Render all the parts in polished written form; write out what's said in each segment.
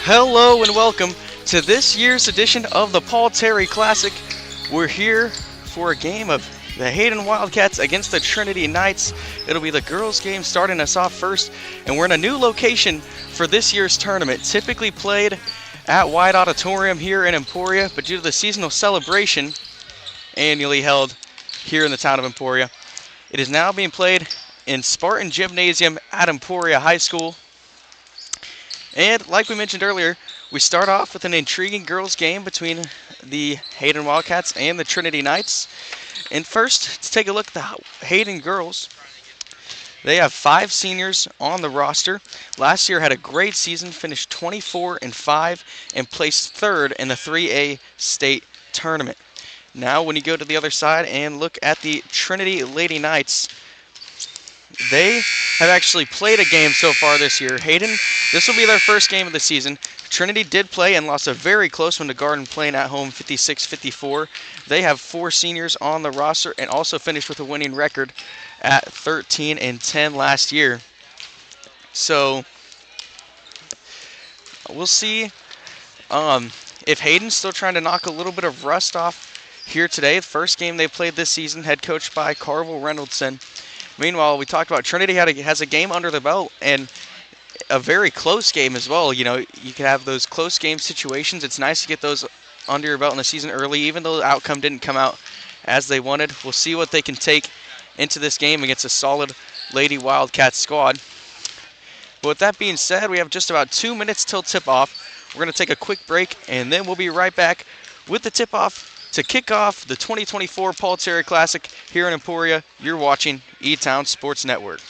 Hello and welcome to this year's edition of the Paul Terry Classic. We're here for a game of the Hayden Wildcats against the Trinity Knights. It'll be the girls' game starting us off first, and we're in a new location for this year's tournament. Typically played at White Auditorium here in Emporia, but due to the seasonal celebration annually held here in the town of Emporia, it is now being played in Spartan Gymnasium at Emporia High School. And like we mentioned earlier, we start off with an intriguing girls' game between the Hayden Wildcats and the Trinity Knights. And first, let's take a look at the Hayden girls. They have 5 seniors on the roster. Last year had a great season, finished 24-5, and placed 3rd in the 3A state tournament. Now when you go to the other side and look at the Trinity Lady Knights, they have actually played a game so far this year. Hayden, this will be their first game of the season. Trinity did play and lost a very close one to Garden Plain at home, 56-54. They have 4 seniors on the roster and also finished with a winning record at 13-10 last year. So we'll see if Hayden's still trying to knock a little bit of rust off here today. The first game they played this season, head coached by Carvel Reynoldson. Meanwhile, we talked about Trinity has a game under the belt and a very close game as well. You know, you can have those close game situations. It's nice to get those under your belt in the season early, even though the outcome didn't come out as they wanted. We'll see what they can take into this game against a solid Lady Wildcat squad. But with that being said, we have just about 2 minutes till tip-off. We're going to take a quick break, and then we'll be right back with the tip-off to kick off the 2024 Paul Terry Classic here in Emporia. You're watching E-Town Sports Network.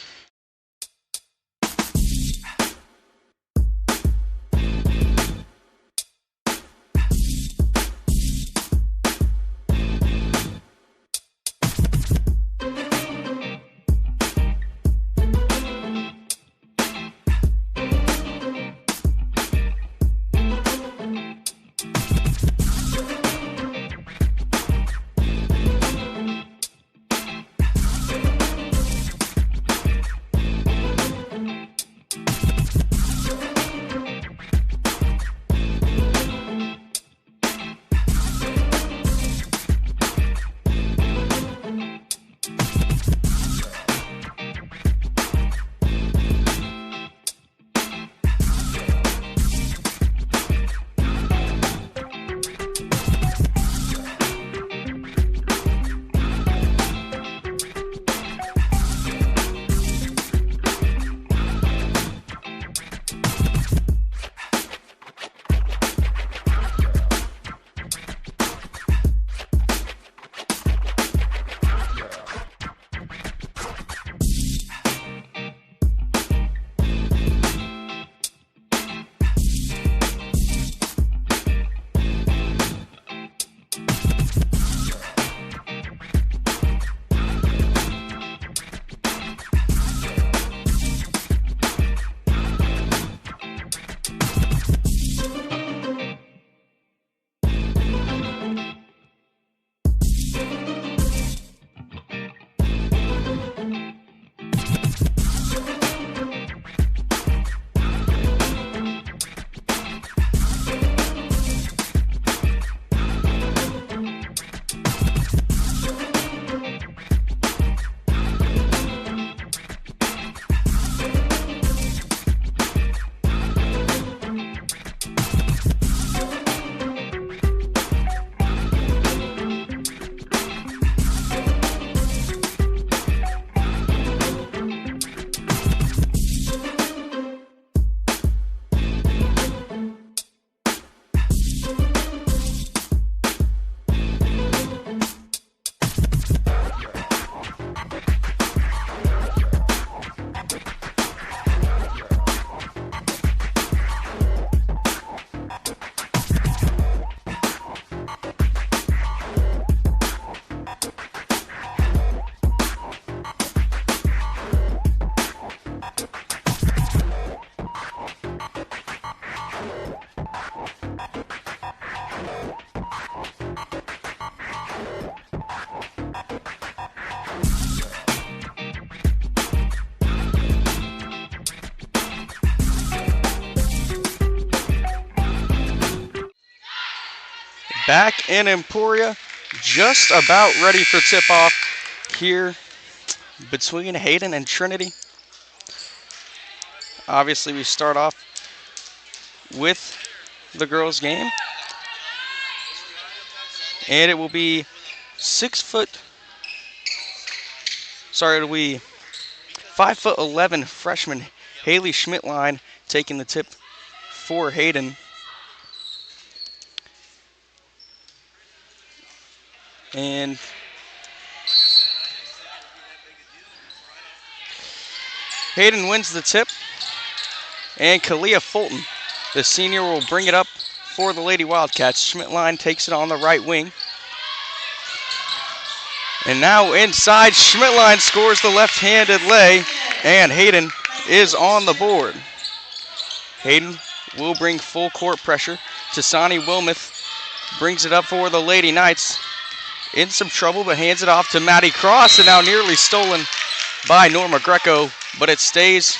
back in Emporia, just about ready for tip-off here between Hayden and Trinity. Obviously, we start off with the girls' game. And it will be it'll be 5'11" freshman Haley Schmidtline taking the tip for Hayden. And Hayden wins the tip. And Kalia Fulton, the senior, will bring it up for the Lady Wildcats. Schmidtline takes it on the right wing. And now inside, Schmidtline scores the left-handed lay, and Hayden is on the board. Hayden will bring full court pressure. Tasani Wilmoth brings it up for the Lady Knights. In some trouble, but hands it off to Maddie Cross, and now nearly stolen by Norma Greco, but it stays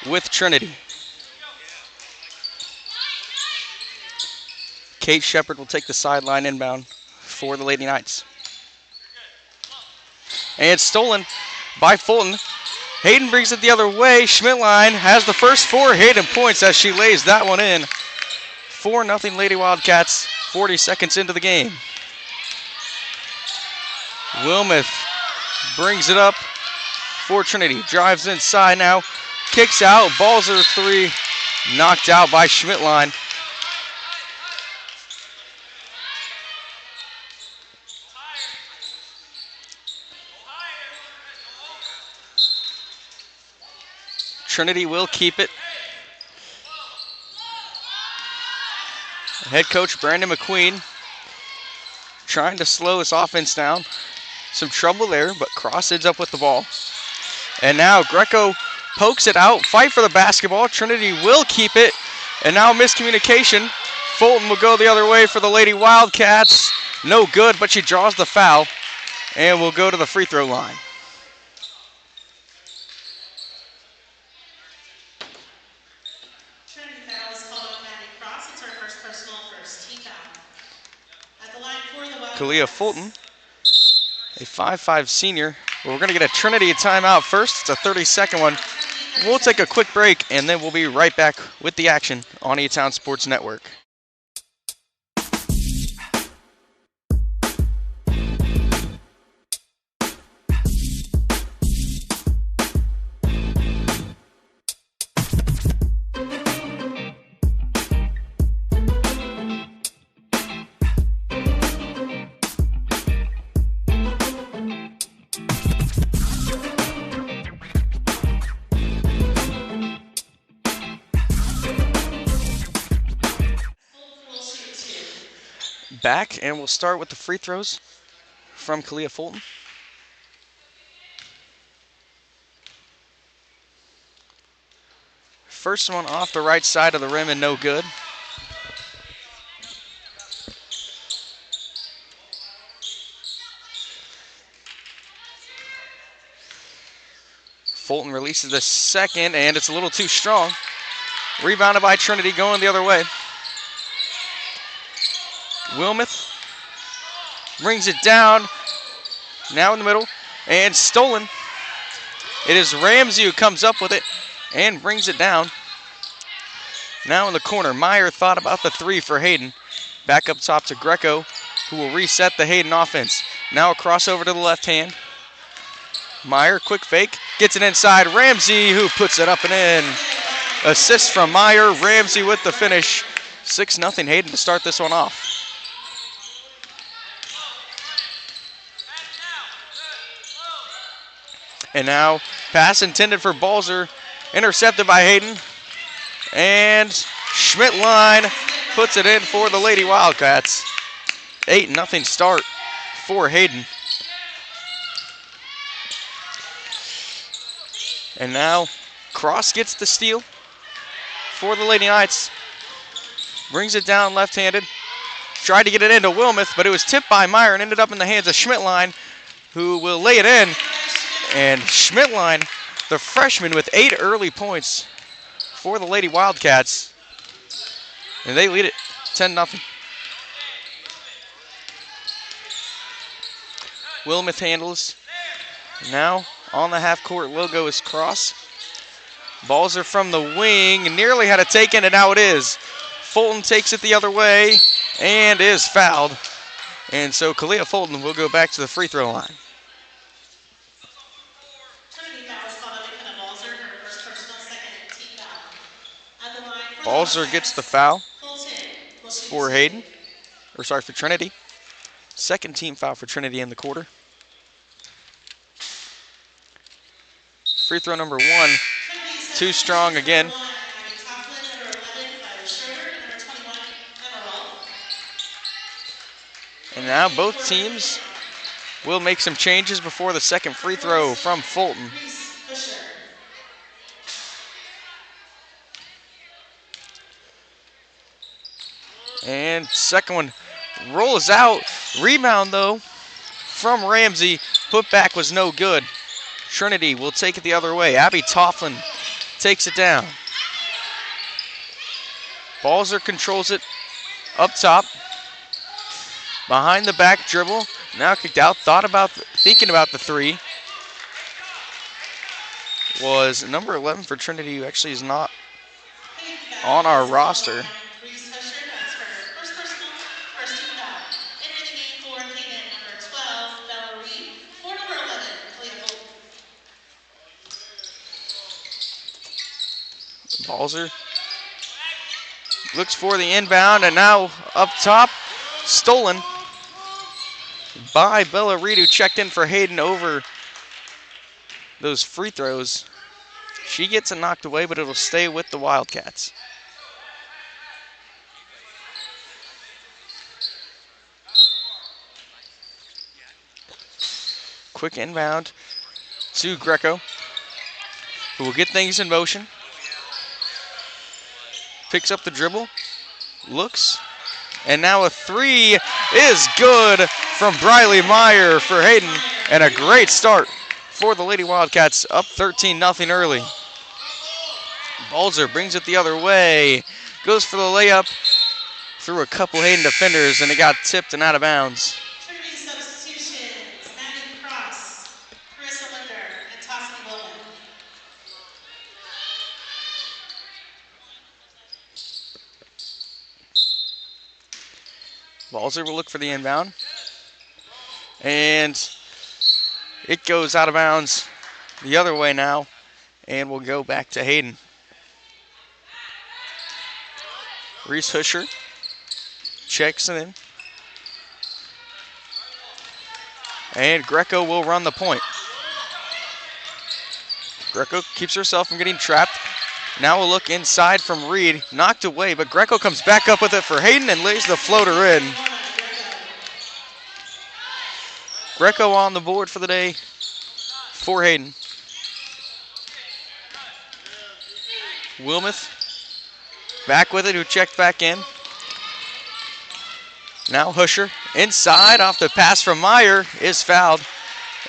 with Trinity. Kate Shepard will take the sideline inbound for the Lady Knights. And it's stolen by Fulton. Hayden brings it the other way. Schmidtline has the first 4 Hayden points as she lays that one in. 4-0 Lady Wildcats, 40 seconds into the game. Wilmoth brings it up for Trinity. Drives inside now. Kicks out. Balzer 3. Knocked out by Schmidtline. Trinity will keep it. Head coach Brandon McQueen trying to slow this offense down. Some trouble there, but Cross ends up with the ball. And now Greco pokes it out. Fight for the basketball. Trinity will keep it. And now miscommunication. Fulton will go the other way for the Lady Wildcats. No good, but she draws the foul. And will go to the free throw line. Kalia Fulton, a 5'5" senior. We're going to get a Trinity timeout first. It's a 30-second one. We'll take a quick break, and then we'll be right back with the action on E-Town Sports Network. Back, and we'll start with the free throws from Kalia Fulton. First one off the right side of the rim and no good. Fulton releases the second, and it's a little too strong. Rebounded by Trinity, going the other way. Wilmoth brings it down, now in the middle, and stolen. It is Ramsey who comes up with it and brings it down. Now in the corner, Meyer thought about the 3 for Hayden. Back up top to Greco, who will reset the Hayden offense. Now a crossover to the left hand. Meyer, quick fake, gets it inside. Ramsey, who puts it up and in. Assist from Meyer, Ramsey with the finish. 6-0 Hayden to start this one off. And now, pass intended for Balzer, intercepted by Hayden. And Schmidtline puts it in for the Lady Wildcats. 8-0 start for Hayden. And now, Cross gets the steal for the Lady Knights. Brings it down left-handed. Tried to get it into Wilmoth, but it was tipped by Meyer and ended up in the hands of Schmidtline, who will lay it in. And Schmidtline, the freshman, with 8 early points for the Lady Wildcats. And they lead it 10-0. Wilmoth handles. Now on the half-court logo is Cross. Balls are from the wing. Nearly had it taken, and now it is. Fulton takes it the other way and is fouled. And so Kalia Fulton will go back to the free throw line. Balzer gets the foul for Hayden, or sorry, for Trinity. Second team foul for Trinity in the quarter. Free throw number 1, too strong again. And now both teams will make some changes before the second free throw from Fulton. And second one rolls out. Rebound, though, from Ramsey. Putback was no good. Trinity will take it the other way. Abby Tofflin takes it down. Balzer controls it up top. Behind the back dribble. Now kicked out. Thinking about the three. Was number 11 for Trinity, who actually is not on our roster. Balzer looks for the inbound, and now up top, stolen by Bella Reed, who checked in for Hayden over those free throws. She gets it knocked away, but it'll stay with the Wildcats. Quick inbound to Greco, who will get things in motion. Picks up the dribble, looks, and now a three is good from Briley Meyer for Hayden, and a great start for the Lady Wildcats, up 13-0 early. Balzer brings it the other way, goes for the layup through a couple Hayden defenders, and it got tipped and out of bounds. Trinity substitutions, Maddie Cross, Carissa Linder, and Tossie Wilman. Balzer will look for the inbound. And it goes out of bounds the other way now. And we'll go back to Hayden. Reese Husher checks it in. And Greco will run the point. Greco keeps herself from getting trapped. Now we'll look inside from Reed. Knocked away, but Greco comes back up with it for Hayden and lays the floater in. Greco on the board for the day for Hayden. Wilmoth back with it, who checked back in. Now Husher inside off the pass from Meyer is fouled.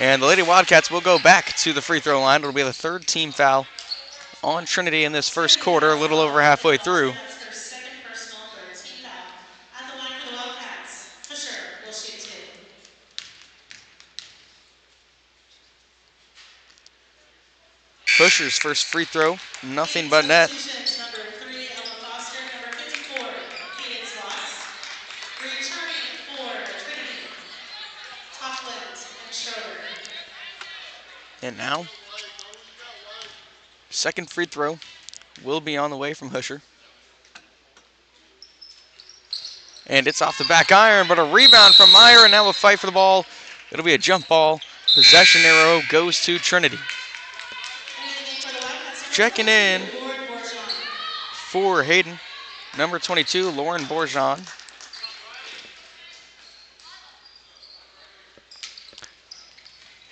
And the Lady Wildcats will go back to the free throw line. It'll be the third team foul on Trinity in this first quarter, a little over halfway through. Husher's first free throw, nothing but net. Number 3, Ella Foster. Number 54, Cadence Watts. Returning for Trinity, Toffland and Schroeder. And now, second free throw will be on the way from Husher. And it's off the back iron, but a rebound from Meyer, and now a fight for the ball. It'll be a jump ball. Possession arrow goes to Trinity. Checking in for Hayden, number 22, Lauren Bourgeon.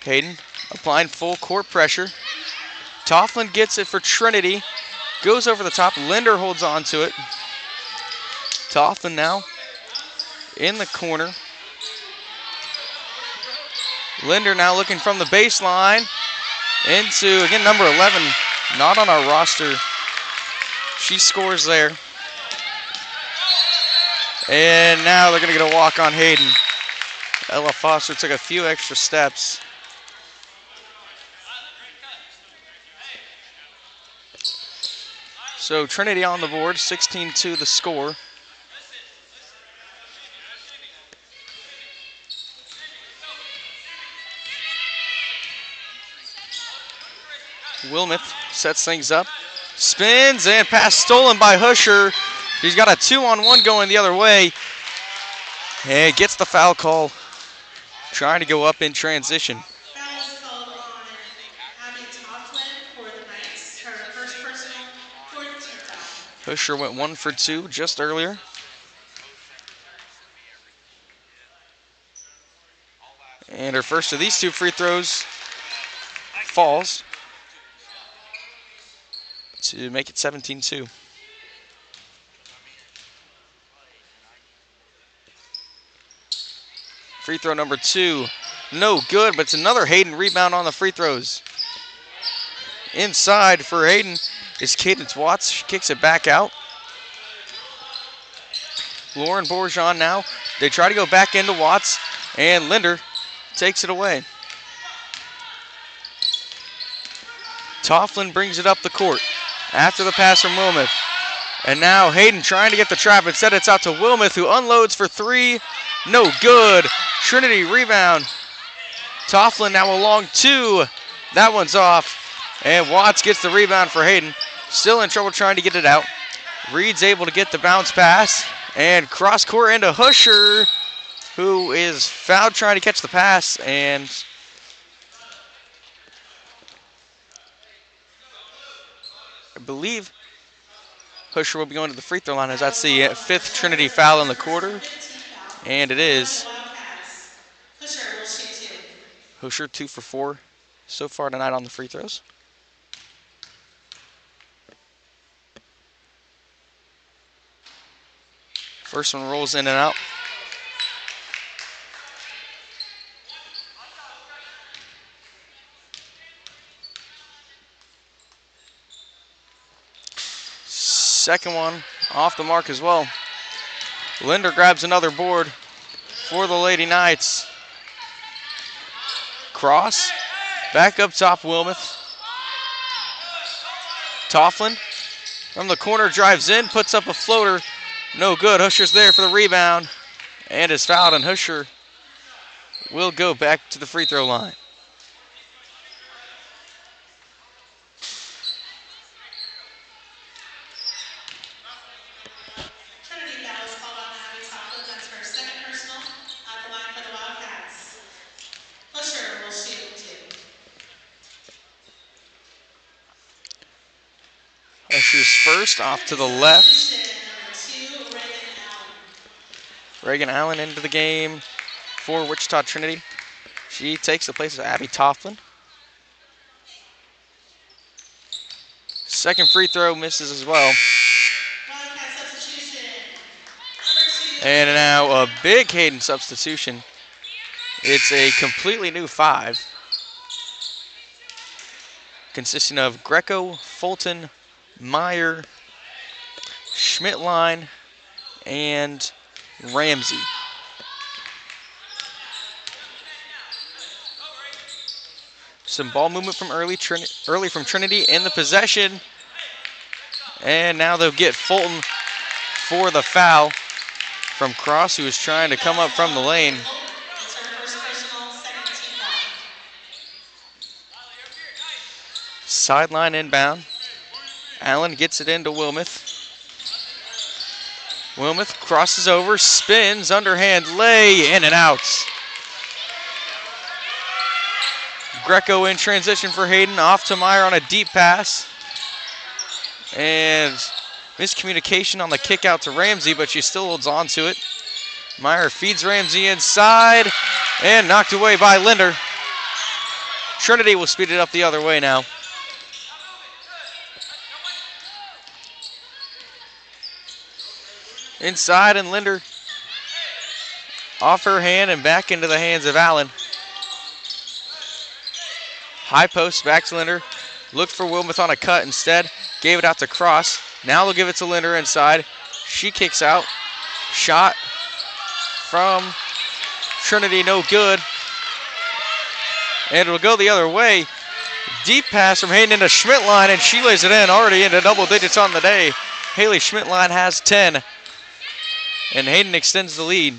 Hayden applying full court pressure. Tofflin gets it for Trinity. Goes over the top. Linder holds on to it. Tofflin now in the corner. Linder now looking from the baseline into, again, number 11. Not on our roster. She scores there. And now they're going to get a walk on Hayden. Ella Foster took a few extra steps. So Trinity on the board, 16-2 the score. Wilmoth sets things up, spins, and pass stolen by Husher. He's got a 2-on-1 going the other way, and gets the foul call, trying to go up in transition. Foul is called on Abby Toughlin for the Knights. Her first personal, fourth team foul. Husher went 1 for 2 just earlier. And her first of these 2 free throws falls to make it 17-2. Free throw number 2, no good, but it's another Hayden rebound on the free throws. Inside for Hayden is Cadence Watts. She kicks it back out. Lauren Bourgeon now. They try to go back into Watts, and Linder takes it away. Toughlin brings it up the court after the pass from Wilmoth. And now Hayden trying to get the trap. Instead, it's out to Wilmoth, who unloads for 3. No good. Trinity rebound. Toughlin now along 2. That one's off. And Watts gets the rebound for Hayden. Still in trouble trying to get it out. Reed's able to get the bounce pass. And cross court into Husher, who is fouled trying to catch the pass. And I believe Husher will be going to the free throw line, as that's the 5th Trinity foul in the quarter. And it is. Husher 2 for 4 so far tonight on the free throws. First one rolls in and out. Second one off the mark as well. Linder grabs another board for the Lady Knights. Cross, back up top, Wilmoth. Toughlin from the corner drives in, puts up a floater. No good. Husher's there for the rebound and is fouled, and Husher will go back to the free throw line. Trinity foul is called on Abby Toughlin. That's her second personal at the line for the Wildcats. Husher will shoot 2. Husher's first off to the left. Substitution number 2, Reagan Allen. Reagan Allen into the game for Wichita Trinity. She takes the place of Abby Toughlin. Second free throw misses as well. Wildcat substitution number 2. And now a big Hayden substitution. It's a completely new 5, consisting of Greco, Fulton, Meyer, Schmidtline, and Ramsey. Some ball movement from early from Trinity in the possession. And now they'll get Fulton for the foul from Cross, who is trying to come up from the lane. It's her first personal, second team foul. Sideline inbound. Allen gets it into Wilmoth. Wilmoth crosses over, spins, underhand lay, in and out. Greco in transition for Hayden, off to Meyer on a deep pass. And miscommunication on the kick out to Ramsey, but she still holds on to it. Meyer feeds Ramsey inside and knocked away by Linder. Trinity will speed it up the other way now. Inside, and Linder off her hand and back into the hands of Allen. High post back to Linder. Looked for Wilmoth on a cut instead. Gave it out to Cross. Now they'll give it to Linder inside. She kicks out. Shot from Trinity no good. And it'll go the other way. Deep pass from Hayden into Schmidtline, and she lays it in, already into double digits on the day. Haley Schmidtline has 10, and Hayden extends the lead.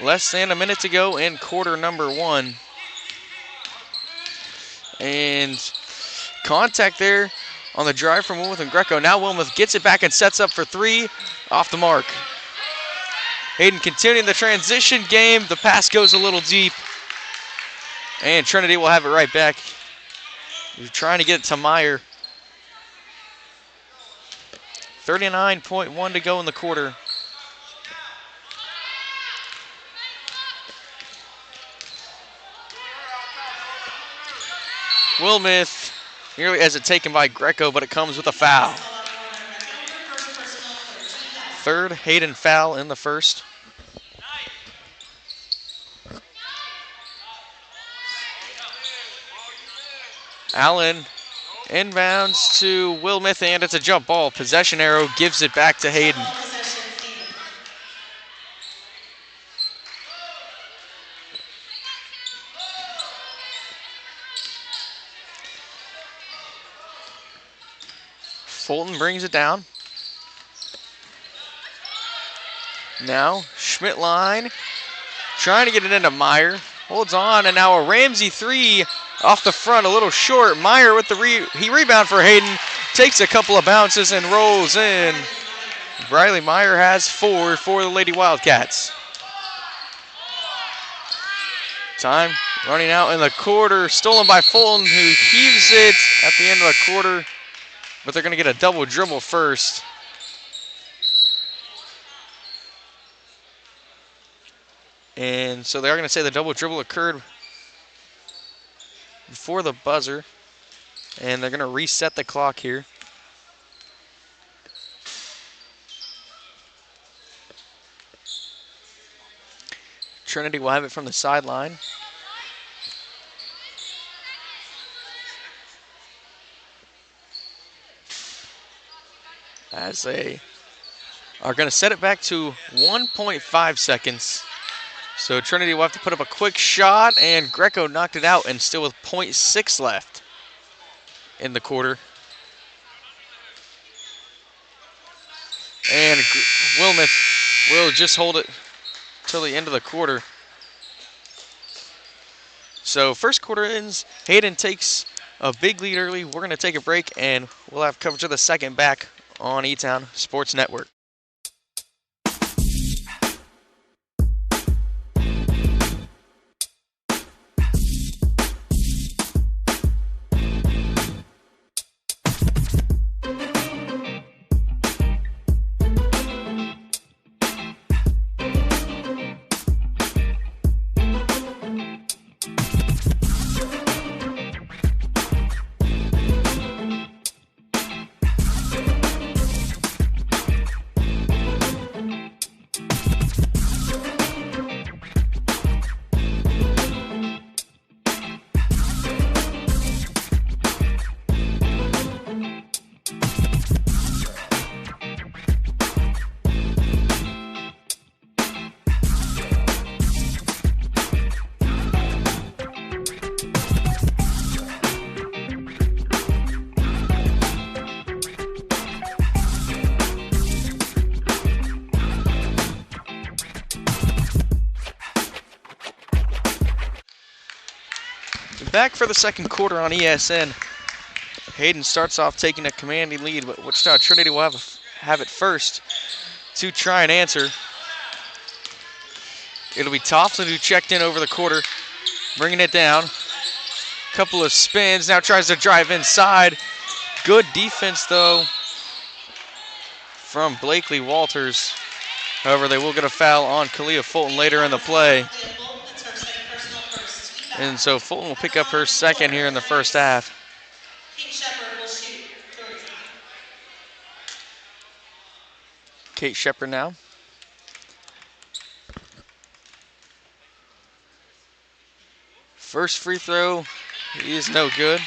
Less than a minute to go in quarter number 1. And contact there on the drive from Wilmuth and Greco. Now Wilmuth gets it back and sets up for 3, off the mark. Hayden continuing the transition game. The pass goes a little deep. And Trinity will have it right back. They're trying to get it to Meyer. 39.1 to go in the quarter. Wilmuth nearly has it taken by Greco, but it comes with a foul. Third Hayden foul in the first. Allen inbounds to Wilmuth, and it's a jump ball. Possession arrow gives it back to Hayden. Fulton brings it down. Now Schmidtline trying to get it into Meyer. Holds on, and now a Ramsey 3 off the front, a little short. Meyer with the rebound for Hayden. Takes a couple of bounces and rolls in. Riley Meyer has 4 for the Lady Wildcats. Time running out in the quarter. Stolen by Fulton, who heaves it at the end of the quarter. But they're going to get a double dribble first. And so they are going to say the double dribble occurred before the buzzer. And they're going to reset the clock here. Trinity will have it from the sideline. As they are going to set it back to 1.5 seconds. So Trinity will have to put up a quick shot, and Greco knocked it out, and still with 0.6 left in the quarter. And Wilmuth will just hold it till the end of the quarter. So first quarter ends. Hayden takes a big lead early. We're going to take a break, and we'll have coverage of the second back on E-Town Sports Network. Back for the second quarter on ESN. Hayden starts off taking a commanding lead, but Wichita Trinity will have it first to try and answer. It'll be Tofflin who checked in over the quarter, bringing it down. Couple of spins, now tries to drive inside. Good defense, though, from Blakely Walters. However, they will get a foul on Kalia Fulton later in the play. And so Fulton will pick up her second here in the first half. Kate Shepard will shoot 30. Kate Shepard now. First free throw is no good.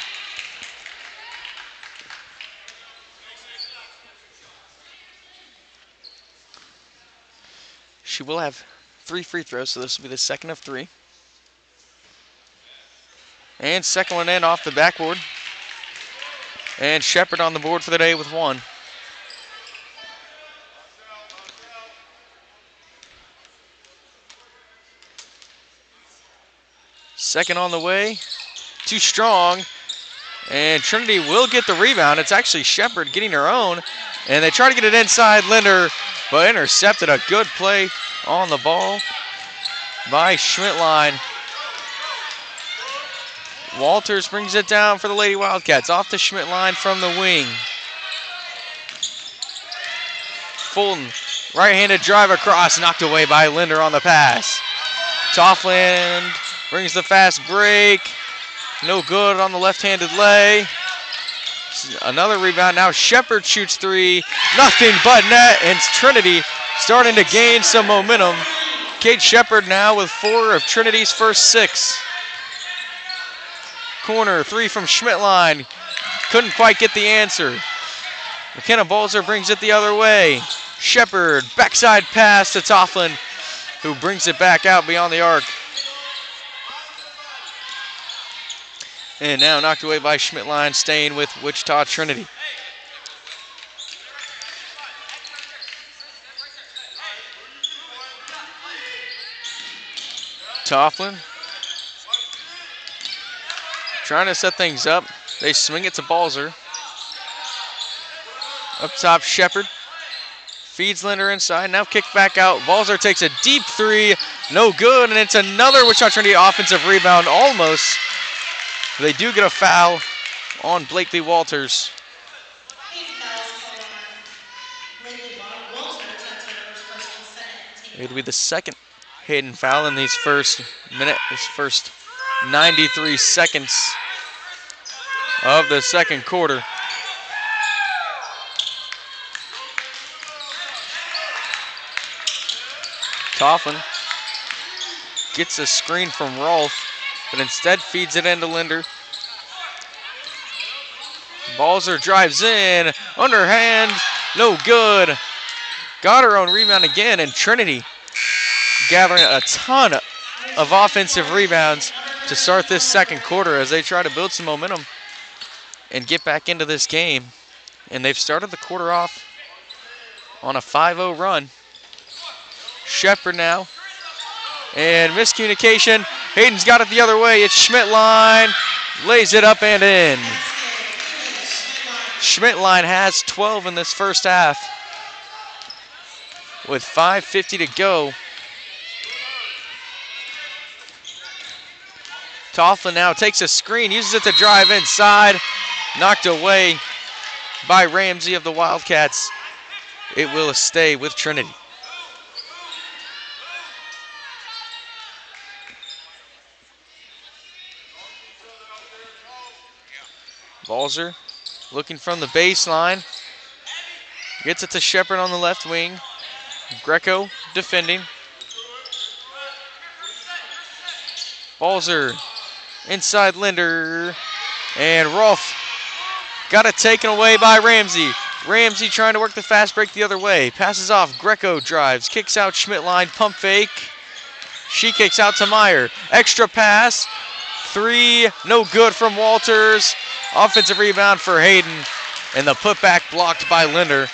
she will have 3 free throws, so this will be the second of 3. And second one in off the backboard. And Shepard on the board for the day with 1. Second on the way. Too strong. And Trinity will get the rebound. It's actually Shepard getting her own. And they try to get it inside Linder, but intercepted. A good play on the ball by Schmidtline. Walters brings it down for the Lady Wildcats. Off to Schmidtline from the wing. Fulton, right-handed drive across, knocked away by Linder on the pass. Toffland brings the fast break. No good on the left-handed lay. Another rebound. Now Shepard shoots 3. Nothing but net, and Trinity starting to gain some momentum. Kate Shepard now with 4 of Trinity's first 6. Corner 3 from Schmidtline. Couldn't quite get the answer. McKenna Balzer brings it the other way. Shepard, backside pass to Toffland, who brings it back out beyond the arc. And now knocked away by Schmidtline, staying with Wichita Trinity. Toffland trying to set things up. They swing it to Balzer. Up top, Shepard. Feeds Linder inside. Now kicked back out. Balzer takes a deep 3. No good. And it's another Wichita Trinity offensive rebound almost. They do get a foul on Blakely Walters. It'll be the second Hayden foul in these first 93 seconds of the second quarter. Toffland gets a screen from Rolfe, but instead feeds it into Linder. Balzer drives in, underhand, no good. Got her own rebound again, and Trinity gathering a ton of offensive rebounds to start this second quarter as they try to build some momentum and get back into this game. And they've started the quarter off on a 5-0 run. Shepard now. And miscommunication. Hayden's got it the other way. It's Schmidtline. Lays it up and in. Schmidtline has 12 in this first half. With 5:50 to go. Toffland now takes a screen, uses it to drive inside. Knocked away by Ramsey of the Wildcats. It will stay with Trinity. Balzer looking from the baseline. Gets it to Shepard on the left wing. Greco defending. Balzer inside Linder. And Rolfe got it taken away by Ramsey. Ramsey trying to work the fast break the other way. Passes off. Greco drives. Kicks out Schmidtline. Pump fake. She kicks out to Meyer. Extra pass. 3. No good from Walters. Offensive rebound for Hayden. And the putback blocked by Linder.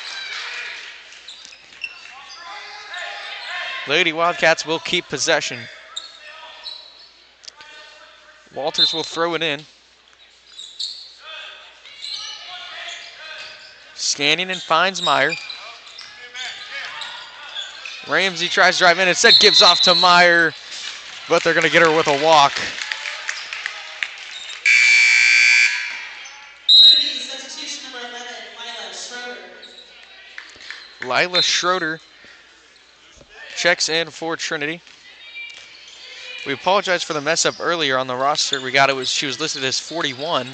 Lady Wildcats will keep possession. Walters will throw it in. Scanning and finds Meyer. Ramsey tries to drive in. Instead gives off to Meyer, but they're going to get her with a walk. Substitution number 11, Lila Schroeder. Lila Schroeder checks in for Trinity. We apologize for the mess up earlier on the roster. She was listed as 41.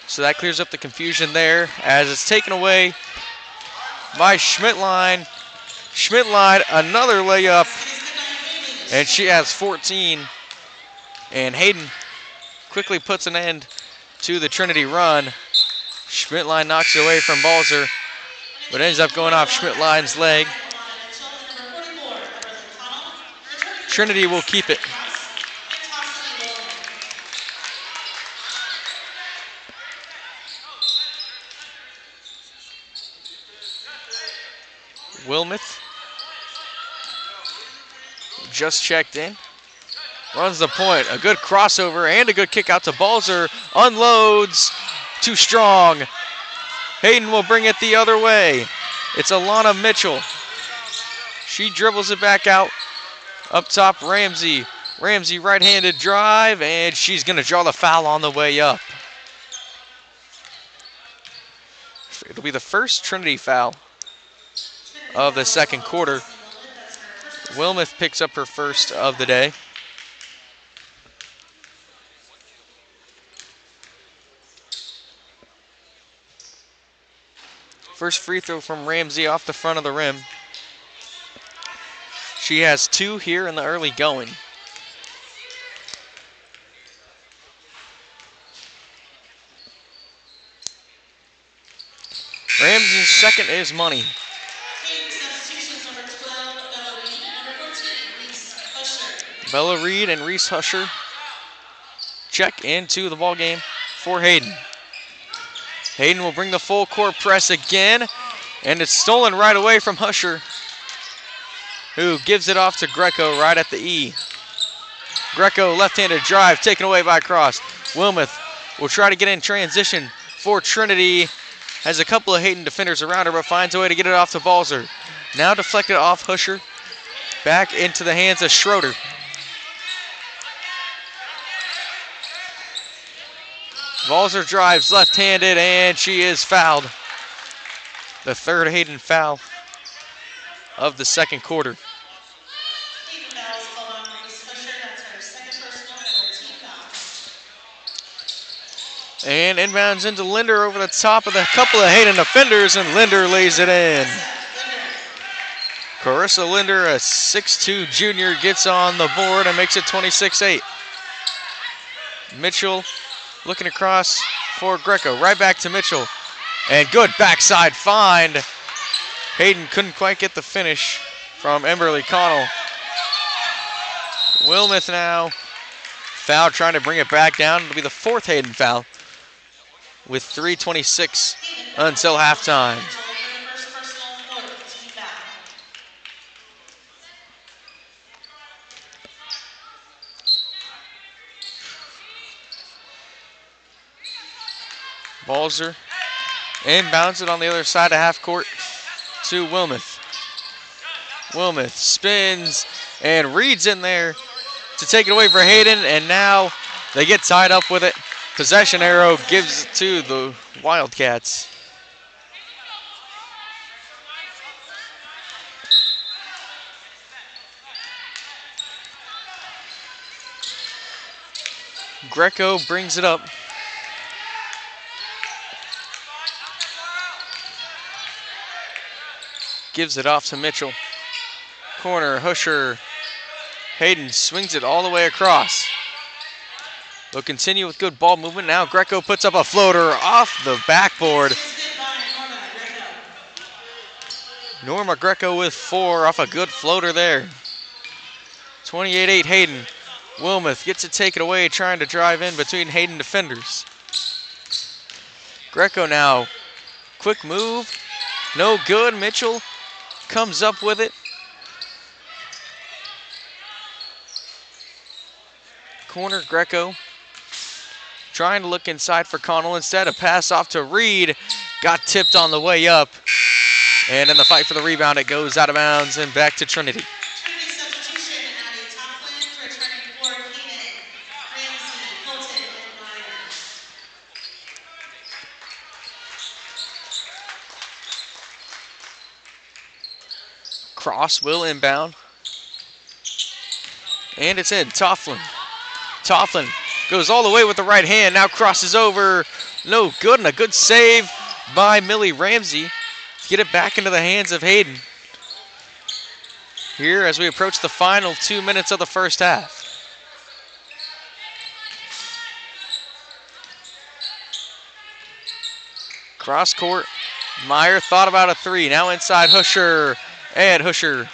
So that clears up the confusion there as it's taken away by Schmidtline. Schmidtline, another layup, and she has 14. And Hayden quickly puts an end to the Trinity run. Schmidtline knocks it away from Balzer, but ends up going off Schmidtline's leg. Trinity will keep it. Wilmoth just checked in. Runs the point. A good crossover and a good kick out to Balzer. Unloads. Too strong. Hayden will bring it the other way. It's Alana Mitchell. She dribbles it back out. Up top, Ramsey. Ramsey right-handed drive, and she's going to draw the foul on the way up. It'll be the first Trinity foul of the second quarter. Wilmoth picks up her first of the day. First free throw from Ramsey off the front of the rim. She has 2 here in the early going. Ramsey's second is money. Bella Reed and Reese Husher check into the ball game for Hayden. Hayden will bring the full court press again, and it's stolen right away from Husher, who gives it off to Greco right at the E. Greco left-handed drive taken away by Cross. Wilmoth will try to get in transition for Trinity. Has a couple of Hayden defenders around her, but finds a way to get it off to Balzer. Now deflected off Husher. Back into the hands of Schroeder. Balzer drives left-handed, and she is fouled. The third Hayden foul of the second quarter. And inbounds into Linder over the top of the couple of Hayden defenders, and Linder lays it in. Carissa Linder, a 6'2 junior, gets on the board and makes it 26-8. Mitchell looking across for Greco. Right back to Mitchell. And good backside find. Hayden couldn't quite get the finish from Emberly Connell. Wilmoth now. Foul trying to bring it back down. It'll be the fourth Hayden foul with 3:26 until halftime. Balzer inbounds it on the other side of half court to Wilmoth. Wilmoth spins and Reed's in there to take it away for Hayden, and now they get tied up with it. Possession arrow gives it to the Wildcats. Greco brings it up. Gives it off to Mitchell. Corner, Husher. Hayden swings it all the way across. They'll continue with good ball movement. Now Greco puts up a floater off the backboard. Norma Greco with 4 off a good floater there. 28-8 Hayden. Wilmoth gets it taken away, trying to drive in between Hayden defenders. Greco now. Quick move. No good. Mitchell comes up with it. Corner, Greco trying to look inside for Connell. Instead, a pass off to Reed. Got tipped on the way up. And in the fight for the rebound, it goes out of bounds and back to Trinity. Trinity substitution adding Toplin, returning for Keenan, Ramsey, Hilton, and Meyer. Cross will inbound. And it's in. Tofflin. Tofflin goes all the way with the right hand. Now crosses over. No good, and a good save by Millie Ramsey to get it back into the hands of Hayden. Here as we approach the final 2 minutes of the first half. Cross court. Meyer thought about a 3. Now inside Husher. And Husher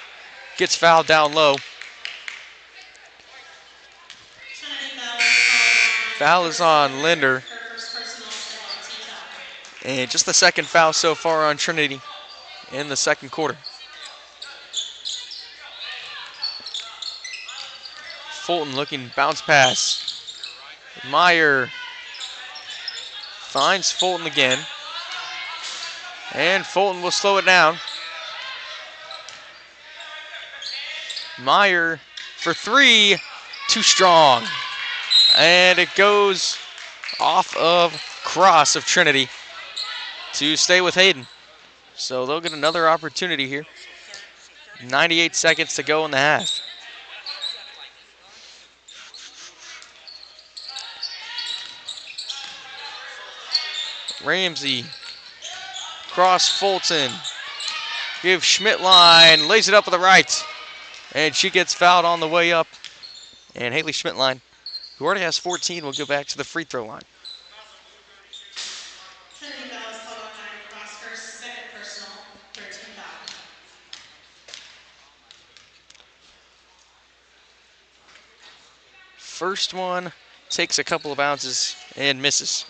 gets fouled down low. Foul is on Linder. Her first personal and on team foul. And just the second foul so far on Trinity in the second quarter. Fulton looking bounce pass. Meyer finds Fulton again. And Fulton will slow it down. Meyer for three, too strong. And it goes off of cross of Trinity to stay with Hayden. So they'll get another opportunity here. 98 seconds to go in the half. Ramsey, cross Fulton. Give Schmidtline, lays it up with the right. And she gets fouled on the way up. And Haley Schmidtline, who already has 14, will go back to the free throw line. Trinity fouls called on Meyer Cross first, second personal, 13 foul. First one takes a couple of bounces and misses.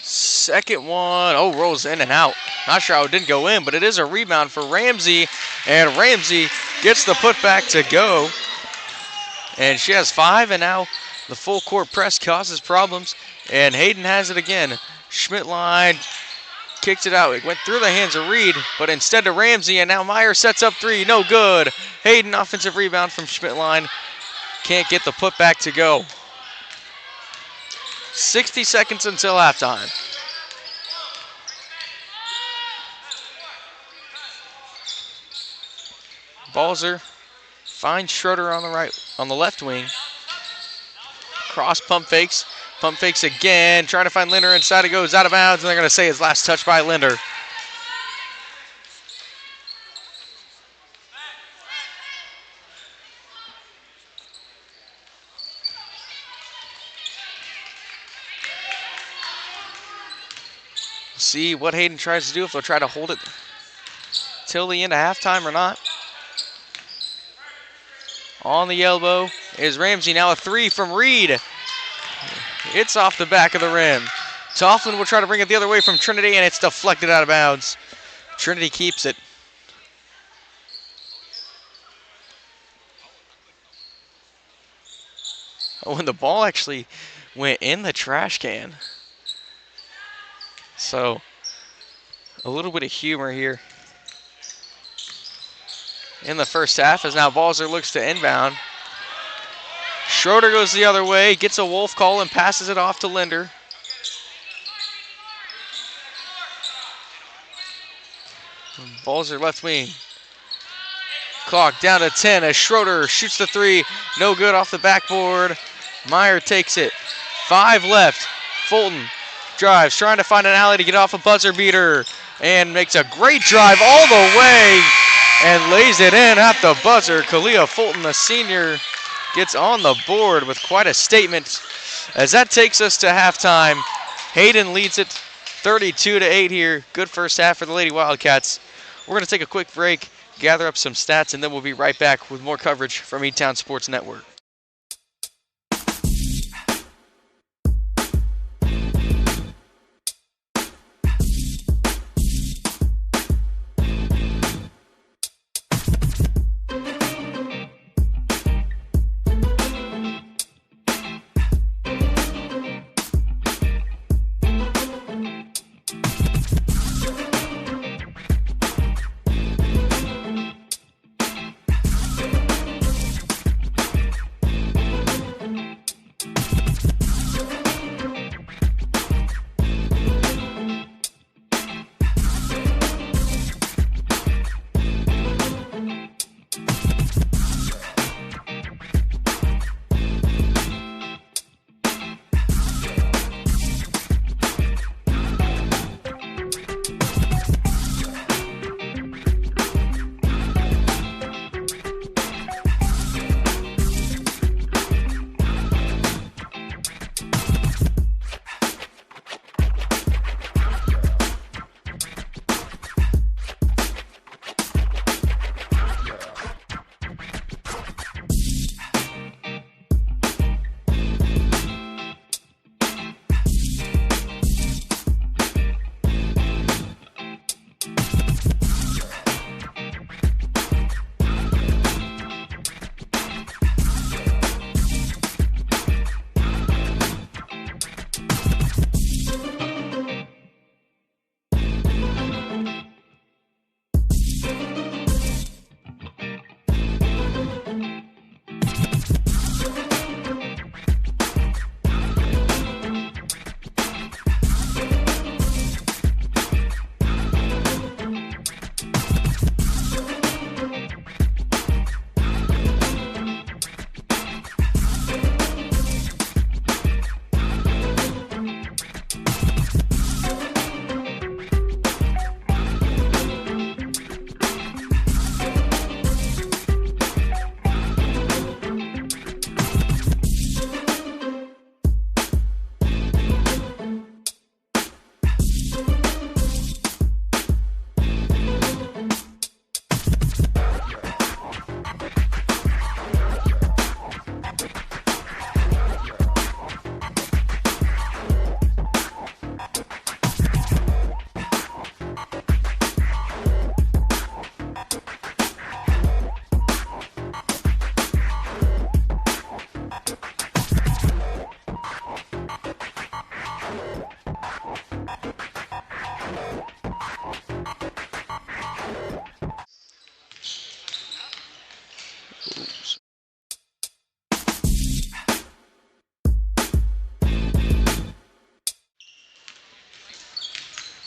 Second one, rolls in and out. Not sure how it didn't go in, but it is a rebound for Ramsey. And Ramsey gets the putback to go. And she has 5, and now the full court press causes problems. And Hayden has it again. Schmidtline kicks it out. It went through the hands of Reed, but instead to Ramsey, and now Meyer sets up 3. No good. Hayden, offensive rebound from Schmidtline. Can't get the putback to go. 60 seconds until halftime. Balzer finds Schroeder on the left wing. Cross pump fakes again. Trying to find Linder inside. It goes out of bounds, and they're going to say his last touch by Linder. See what Hayden tries to do, if they'll try to hold it till the end of halftime or not. On the elbow is Ramsey. Now a 3 from Reed. It's off the back of the rim. Tofflin will try to bring it the other way from Trinity, and it's deflected out of bounds. Trinity keeps it. Oh, and the ball actually went in the trash can. So, a little bit of humor here in the first half, as now Balzer looks to inbound. Schroeder goes the other way, gets a Wolf call and passes it off to Linder. Balzer left wing. Clock down to 10 as Schroeder shoots the 3. No good off the backboard. Meyer takes it. 5 left. Fulton drives, trying to find an alley to get off a buzzer beater, and makes a great drive all the way and lays it in at the buzzer. Kalia Fulton, the senior, gets on the board with quite a statement. As that takes us to halftime, Hayden leads it 32-8 here. Good first half for the Lady Wildcats. We're going to take a quick break, gather up some stats, and then we'll be right back with more coverage from E-Town Sports Network.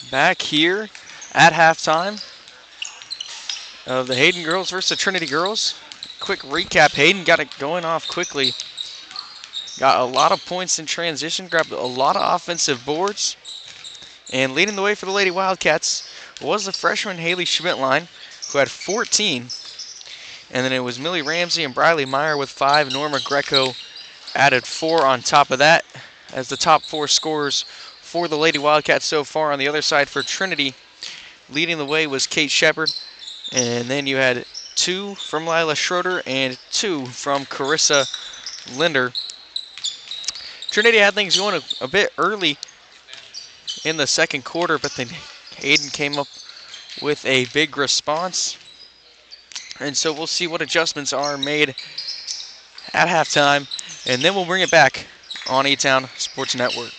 back here at halftime of the Hayden girls versus the Trinity girls. Quick recap, Hayden got it going off quickly. Got a lot of points in transition, grabbed a lot of offensive boards. And leading the way for the Lady Wildcats was the freshman Haley Schmidtline, who had 14. And then it was Millie Ramsey and Briley Meyer with 5. Norma Greco added 4 on top of that as the top 4 scorers for the Lady Wildcats so far. On the other side for Trinity, leading the way was Kate Shepard. And then you had 2 from Lila Schroeder and 2 from Carissa Linder. Trinity had things going a bit early in the second quarter, but then Hayden came up with a big response. And so we'll see what adjustments are made at halftime, and then we'll bring it back on E-Town Sports Network.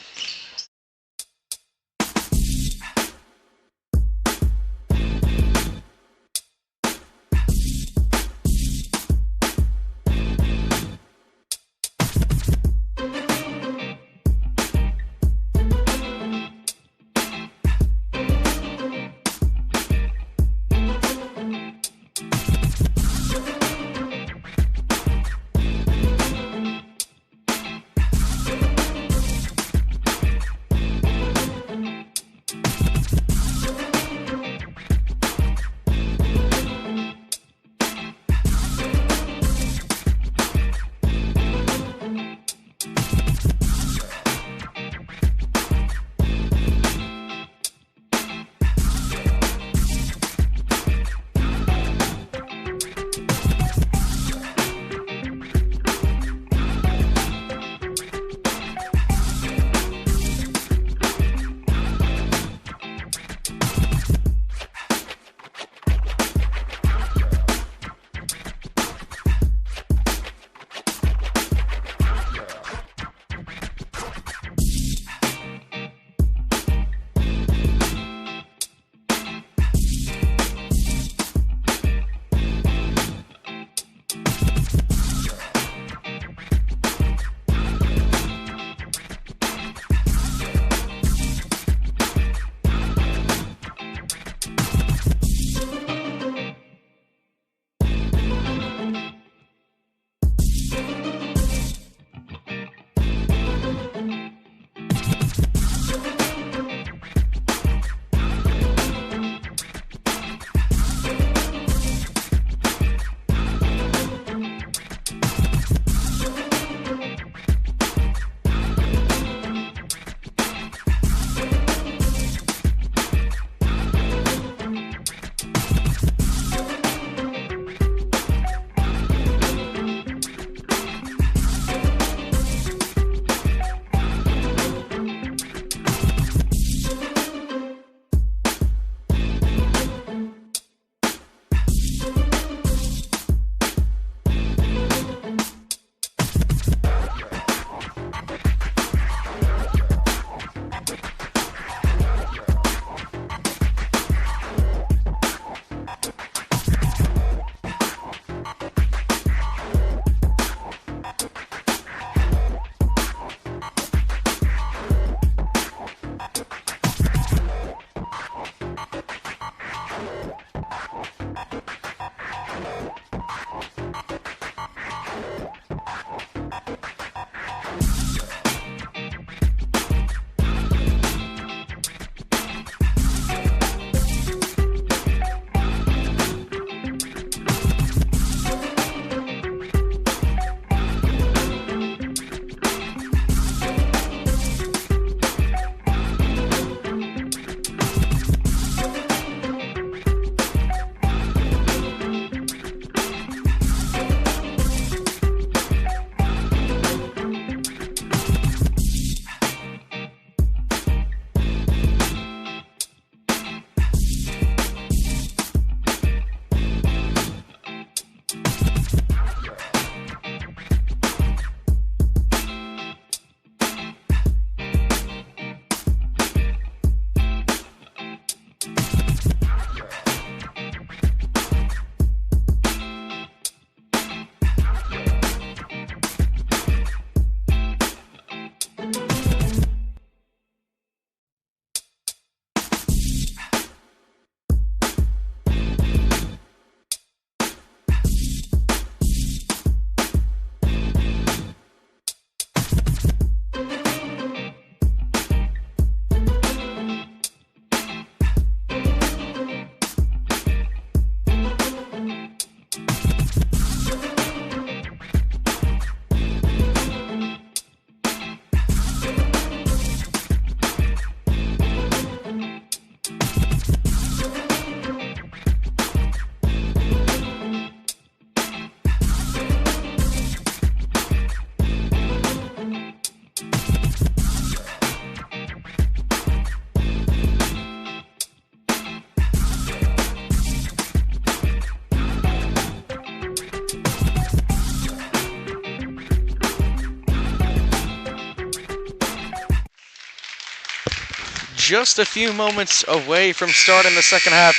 just a few moments away from starting the second half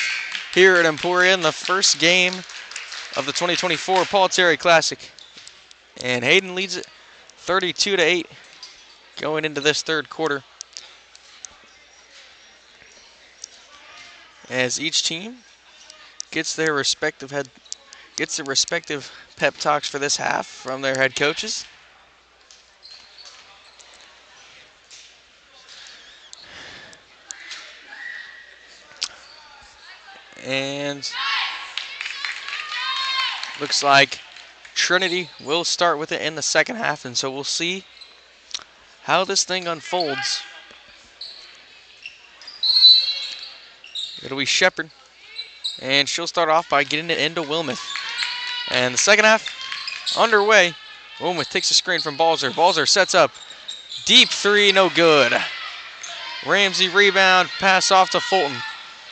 here at Emporia in the first game of the 2024 Paul Terry Classic. And Hayden leads it 32-8 going into this third quarter. As each team gets their respective pep talks for this half from their head coaches. And looks like Trinity will start with it in the second half, and so we'll see how this thing unfolds. It'll be Shepard, and she'll start off by getting it into Wilmoth. And the second half underway. Wilmoth takes a screen from Balzer. Balzer sets up. Deep three, no good. Ramsey rebound, pass off to Fulton.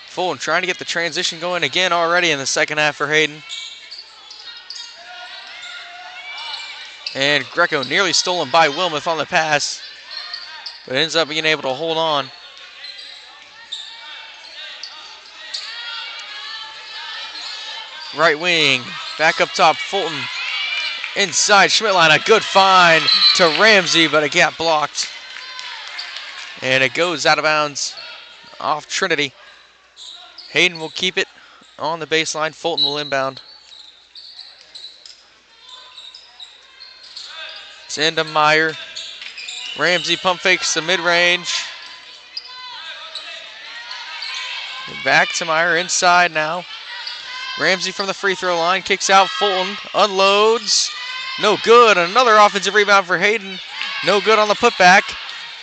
Fulton trying to get the transition going again already in the second half for Hayden. And Greco nearly stolen by Wilmoth on the pass, but ends up being able to hold on. Right wing, back up top, Fulton. Inside, Schmidtline, a good find to Ramsey, but it got blocked. And it goes out of bounds off Trinity. Hayden will keep it on the baseline. Fulton will inbound. It's into Meyer. Ramsey pump fakes the mid-range. Back to Meyer inside now. Ramsey from the free throw line kicks out. Fulton unloads. No good. Another offensive rebound for Hayden. No good on the putback.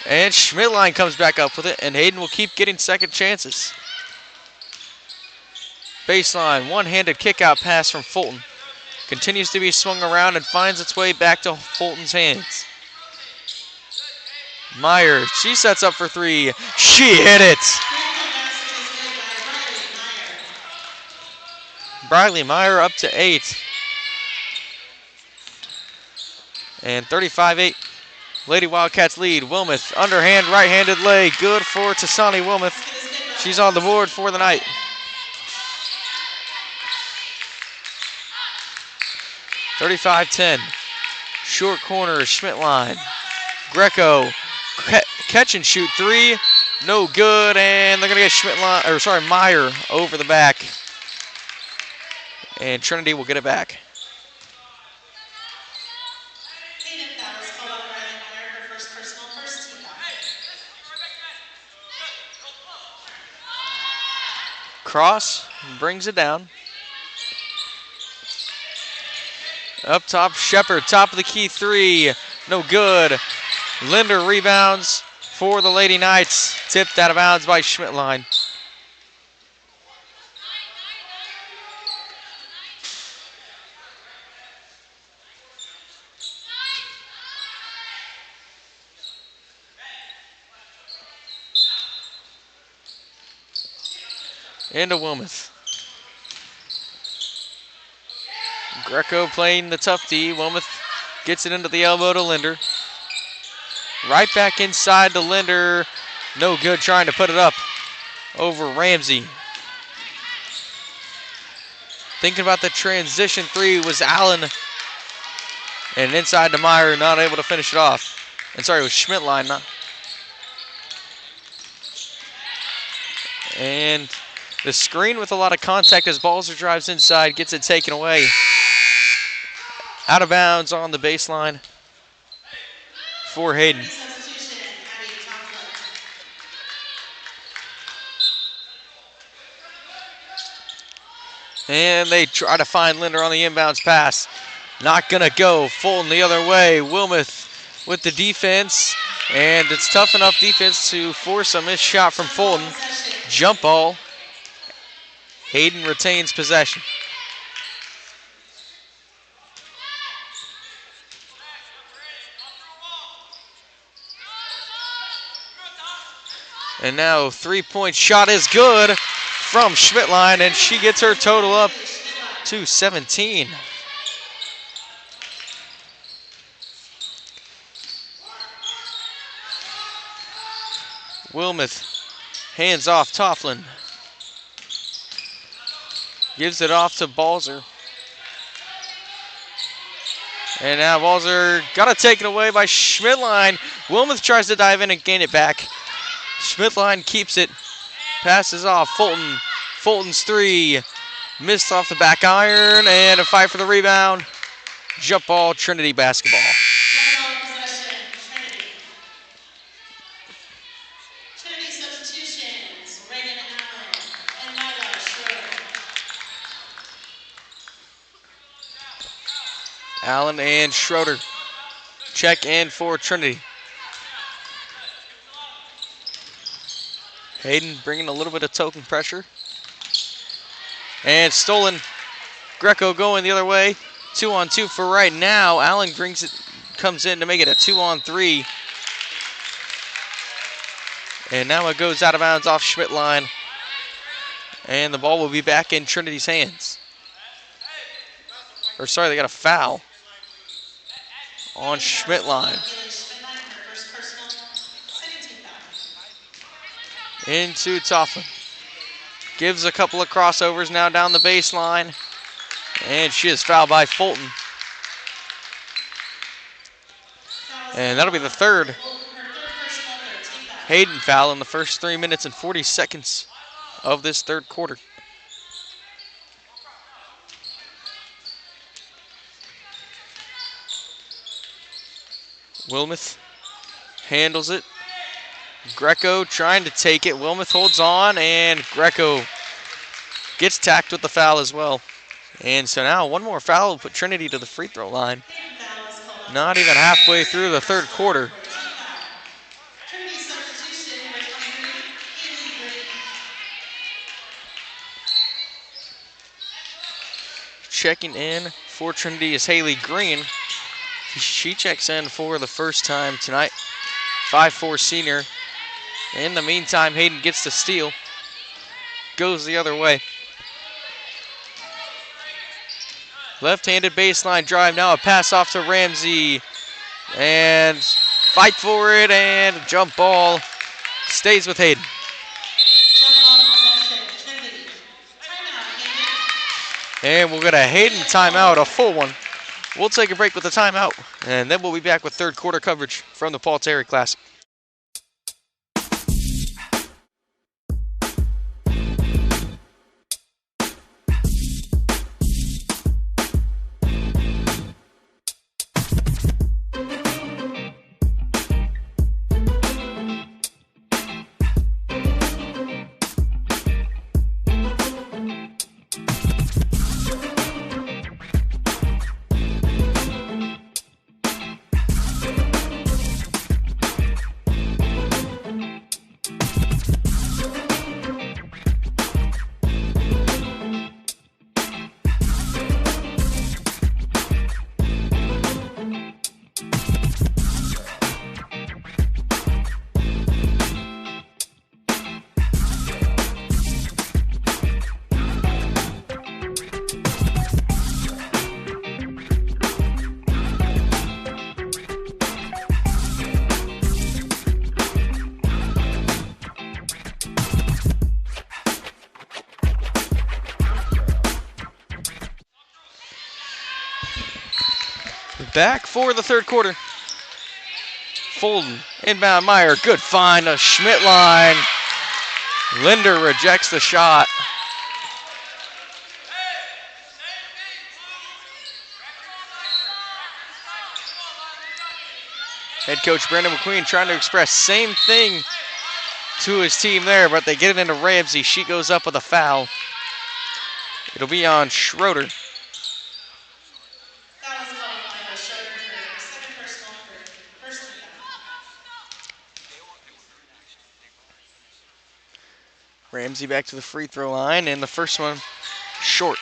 And Schmidtline comes back up with it, and Hayden will keep getting second chances. Baseline, one-handed kick-out pass from Fulton. Continues to be swung around and finds its way back to Fulton's hands. Meyer, she sets up for three. She hit it! Briley Meyer up to 8. And 35-8. Lady Wildcats lead. Wilmoth, underhand, right-handed lay. Good for Tasani Wilmoth. She's on the board for the night. (35-10). Short corner, Schmidtline. Greco, catch and shoot three. No good, and they're going to get Meyer over the back. And Trinity will get it back. Cross brings it down. Up top, Shepard, top of the key three. No good. Linder rebounds for the Lady Knights. Tipped out of bounds by Schmidtline. Into Wilmoth. Greco playing the tough D. Wilmoth gets it into the elbow to Linder. Right back inside to Linder. No good trying to put it up over Ramsey. Thinking about the transition three was Allen. And inside to Meyer, not able to finish it off. And sorry, it was Schmidtline. And the screen with a lot of contact as Balzer drives inside, gets it taken away. Out of bounds on the baseline for Hayden. And they try to find Linder on the inbounds pass. Not gonna go. Fulton the other way. Wilmoth with the defense. And it's tough enough defense to force a missed shot from Fulton. Jump ball. Hayden retains possession. And now three-point shot is good from Schmidtline, and she gets her total up to 17. Wilmoth Hands off Tofflin. Gives it off to Balzer. And now Balzer got to take it away by Schmidtline. Wilmoth tries to dive in and gain it back. Schmidtline keeps it. Passes off Fulton. Fulton's three. Missed off the back iron. And a fight for the rebound. Jump ball, Trinity basketball. Jump ball possession, Trinity. Trinity substitutions, Reagan Allen and Nyla Schroeder. Allen and Schroeder. Check in for Trinity. Hayden bringing a little bit of token pressure. And stolen. Greco going the other way. 2-on-2 for right now. Allen comes in to make it a 2-on-3. And now it goes out of bounds off Schmidtline. And the ball will be back in Trinity's hands. Or sorry, they got a foul on Schmidtline. Into Tofflin. Gives a couple of crossovers now down the baseline. And she is fouled by Fulton. And that'll be the third Hayden foul in the first 3 minutes and 40 seconds of this third quarter. Wilmoth handles it. Greco trying to take it. Wilmoth holds on, and Greco gets tacked with the foul as well. And so now one more foul will put Trinity to the free throw line. Not even halfway through the third quarter. Checking in for Trinity is Haley Green. She checks in for the first time tonight. 5'4" senior. In the meantime, Hayden gets the steal. Goes the other way. Left-handed baseline drive. Now a pass off to Ramsey. And fight for it, and jump ball stays with Hayden. And we'll get a Hayden timeout, a full one. We'll take a break with the timeout, and then we'll be back with third quarter coverage from the Paul Terry Classic. Back for the third quarter. Fulton, inbound Meyer, good find, a Schmidtline. Linder rejects the shot. Head coach Brandon McQueen trying to express same thing to his team there, but they get it into Ramsey. She goes up with a foul. It'll be on Schroeder. Ramsey back to the free throw line, and the first one short.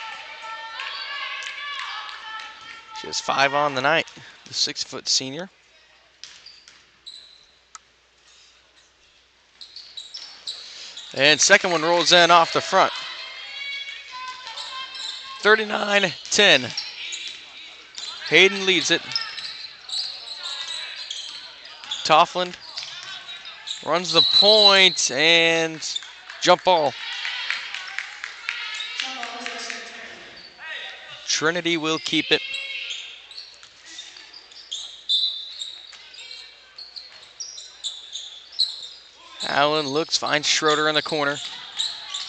She has 5 on the night, the 6-foot senior. And second one rolls in off the front. 39-10. Hayden leads it. Tofflin runs the point, and Jump ball. Jump ball possession, Trinity. Trinity will keep it. Allen looks, finds Schroeder in the corner.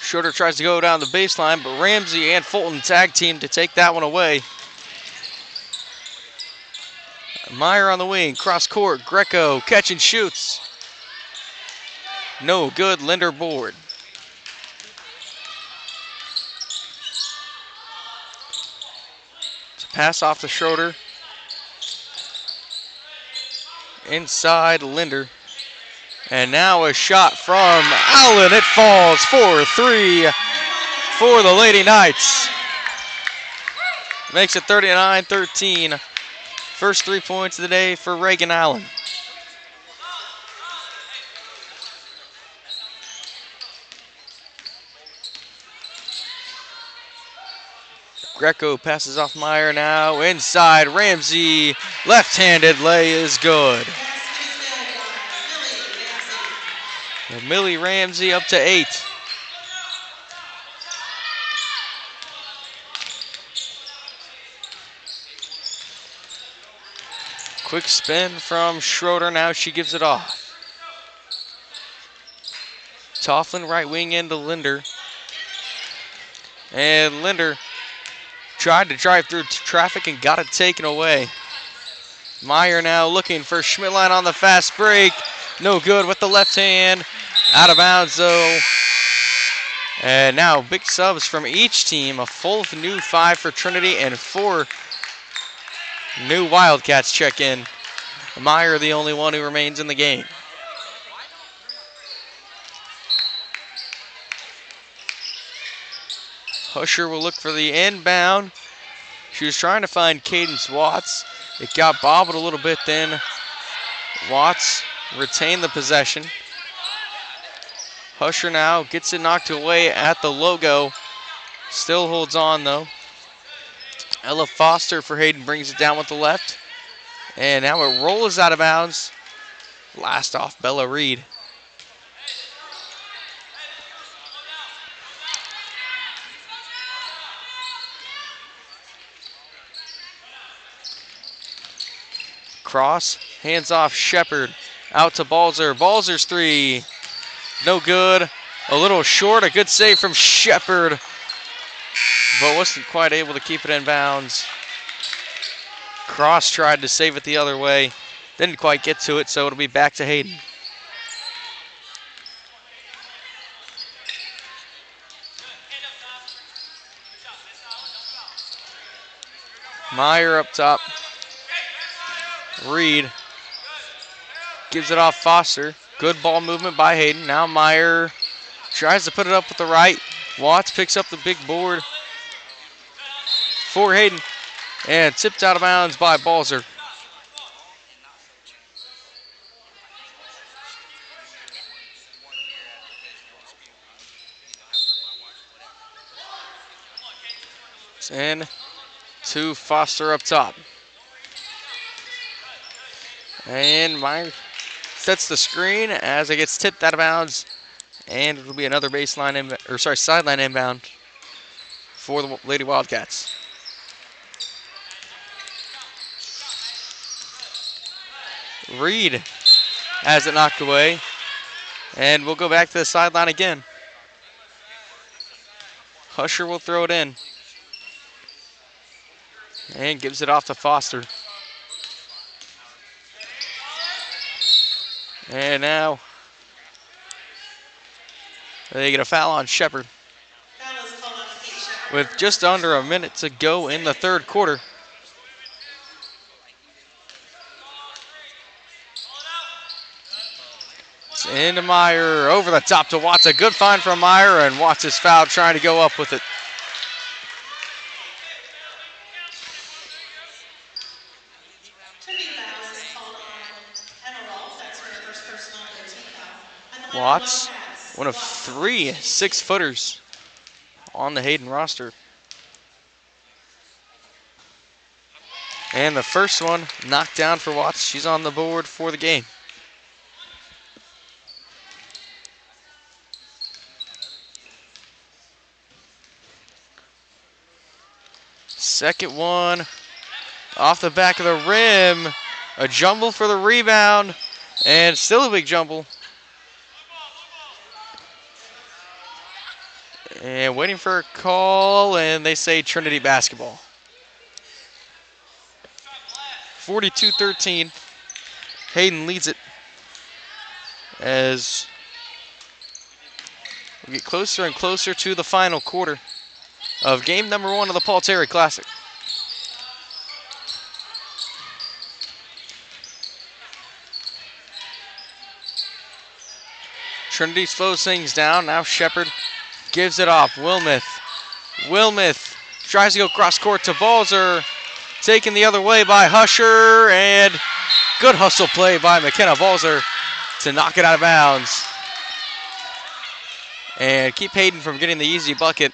Schroeder tries to go down the baseline, but Ramsey and Fulton tag team to take that one away. Meyer on the wing, cross court, Greco, catch and shoots. No good, Linder board. Pass off to Schroeder. Inside Linder. And now a shot from Allen. It falls 4-3 for the Lady Knights. Makes it 39-13. First 3 points of the day for Reagan Allen. Greco passes off Meyer now. Inside Ramsey. Left-handed lay is good. Millie Ramsey up to 8. Quick spin from Schroeder. Now she gives it off. Tofflin right wing into Linder. And Linder tried to drive through traffic and got it taken away. Meyer now looking for Schmidtline on the fast break. No good with the left hand. Out of bounds though. And now big subs from each team. A full new 5 for Trinity and 4 new Wildcats check in. Meyer the only one who remains in the game. Husher will look for the inbound. She was trying to find Cadence Watts. It got bobbled a little bit then. Watts retained the possession. Husher now gets it knocked away at the logo. Still holds on though. Ella Foster for Hayden brings it down with the left. And now it rolls out of bounds. Last off Bella Reed. Cross, hands off Shepard, out to Balzer. Balzer's 3, no good. A little short, a good save from Shepard, but wasn't quite able to keep it in bounds. Cross tried to save it the other way, didn't quite get to it, so it'll be back to Hayden. Meyer up top. Reed gives it off Foster. Good ball movement by Hayden. Now Meyer tries to put it up with the right. Watts picks up the big board for Hayden. And tipped out of bounds by Balzer. And to Foster up top. And Meyer sets the screen as it gets tipped out of bounds, and it'll be another sideline inbound for the Lady Wildcats. Reed has it knocked away, and we'll go back to the sideline again. Husher will throw it in, and gives it off to Foster. And now they get a foul on Shepard with just under a minute to go in the third quarter. It's into Meyer, over the top to Watts. A good find from Meyer, and Watts is fouled trying to go up with it. Watts, one of 3 6-footers on the Hayden roster. And the first one knocked down for Watts. She's on the board for the game. Second one off the back of the rim. A jumble for the rebound, and still a big jumble. And waiting for a call, and they say Trinity basketball. 42-13. Hayden leads it as we get closer and closer to the final quarter of game number 1 of the Paul Terry Classic. Trinity slows things down. Now Shepard gives it off. Wilmoth tries to go cross court to Balzer. Taken the other way by Husher. And good hustle play by McKenna Balzer to knock it out of bounds. And keep Hayden from getting the easy bucket.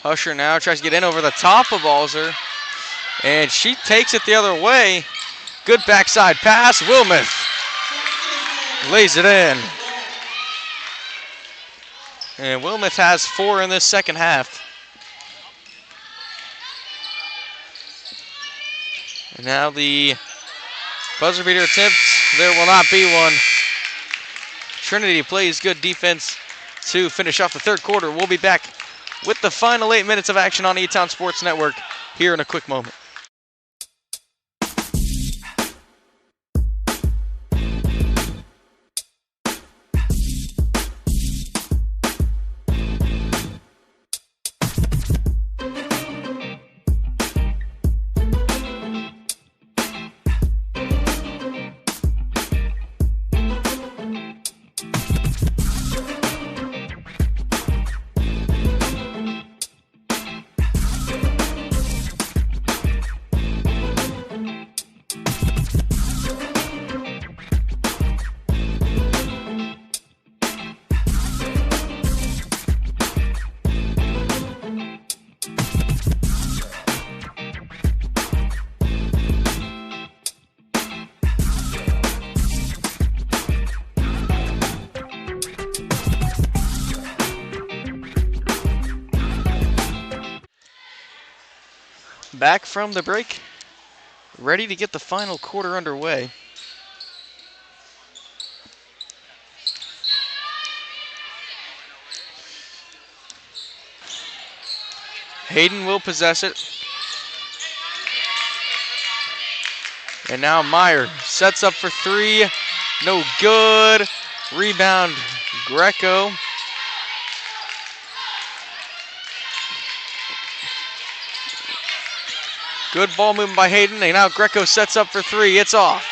Husher now tries to get in over the top of Balzer. And she takes it the other way. Good backside pass. Wilmoth lays it in. And Wilmoth has 4 in this second half. And now the buzzer beater attempt. There will not be one. Trinity plays good defense to finish off the third quarter. We'll be back with the final 8 minutes of action on E-Town Sports Network here in a quick moment. Back from the break, ready to get the final quarter underway. Hayden will possess it. And now Meyer sets up for 3. No good. Rebound, Greco. Good ball movement by Hayden, and now Greco sets up for 3. It's off.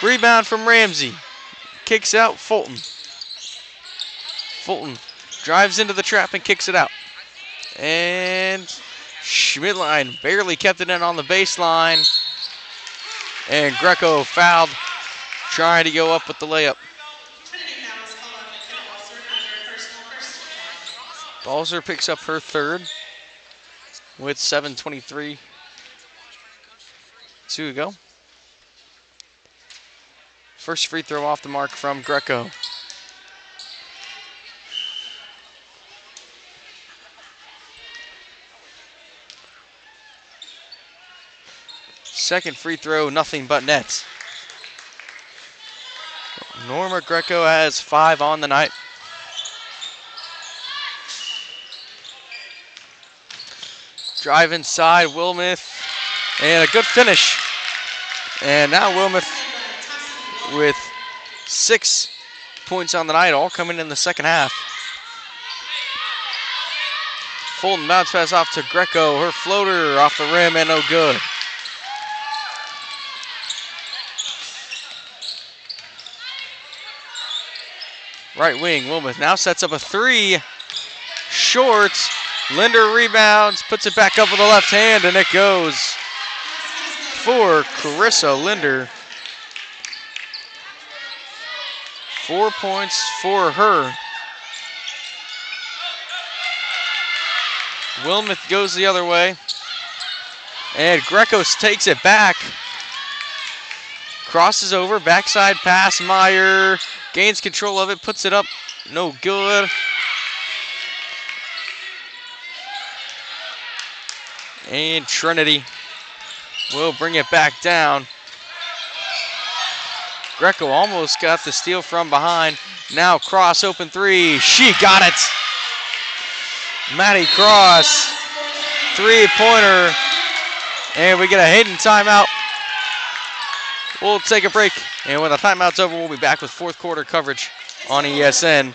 Rebound from Ramsey. Kicks out Fulton. Fulton drives into the trap and kicks it out. And Schmidline barely kept it in on the baseline. And Greco fouled, trying to go up with the layup. Balzer picks up her 3rd with 7:23 to go. First free throw off the mark from Greco. Second free throw, nothing but net. Norma Greco has 5 on the night. Drive inside, Wilmoth, and a good finish. And now Wilmoth with 6 points on the night, all coming in the second half. Fulton bounce pass off to Greco. Her floater off the rim and no good. Right wing, Wilmoth now sets up a 3. Short. Linder rebounds, puts it back up with the left hand, and it goes for Carissa Linder. 4 points for her. Wilmoth goes the other way. And Greco takes it back. Crosses over, backside pass, Meyer. Gains control of it, puts it up. No good. And Trinity will bring it back down. Greco almost got the steal from behind. Now Cross open three. She got it. Maddie Cross, three-pointer. And we get a Hayden timeout. We'll take a break. And when the timeout's over, we'll be back with fourth quarter coverage on ESN.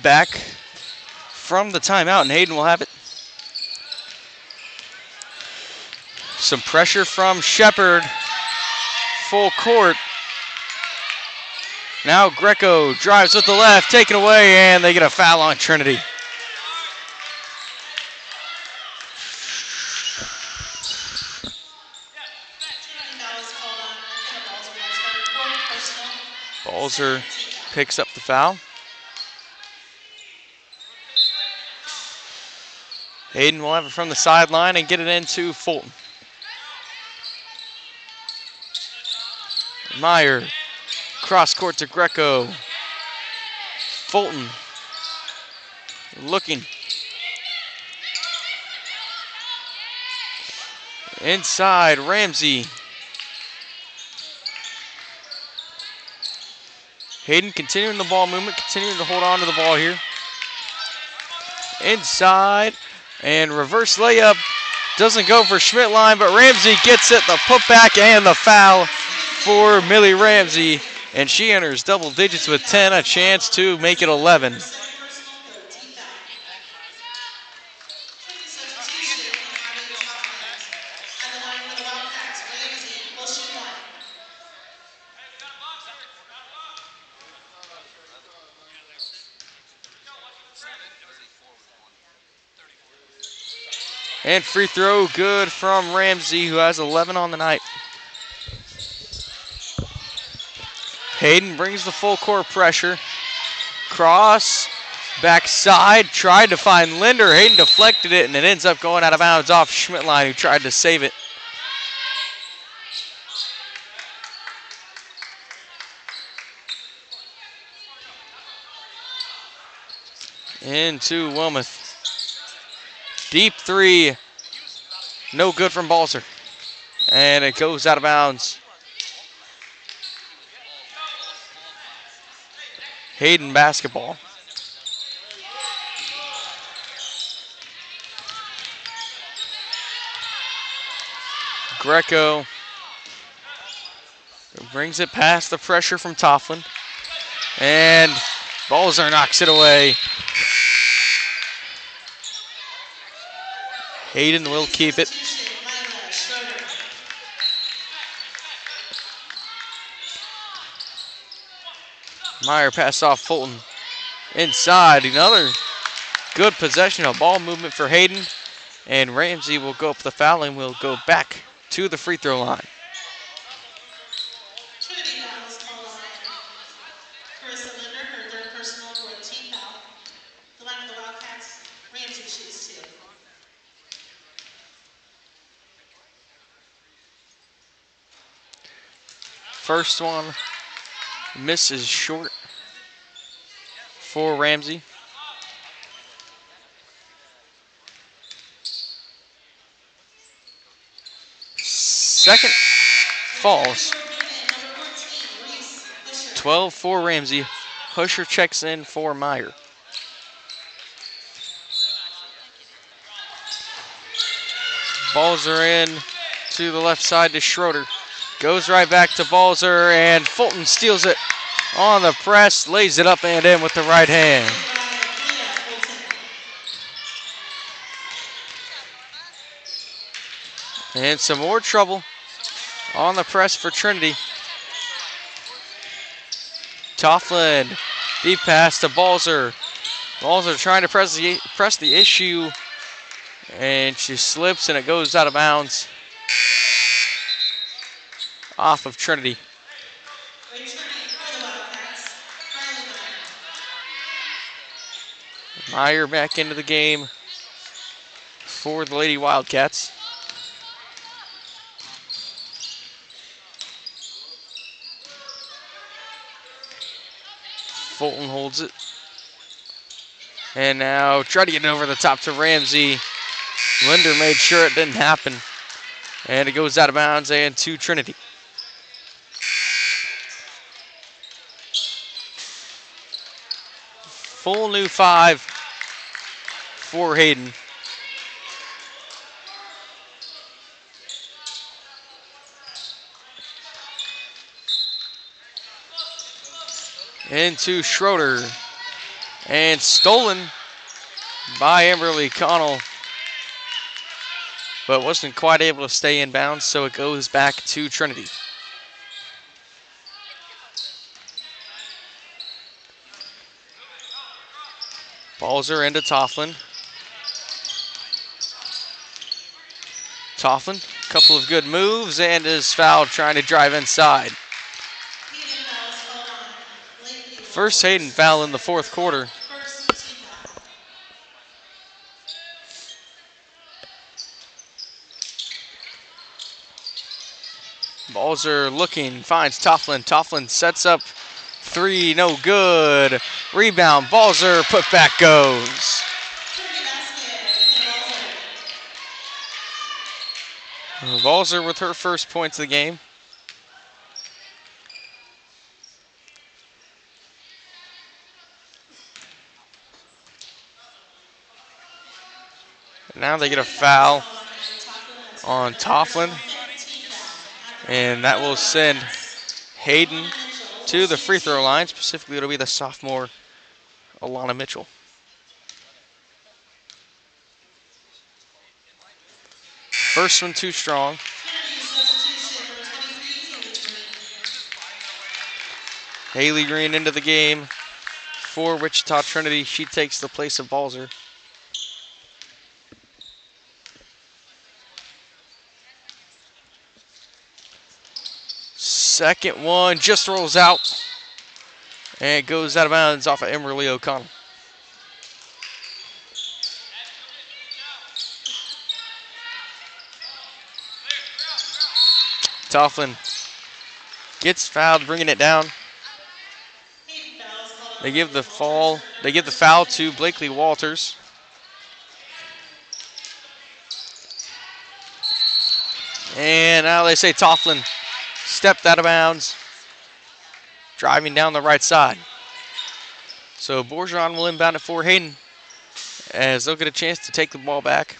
Back from the timeout, and Hayden will have it. Some pressure from Shepard. Full court. Now Greco drives with the left, taken away, and they get a foul on Trinity. Balzer picks up the foul. Hayden will have it from the sideline and get it into Fulton. Meyer, cross court to Greco. Fulton looking. Inside, Ramsey. Hayden continuing the ball movement, continuing to hold on to the ball here. Inside, and reverse layup. Doesn't go for Schmidtline, but Ramsey gets it, the putback and the foul for Millie Ramsey. And she enters double digits with 10, a chance to make it 11. And free throw good from Ramsey, who has 11 on the night. Hayden brings the full court pressure. Cross, backside, tried to find Linder. Hayden deflected it, and it ends up going out of bounds off Schmidtline, who tried to save it. Into Wilmoth. Deep three, no good from Balzer. And it goes out of bounds. Hayden basketball. Greco brings it past the pressure from Toughlin. And Balzer knocks it away. Hayden will keep it. Meyer pass off Fulton. Inside, another good possession of ball movement for Hayden. And Ramsey will go up the foul and will go back to the free throw line. Trinity fouls on the line. Carissa Linder, her third personal for a team foul. The line of the Wildcats, Ramsey shoots two. First one misses short for Ramsey. second falls. Number 14, Reese Fisher. 12 for Ramsey. Husher checks in for Meyer. Balzer in to the left side to Schroeder. Goes right back to Balzer, and Fulton steals it on the press, lays it up and in with the right hand. And some more trouble on the press for Trinity. Tofflin, deep pass to Balzer. Balzer trying to press the issue, and she slips and it goes out of bounds. Off of Trinity. Meyer back into the game for the Lady Wildcats. Fulton holds it. And now try to get it over the top to Ramsey. Linder made sure it didn't happen. And it goes out of bounds and to Trinity. Full new 5 for Hayden. Into Schroeder. And stolen by Amberly Connell. But wasn't quite able to stay in bounds, so it goes back to Trinity. Balzer into Tofflin. Tofflin, couple of good moves and is fouled trying to drive inside. First Hayden foul in the fourth quarter. Balzer looking, finds Tofflin. Tofflin sets up 3, no good. Rebound, Balzer, put back goes. Balzer with her first points of the game. Now they get a foul on Tofflin, and that will send Hayden to the free throw line. Specifically, it'll be the sophomore Alana Mitchell. First one too strong. Haley Green into the game for Wichita Trinity. She takes the place of Balzer. Second one just rolls out. And it goes out of bounds off of Emerly O'Connell. Tofflin gets fouled, bringing it down. They give the foul to Blakely Walters. And now they say Tofflin stepped out of bounds, driving down the right side. So Bourgeon will inbound it for Hayden as they'll get a chance to take the ball back.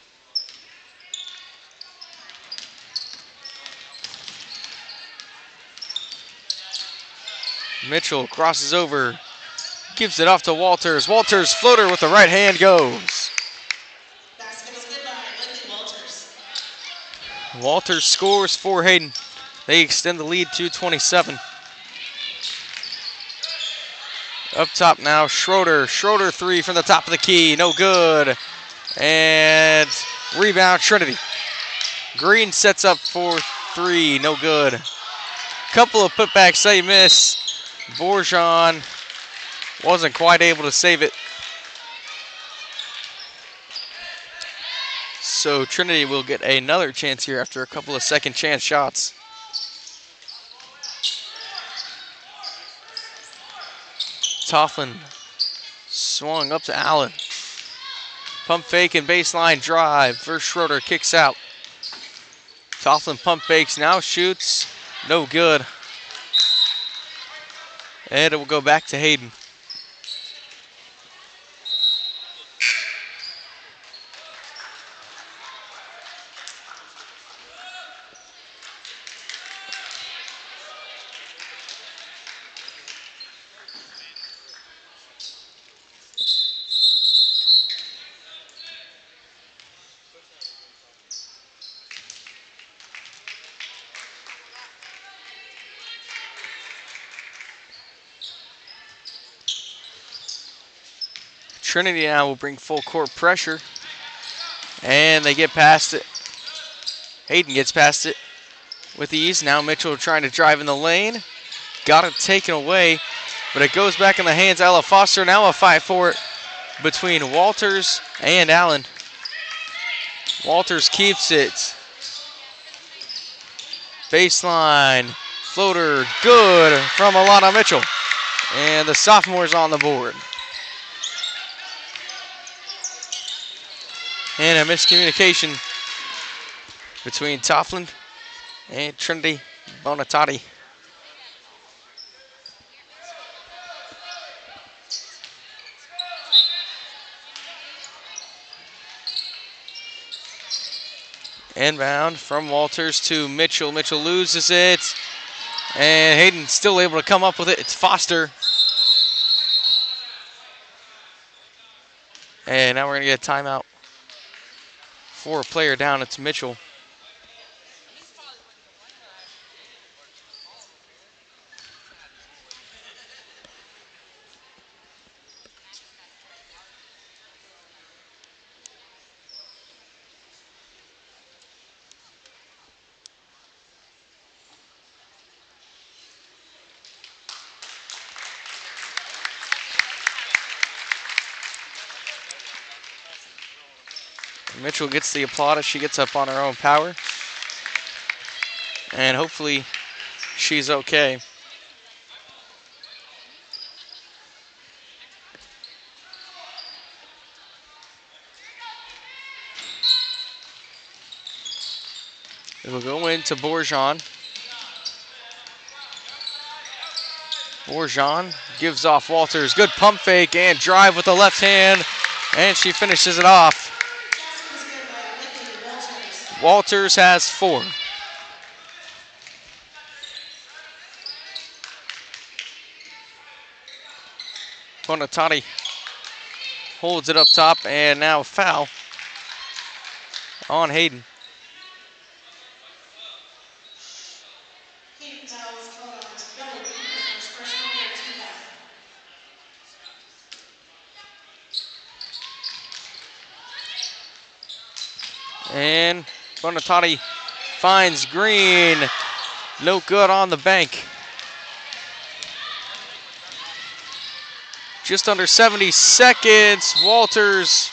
Mitchell crosses over, gives it off to Walters. Walters floater with the right hand goes. Walters scores for Hayden. They extend the lead to 27. Up top now, Schroeder. Schroeder 3 from the top of the key, no good. And rebound Trinity. Green sets up for 3, no good. Couple of putbacks they miss. Bourgeon wasn't quite able to save it. So Trinity will get another chance here after a couple of second chance shots. Tofflin swung up to Allen. Pump fake and baseline drive. First Schroeder kicks out. Coughlin pump fakes, now shoots, no good. And it will go back to Hayden. Trinity now will bring full court pressure. And they get past it. Hayden gets past it with ease. Now Mitchell trying to drive in the lane. Got it taken away, but it goes back in the hands of Ella Foster. Now a fight for it between Walters and Allen. Walters keeps it. Baseline, floater, good from Alana Mitchell. And the sophomore's on the board. And a miscommunication between Toughlin and Trinity Bonatati. Inbound from Walters to Mitchell. Mitchell loses it. And Hayden still able to come up with it. It's Foster. And now we're going to get a timeout. For a player down, it's Mitchell. Mitchell gets the applaudis. She gets up on her own power. And hopefully she's okay. It will go into Bourgeon. Bourgeon gives off Walters. Good pump fake and drive with the left hand. And she finishes it off. Walters has 4. Bonatati holds it up top, and now a foul on Hayden. And Bonatati finds Green. No good on the bank. Just under 70 seconds. Walters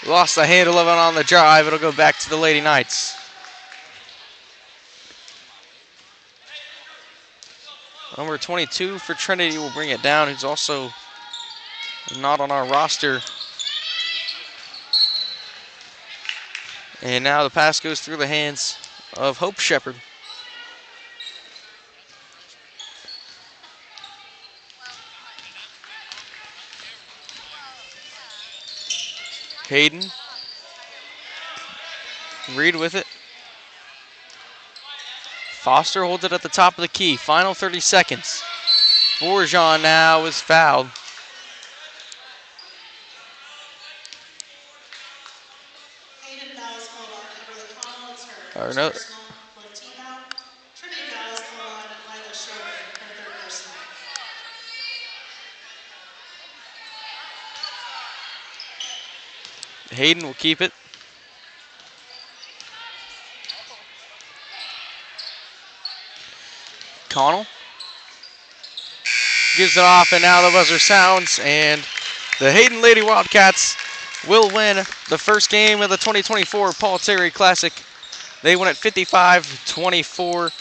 lost the handle of it on the drive. It'll go back to the Lady Knights. Number 22 for Trinity will bring it down. He's also not on our roster. And now the pass goes through the hands of Hope Shepard. Hayden. Reed with it. Foster holds it at the top of the key. Final 30 seconds. Bourgeon now is fouled. Or no. Hayden will keep it. Connell gives it off, and now the buzzer sounds, and the Hayden Lady Wildcats will win the first game of the 2024 Paul Terry Classic. They win at 55-24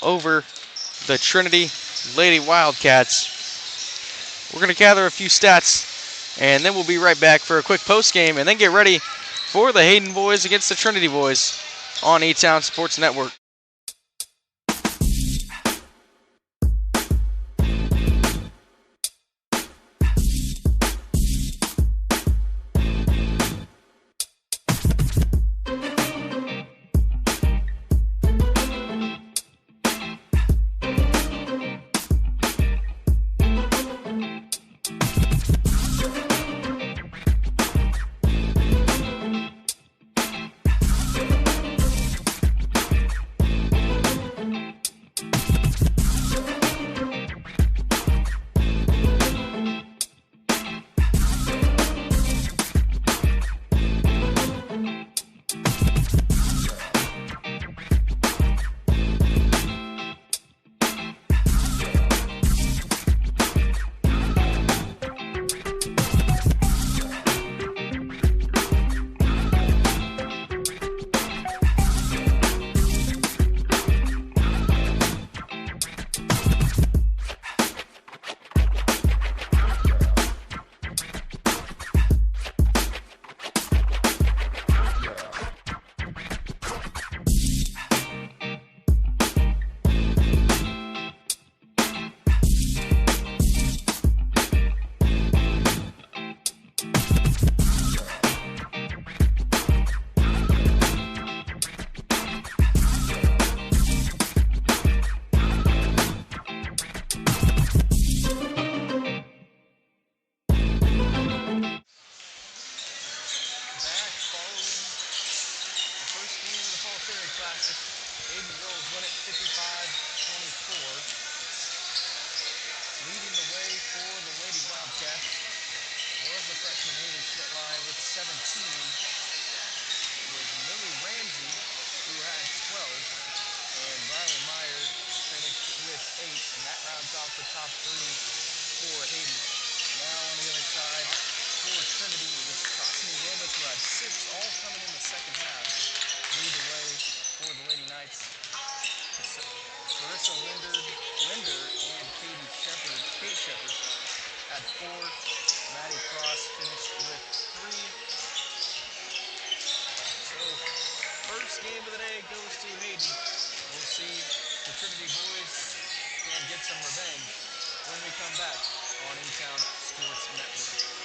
over the Trinity Lady Wildcats. We're going to gather a few stats, and then we'll be right back for a quick post game, and then get ready for the Hayden boys against the Trinity boys on E-Town Sports Network. top three for Hayden. Now on the other side for Trinity is Cosme Romas, who had 6 all coming in the second half. Lead the way for the Lady Knights. Sarissa Linder and Kate Shepard had 4. Maddie Cross finished with 3. So, first game of the day goes to Hayden. We'll see if the Trinity boys can get some revenge when we come back on E-Town Sports Network.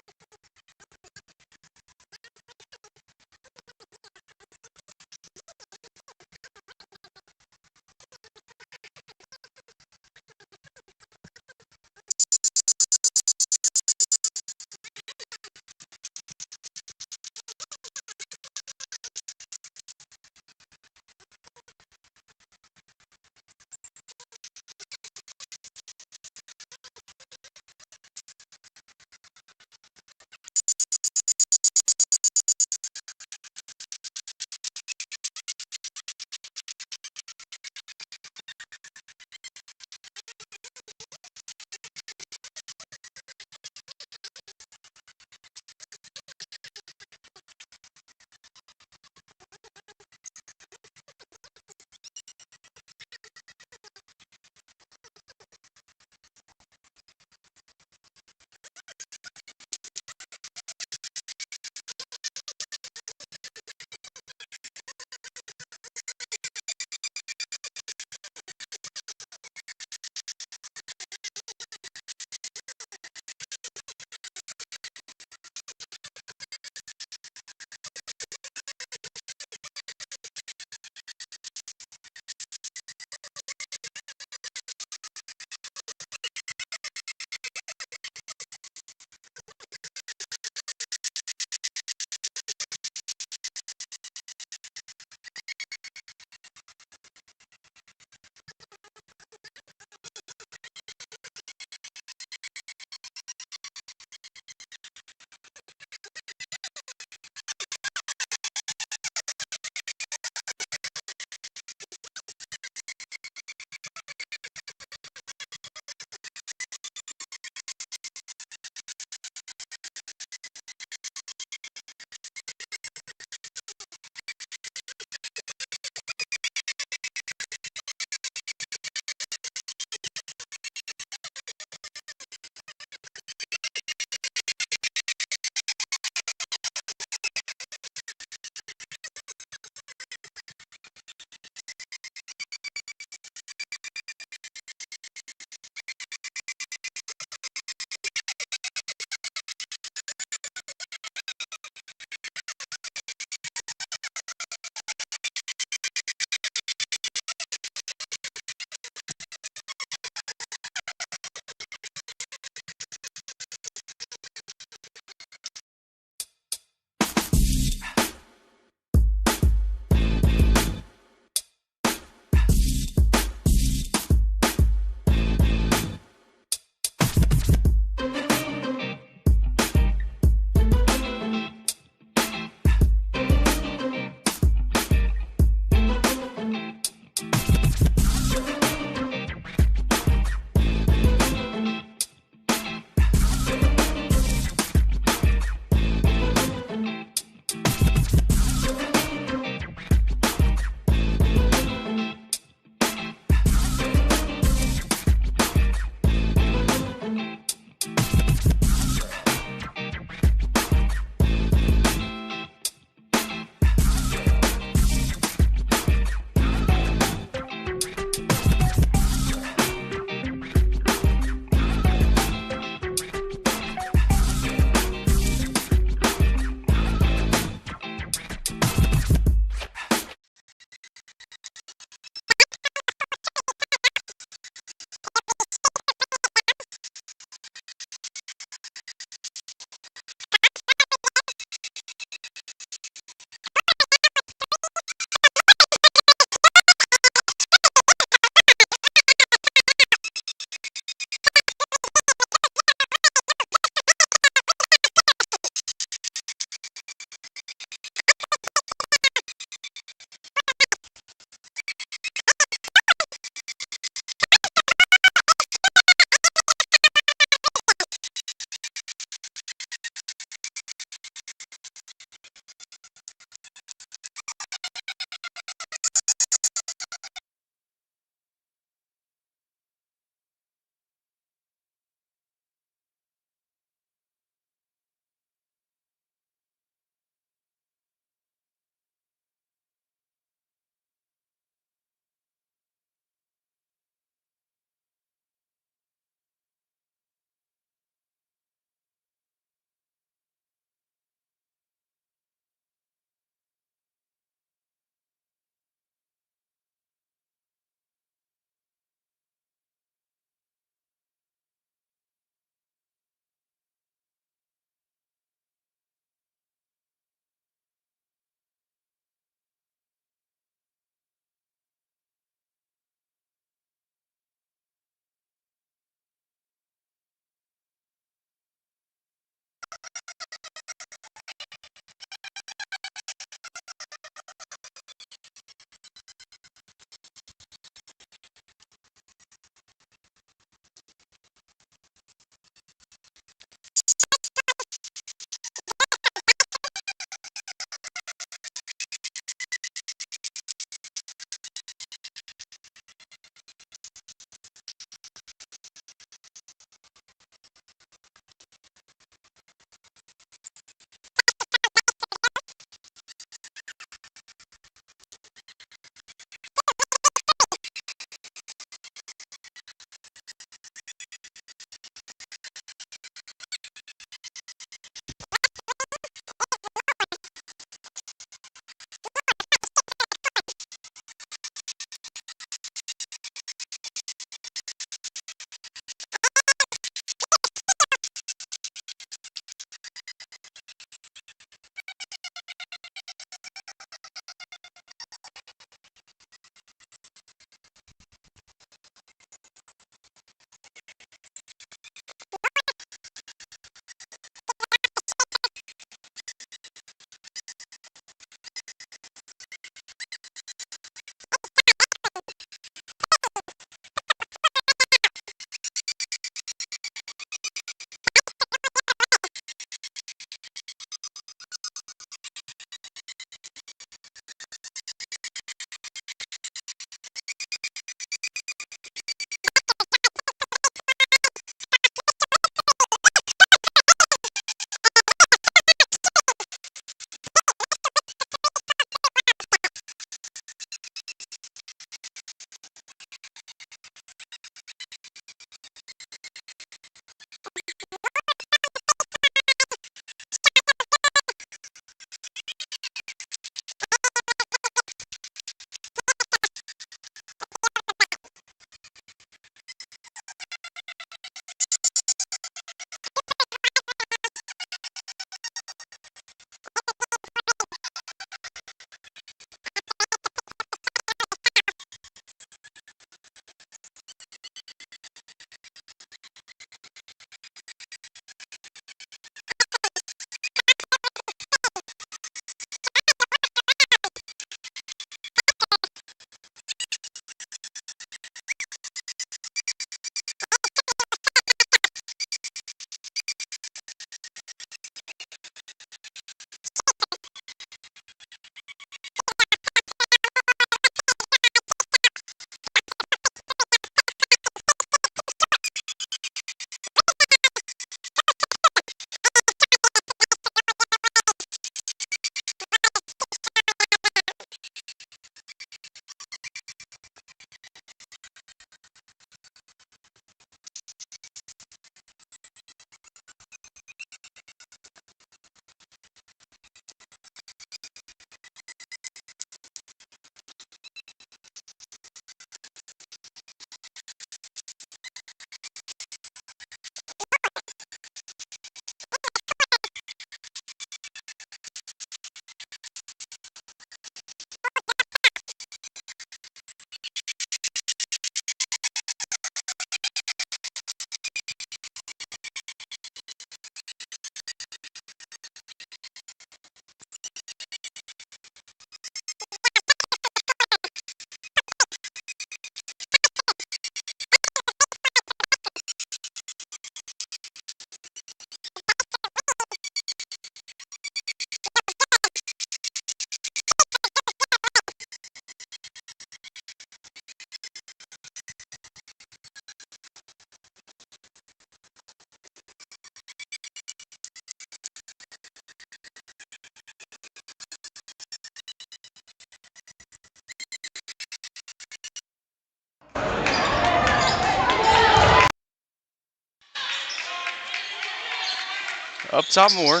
Up top Moore.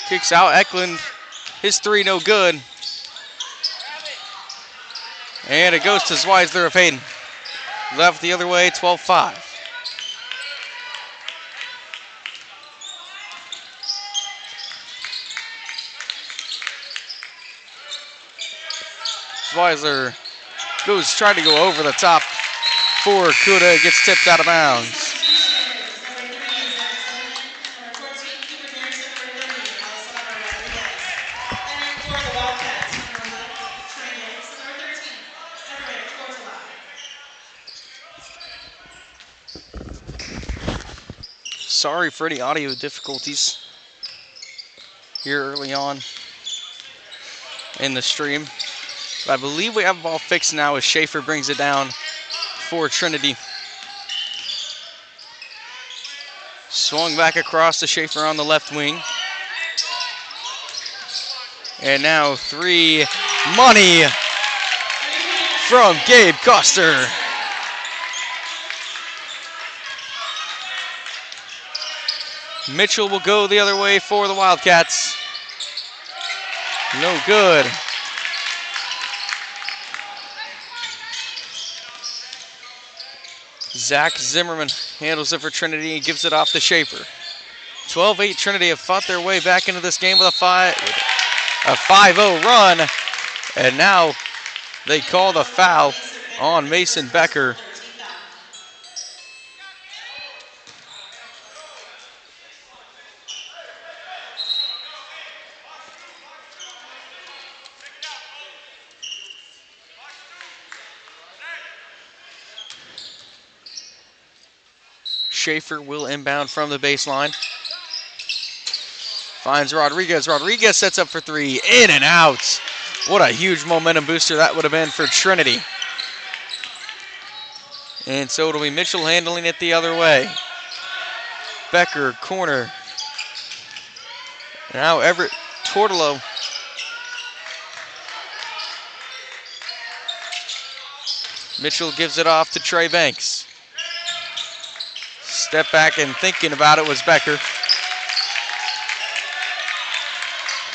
Kicks out Eklund. His three no good. And it goes to Zweisler of Hayden. Left the other way, 12-5. Zweisler goes trying to go over the top for Kuda. Gets tipped out of bounds. Sorry for any audio difficulties here early on in the stream. But I believe we have the ball fixed now as Schaefer brings it down for Trinity. Swung back across to Schaefer on the left wing. And now three, money from Gabe Coster. Mitchell will go the other way for the Wildcats. No good. Zach Zimmerman handles it for Trinity and gives it off to Schaefer. 12-8 Trinity have fought their way back into this game with a 5-0 run. And now they call the foul on Mason Becker. Schaefer will inbound from the baseline. Finds Rodriguez. Rodriguez sets up for three. In and out. What a huge momentum booster that would have been for Trinity. And so it'll be Mitchell handling it the other way. Becker, corner. Now Everett Tortolo. Mitchell gives it off to Trey Banks. Step back and thinking about it was Becker.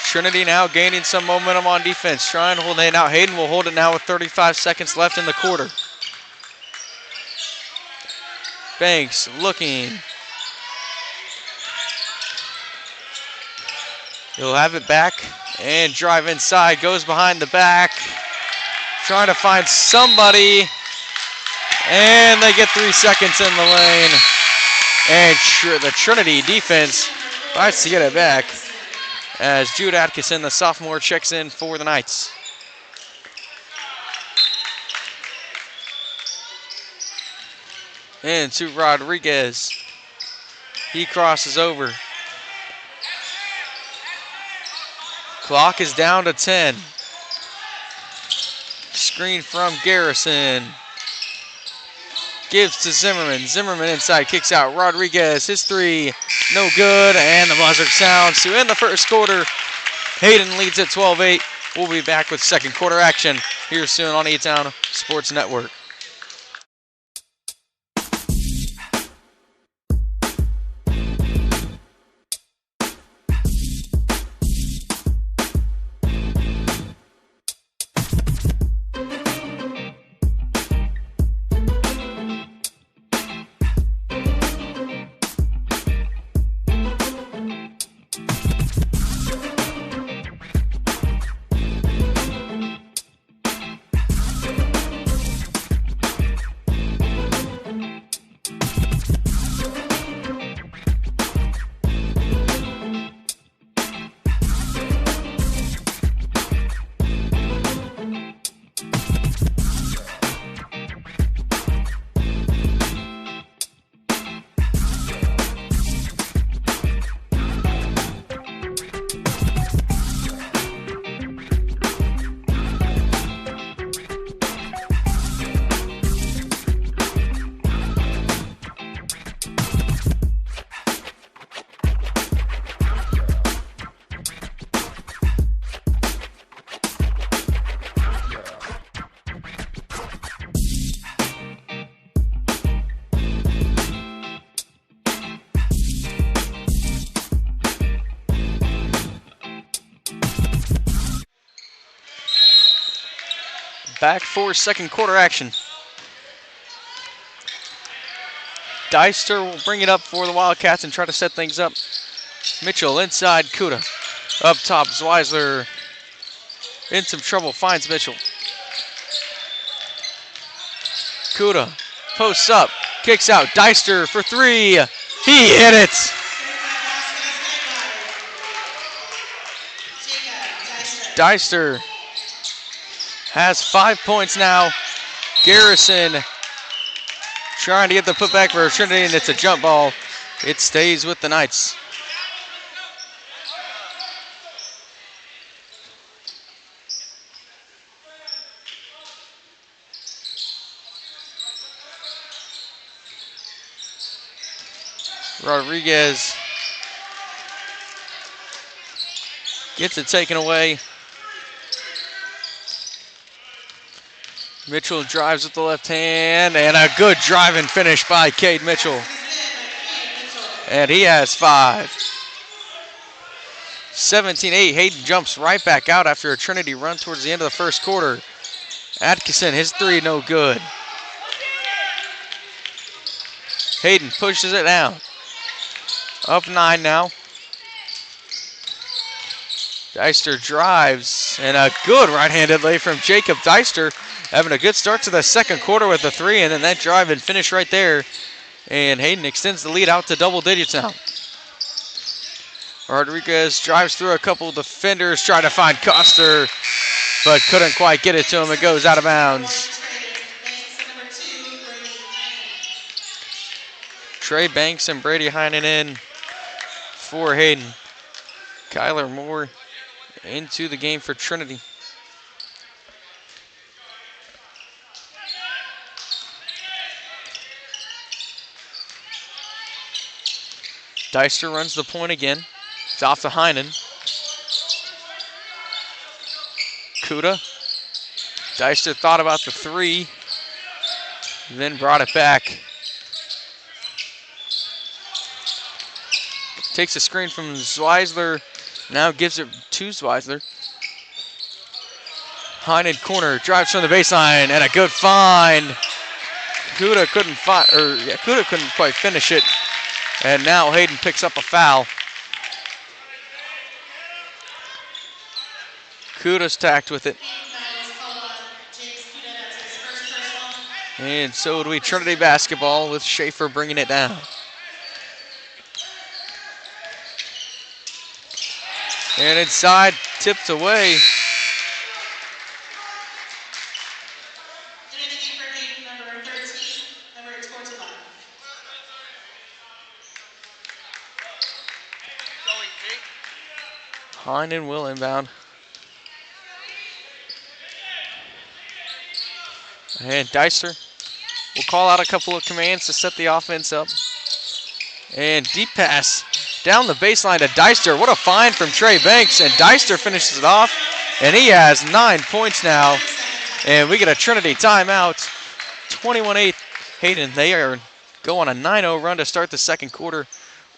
Trinity now gaining some momentum on defense. Trying to hold it out. Hayden will hold it now with 35 seconds left in the quarter. Banks looking. He'll have it back and drive inside. Goes behind the back. Trying to find somebody. And they get 3 seconds in the lane. And the Trinity defense fights to get it back as Jude Atkinson, the sophomore, checks in for the Knights. And to Rodriguez. He crosses over. Clock is down to 10. Screen from Garrison. Gives to Zimmerman. Zimmerman inside, kicks out. Rodriguez, his three, no good. And the buzzer sounds to end the first quarter. Hayden leads at 12-8. We'll be back with second quarter action here soon on E-Town Sports Network. Back for second quarter action. Deister will bring it up for the Wildcats and try to set things up. Mitchell inside Kuda. Up top, Zweisler in some trouble, finds Mitchell. Kuda posts up, kicks out. Deister for three. He hit it. Deister has 5 points now. Garrison trying to get the putback for Trinity, and it's a jump ball. It stays with the Knights. Rodriguez gets it taken away. Mitchell drives with the left hand, and a good driving finish by Cade Mitchell. And he has 5. 17-8, Hayden jumps right back out after a Trinity run towards the end of the first quarter. Atkinson, his three, no good. Hayden pushes it down. Up 9 now. Deister drives, and a good right-handed lay from Jacob Deister. Having a good start to the second quarter with the 3, and then that drive and finish right there. And Hayden extends the lead out to double digits now. Rodriguez drives through a couple defenders, trying to find Coster, but couldn't quite get it to him. It goes out of bounds. Trey Banks and Brady Heinen in for Hayden. Kyler Moore into the game for Trinity. Deister runs the point again. It's off to Heinen. Kuda. Deister thought about the 3, then brought it back. Takes a screen from Zweisler, now gives it to Zweisler. Heinen corner, drives from the baseline, and a good find. Kuda couldn't quite finish it. And now Hayden picks up a foul. Kuda's tacked with it. And so do we. Trinity basketball with Schaefer bringing it down. And inside, tipped away. Heinen will inbound. And Deister will call out a couple of commands to set the offense up. And deep pass down the baseline to Deister. What a find from Trey Banks. And Deister finishes it off. And he has 9 points now. And we get a Trinity timeout. 21-8. Hayden, they go on a 9-0 run to start the second quarter.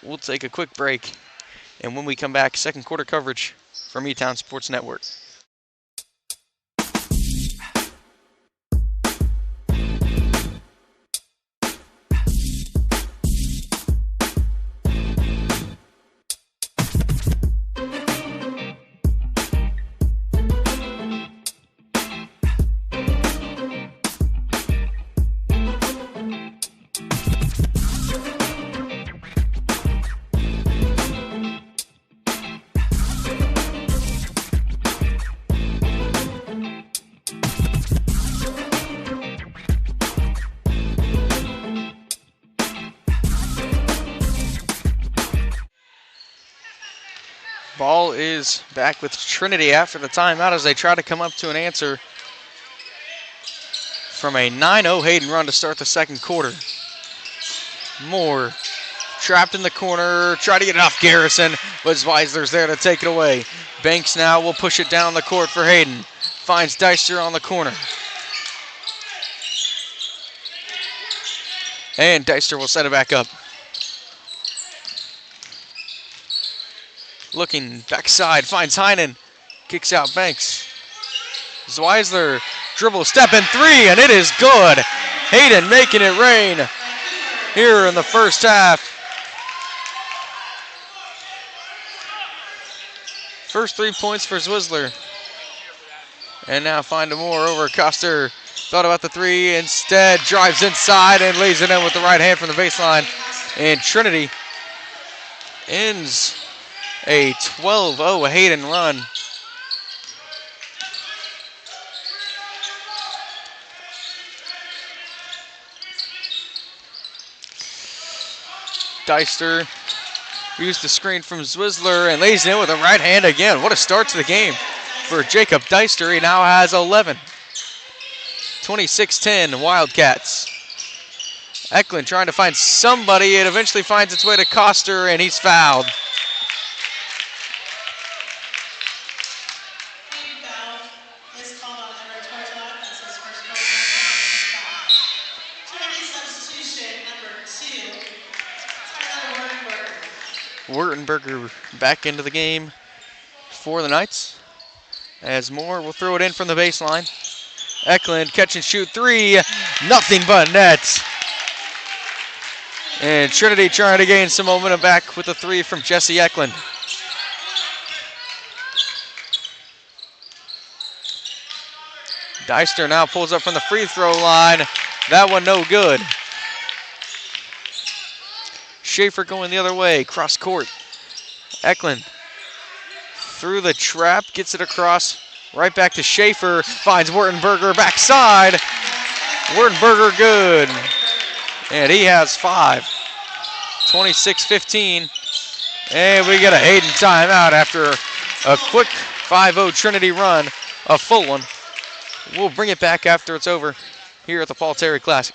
We'll take a quick break. And when we come back, second quarter coverage from E-Town Sports Network. Ball is back with Trinity after the timeout as they try to come up to an answer from a 9-0 Hayden run to start the second quarter. Moore trapped in the corner, try to get it off Garrison, but Zweisler's there to take it away. Banks now will push it down the court for Hayden. Finds Deister on the corner. And Deister will set it back up. Looking backside, finds Heinen, kicks out Banks. Zweisler dribble, step in three, and it is good. Hayden making it rain here in the first half. First 3 points for Zwizzler. And now find more over Coster. Thought about the three, instead drives inside and lays it in with the right hand from the baseline. And Trinity ends a 12-0 Hayden run. Deister used the screen from Zwizzler and lays it in with the right hand again. What a start to the game for Jacob Deister. He now has 11. 26-10 Wildcats. Eklund trying to find somebody. It eventually finds its way to Coster, and he's fouled. Is called on Edward Tortola. That's his first personal foul. Trinity substitution number 2, Tyler Wurtenberger. Wurtenberger back into the game for the Knights. As Moore will throw it in from the baseline. Eklund catch and shoot three. Nothing but nets. And Trinity trying to gain some momentum back with a three from Jesse Eklund. Deister now pulls up from the free throw line. That one no good. Schaefer going the other way, cross court. Eklund through the trap, gets it across, right back to Schaefer, finds Wurtenberger backside. Wurtenberger good. And he has 5. 26-15. And we get a Hayden timeout after a quick 5-0 Trinity run, a full one. We'll bring it back after it's over here at the Paul Terry Classic.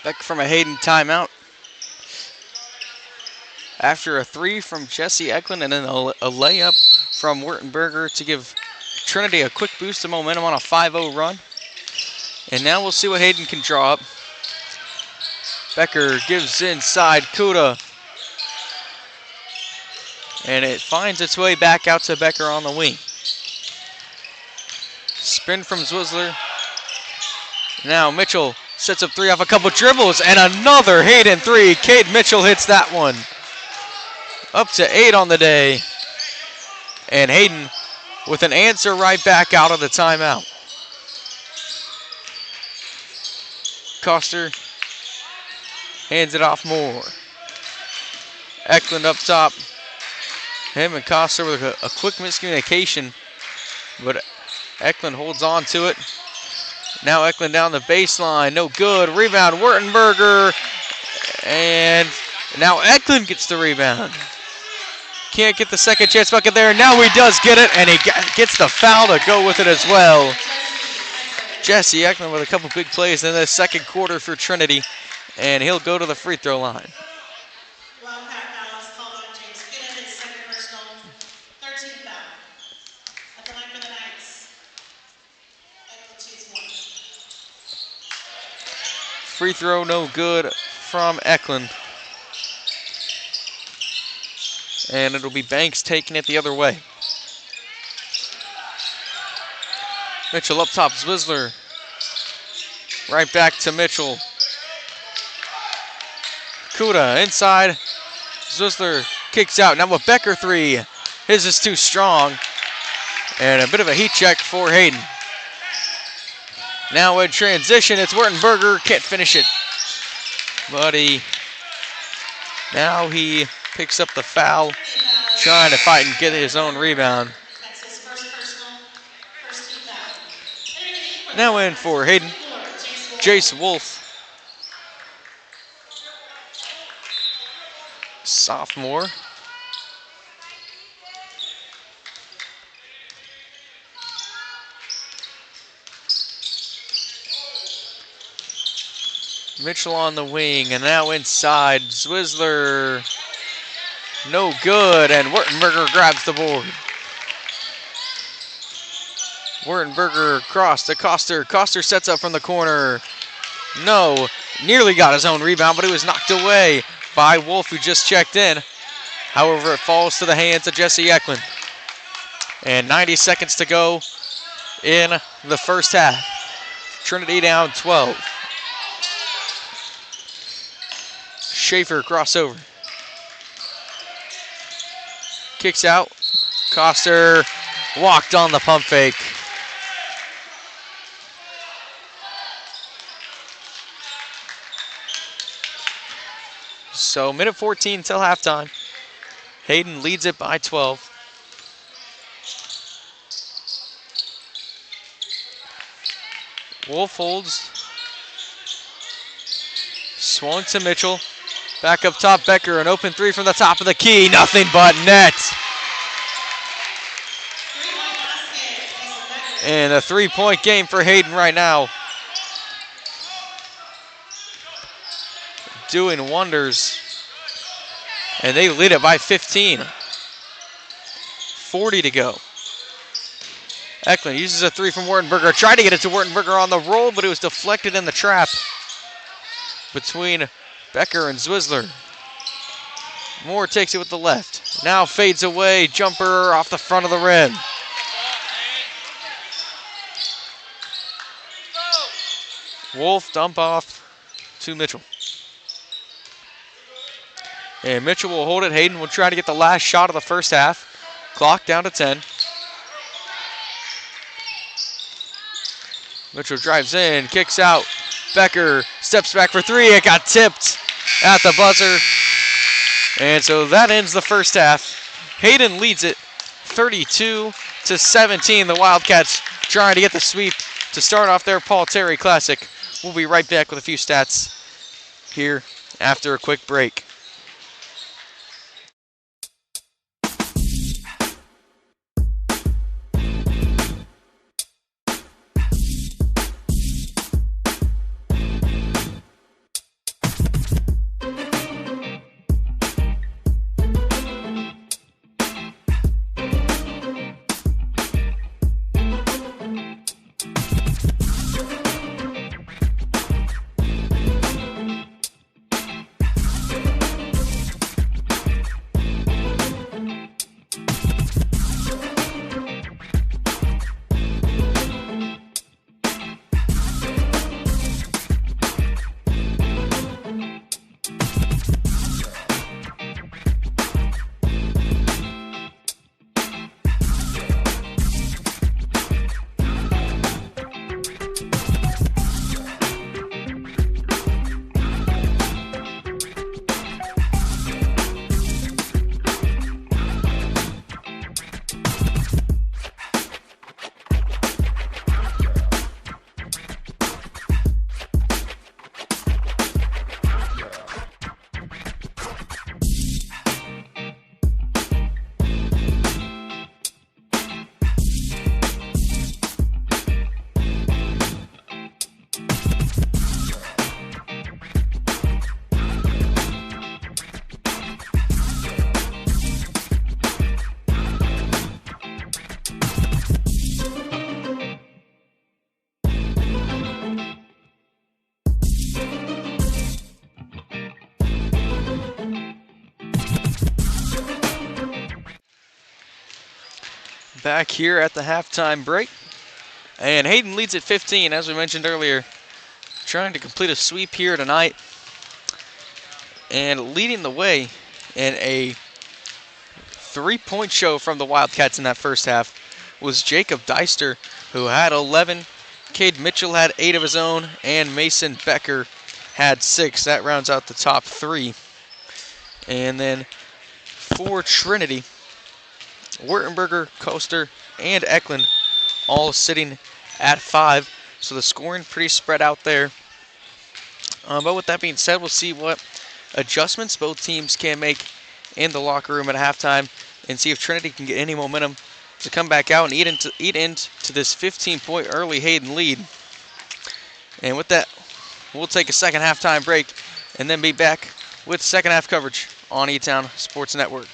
Back from a Hayden timeout. After a three from Jesse Eklund and then a layup from Wurtenberger to give Trinity a quick boost of momentum on a 5-0 run. And now we'll see what Hayden can draw up. Becker gives inside Kuda. And it finds its way back out to Becker on the wing. Spin from Zwizzler. Now Mitchell sets up three off a couple dribbles, and another Hayden three. Cade Mitchell hits that one. Up to 8 on the day. And Hayden with an answer right back out of the timeout. Coster hands it off Moore. Eklund up top. Him and Coster with a quick miscommunication, but Eklund holds on to it. Now Eklund down the baseline, no good. Rebound, Wurtenberger, and now Eklund gets the rebound. Can't get the second chance bucket there. Now he does get it, and he gets the foul to go with it as well. Jesse Eklund with a couple big plays in the second quarter for Trinity, and he'll go to the free throw line. Wildcat fouls called on James Kidden, his second personal, 13th foul. At the line for the Knights, Eklund shoots 1. Free throw no good from Eklund. And it'll be Banks taking it the other way. Mitchell up top, Zwizzler. Right back to Mitchell. Kuda inside. Zwizzler kicks out. Now with Becker 3. His is too strong. And a bit of a heat check for Hayden. Now in transition, it's Wertenberger. Can't finish it. But now he picks up the foul. Trying to fight and get his own rebound. That's his first personal, first team foul. Now in for Hayden. Jace Wolf. Sophomore. Mitchell on the wing, and now inside. Zwizzler, no good, and Wertenberger grabs the board. Wertenberger cross to Koster. Koster sets up from the corner. No, nearly got his own rebound, but it was knocked away by Wolf, who just checked in. However, it falls to the hands of Jesse Eklund. And 90 seconds to go in the first half. Trinity down 12. Schaefer crossover. Kicks out. Koster walked on the pump fake. So minute 14 till halftime. Hayden leads it by 12. Wolf holds. Swung to Mitchell. Back up top, Becker, an open three from the top of the key. Nothing but net. And a three-point game for Hayden right now. Doing wonders. And they lead it by 15. 40 to go. Eklund uses a three from Wertenberger. Tried to get it to Wertenberger on the roll, but it was deflected in the trap between Becker and Zwizzler. Moore takes it with the left. Now fades away. Jumper off the front of the rim. Wolf dump off to Mitchell. And Mitchell will hold it. Hayden will try to get the last shot of the first half. Clock down to 10. Mitchell drives in, kicks out. Becker steps back for three. It got tipped at the buzzer. And so that ends the first half. Hayden leads it 32-17. The Wildcats trying to get the sweep to start off their Paul Terry Classic. We'll be right back with a few stats here after a quick break. Back here at the halftime break. And Hayden leads at 15, as we mentioned earlier. Trying to complete a sweep here tonight. And leading the way in a 3-point show from the Wildcats in that first half was Jacob Deister, who had 11. Cade Mitchell had 8 of his own, and Mason Becker had 6. That rounds out the top 3. And then for Trinity, Wurtenberger, Coaster, and Eklund all sitting at 5. So the scoring pretty spread out there. But with that being said, we'll see what adjustments both teams can make in the locker room at halftime and see if Trinity can get any momentum to come back out and eat into this 15-point early Hayden lead. And with that, we'll take a second halftime break and then be back with second half coverage on E-Town Sports Network.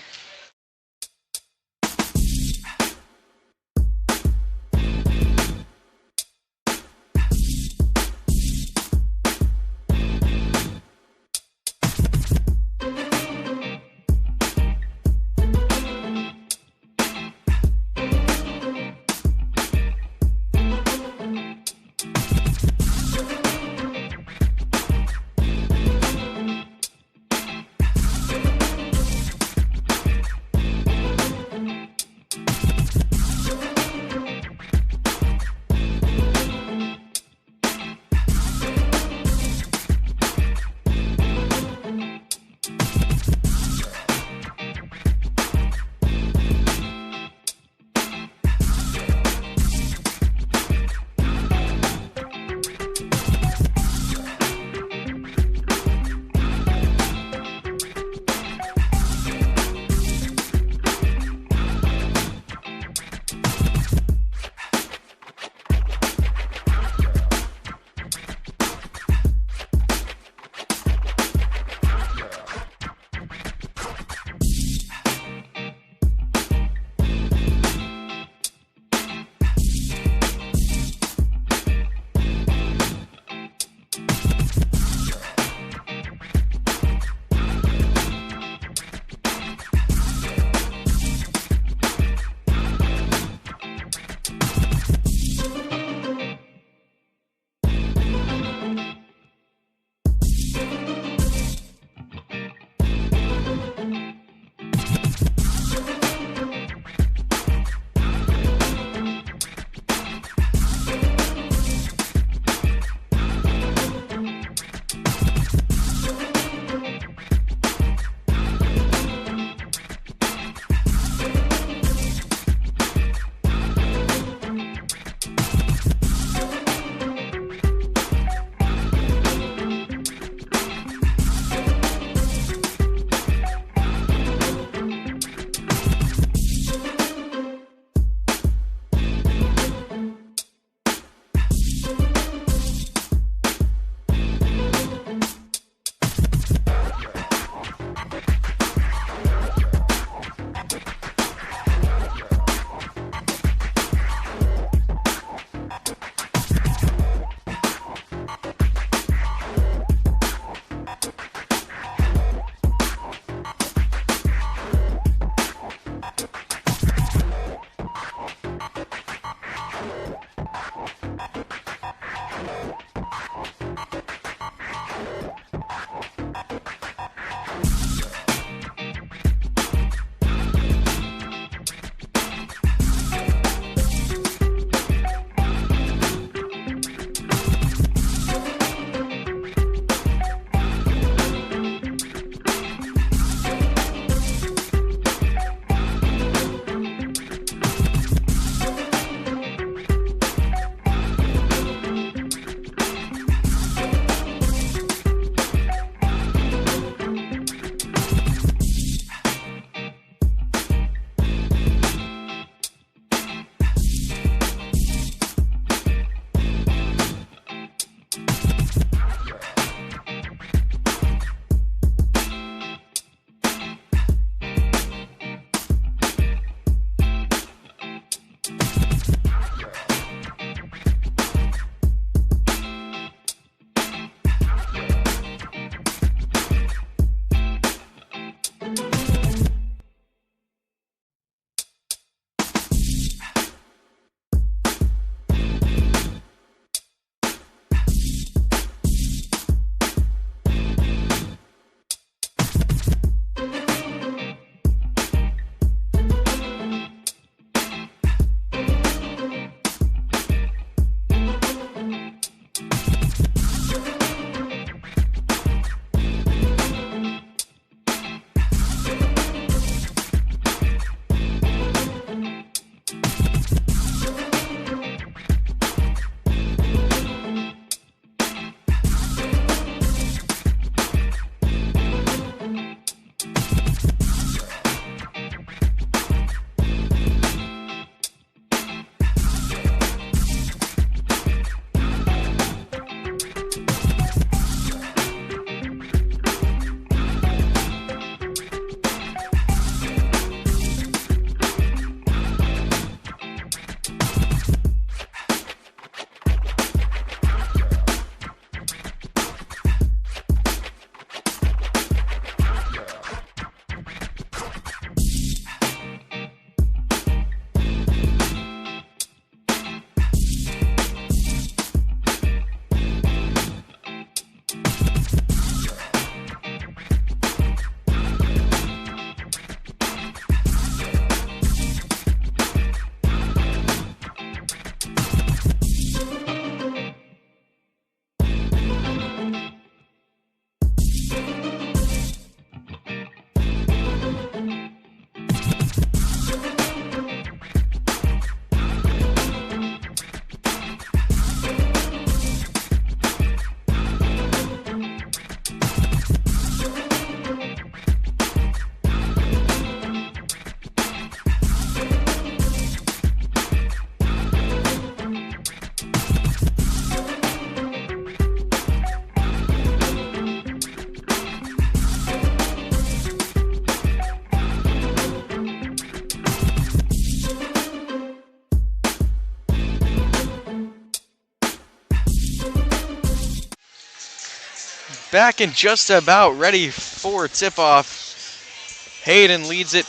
back and just about ready for tip-off. Hayden leads it,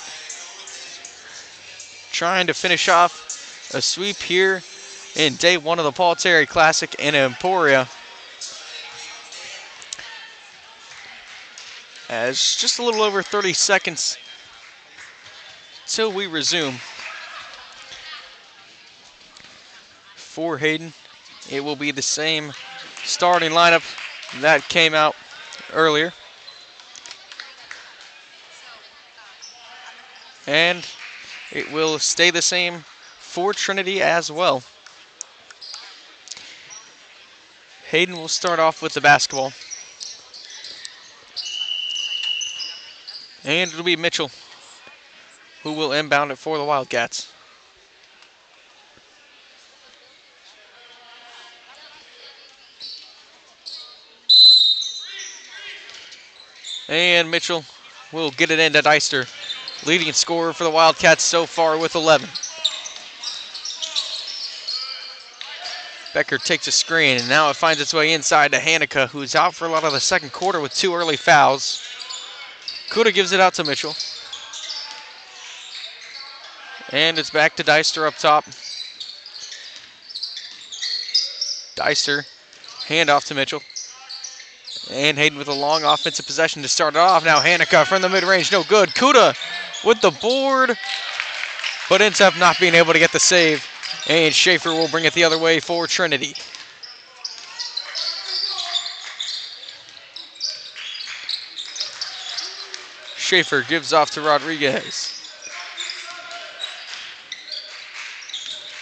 trying to finish off a sweep here in day one of the Paul Terry Classic in Emporia. As just a little over 30 seconds till we resume. For Hayden, it will be the same starting lineup that came out earlier. And it will stay the same for Trinity as well. Hayden will start off with the basketball. And it'll be Mitchell who will inbound it for the Wildcats. And Mitchell will get it into Deister, leading scorer for the Wildcats so far with 11. Becker takes a screen, and now it finds its way inside to Hanukkah, who's out for a lot of the second quarter with 2 early fouls. Kuda gives it out to Mitchell. And it's back to Deister up top. Deister, handoff to Mitchell. And Hayden with a long offensive possession to start it off. Now Hanukkah from the mid-range, no good. Kuda with the board, but ends up not being able to get the save. And Schaefer will bring it the other way for Trinity. Schaefer gives off to Rodriguez.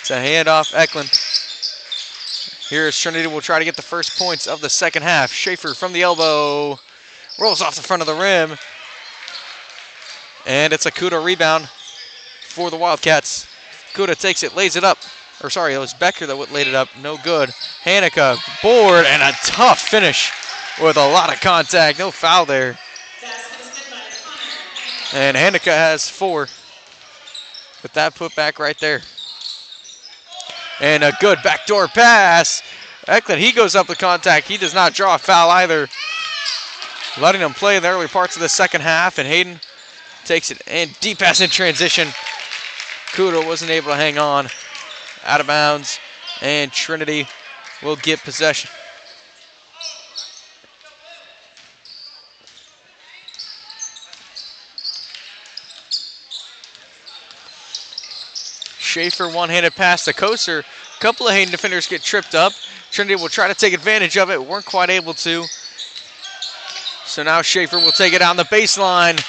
It's a handoff, Eklund. Here's Trinity will try to get the first points of the second half. Schaefer from the elbow, rolls off the front of the rim. And it's a Kuda rebound for the Wildcats. Kuda takes it, lays it up. Or sorry, it was Becker that laid it up, no good. Hanukkah, board, and a tough finish with a lot of contact, no foul there. And Hanukkah has 4 with that putback right there. And a good backdoor pass. Eklund, he goes up the contact. He does not draw a foul either. Letting him play in the early parts of the second half, and Hayden takes it and deep pass in transition. Kuda wasn't able to hang on. Out of bounds, and Trinity will get possession. Schaefer one-handed pass to Koster. A couple of Hayden defenders get tripped up. Trinity will try to take advantage of it. Weren't quite able to. So now Schaefer will take it down the baseline.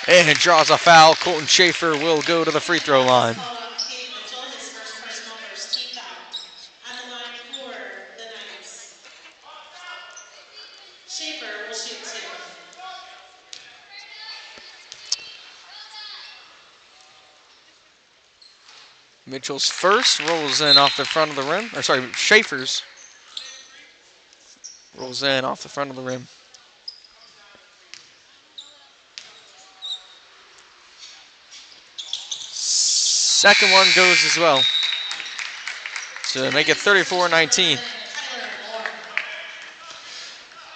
And it draws a foul. Colton Schaefer will go to the free throw line. Mitchell's first rolls in off the front of the rim. Or sorry, Schaefer's rolls in off the front of the rim. Second one goes as well. To make it 34-19.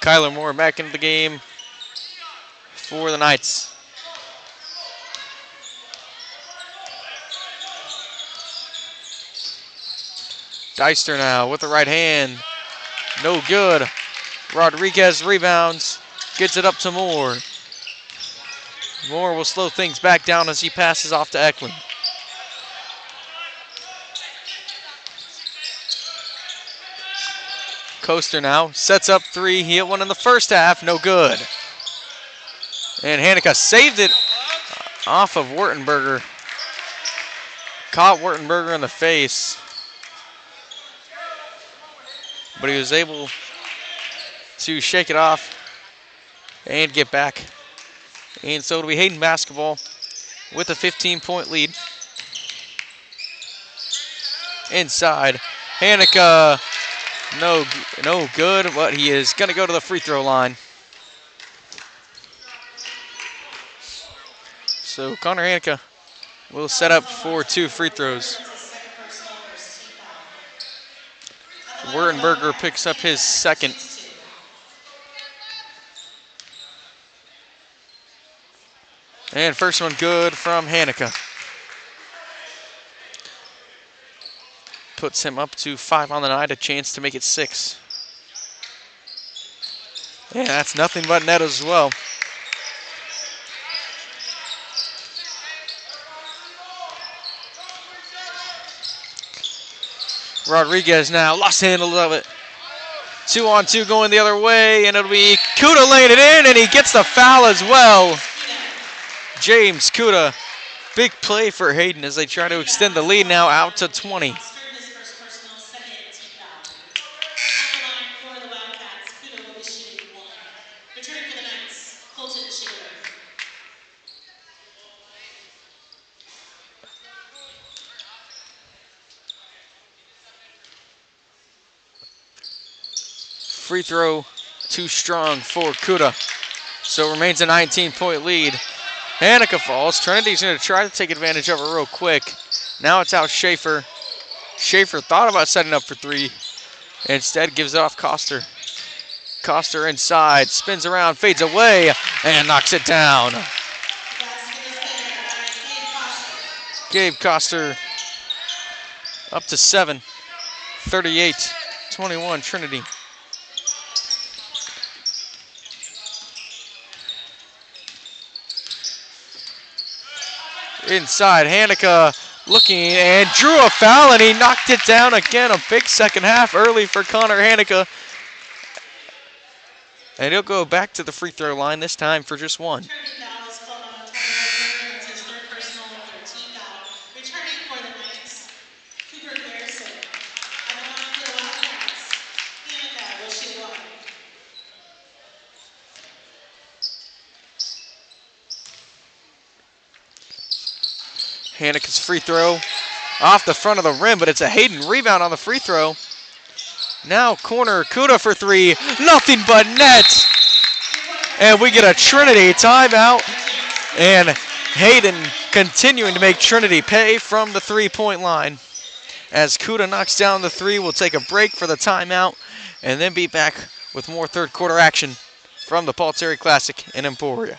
Kyler Moore back into the game for the Knights. Deister now with the right hand. No good. Rodriguez rebounds. Gets it up to Moore. Moore will slow things back down as he passes off to Eklund. Koster now sets up 3. He hit one in the first half. No good. And Hanukkah saved it off of Wurtenberger. Caught Wurtenberger in the face. But he was able to shake it off and get back. And so it'll be Hayden basketball with a 15-point lead. Inside, Hanukkah, no good, but he is going to go to the free throw line. So Connor Hanukkah will set up for 2 free throws. Wurtenberger picks up his second. And first one good from Hanika. Puts him up to 5 on the night, a chance to make it 6. And that's nothing but net as well. Rodriguez now lost handle of it. 2-on-2 going the other way, and it'll be Kuda laying it in, and he gets the foul as well. James Kuda, big play for Hayden as they try to extend the lead now out to 20. Foster, his first personal, second team foul. On the line for the Wildcats, Kudo will be shooting 1. Returning for the Knights, Colton Schiller. Free throw too strong for Kuda. So it remains a 19-point lead. Hanika falls. Trinity's going to try to take advantage of it real quick. Now it's out Schaefer. Schaefer thought about setting up for 3. Instead gives it off Coster. Coster inside, spins around, fades away, and knocks it down. Basket is there by Gabe Gabe Foster. Coster up to 7. 38-21 Trinity. Inside, Hanika looking and drew a foul, and he knocked it down again. A big second half early for Connor Hanika. And he'll go back to the free throw line this time for just 1. Returning foul is called on Antonio. It's his third personal, third team foul. Returning for the Knights, Cooper Garrison. On the line for the Wildcats, Hanika will shoot 1. Hanika's free throw off the front of the rim, but it's a Hayden rebound on the free throw. Now corner, Kuda for 3, nothing but net. And we get a Trinity timeout, and Hayden continuing to make Trinity pay from the 3-point line. As Kuda knocks down the 3, we'll take a break for the timeout and then be back with more third quarter action from the Paul Terry Classic in Emporia.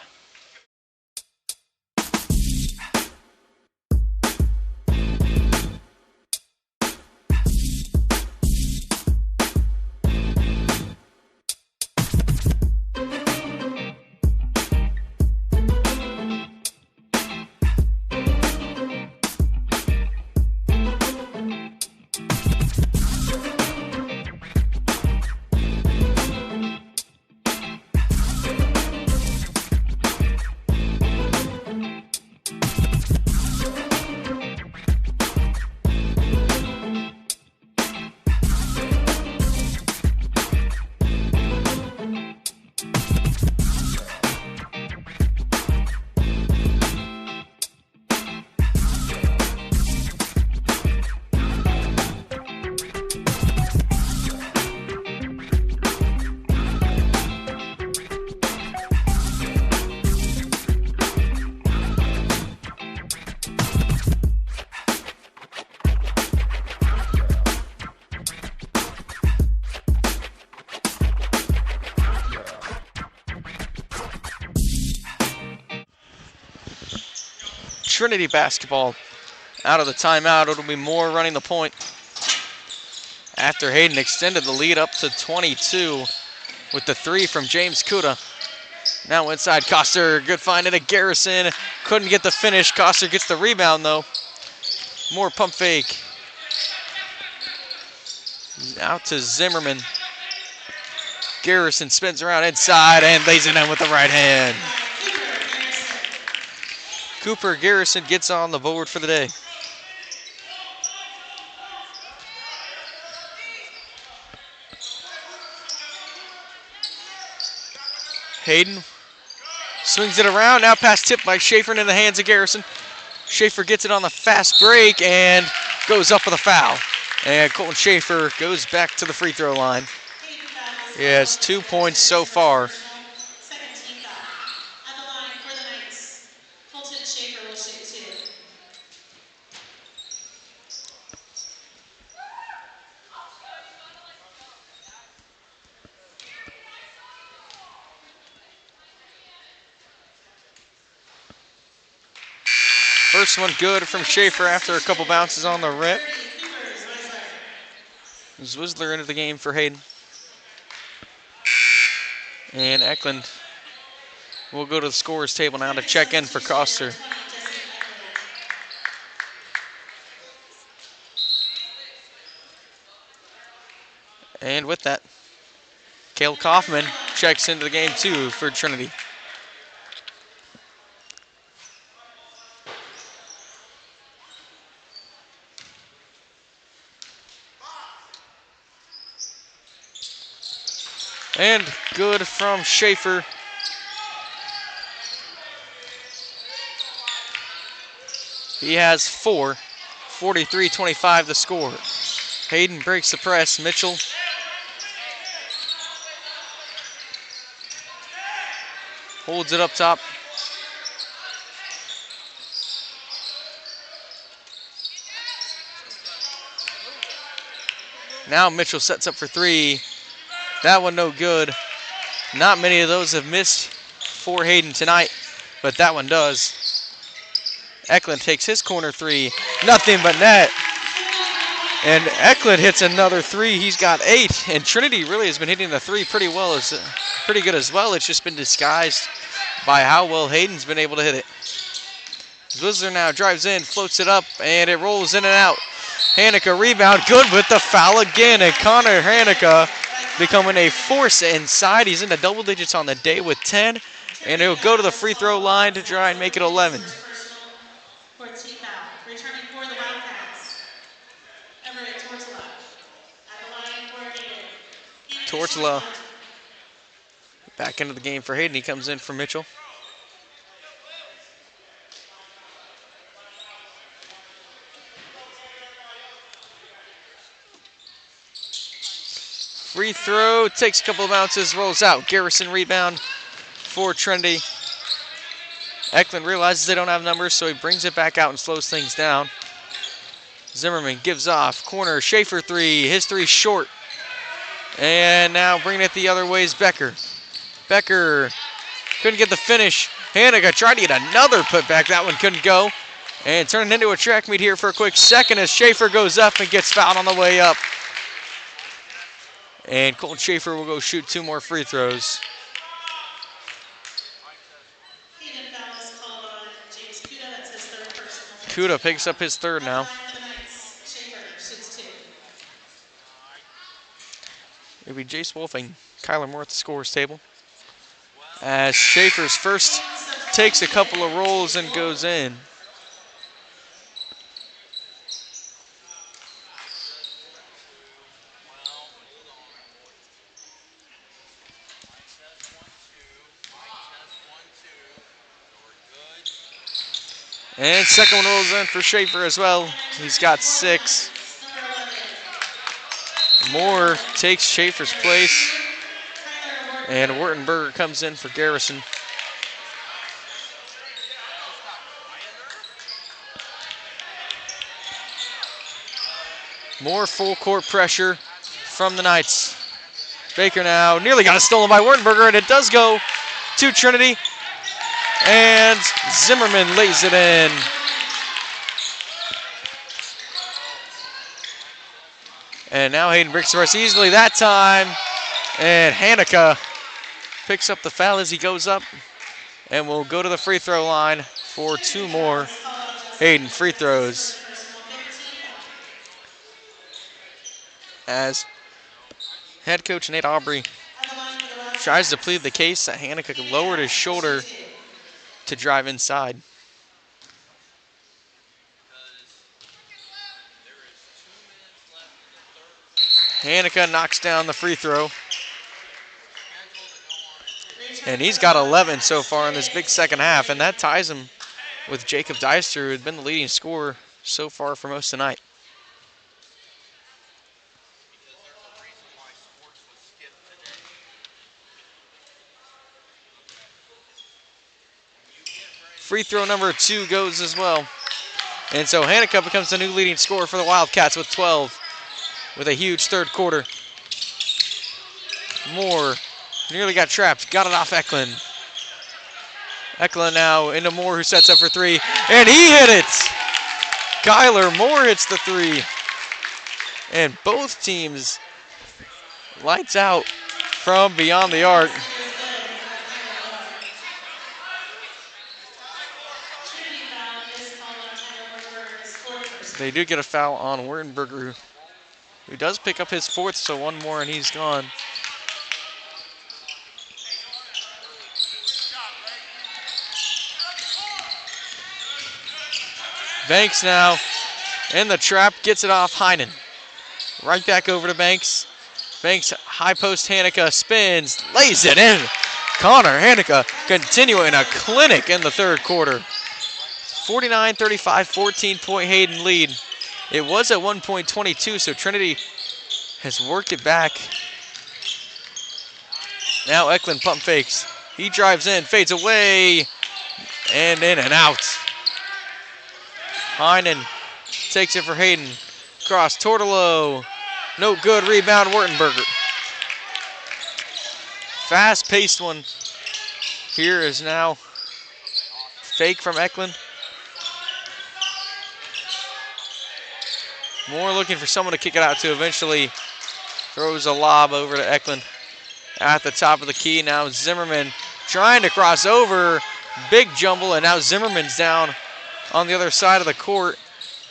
Trinity basketball out of the timeout. It'll be Moore running the point after Hayden extended the lead up to 22 with the 3 from James Kuda. Now inside Coster, good find into Garrison. Couldn't get the finish. Coster gets the rebound though. Moore pump fake. Out to Zimmerman. Garrison spins around inside and lays it in with the right hand. Cooper Garrison gets on the board for the day. Hayden swings it around. Now pass tipped by Schaefer in the hands of Garrison. Schaefer gets it on the fast break and goes up with a foul. And Colton Schaefer goes back to the free throw line. He has 2 points so far. Second team foul. On the line for the Knights, Colton Schaefer will shoot 2. First one good from Schaefer after a couple bounces on the rim. Zwizzler into the game for Hayden. And Eklund will go to the scorer's table now to check in for Coster. And with that, Cale Kaufman checks into the game too for Trinity. And good from Schaefer. He has 4. 43-25 the score. Hayden breaks the press. Mitchell holds it up top. Now Mitchell sets up for 3. That one no good. Not many of those have missed for Hayden tonight, but that one does. Eklund takes his corner 3. Nothing but net. And Eklund hits another 3. He's got 8. And Trinity really has been hitting the 3 pretty well, pretty good as well. It's just been disguised by how well Hayden's been able to hit it. Zwizzler now drives in, floats it up, and it rolls in and out. Hanukkah rebound, good with the foul again. And Connor Hanukkah becoming a force inside. He's in the double digits on the day with 10. And he'll go to the free throw line to try and make it 11. Returning for the Wildcats, Everett Tortola. At the line for Hayden. Tortola back into the game for Hayden. He comes in for Mitchell. Free throw, takes a couple of bounces, rolls out. Garrison rebound for Trinity. Eklund realizes they don't have numbers, so he brings it back out and slows things down. Zimmerman gives off. Corner, Schaefer 3. His 3 short. And now bringing it the other way is Becker. Becker couldn't get the finish. Hanukkah tried to get another putback. That one couldn't go. And turning into a track meet here for a quick second as Schaefer goes up and gets fouled on the way up. And Colton Schaefer will go shoot 2 more free throws. Kuda picks up his 3rd now. It'll be Jace Wolf and Kyler Moore at the scorer's table. As Schaefer's first takes a couple of rolls and goes in. And second one rolls in for Schaefer as well. He's got 6. Moore takes Schaefer's place. And Wurtenberger comes in for Garrison. More full court pressure from the Knights. Baker now nearly got it stolen by Wurtenberger, and it does go to Trinity. And Zimmerman lays it in. And now Hayden breaks the press easily that time. And Hanukkah picks up the foul as he goes up. And will go to the free throw line for 2 more Hayden free throws. As head coach Nate Aubrey tries to plead the case that Hanukkah lowered his shoulder to drive inside. Hanukkah knocks down the free throw. And he's got 11 so far in this big second half, and that ties him with Jacob Deister, who had been the leading scorer so far for most tonight. Free throw number 2 goes as well. And so Hanukkah becomes the new leading scorer for the Wildcats with 12, with a huge third quarter. Moore nearly got trapped, got it off Eklund. Eklund now into Moore, who sets up for three, and he hit it! Kyler Moore hits the three. And both teams lights out from beyond the arc. They do get a foul on Wertenberger, who does pick up his fourth, so one more and he's gone. Banks now in the trap, gets it off Heinen. Right back over to Banks. Banks, high post, Hanika spins, lays it in. Connor Hanika continuing a clinic in the third quarter. 49-35, 14-point Hayden lead. It was at one point 22, so Trinity has worked it back. Now Eklund pump fakes. He drives in, fades away, and in and out. Heinen takes it for Hayden. Cross, Tortolo. No good, rebound, Wertenberger. Fast-paced one. Here is now fake from Eklund. Moore looking for someone to kick it out to. Eventually throws a lob over to Eklund at the top of the key. Now Zimmerman trying to cross over. Big jumble, and now Zimmerman's down on the other side of the court.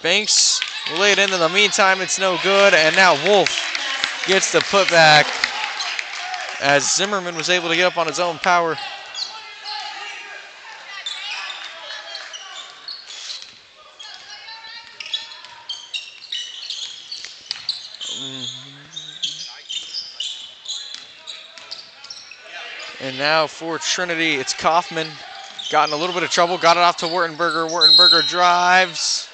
Banks will lay it in the meantime. It's no good, and now Wolf gets the putback as Zimmerman was able to get up on his own power. And now for Trinity, it's Kaufman. Got in a little bit of trouble, got it off to Wertenberger. Wertenberger drives.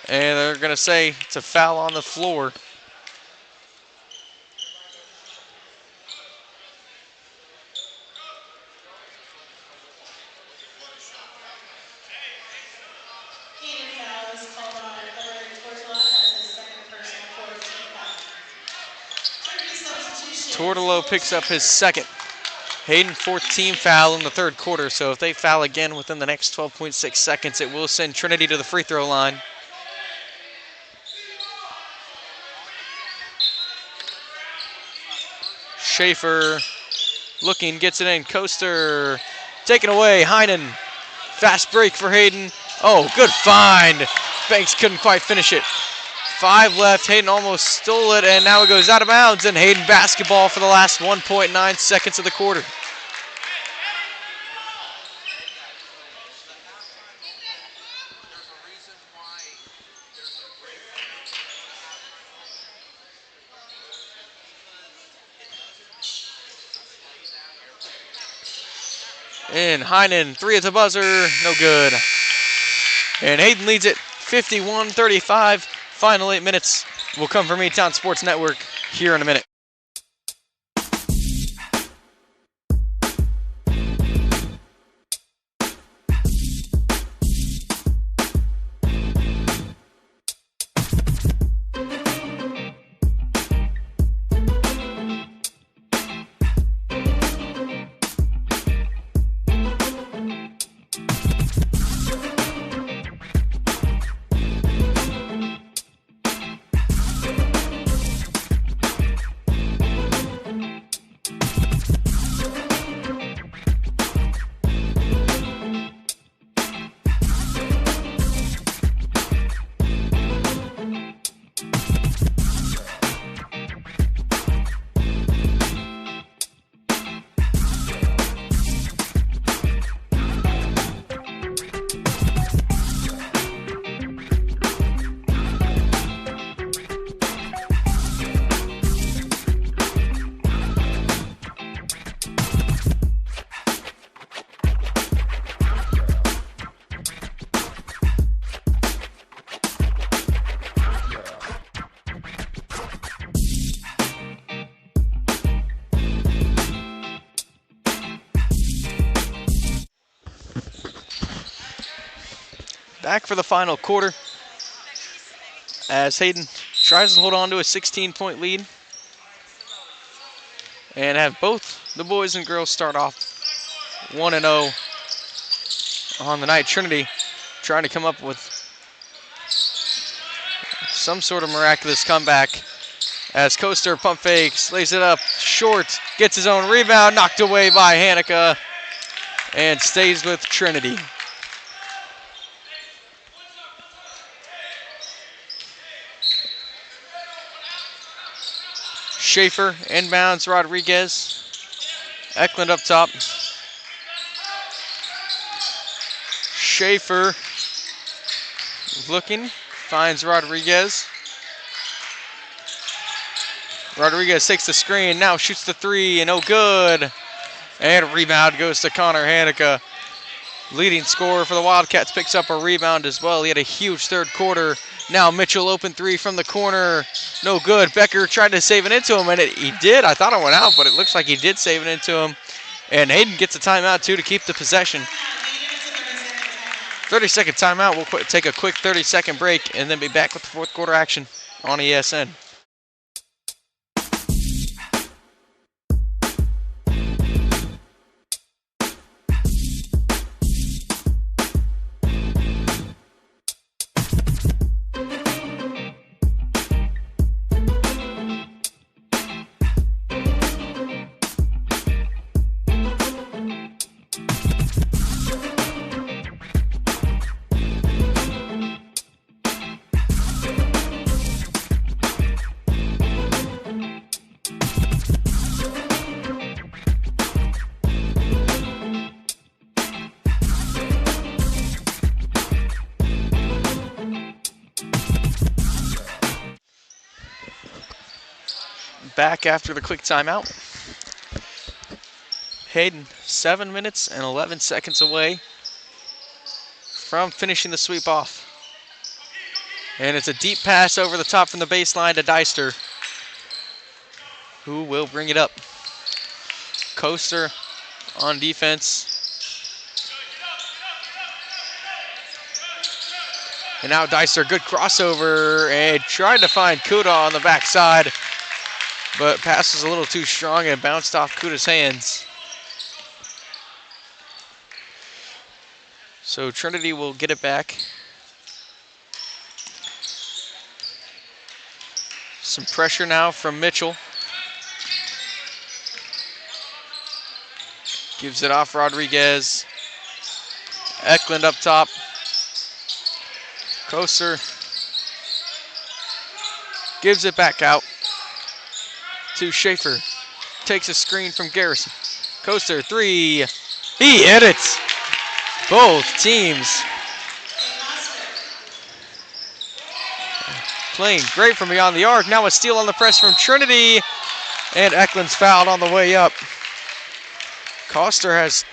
And they're going to say it's a foul on the floor. Tortolo picks up his second. Hayden, fourth team foul in the third quarter, so if they foul again within the next 12.6 seconds, it will send Trinity to the free throw line. Schaefer looking, gets it in. Coaster taken away. Heinen, fast break for Hayden. Oh, good find. Banks couldn't quite finish it. 5 left, Hayden almost stole it, and now it goes out of bounds, and Hayden basketball for the last 1.9 seconds of the quarter. And Heinen, three at the buzzer, no good. And Hayden leads it 51-35. Final 8 minutes will come from E-Town Sports Network here in a minute. Back for the final quarter as Hayden tries to hold on to a 16-point lead and have both the boys and girls start off 1-0 on the night. Trinity trying to come up with some sort of miraculous comeback as Coaster pump fakes, lays it up short, gets his own rebound, knocked away by Hanukkah, and stays with Trinity. Schaefer inbounds Rodriguez. Eklund up top. Schaefer looking, finds Rodriguez. Rodriguez takes the screen, now shoots the three, and no good. And rebound goes to Connor Hanukkah. Leading scorer for the Wildcats picks up a rebound as well. He had a huge third quarter. Now Mitchell open three from the corner. No good. Becker tried to save it into him, and he did. I thought it went out, but it looks like he did save it into him. And Hayden gets a timeout, too, to keep the possession. 30-second timeout. We'll take a quick 30-second break and then be back with the fourth quarter action on ESN. Back after the quick timeout. Hayden, 7 minutes and 11 seconds away from finishing the sweep off. And it's a deep pass over the top from the baseline to Deister, who will bring it up. Coaster on defense. And now Deister, good crossover, and tried to find Kuda on the backside. But pass was a little too strong and bounced off Kuda's hands. So Trinity will get it back. Some pressure now from Mitchell. Gives it off Rodriguez. Eklund up top. Coaster gives it back out to Schaefer. Takes a screen from Garrison. Coaster, three. He hit it. Both teams playing great from beyond the arc. Now a steal on the press from Trinity. And Eklund's fouled on the way up. Coaster has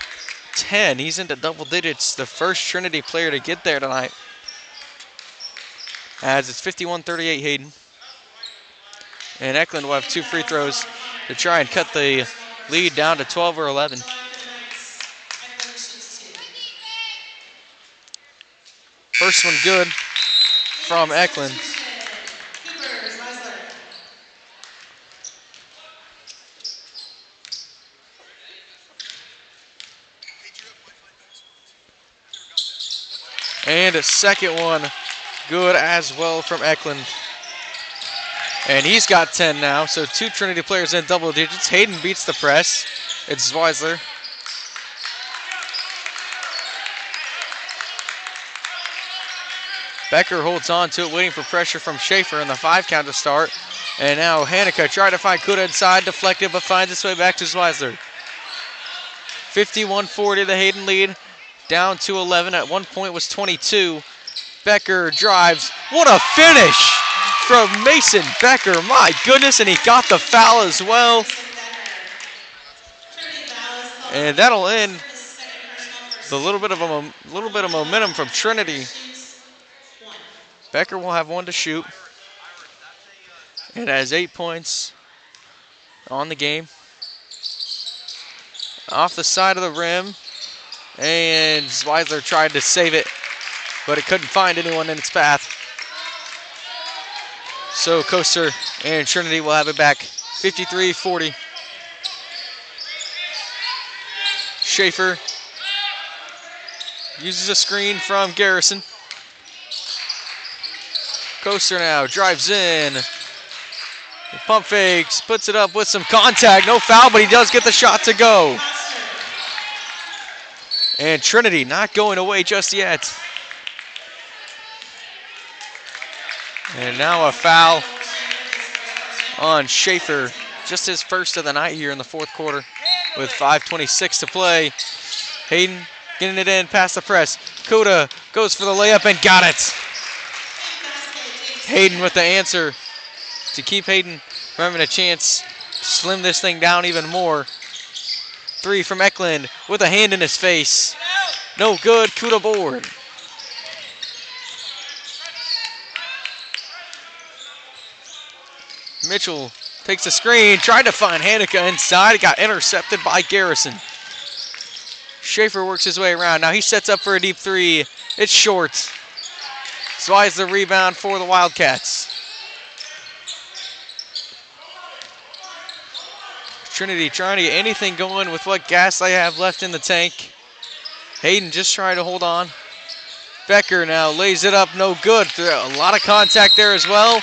10. He's into double digits. The first Trinity player to get there tonight. As it's 51-38 Hayden. And Eklund will have 2 free throws to try and cut the lead down to 12 or 11. First one good from Eklund. And a second one good as well from Eklund. And he's got 10 now, so 2 Trinity players in double digits. Hayden beats the press. It's Zweisler. Becker holds on to it, waiting for pressure from Schaefer in the 5 count to start. And now Hanukkah trying to find Kuda inside, deflected, but finds its way back to Zweisler. 51-40, the Hayden lead, down to 11. At one point was 22. Becker drives. What a finish from Mason Becker, my goodness, and he got the foul as well. And that'll end the little bit of momentum from Trinity. Becker will have 1 to shoot. And has 8 points on the game. Off the side of the rim. And Zweisler tried to save it, but it couldn't find anyone in its path. So Coaster and Trinity will have it back, 53-40. Schaefer uses a screen from Garrison. Coaster now drives in. Pump fakes, puts it up with some contact. No foul, but he does get the shot to go. And Trinity not going away just yet. And now a foul on Schaefer. Just his first of the night here in the fourth quarter with 5:26 to play. Hayden getting it in past the press. Kuda goes for the layup and got it. Hayden with the answer to keep Hayden from having a chance to slim this thing down even more. 3 from Eklund with a hand in his face. No good, Kuda board. Mitchell takes a screen, tried to find Hanukkah inside, got intercepted by Garrison. Schaefer works his way around. Now he sets up for a deep 3. It's short. Slides the rebound for the Wildcats. Trinity trying to get anything going with what gas they have left in the tank. Hayden just trying to hold on. Becker now lays it up, no good. A lot of contact there as well.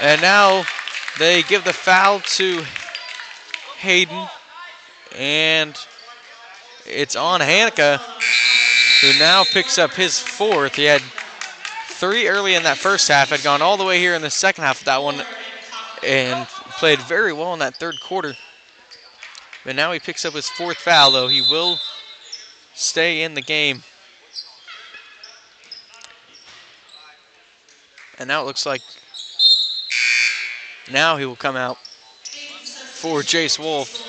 And now they give the foul to Hayden. And it's on Hanukkah, who now picks up his 4th. He had 3 early in that first half, had gone all the way here in the second half of that one, and played very well in that third quarter. But now he picks up his 4th foul, though. He will stay in the game. And now it looks like now he will come out for Jace Wolf.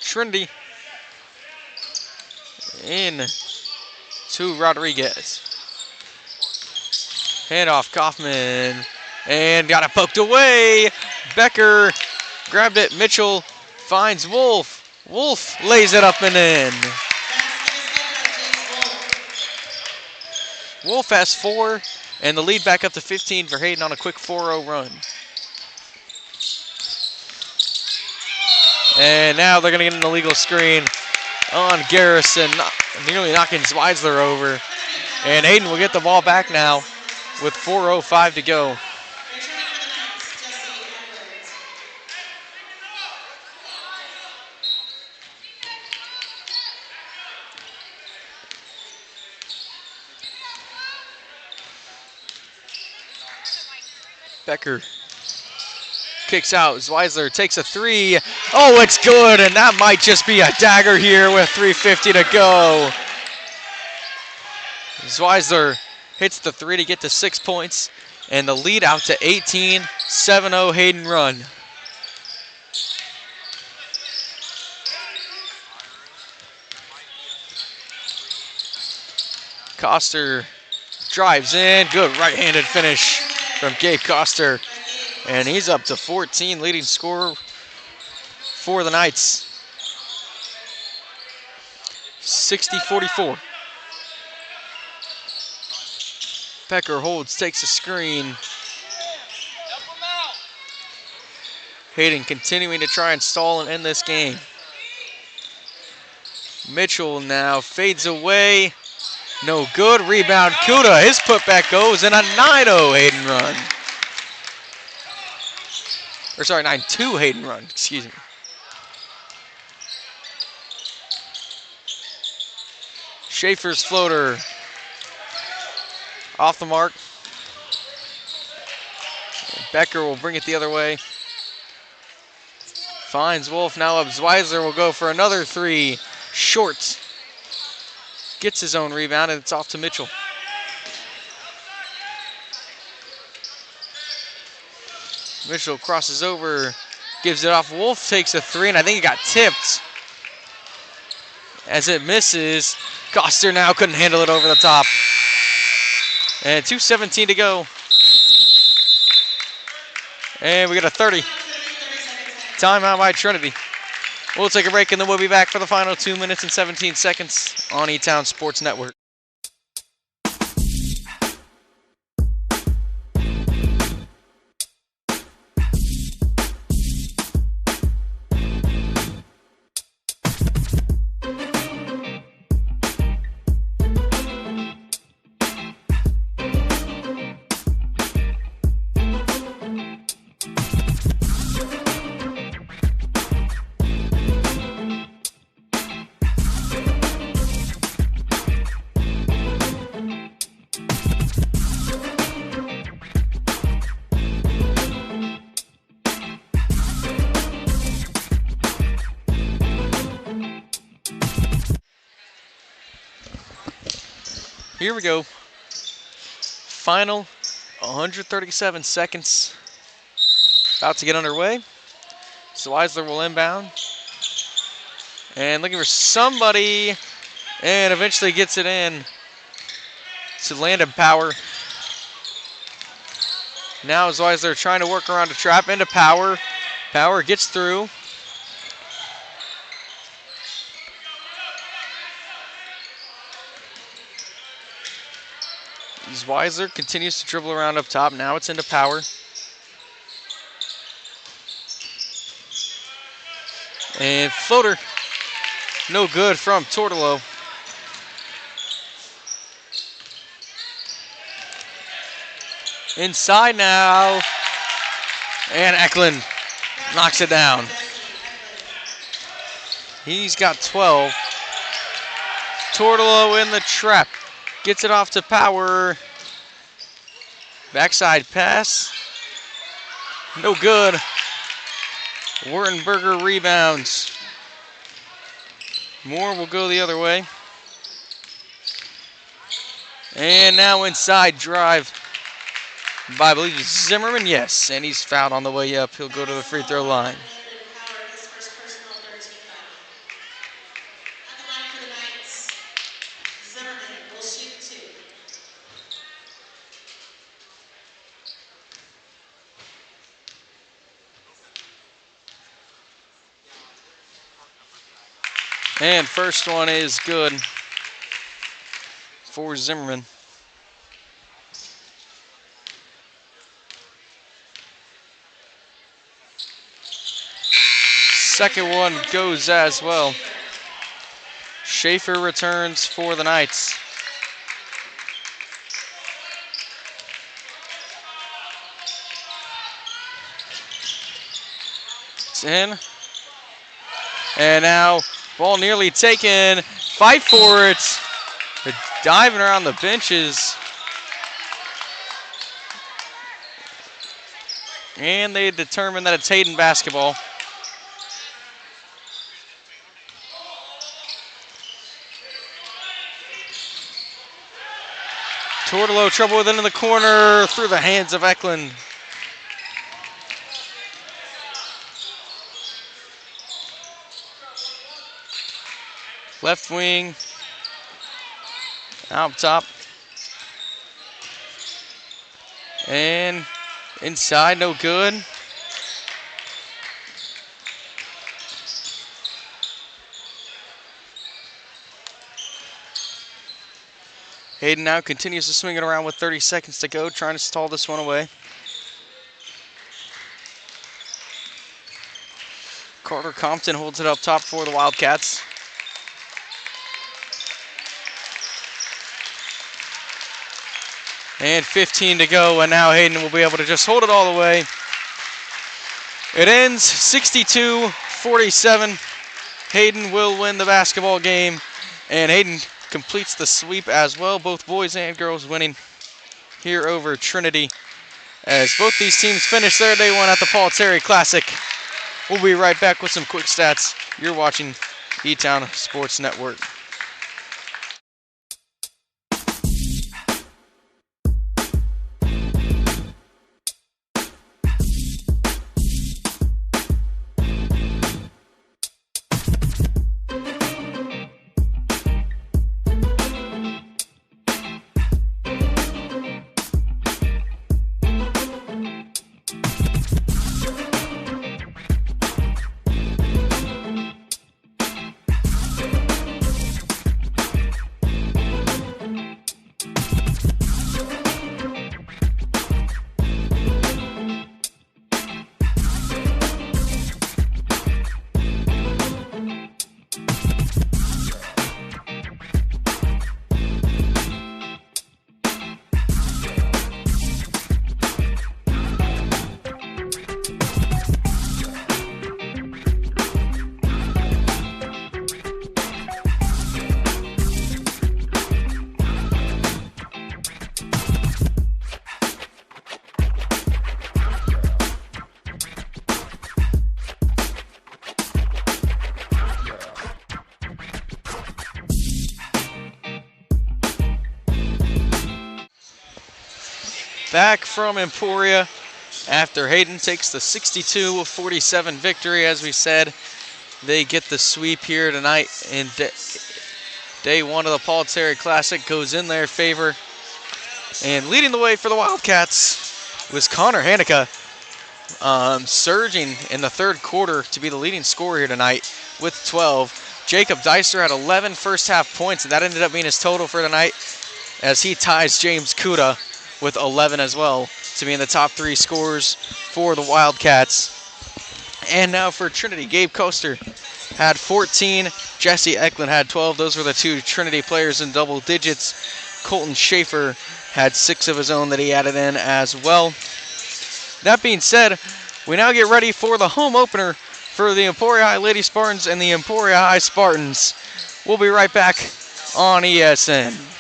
Trinity in to Rodriguez. Handoff, Kaufman, and got it poked away. Becker grabbed it. Mitchell finds Wolf. Wolf lays it up and in. Wolf has 4, and the lead back up to 15 for Hayden on a quick 4-0 run. And now they're going to get an illegal screen on Garrison, nearly knocking Zweisler over. And Hayden will get the ball back now with 4:05 to go. Becker kicks out. Zweisler takes a 3. Oh, it's good, and that might just be a dagger here with 3:50 to go. Zweisler hits the 3 to get to 6 points, and the lead out to 18. 7-0 Hayden run. Coster drives in. Good right-handed finish from Gabe Coster. And he's up to 14, leading scorer for the Knights. 60-44. Becker holds, takes a screen. Hayden continuing to try and stall and end this game. Mitchell now fades away. No good. Rebound, Kuda. His putback goes in a 9-0 Hayden run. Or sorry, 9-2 Hayden run, excuse me. Schaefer's floater off the mark. Becker will bring it the other way. Finds Wolf, now up. Zweisler will go for another 3. Short. Gets his own rebound, and it's off to Mitchell. Mitchell crosses over, gives it off. Wolf takes a 3, and I think he got tipped. As it misses, Coster now couldn't handle it over the top. And 2:17 to go. And we got a 30. Timeout by Trinity. We'll take a break, and then we'll be back for the final 2 minutes and 17 seconds on E-Town Sports Network. here we go. Final 137 seconds. About to get underway. Zweisler will inbound. And looking for somebody. And eventually gets it in to Landon Power. Now Zweisler trying to work around a trap into Power. Power gets through. Zweisler continues to dribble around up top. Now it's into Power. And floater. No good from Tortolo. Inside now. And Eklund knocks it down. He's got 12. Tortolo in the trap. Gets it off to Power. Backside pass. No good. Wurtenberger rebounds. Moore will go the other way. And now inside drive by, I believe, Zimmerman. Yes, and he's fouled on the way up. He'll go to the free throw line. And first one is good for Zimmerman. Second one goes as well. Schaefer returns for the Knights. It's in. And now ball nearly taken. Fight for it. They're diving around the benches. And they determine that it's Hayden basketball. Tortolo trouble with it in the corner through the hands of Eklund. Left wing, out top, and inside, no good. Hayden now continues to swing it around with 30 seconds to go, trying to stall this one away. Carter Compton holds it up top for the Wildcats. And 15 to go, and now Hayden will be able to just hold it all the way. It ends 62-47. Hayden will win the basketball game, and Hayden completes the sweep as well. Both boys and girls winning here over Trinity, as both these teams finish their day one at the Paul Terry Classic. We'll be right back with some quick stats. You're watching E-Town Sports Network. back from Emporia after Hayden takes the 62-47 victory. As we said, they get the sweep here tonight, and day one of the Paul Terry Classic goes in their favor. And leading the way for the Wildcats was Connor Hanica, surging in the third quarter to be the leading scorer here tonight with 12. Jacob Deister had 11 first half points, and that ended up being his total for the night, as he ties James Kuda with 11 as well to be in the top 3 scorers for the Wildcats. And now for Trinity, Gabe Coaster had 14. Jesse Eklund had 12. Those were the 2 Trinity players in double digits. Colton Schaefer had 6 of his own that he added in as well. That being said, we now get ready for the home opener for the Emporia High Lady Spartans and the Emporia High Spartans. We'll be right back on ESN.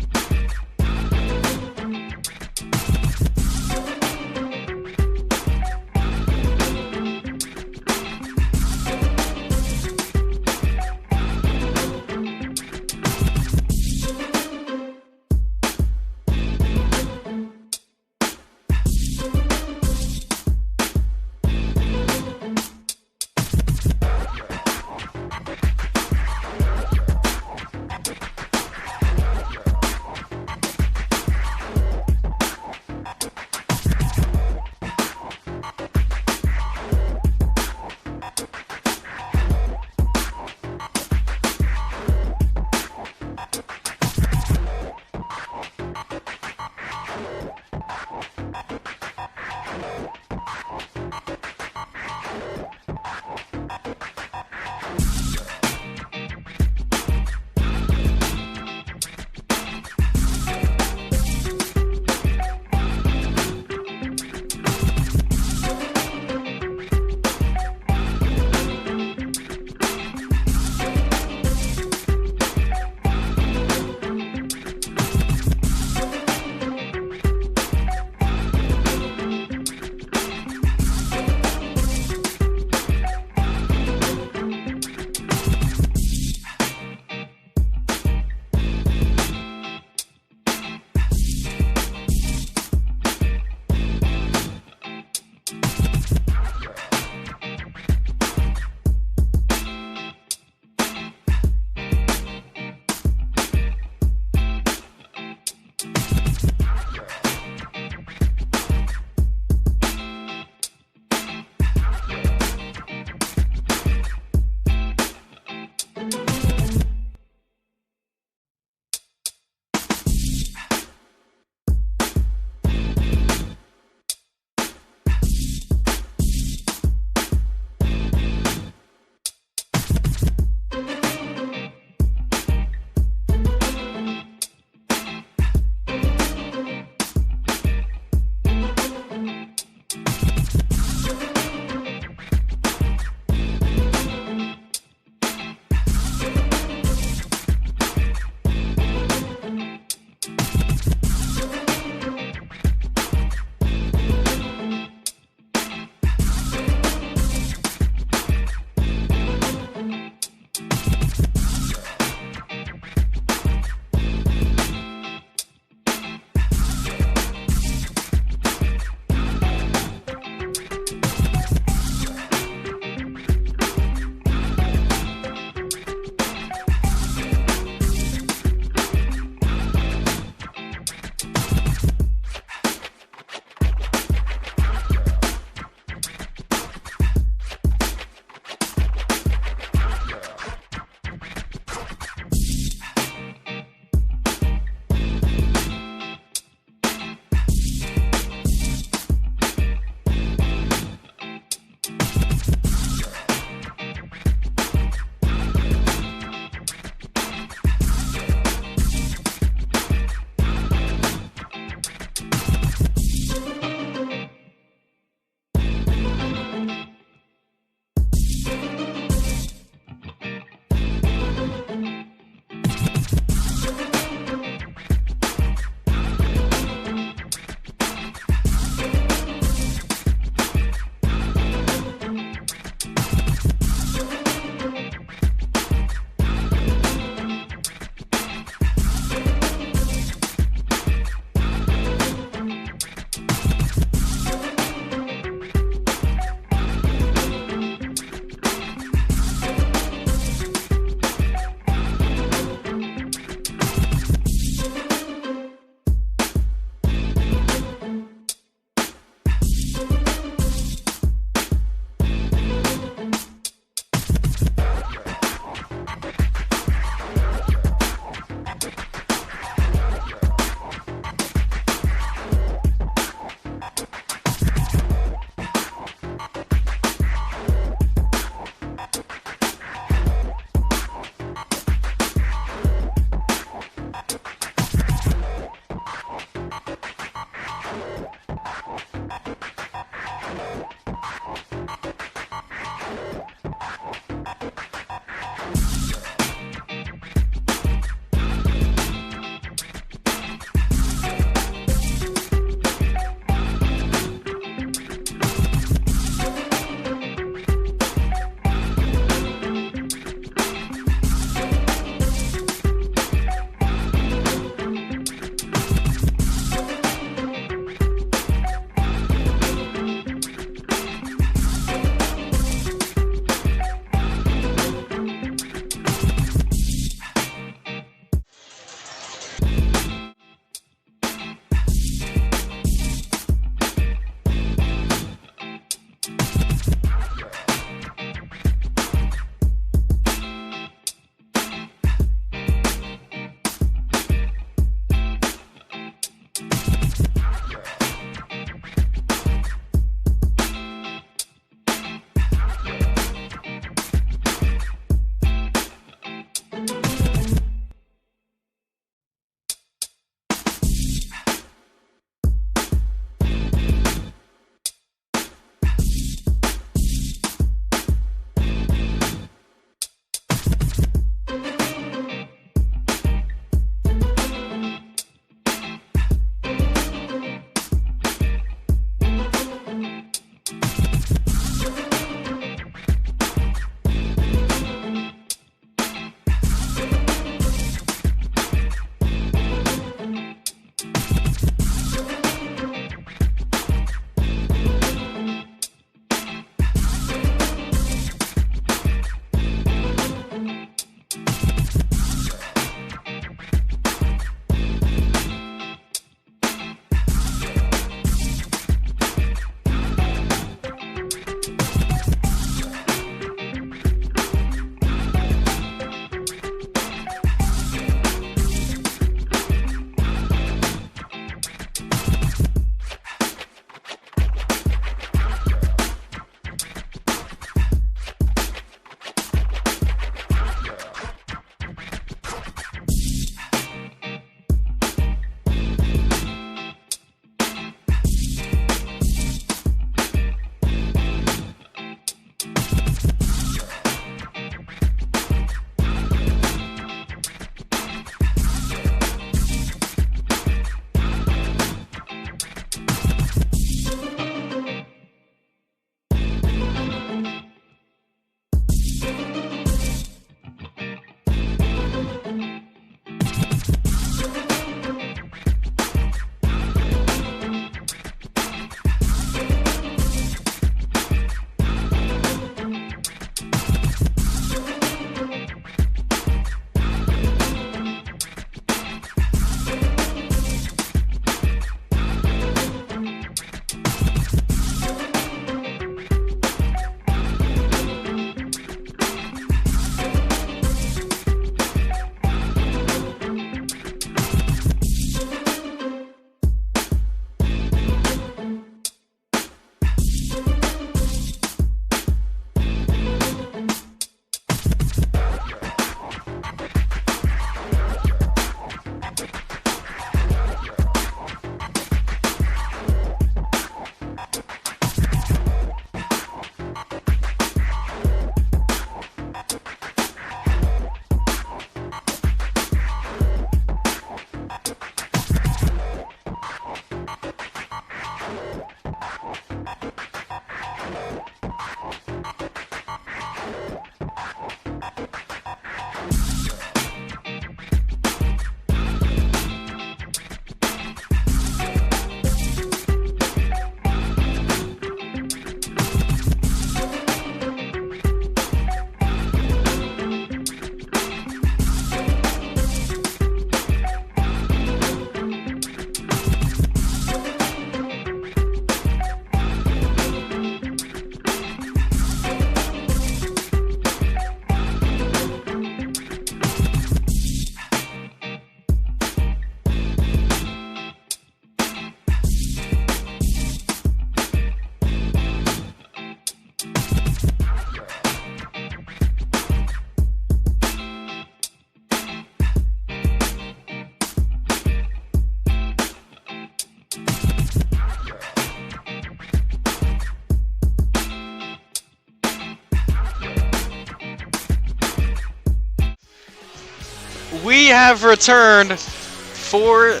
have returned for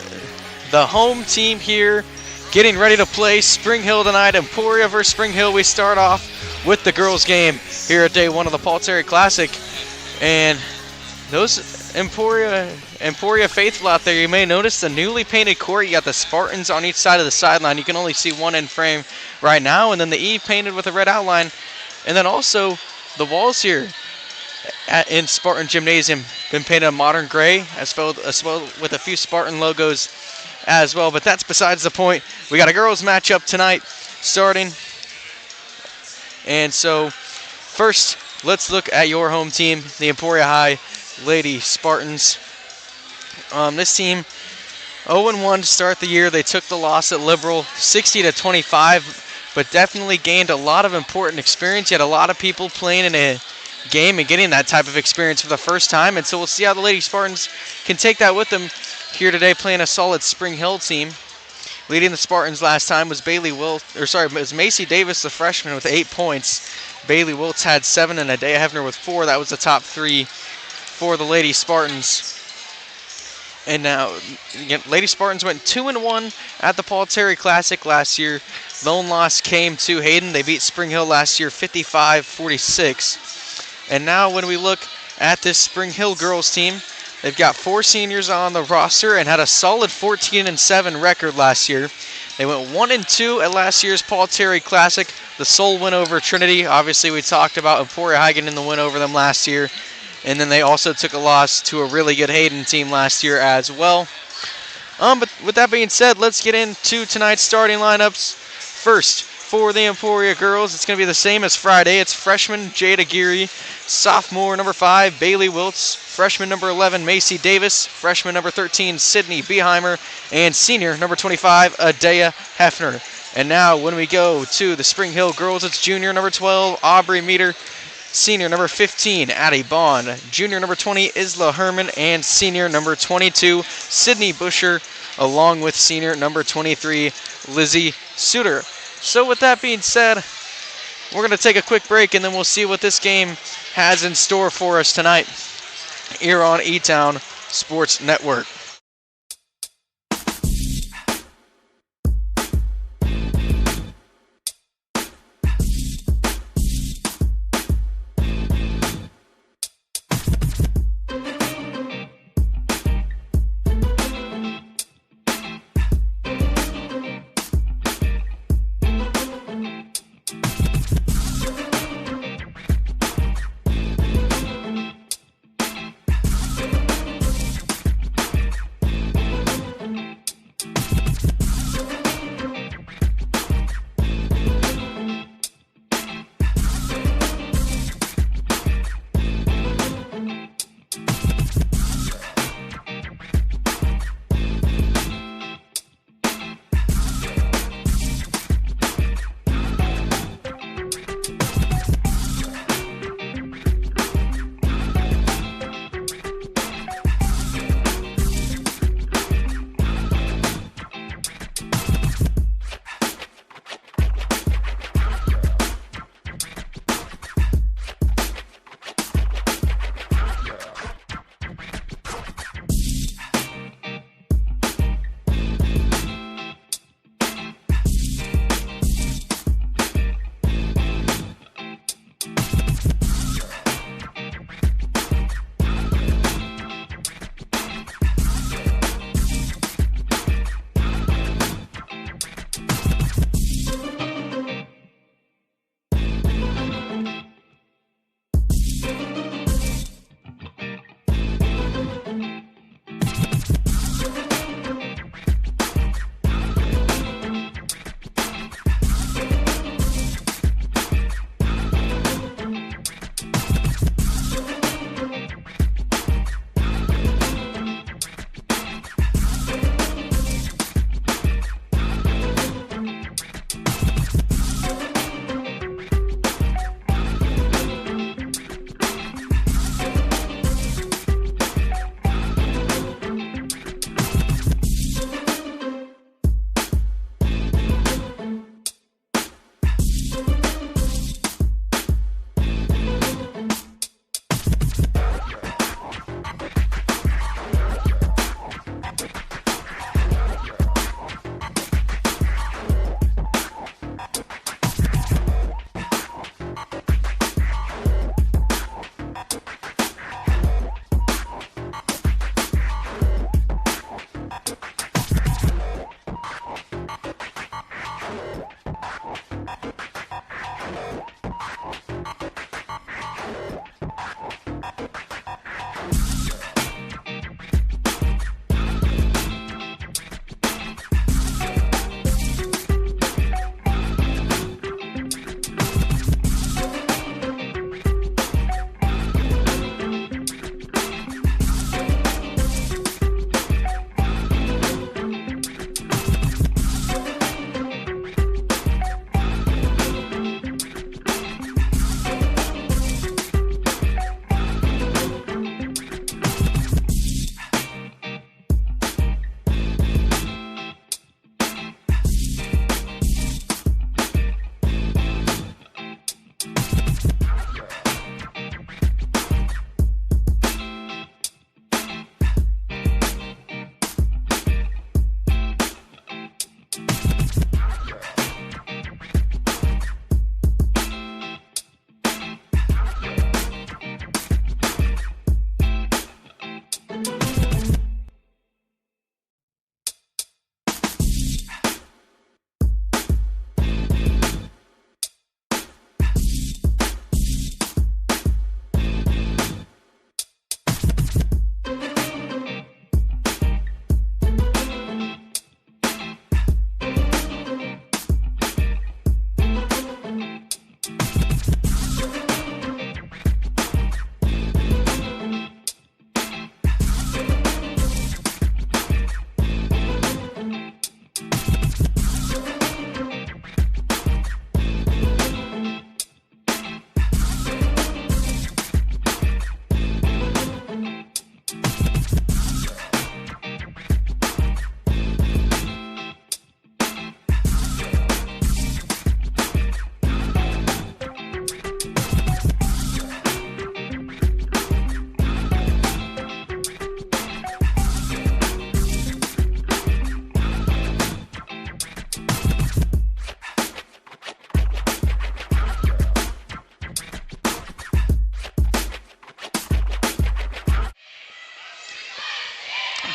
the home team here, getting ready to play Spring Hill tonight. Emporia versus Spring Hill. We start off with the girls game here at day 1 of the Paul Terry Classic. And those Emporia faithful out there, you may notice the newly painted court. You got the Spartans on each side of the sideline. You can only see one in frame right now, and then the E painted with a red outline. And then also the walls here in Spartan Gymnasium been painted a modern gray, as well with a few Spartan logos as well. But that's besides the point. We got a girls matchup tonight starting. And so first, let's look at your home team, the Emporia High Lady Spartans. This team 0-1 to start the year. They took the loss at Liberal 60-25, but definitely gained a lot of important experience. You had a lot of people playing in a game and getting that type of experience for the first time, and so we'll see how the Lady Spartans can take that with them here today, playing a solid Spring Hill team. Leading the Spartans last time was it was Macy Davis, the freshman, with 8 points. Bailey Wiltz had 7, and Adea Hefner with 4. That was the top 3 for the Lady Spartans. And now, again, Lady Spartans went 2-1 at the Paul Terry Classic last year. Lone loss came to Hayden. They beat Spring Hill last year 55-46. And now when we look at this Spring Hill girls team, they've got 4 seniors on the roster and had a solid 14-7 record last year. They went 1-2 at last year's Paul Terry Classic. The sole win over Trinity. Obviously, we talked about Emporia High getting the win over them last year. And then they also took a loss to a really good Hayden team last year as well. But with that being said, let's get into tonight's starting lineups. First, for the Emporia girls, it's going to be the same as Friday. It's freshman Jada Geary, sophomore number 5 Bailey Wiltz, freshman number 11 Macy Davis, freshman number 13 Sydney Beheimer, and senior number 25 Adea Hefner. And now when we go to the Spring Hill girls, it's junior number 12 Aubrey Meter, senior number 15 Addie Bond, junior number 20 Isla Herman, and senior number 22 Sydney Busher, along with senior number 23 Lizzie Suter. So with that being said, we're going to take a quick break, and then we'll see what this game has in store for us tonight here on E-Town Sports Network.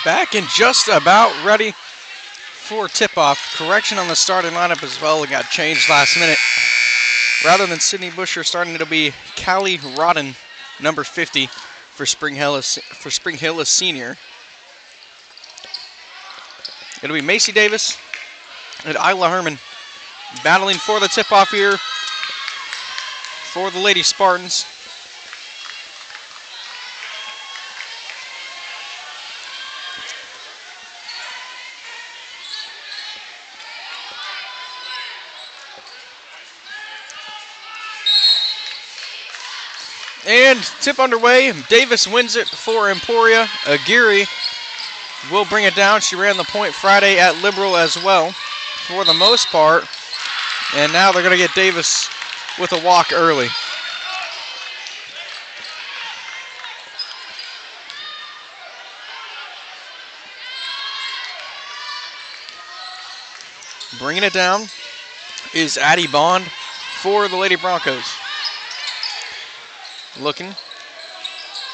Back and just about ready for tip-off. Correction on the starting lineup as well. It got changed last minute. Rather than Sydney Busher starting, it'll be Callie Rodden, number 50 for Spring Hill as senior. It'll be Macy Davis and Isla Herman battling for the tip-off here for the Lady Spartans. And tip underway. Davis wins it for Emporia. Aguirre will bring it down. She ran the point Friday at Liberal as well for the most part. And now they're going to get Davis with a walk early. Bringing it down is Addie Bond for the Lady Broncos. Looking,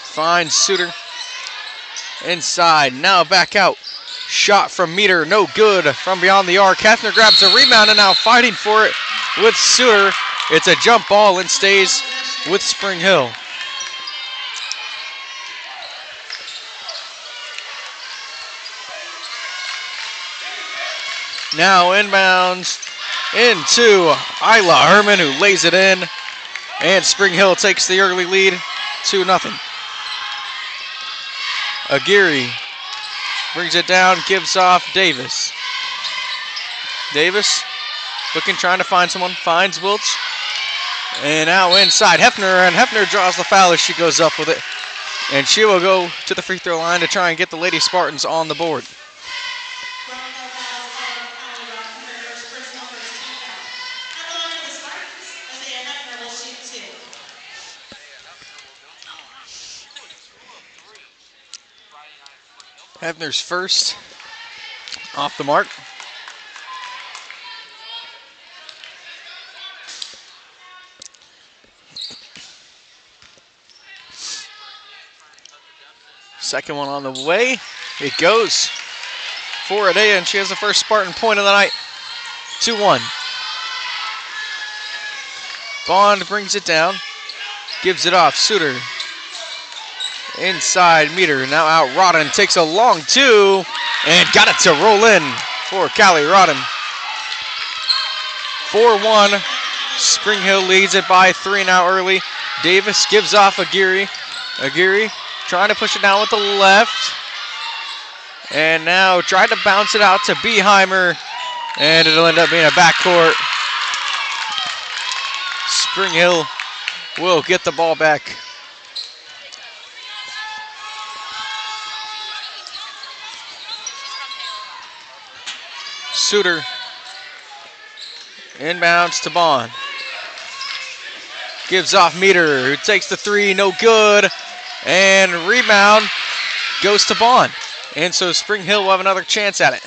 finds Suter inside, now back out. Shot from Meter, no good from beyond the arc. Hefner grabs a rebound and now fighting for it with Suter. It's a jump ball and stays with Spring Hill. Now inbounds into Isla Herman, who lays it in. And Spring Hill takes the early lead, 2-0. Aguirre brings it down, gives off Davis. Davis looking, trying to find someone, finds Wiltz. And now inside Hefner, and Hefner draws the foul as she goes up with it. And she will go to the free throw line to try and get the Lady Spartans on the board. Hefner's first off the mark. Second one on the way. It goes for Adea, and she has the first Spartan point of the night. 2-1. Bond brings it down. Gives it off. Suter. Inside Meter. Now out Rodden. Takes a long two. And got it to roll in for Callie Rodden. 4-1. Spring Hill leads it by 3 now early. Davis gives off Aguirre. Aguirre trying to push it down with the left. And now tried to bounce it out to Beheimer. And it'll end up being a backcourt. Spring Hill will get the ball back. Suter. Inbounds to Bond. Gives off Meter, who takes the three, no good. And rebound goes to Bond. And so Spring Hill will have another chance at it.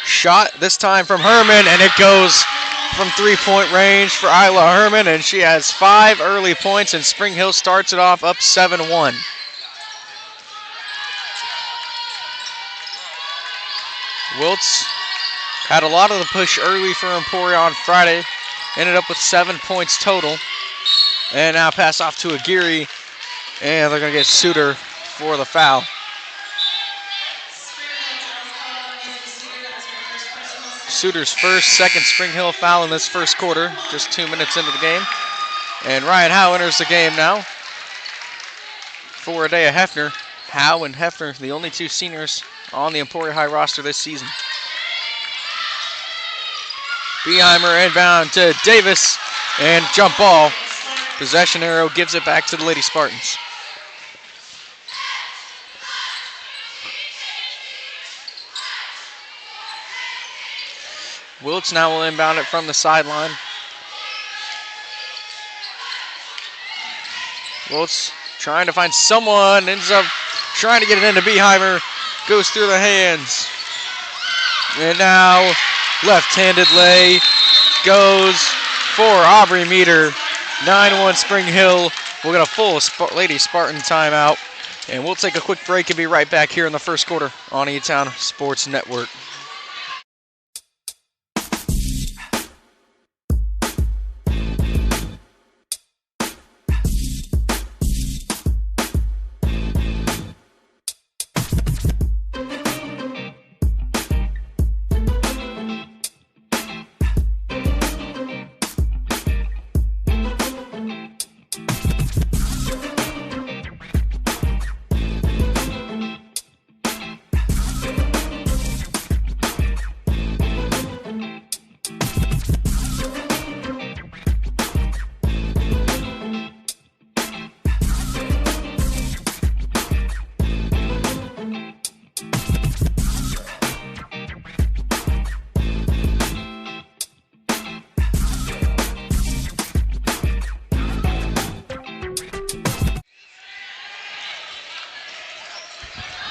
Shot this time from Herman, and it goes from 3-point range for Isla Herman, and she has 5 early points, and Spring Hill starts it off up 7-1. Wiltz had a lot of the push early for Emporia on Friday. Ended up with 7 points total. And now pass off to Aguirre. And they're going to get Suter for the foul. Suter's first, second Spring Hill foul in this first quarter. Just 2 minutes into the game. And Ryan Howe enters the game now for Adea Hefner. Howe and Hefner, the only 2 seniors on the Emporia High roster this season. Beheimer inbound to Davis, and jump ball. Possession arrow gives it back to the Lady Spartans. Wiltz now will inbound it from the sideline. Wiltz trying to find someone, ends up trying to get it into Beheimer, goes through the hands. And now left-handed lay goes for Aubrey Meter. 9-1 Spring Hill. We'll get a full Lady Spartan timeout. And we'll take a quick break and be right back here in the first quarter on E-Town Sports Network.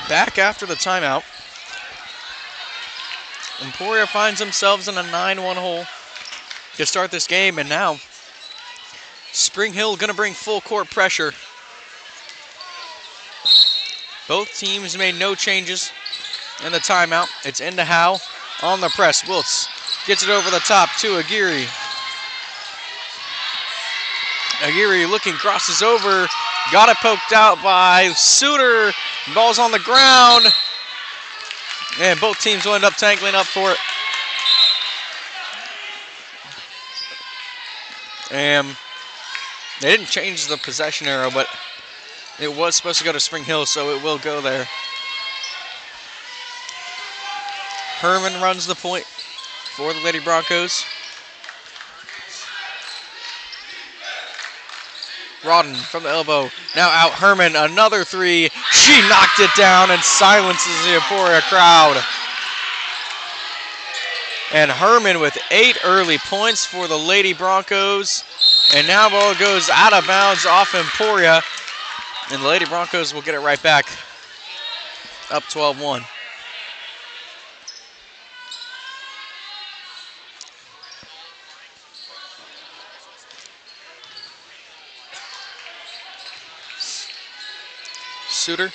Back after the timeout. Emporia finds themselves in a 9-1 hole to start this game, and now Spring Hill going to bring full court pressure. Both teams made no changes in the timeout. It's into Howe on the press. Wiltz gets it over the top to Aguirre. Aguirre looking, crosses over, got it poked out by Suter. Ball's on the ground, and both teams will end up tangling up for it. And they didn't change the possession arrow, but it was supposed to go to Spring Hill, so it will go there. Herman runs the point for the Lady Broncos. Rodden from the elbow. Now out Herman, another three. She knocked it down and silences the Emporia crowd. And Herman with 8 early points for the Lady Broncos. And now ball goes out of bounds off Emporia. And the Lady Broncos will get it right back. Up 12-1. Suter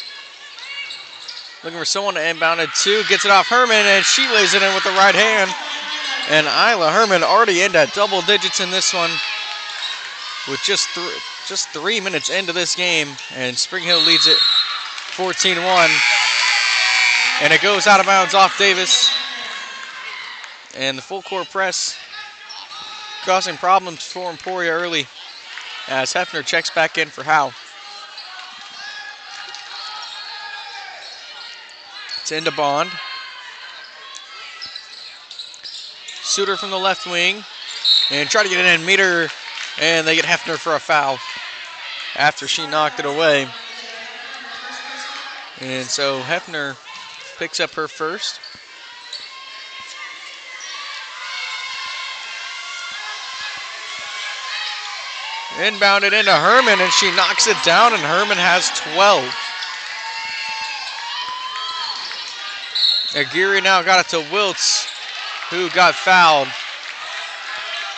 Looking for someone to inbound it to. Gets it off Herman, and she lays it in with the right hand. And Isla Herman already into double digits in this one with just 3 minutes into this game. And Spring Hill leads it 14-1. And it goes out of bounds off Davis. And the full court press causing problems for Emporia early as Hefner checks back in for Howe. It's into Bond. Suter from the left wing. And try to get it in, Meter, and they get Hefner for a foul after she knocked it away. And so Hefner picks up her first. Inbounded into Herman, and she knocks it down, and Herman has 12. Aguirre now got it to Wiltz, who got fouled.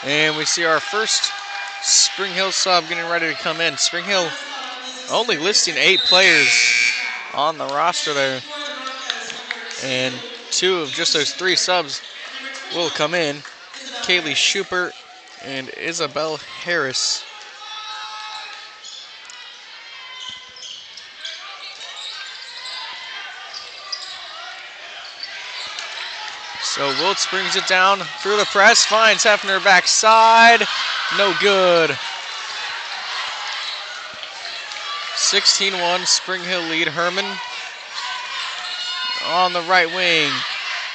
And we see our first Spring Hill sub getting ready to come in. Spring Hill only listing 8 players on the roster there. And 2 of just those 3 subs will come in. Kaylee Schubert and Isabel Harris. So Wiltz brings it down through the press, finds Hefner backside, no good. 16-1, Spring Hill lead. Herman on the right wing.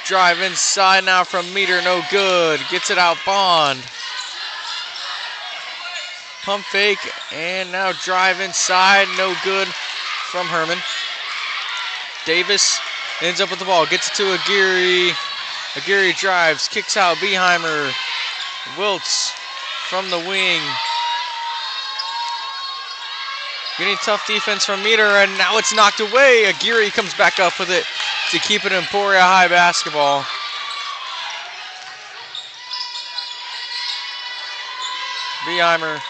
Drive inside now from Meter, no good. Gets it out Bond. Pump fake, and now drive inside, no good from Herman. Davis ends up with the ball, gets it to Aguirre. Aguirre drives, kicks out Beheimer. Wiltz from the wing. Getting tough defense from Meter, and now it's knocked away. Aguirre comes back up with it to keep it Emporia High basketball. Beheimer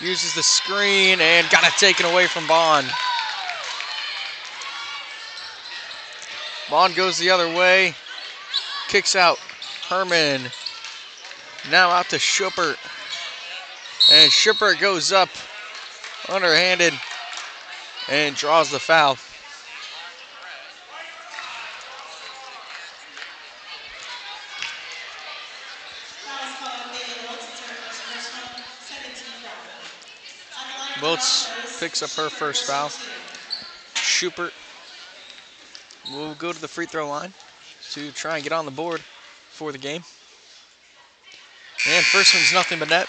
uses the screen and got it taken away from Bond. Bond goes the other way. Kicks out Herman. Now out to Schubert. And Schubert goes up underhanded and draws the foul. Wiltz picks up her first foul. Schubert will go to the free throw line to try and get on the board for the game. And first one's nothing but net.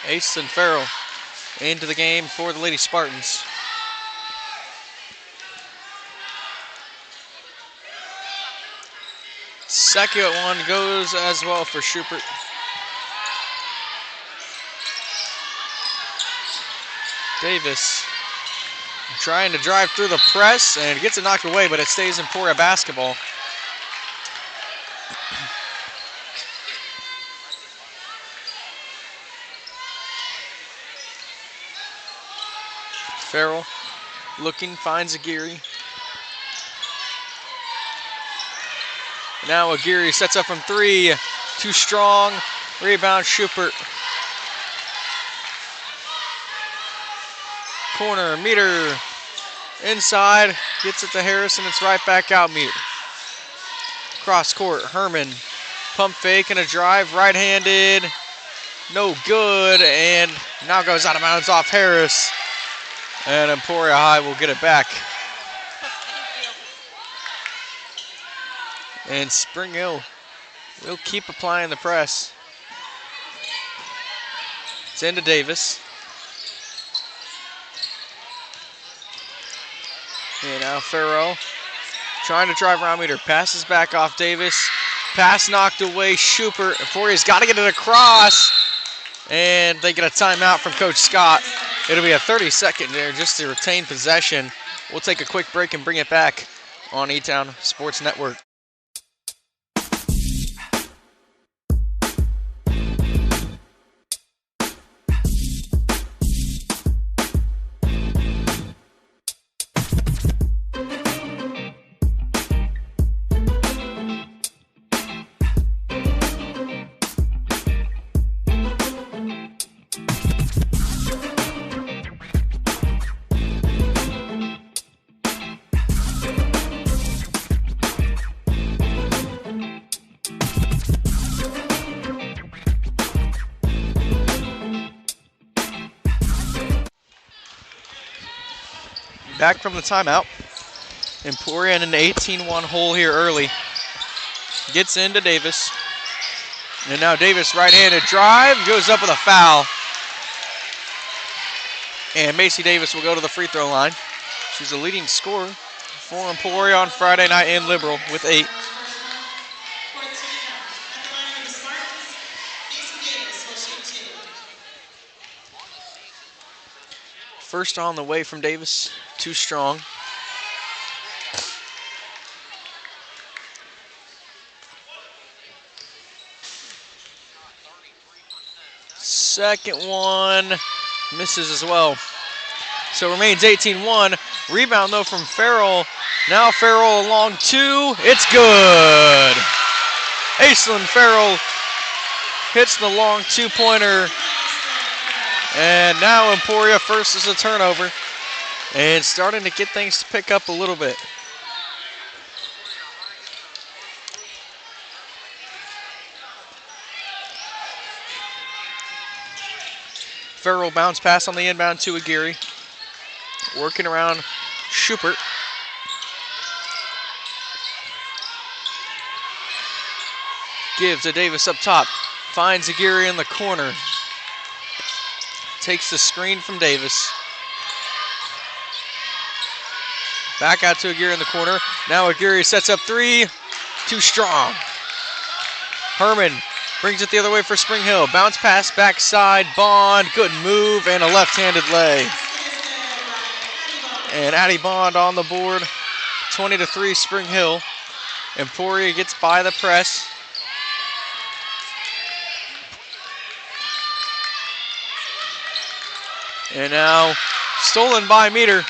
Aiston Farrell into the game for the Lady Spartans. Second one goes as well for Schubert. Davis trying to drive through the press and gets it knocked away, but it stays in Emporia basketball. Farrell looking, finds Aguirre. Now Aguirre sets up from 3, too strong. Rebound Schubert. Corner, Meter inside, gets it to Harris, and it's right back out Meter. Cross court, Herman, pump fake and a drive, right-handed, no good, and now goes out of bounds off Harris. And Emporia High will get it back. And Spring Hill will keep applying the press. It's into Davis. And now Farrell trying to drive around Meter. Passes back off Davis. Pass knocked away. Schubert. Emporia's got to get it across. And they get a timeout from Coach Scott. It'll be a 30-second there just to retain possession. We'll take a quick break and bring it back on E-Town Sports Network. Back from the timeout. Emporia in an 18-1 hole here early. Gets into Davis. And now Davis right-handed drive, goes up with a foul. And Macy Davis will go to the free throw line. She's the leading scorer for Emporia on Friday night in Liberal with 8. First on the way from Davis, too strong. Second one misses as well. So remains 18-1. Rebound though from Farrell. Now Farrell along 2. It's good. Aislinn Farrell hits the long 2-pointer. And now Emporia first is a turnover. And starting to get things to pick up a little bit. Farrell bounce pass on the inbound to Aguirre. Working around Schubert. Gives to Davis up top. Finds Aguirre in the corner. Takes the screen from Davis. Back out to Aguirre in the corner. Now Aguirre sets up 3. Too strong. Herman brings it the other way for Spring Hill. Bounce pass backside. Bond. Good move and a left-handed lay. And Addie Bond on the board. 20-3 Spring Hill. Emporia gets by the press. And now stolen by Meter.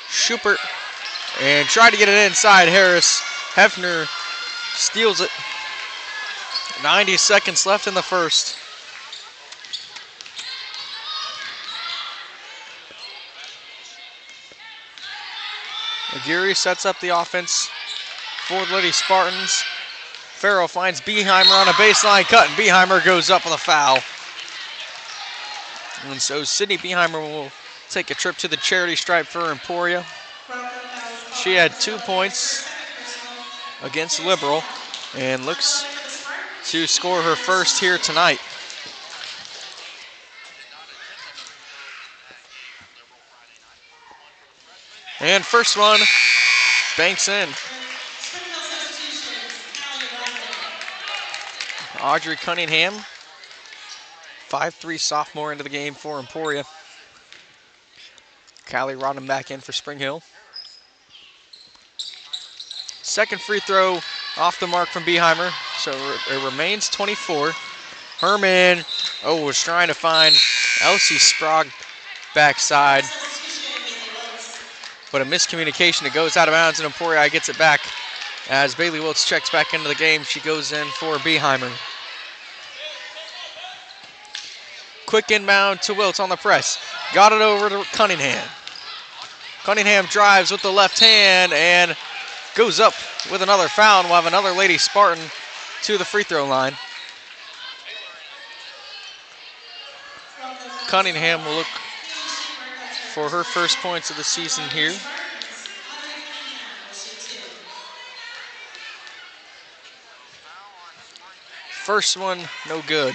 Schubert. And tried to get it inside Harris. Hefner steals it. 90 seconds left in the first. Aguirre sets up the offense for the Lady Spartans. Farrell finds Beheimer on a baseline cut, and Beheimer goes up with a foul. And so Sydney Beheimer will take a trip to the charity stripe for Emporia. She had 2 points against Liberal and looks to score her first here tonight. And first one banks in. Audrey Cunningham, 5'3" sophomore into the game for Emporia. Callie Rodham back in for Spring Hill. Second free throw off the mark from Beheimer, so it remains 24. Herman, was trying to find Elsie Sprague backside, but a miscommunication. It goes out of bounds, and Emporia gets it back. As Bailey Wiltz checks back into the game, she goes in for Beheimer. Quick inbound to Wiltz on the press. Got it over to Cunningham. Cunningham drives with the left hand and goes up with another foul. We'll have another Lady Spartan to the free throw line. Cunningham will look for her first points of the season here. First one, no good.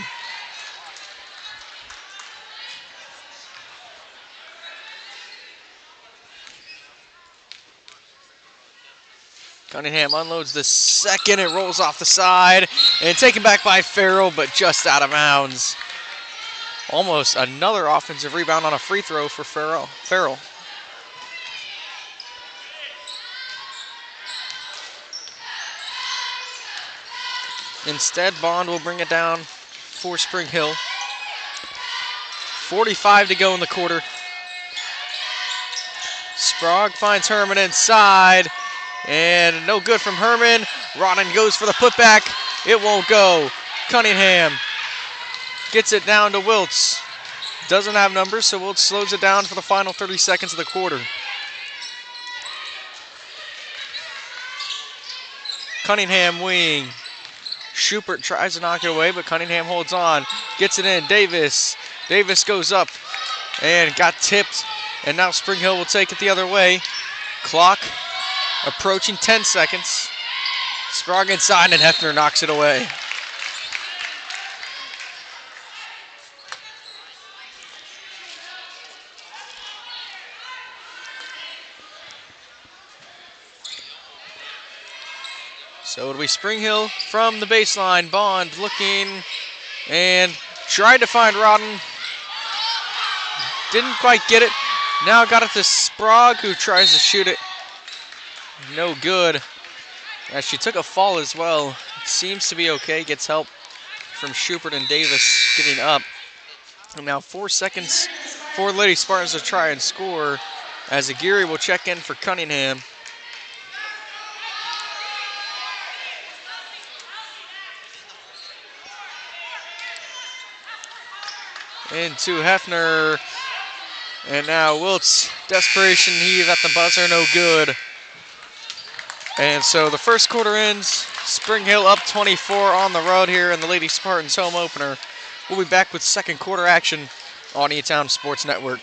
Cunningham unloads the second. It rolls off the side and taken back by Farrell, but just out of bounds. Almost another offensive rebound on a free throw for Farrell. Instead, Bond will bring it down for Spring Hill. 45 to go in the quarter. Sprague finds Herman inside. And no good from Herman. Rodden goes for the putback. It won't go. Cunningham gets it down to Wiltz. Doesn't have numbers, so Wiltz slows it down for the final 30 seconds of the quarter. Cunningham wing. Schubert tries to knock it away, but Cunningham holds on. Gets it in. Davis. Davis goes up and got tipped. And now Spring Hill will take it the other way. Clock approaching 10 seconds. Sprague inside and Hefner knocks it away. So it'll be Spring Hill from the baseline. Bond looking and tried to find Rodden. Didn't quite get it. Now got it to Sprague, who tries to shoot it. No good. As she took a fall as well. Seems to be okay. Gets help from Schubert and Davis getting up. And now 4 seconds for Lady Spartans to try and score, as Aguirre will check in for Cunningham. Into Hefner. And now Wiltz, desperation heave at the buzzer, no good. And so the first quarter ends. Spring Hill up 24 on the road here in the Lady Spartans home opener. We'll be back with second quarter action on E-Town Sports Network.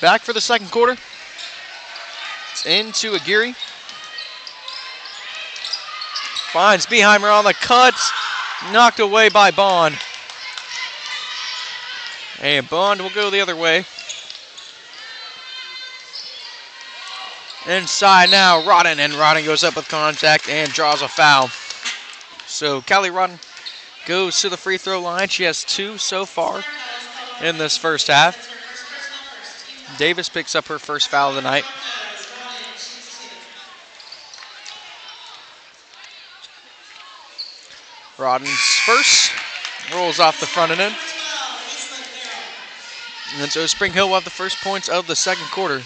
Back for the second quarter. It's into Aguirre. Finds Beheimer on the cut. Knocked away by Bond. And Bond will go the other way. Inside now, Rodden. And Rodden goes up with contact and draws a foul. So Callie Rodden goes to the free throw line. She has 2 so far in this first half. Davis picks up her first foul of the night. Rodden's first rolls off the front end. And so Spring Hill will have the first points of the second quarter.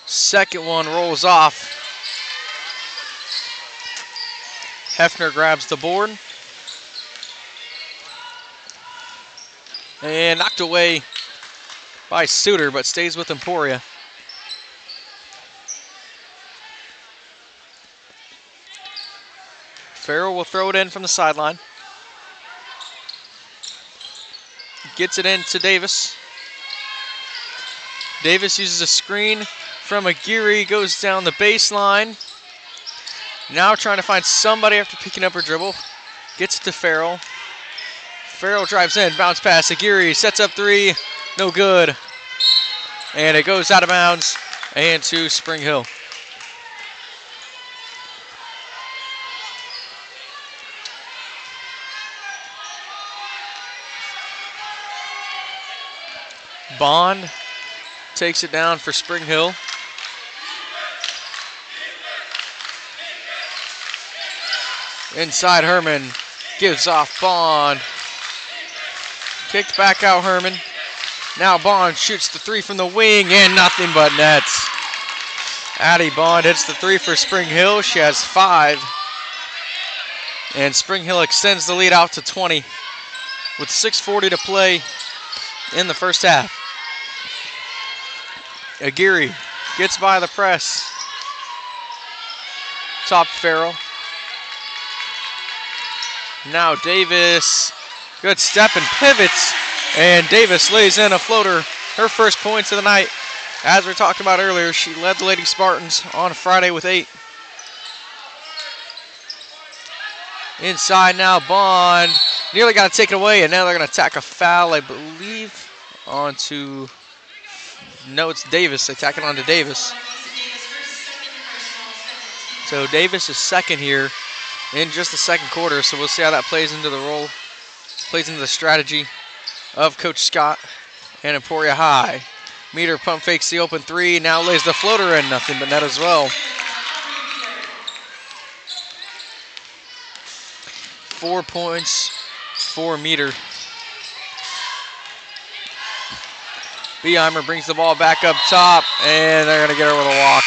Second one rolls off. Hefner grabs the board. And knocked away by Suter, but stays with Emporia. Farrell will throw it in from the sideline. Gets it in to Davis. Davis uses a screen from Aguirre, goes down the baseline. Now trying to find somebody after picking up her dribble. Gets it to Farrell. Farrell drives in, bounce pass. Aguirre sets up 3, no good. And it goes out of bounds and to Spring Hill. Bond takes it down for Spring Hill. Inside Herman, gives off Bond. Kicked back out Herman. Now Bond shoots the 3 from the wing and nothing but nets. Addie Bond hits the 3 for Spring Hill. She has 5. And Spring Hill extends the lead out to 20 with 6:40 to play in the first half. Aguirre gets by the press. Top Farrell. Now Davis. Good step and pivots And Davis lays in a floater, her first points of the night. As we talked about earlier, she led the Lady Spartans on Friday with 8. Inside now, Bond nearly got to take it away, and now they're going to attack a foul, I believe, onto, no, it's Davis. They tack it onto Davis. So Davis is second here in just the second quarter, so we'll see how that plays into the role, plays into the strategy of Coach Scott and Emporia High. Meter pump fakes the open three, now lays the floater in, nothing but net as well. 4 points for Meter. Beheimer brings the ball back up top, and they're going to get her with a walk.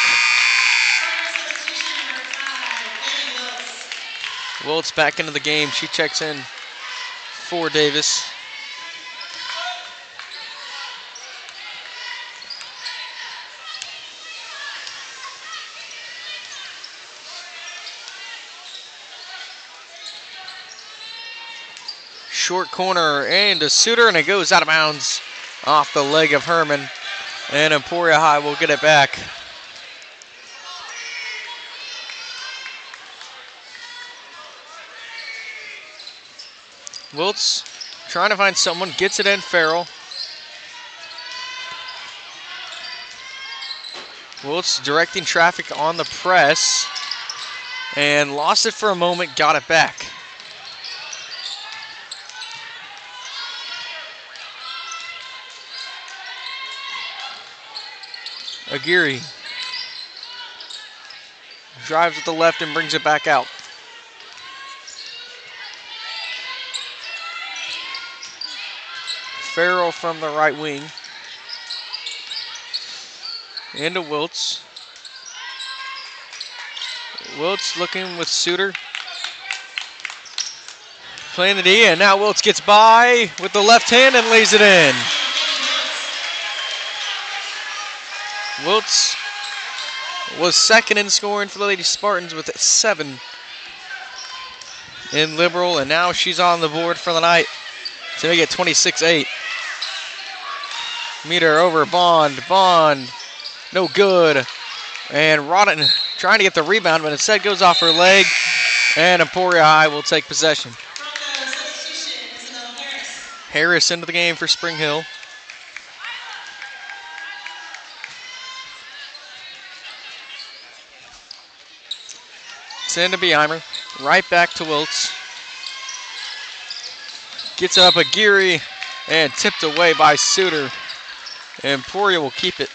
Wiltz back into the game. She checks in for Davis. Short corner and a Suter, and it goes out of bounds off the leg of Herman. And Emporia High will get it back. Wiltz trying to find someone, gets it in. Farrell. Wiltz directing traffic on the press and lost it for a moment, got it back. Aguirre drives with the left and brings it back out. Farrell from the right wing. Into Wiltz. Wiltz looking with Suter. Playing the D, and now Wiltz gets by with the left hand and lays it in. Wiltz was second in scoring for the Lady Spartans with 7 in Liberal, and now she's on the board for the night to make it 26-8. Meter over Bond. Bond, no good. And Rodden trying to get the rebound, but instead goes off her leg, and Emporia High will take possession. Harris into the game for Spring Hill. It's into Beheimer. Right back to Wiltz. Gets up Aguirre and tipped away by Suter. Emporia will keep it.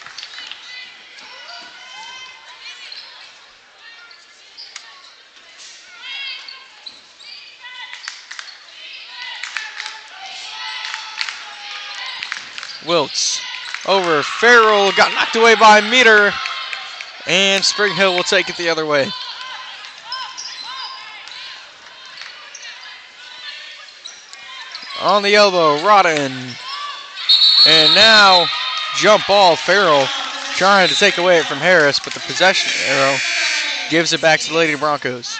Wiltz over Farrell, got knocked away by Meter, and Spring Hill will take it the other way. On the elbow, Rodden. And now, jump ball, Farrell trying to take away it from Harris, but the possession arrow gives it back to the Lady Broncos.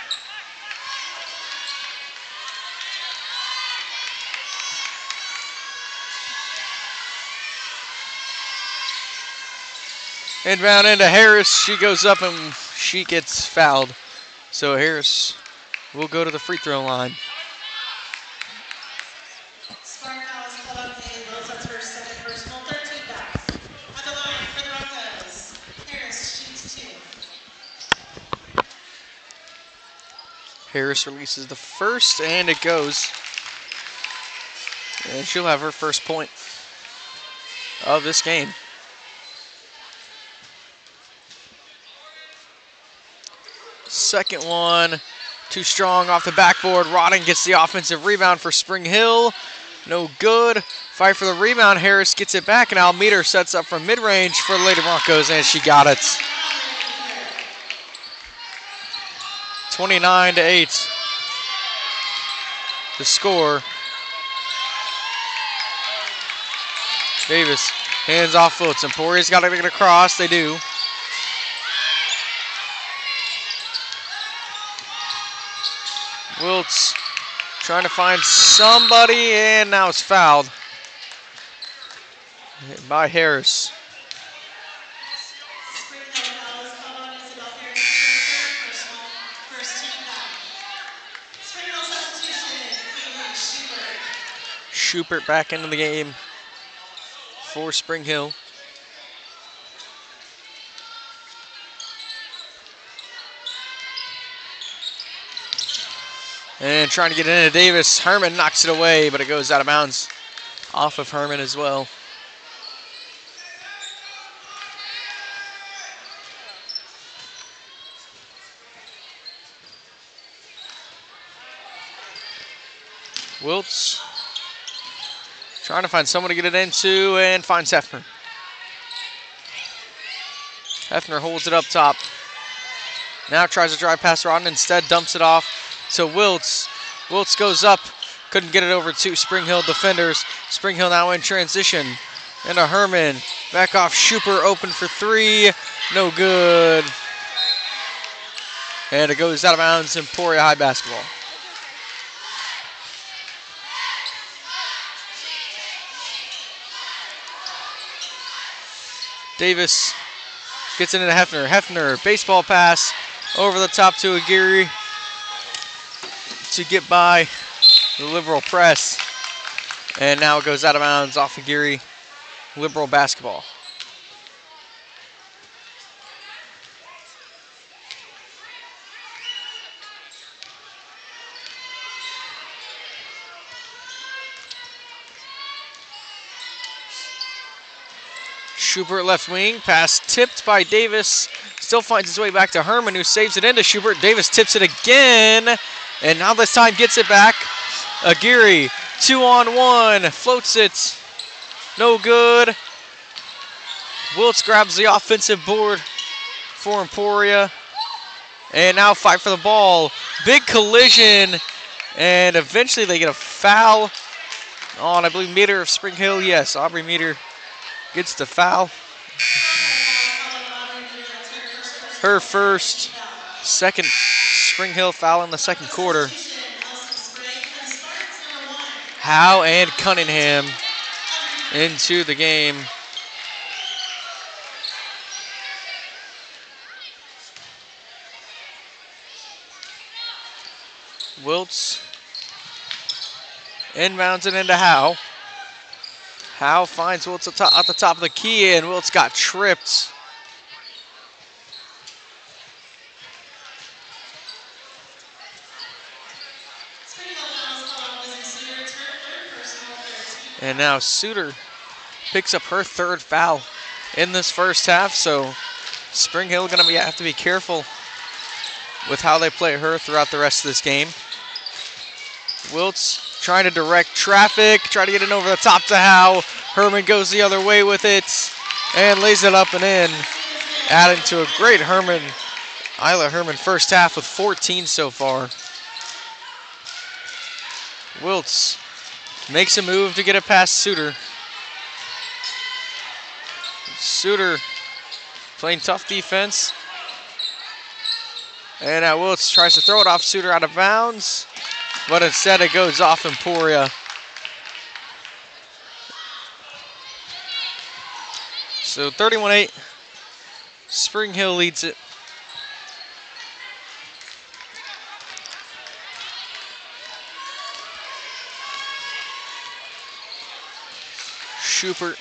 Inbound into Harris. She goes up and she gets fouled. So Harris will go to the free throw line. Harris releases the first, and it goes. And she'll have her first point of this game. Second one, too strong off the backboard. Rodden gets the offensive rebound for Spring Hill. No good. Fight for the rebound. Harris gets it back, and Almeida sets up from mid-range for the Lady Broncos, and she got it. 29-8. The score. Davis hands off Wiltz. Emporia's got to get across. They do. Wiltz trying to find somebody, and now it's fouled. by Harris. Spring Hill foul is called on Isabel Harris for her third personal, first team foul. Spring Hill substitution in, Haley Schubert. Schubert back into the game for Spring Hill. And trying to get it into Davis. Herman knocks it away, but it goes out of bounds off of Herman as well. Wiltz trying to find someone to get it into and finds Hefner. Hefner holds it up top. Now tries to drive past Rodden, instead dumps it off to Wiltz. Wiltz goes up, couldn't get it over to Spring Hill defenders. Spring Hill now in transition. Into Herman, back off Schubert, open for three, no good. And it goes out of bounds, Emporia High basketball. Davis gets it into Hefner. Hefner, baseball pass over the top to Aguirre to get by the Liberal press. And now it goes out of bounds off Aguirre. Liberal basketball. Schubert left wing, pass tipped by Davis. Still finds his way back to Herman, who saves it into Schubert. Davis tips it again, and now this time gets it back. Aguirre, 2-on-1, floats it, no good. Wiltz grabs the offensive board for Emporia, and now fight for the ball. Big collision, and eventually they get a foul on, I believe, Meter of Spring Hill. Yes, Aubrey Meter gets the foul. Her first, second Spring Hill foul in the second quarter. Howe and Cunningham into the game. Wiltz inbounds it into Howe. Howe finds Wiltz at the top of the key, and Wiltz got tripped. And now Suter picks up her third foul in this first half, so Spring Hill gonna have to be careful with how they play her throughout the rest of this game. Wiltz trying to direct traffic, try to get it over the top to Howe. Herman goes the other way with it and lays it up and in, adding to a great Herman, Isla Herman first half with 14 so far. Wiltz makes a move to get it past Suter. Suter playing tough defense. And now Wiltz tries to throw it off Suter out of bounds, but instead it goes off Emporia. So 31-8, Spring Hill leads it. Schubert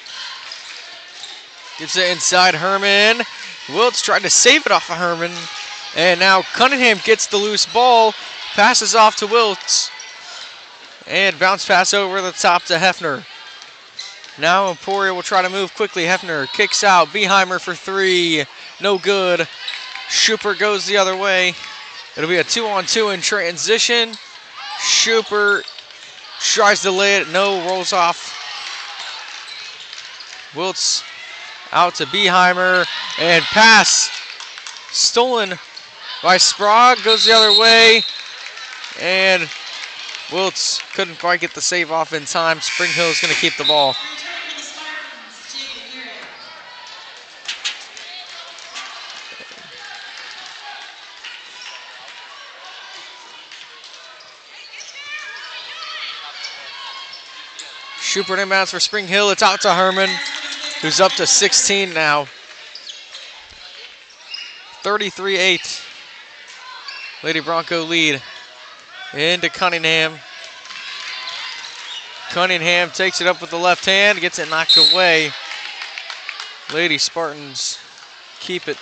gives it inside Herman. Wiltz tried to save it off of Herman. And now Cunningham gets the loose ball, passes off to Wiltz. And bounce pass over the top to Hefner. Now Emporia will try to move quickly. Hefner kicks out. Beheimer for three. No good. Schubert goes the other way. It'll be a 2-on-2 in transition. Schubert tries to lay it. No, rolls off. Wiltz out to Beheimer, and pass stolen by Sprague, goes the other way, and Wiltz couldn't quite get the save off in time. Spring Hill is going to keep the ball. Schubert inbounds for Spring Hill. It's out to Herman. who's up to 16 now. 33-8. Lady Bronco lead. Into Cunningham. Cunningham takes it up with the left hand, gets it knocked away. Lady Spartans keep it.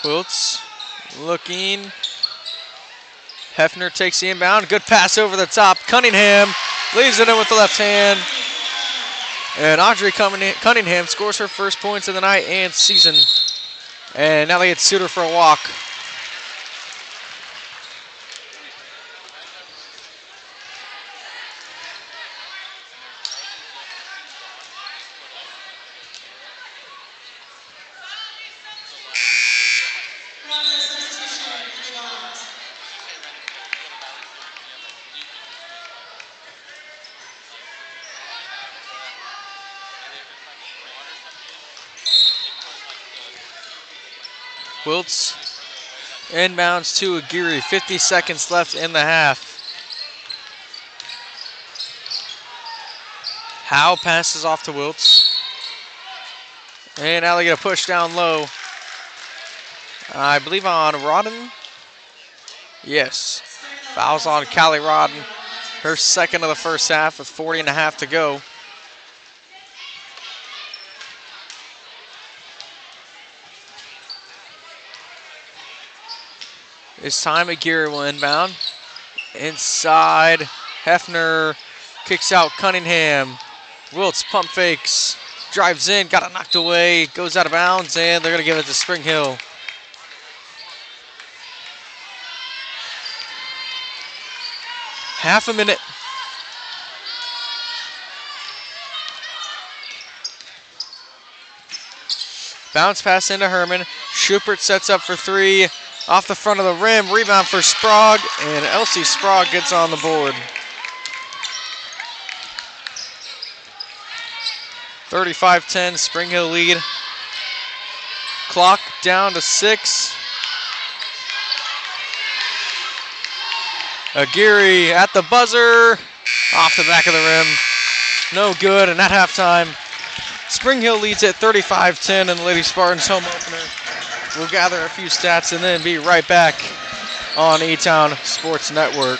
Wiltz looking. Hefner takes the inbound. Good pass over the top. Cunningham leaves it in with the left hand. And Audrey Cunningham scores her first points of the night and season. And now they get Suter for a walk. Wiltz inbounds to Aguirre. 50 seconds left in the half. Howe passes off to Wiltz. And now they get a push down low. I believe on Rodden. Yes. Fouls on Callie Rodden. Her second of the first half with 40 and a half to go. This time Aguirre will inbound. Inside, Hefner kicks out Cunningham. Wiltz pump fakes, drives in, got it knocked away, goes out of bounds, and they're gonna give it to Spring Hill. Half a minute. Bounce pass into Herman. Schubert sets up for three. Off the front of the rim, rebound for Sprague, and Elsie Sprague gets on the board. 35-10, Spring Hill lead. Clock down to 6. Aguirre at the buzzer, off the back of the rim. No good, and at halftime, Spring Hill leads at 35-10 in the Lady Spartans home opener. We'll gather a few stats and then be right back on E-Town Sports Network.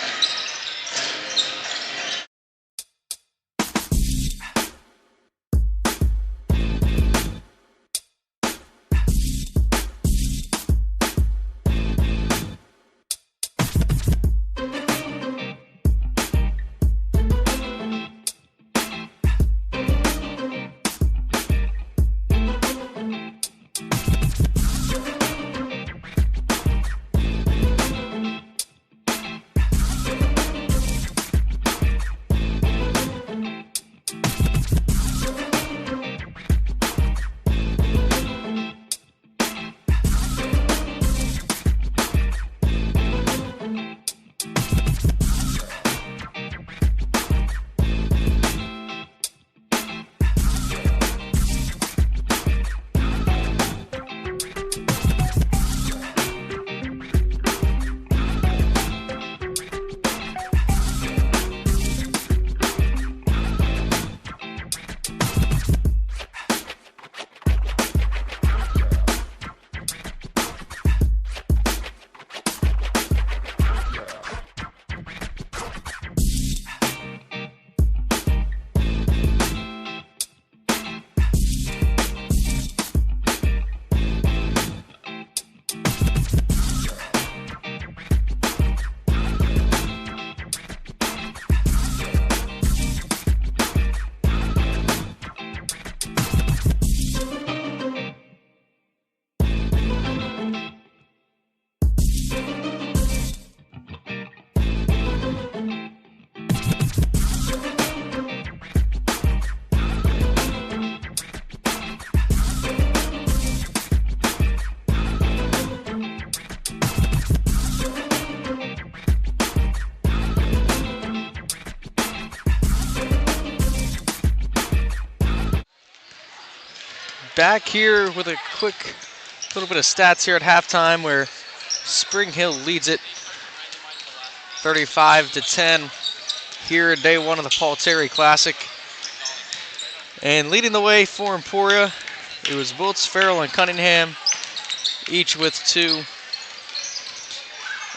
Back here with a quick little bit of stats here at halftime where Spring Hill leads it 35-10 here in day one of the Paul Terry Classic. And leading the way for Emporia, it was Wiltz, Farrell, and Cunningham, each with 2.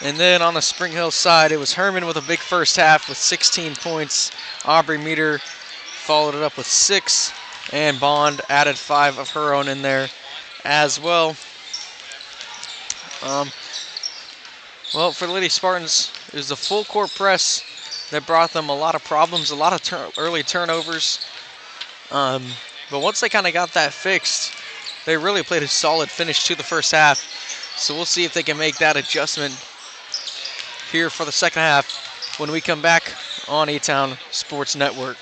And then on the Spring Hill side, it was Herman with a big first half with 16 points. Aubrey Meter followed it up with 6, and Bond added 5 of her own in there as well. Well, for the Lady Spartans, it was the full court press that brought them a lot of problems, a lot of early turnovers. But once they kind of got that fixed, they really played a solid finish to the first half. So we'll see if they can make that adjustment here for the second half when we come back on A-Town Sports Network.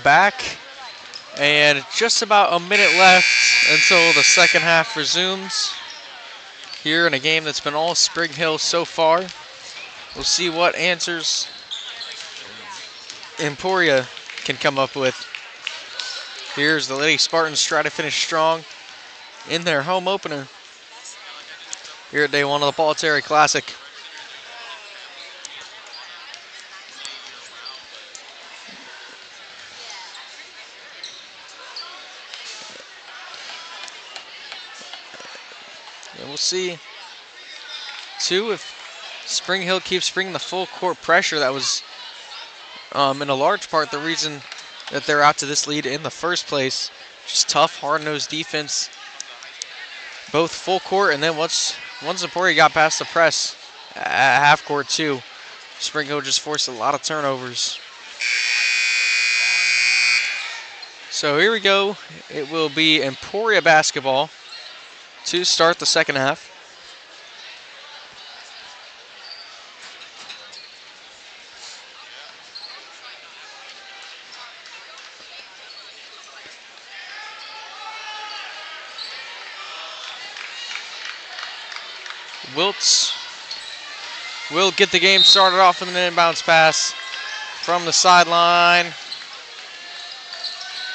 back, and just about a minute left until the second half resumes. Here in a game that's been all Spring Hill so far. We'll see what answers Emporia can come up with. Here's the Lady Spartans try to finish strong in their home opener here at day one of the Paul Terry Classic. And we'll see, too, if Spring Hill keeps bringing the full court pressure. That was, in a large part, the reason that they're out to this lead in the first place. Just tough, hard-nosed defense, both full court, and then once Emporia got past the press at half court too, Spring Hill just forced a lot of turnovers. So here we go. It will be Emporia basketball to start the second half. Wiltz will get the game started off with an inbounds pass from the sideline.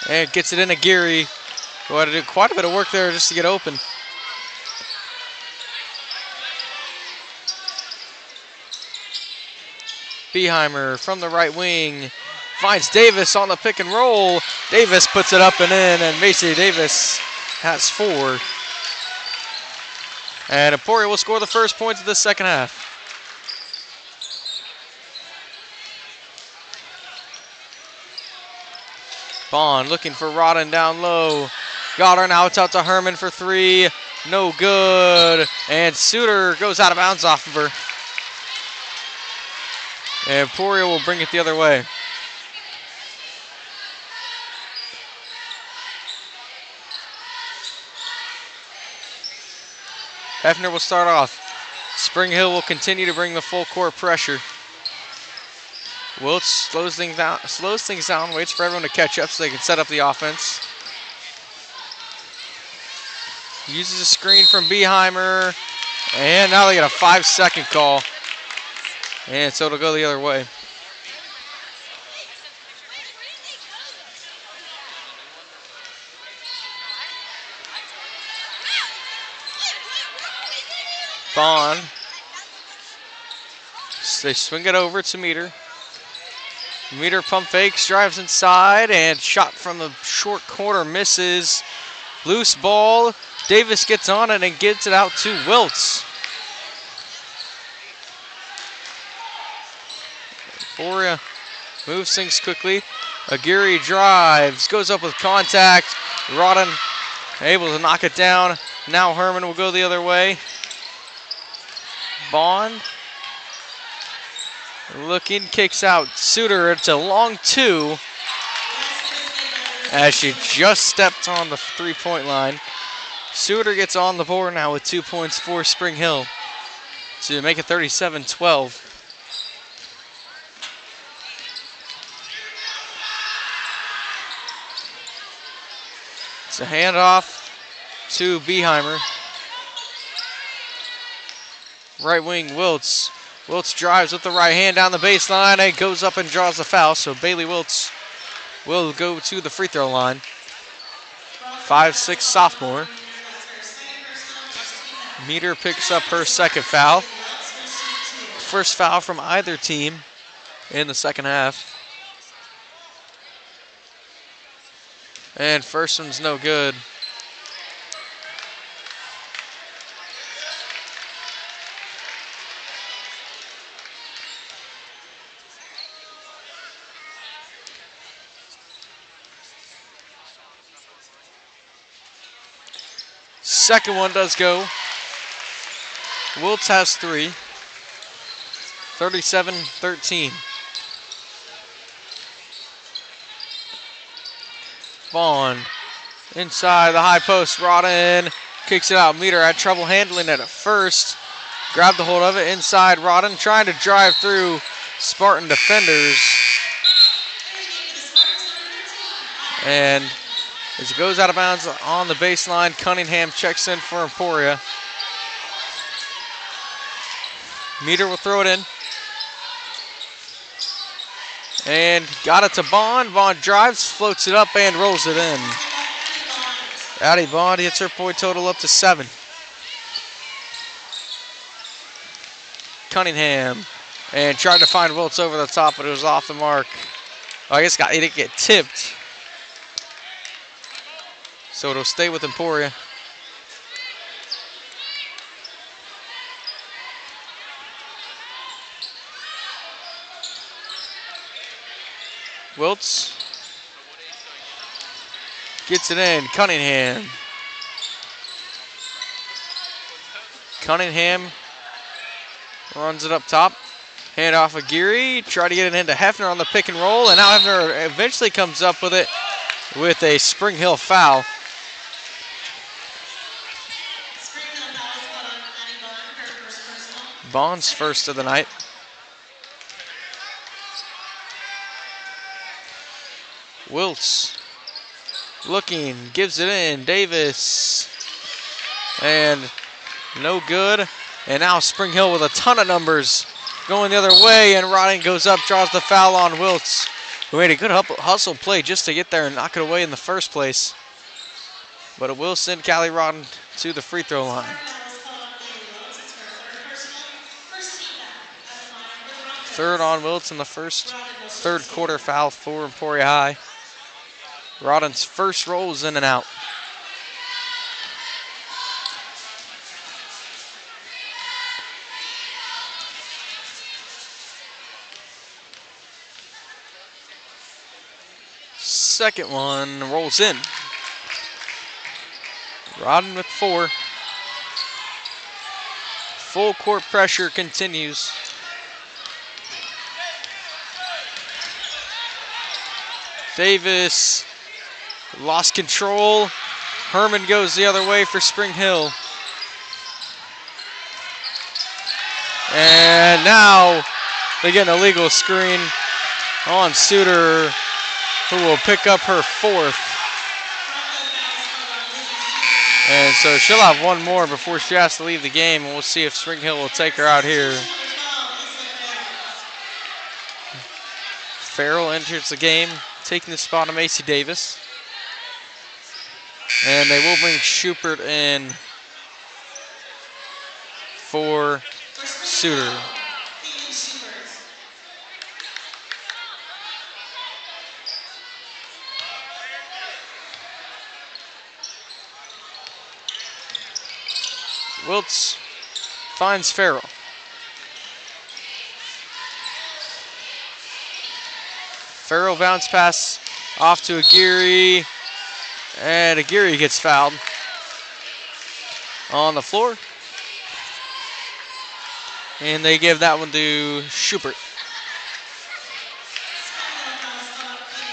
And gets it into Geary, who had to do quite a bit of work there just to get open. Beheimer from the right wing finds Davis on the pick and roll. Davis puts it up and in, and Macy Davis has 4. And Emporia will score the first points of the second half. Bond looking for Rodden down low. Goddard now it's out to Herman for 3. No good. And Suter goes out of bounds off of her. And Emporia will bring it the other way. Hefner will start off. Spring Hill will continue to bring the full court pressure. Wiltz slows things down, waits for everyone to catch up so they can set up the offense. Uses a screen from Beheimer, and now they get a 5-second call. And so it'll go the other way. Bond. They swing it over to Meter. Meter pump fakes, drives inside, and shot from the short corner misses. Loose ball. Davis gets on it and gets it out to Wiltz. Emporia moves things quickly. Aguirre drives, goes up with contact. Rodden able to knock it down. Now Herman will go the other way. Bond looking, kicks out Suter. It's a long 2 as she just stepped on the 3-point line. Suter gets on the board now with 2 points for Spring Hill to make it 37-12. It's a handoff to Beheimer. Right wing Wiltz. Wiltz drives with the right hand down the baseline and goes up and draws the foul. So Bailey Wiltz will go to the free throw line. 5'6" sophomore. Meter picks up her second foul. First foul from either team in the second half. And first one's no good. Second one does go. Wiltz has 3. 37-13. Vaughn inside the high post. Rodden kicks it out. Meter had trouble handling it at first. Grabbed the hold of it inside. Rodden trying to drive through Spartan defenders. And as it goes out of bounds on the baseline, Cunningham checks in for Emporia. Meter will throw it in. And got it to Bond. Bond drives, floats it up, and rolls it in. Addie Bond hits her point total up to 7. Cunningham. And tried to find Wiltz over the top, but it was off the mark. Oh, I guess it didn't get tipped. So it'll stay with Emporia. Wiltz gets it in. Cunningham. Cunningham runs it up top. Hand off of Geary. Try to get it into Hefner on the pick and roll. And now Hefner eventually comes up with it with a Spring Hill foul. Bond's first of the night. Wiltz looking, gives it in. Davis. And no good. And now Spring Hill with a ton of numbers going the other way. And Rodden goes up, draws the foul on Wiltz, who made a good hustle play just to get there and knock it away in the first place. But it will send Callie Rodden to the free throw line. Third on Wiltz in the third quarter foul for Emporia High. Rodden's first rolls in and out. Second one rolls in. Rodden with 4. Full court pressure continues. Davis lost control. Herman goes the other way for Spring Hill. And now they get an illegal screen on Suter, who will pick up her 4th. And so she'll have one more before she has to leave the game, and we'll see if Spring Hill will take her out here. Farrell enters the game, taking the spot of Macy Davis. And they will bring Schubert in for Suter. Wiltz finds Farrell. Farrell bounce pass off to Aguirre, and Aguirre gets fouled on the floor. And they give that one to Schubert.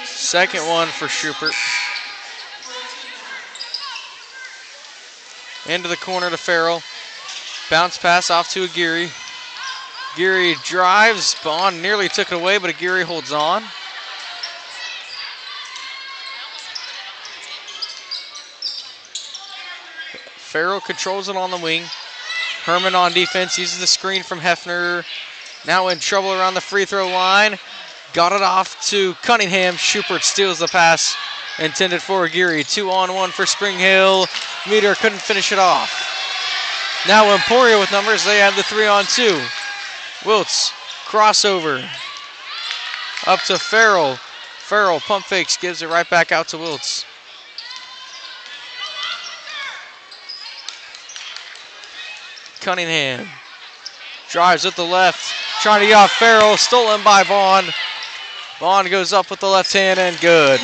Second one for Schubert. Into the corner to Farrell. Bounce pass off to Aguirre. Aguirre drives. Bond nearly took it away, but Aguirre holds on. Farrell controls it on the wing. Herman on defense, uses the screen from Hefner. Now in trouble around the free throw line. Got it off to Cunningham. Schubert steals the pass intended for Aguirre. 2-on-1 for Spring Hill. Meter couldn't finish it off. Now Emporia with numbers. They have the 3-on-2. Wiltz, crossover. Up to Farrell. Farrell pump fakes, gives it right back out to Wiltz. Cunningham drives with the left, trying to get off Farrell, stolen by Bond. Bond goes up with the left hand and good.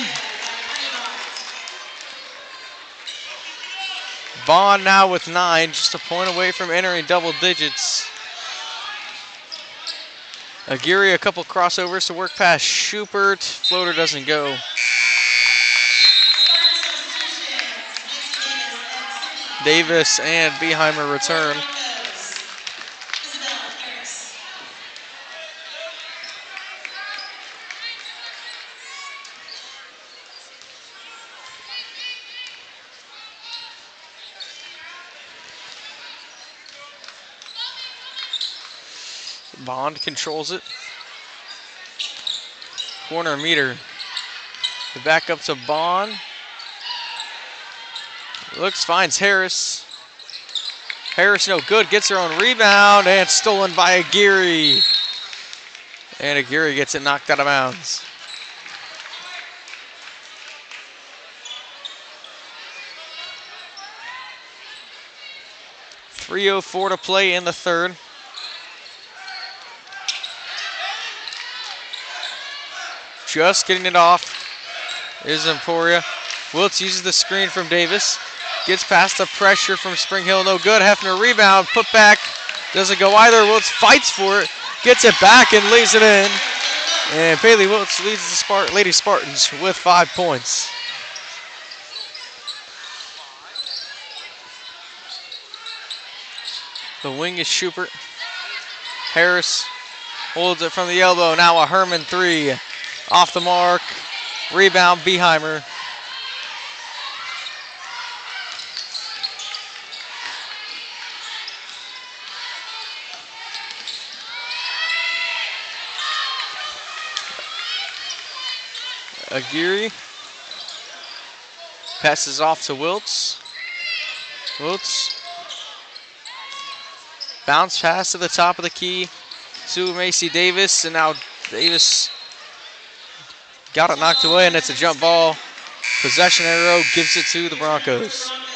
Bond now with 9, just a point away from entering double digits. Aguirre a couple crossovers to work past Schubert. Floater doesn't go. Davis and Beheimer return. Bond controls it. Corner Meter. The back up to Bond. Looks, finds Harris. Harris no good, gets her own rebound, and stolen by Aguirre. And Aguirre gets it knocked out of bounds. .304 to play in the third. Just getting it off is Emporia. Wiltz uses the screen from Davis. Gets past the pressure from Spring Hill, no good. Hefner rebound, put back, doesn't go either. Wiltz fights for it, gets it back and leaves it in. And Paley Wiltz leads the Lady Spartans with 5 points. The wing is Schubert. Harris holds it from the elbow. Now a Herman three. Off the mark. Rebound, Beheimer. Aguirre passes off to Wiltz. Wiltz. Bounce pass to the top of the key to Macy Davis, and now Davis got it knocked away, and it's a jump ball. Possession arrow gives it to the Broncos. Number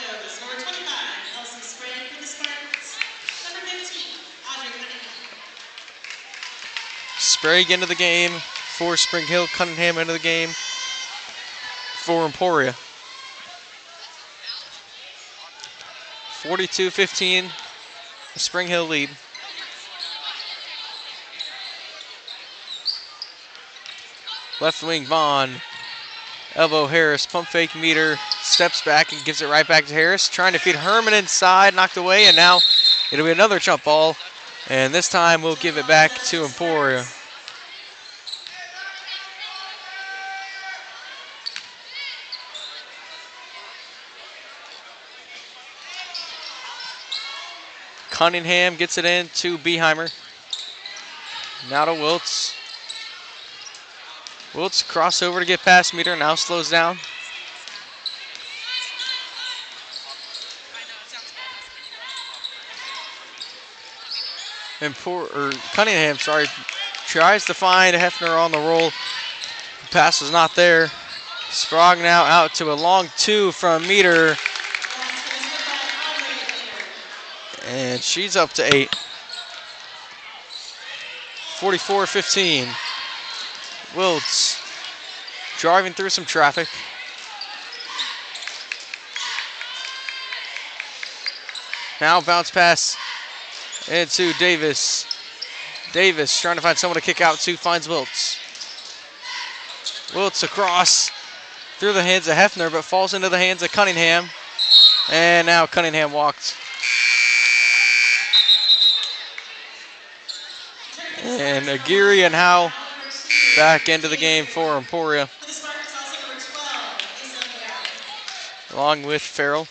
25, Elsie Sprague for the Spartans. Number 15, Audrey Cunningham. Sprague into the game for Spring Hill. Cunningham into the game for Emporia. 42-15, the Spring Hill lead. Left wing Vaughn. Elbow Harris, pump fake Meter, steps back and gives it right back to Harris. Trying to feed Herman inside, knocked away, and now it'll be another jump ball. And this time we'll give it back to Emporia. Cunningham gets it in to Beheimer. Now to Wiltz. Wiltz crossover to get past Meter, now slows down. Cunningham, tries to find Hefner on the roll. The pass was not there. Sprague now out to a long two from Meter. And she's up to 8. 44-15. Wiltz driving through some traffic. Now bounce pass into Davis. Davis trying to find someone to kick out to, finds Wiltz. Wiltz across through the hands of Hefner, but falls into the hands of Cunningham. And now Cunningham walked. And Aguirre and Howe back into the game for Emporia. For the Spartans, also number 12, Lisa Farrell. Along with Farrell.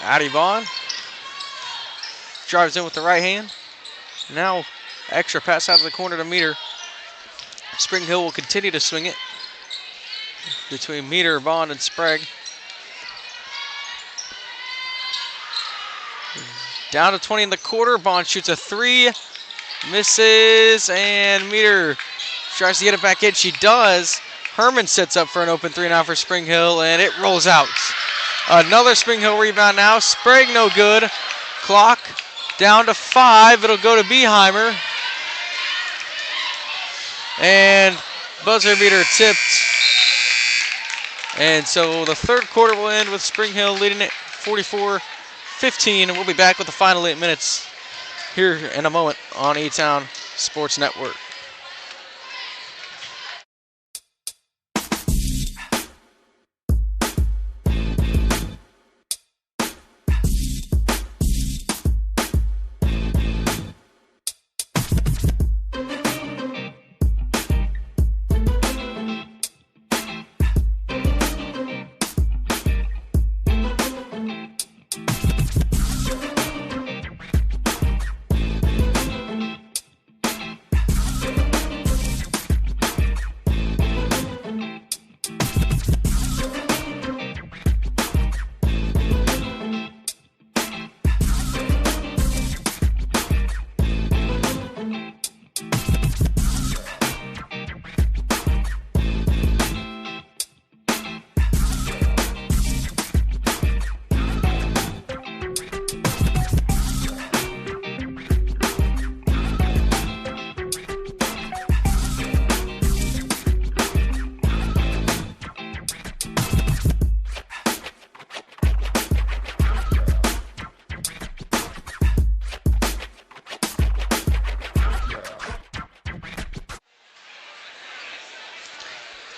Addie Vaughn drives in with the right hand. Now extra pass out of the corner to Meter. Spring Hill will continue to swing it between Meter, Vaughn, and Sprague. Down to 20 in the quarter. Bond shoots a 3, misses, and Meter tries to get it back in. She does. Herman sets up for an open 3 now for Spring Hill, and it rolls out. Another Spring Hill rebound now. Sprague no good. Clock down to 5. It'll go to Beheimer. And buzzer beater tipped. And so the third quarter will end with Spring Hill leading it 44-15, and we'll be back with the final 8 minutes here in a moment on E-Town Sports Network.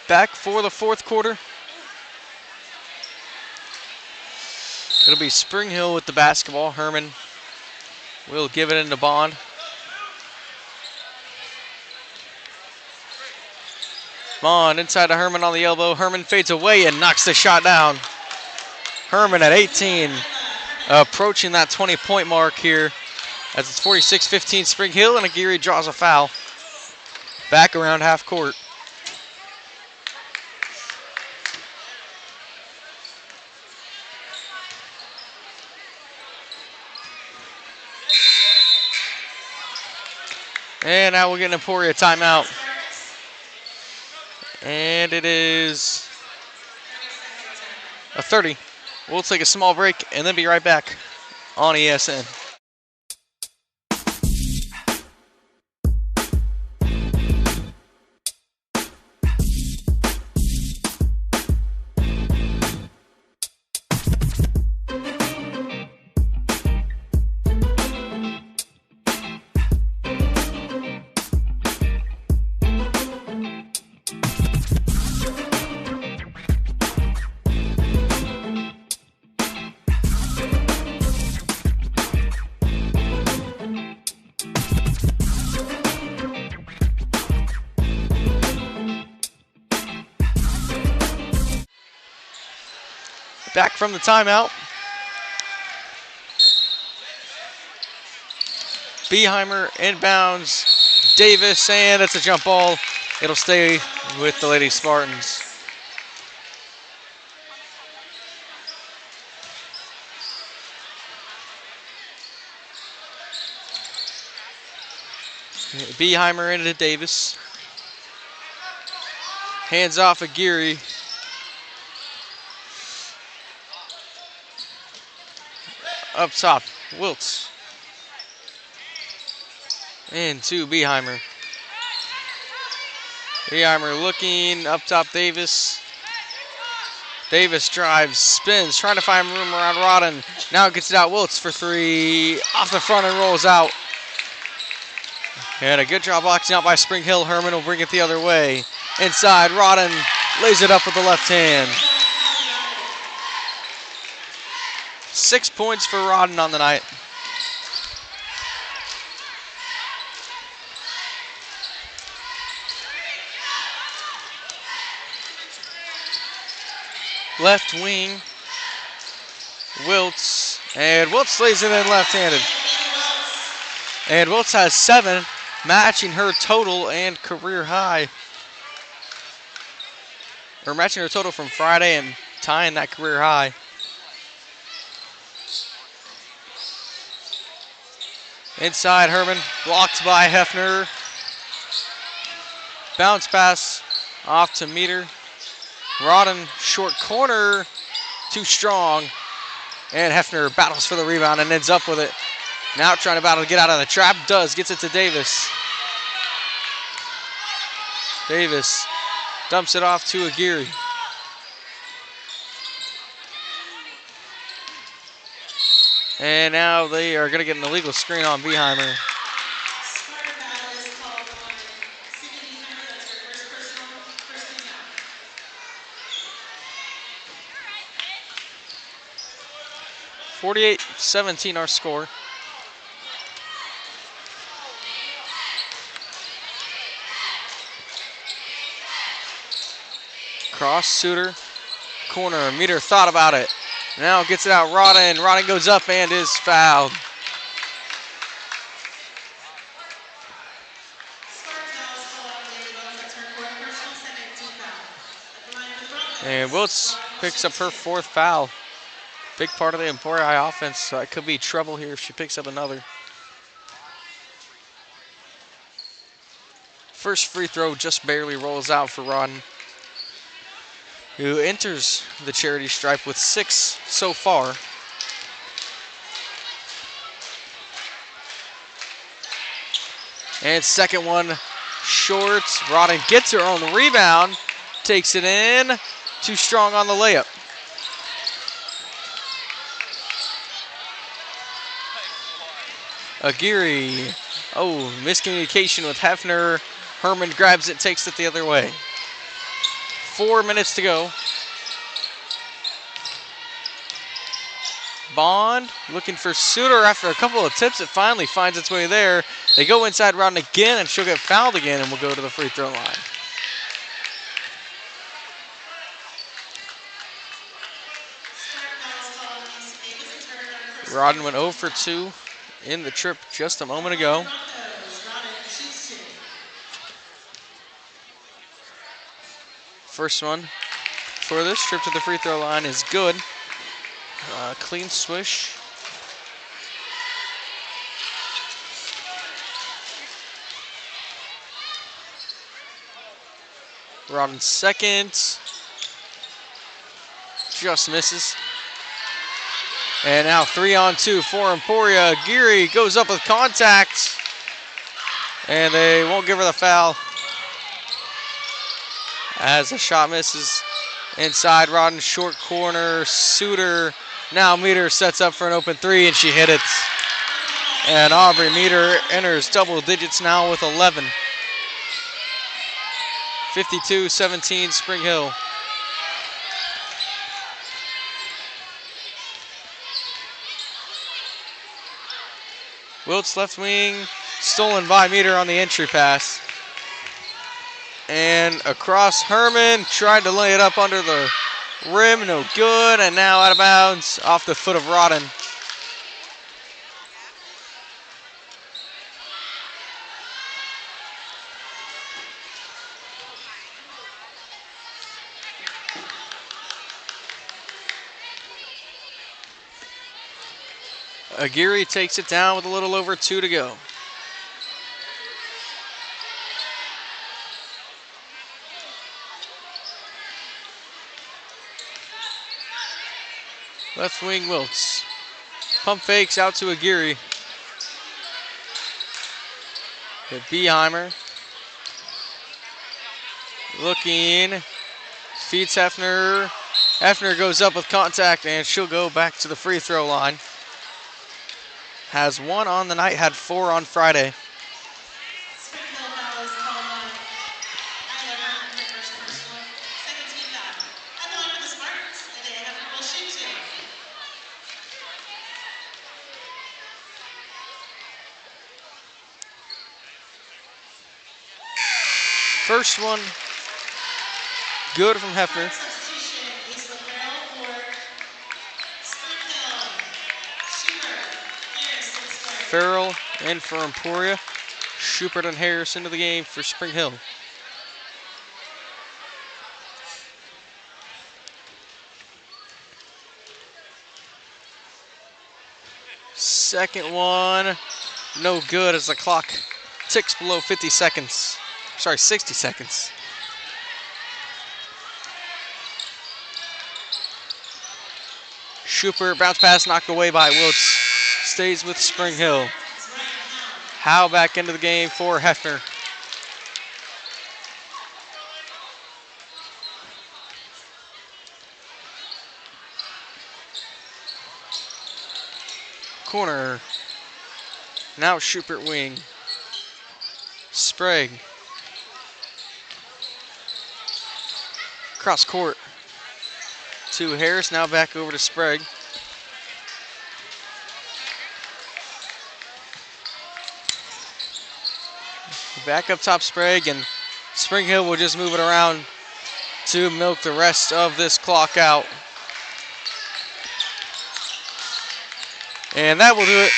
back for the fourth quarter. It'll be Spring Hill with the basketball. Herman will give it into Bond. Bond inside to Herman on the elbow. Herman fades away and knocks the shot down. Herman at 18, approaching that 20-point mark here as it's 46-15 Spring Hill, and Aguirre draws a foul. Back around half court. And now we're getting Emporia timeout. And it is a 30. We'll take a small break and then be right back on ESN. Back from the timeout. Beheimer inbounds. Davis, and it's a jump ball. It'll stay with the Lady Spartans. Beheimer into Davis. Hands off Aguirre. Up top, Wiltz. Into Beheimer. Beheimer looking, up top Davis. Davis drives, spins, trying to find room around Rodden. Now gets it out, Wiltz for three. Off the front and rolls out. And a good job boxing out by Spring Hill. Herman will bring it the other way. Inside, Rodden lays it up with the left hand. 6 points for Rodden on the night. Left wing, Wiltz, and Wiltz lays it in left-handed. And Wiltz has 7, matching her total and career high. Or matching her total from Friday and tying that career high. Inside, Herman, blocked by Hefner. Bounce pass off to Meter. Rodden, short corner, too strong. And Hefner battles for the rebound and ends up with it. Now trying to battle to get out of the trap, gets it to Davis. Davis dumps it off to Aguirre. And now they are going to get an illegal screen on Beheimer. Smart foul is called on Sydney Beheimer. That's her first personal, first team foul. 48-17 our score. Cross, Suter, corner, Meter thought about it. Now gets it out, Rodden. Rodden goes up and is fouled. And Wiltz picks up her 4th foul. Big part of the Emporia offense, so it could be trouble here if she picks up another. First free throw just barely rolls out for Rodden, who enters the charity stripe with 6 so far. And second one short. Rodden gets her on the rebound, takes it in. Too strong on the layup. Aguirre. Oh, miscommunication with Hefner. Herman grabs it, takes it the other way. 4 minutes to go. Bond looking for Suter after a couple of tips. It finally finds its way there. They go inside Rodden again, and she'll get fouled again, and will go to the free throw line. Rodden went 0 for 2 in the trip just a moment ago. First one for this trip to the free throw line is good. Clean swish. Rodden second. Just misses. And now 3-on-2 for Emporia. Geary goes up with contact. And they won't give her the foul. As the shot misses inside Rodden, short corner. Suter. Now Meter sets up for an open three, and she hit it. And Aubrey Meter enters double digits now with 11. 52-17 Spring Hill. Wiltz left wing, stolen by Meter on the entry pass. And across Herman, tried to lay it up under the rim, no good, and now out of bounds off the foot of Rodden. Aguirre takes it down with a little over 2 to go. Left wing Wiltz. Pump fakes out to Aguirre. Hit Beheimer. Looking. Feeds Hefner. Hefner goes up with contact, and she'll go back to the free throw line. Has 1 on the night, had 4 on Friday. Spring Hill foul is called on Ida Herman for first personal, second team foul. And the line for the Spartans, and they have will shoot 2. First one, good from Hefner. Substitution is LaFarrell for Spring Hill. Schubert, Harris, and Sparks. Farrell in for Emporia. Schubert and Harris into the game for Spring Hill. Second one, no good as the clock ticks below 50 seconds. Sorry, 60 seconds. Schubert, bounce pass knocked away by Wiltz. Stays with Spring Hill. Howe back into the game for Hefner. Corner. Now Schubert wing. Sprague. Cross court to Harris. Now back over to Sprague. Back up top Sprague, and Spring Hill will just move it around to milk the rest of this clock out. And that will do it.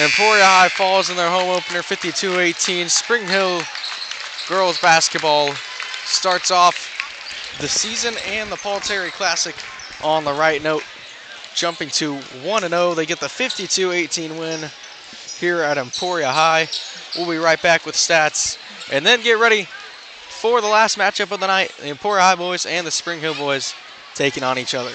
Emporia High falls in their home opener 52-18. Spring Hill girls basketball starts off the season and the Paul Terry Classic on the right note, jumping to 1-0. They get the 52-18 win here at Emporia High. We'll be right back with stats and then get ready for the last matchup of the night. The Emporia High boys and the Spring Hill boys taking on each other.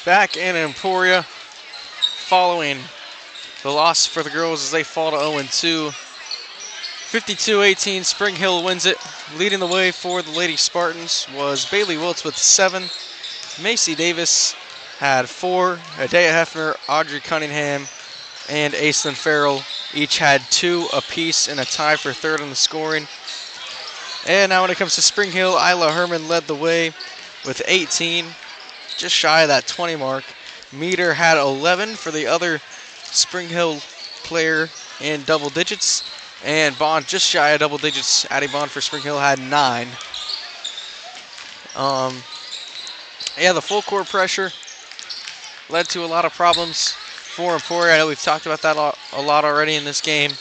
back in Emporia following the loss for the girls as they fall to 0-2. 52-18, Spring Hill wins it. Leading the way for the Lady Spartans was Bailey Wiltz with 7. Macy Davis had 4. Adea Hefner, Audrey Cunningham, and Aislinn Farrell each had 2 apiece in a tie for third in the scoring. And now when it comes to Spring Hill, Isla Herman led the way with 18, just shy of that 20 mark. Meter had 11 for the other Spring Hill player in double digits. And Bond just shy of double digits. Addie Bond for Spring Hill had 9. Yeah, the full court pressure led to a lot of problems for Emporia. I know we've talked about that a lot already in this game.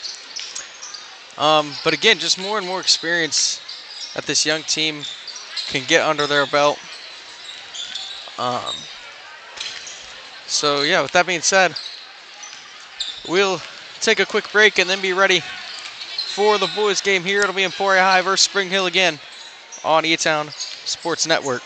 But again, just more and more experience that this young team can get under their belt. So yeah, with that being said, we'll take a quick break and then be ready for the boys game here. It'll be Emporia High versus Spring Hill again on E-Town Sports Network.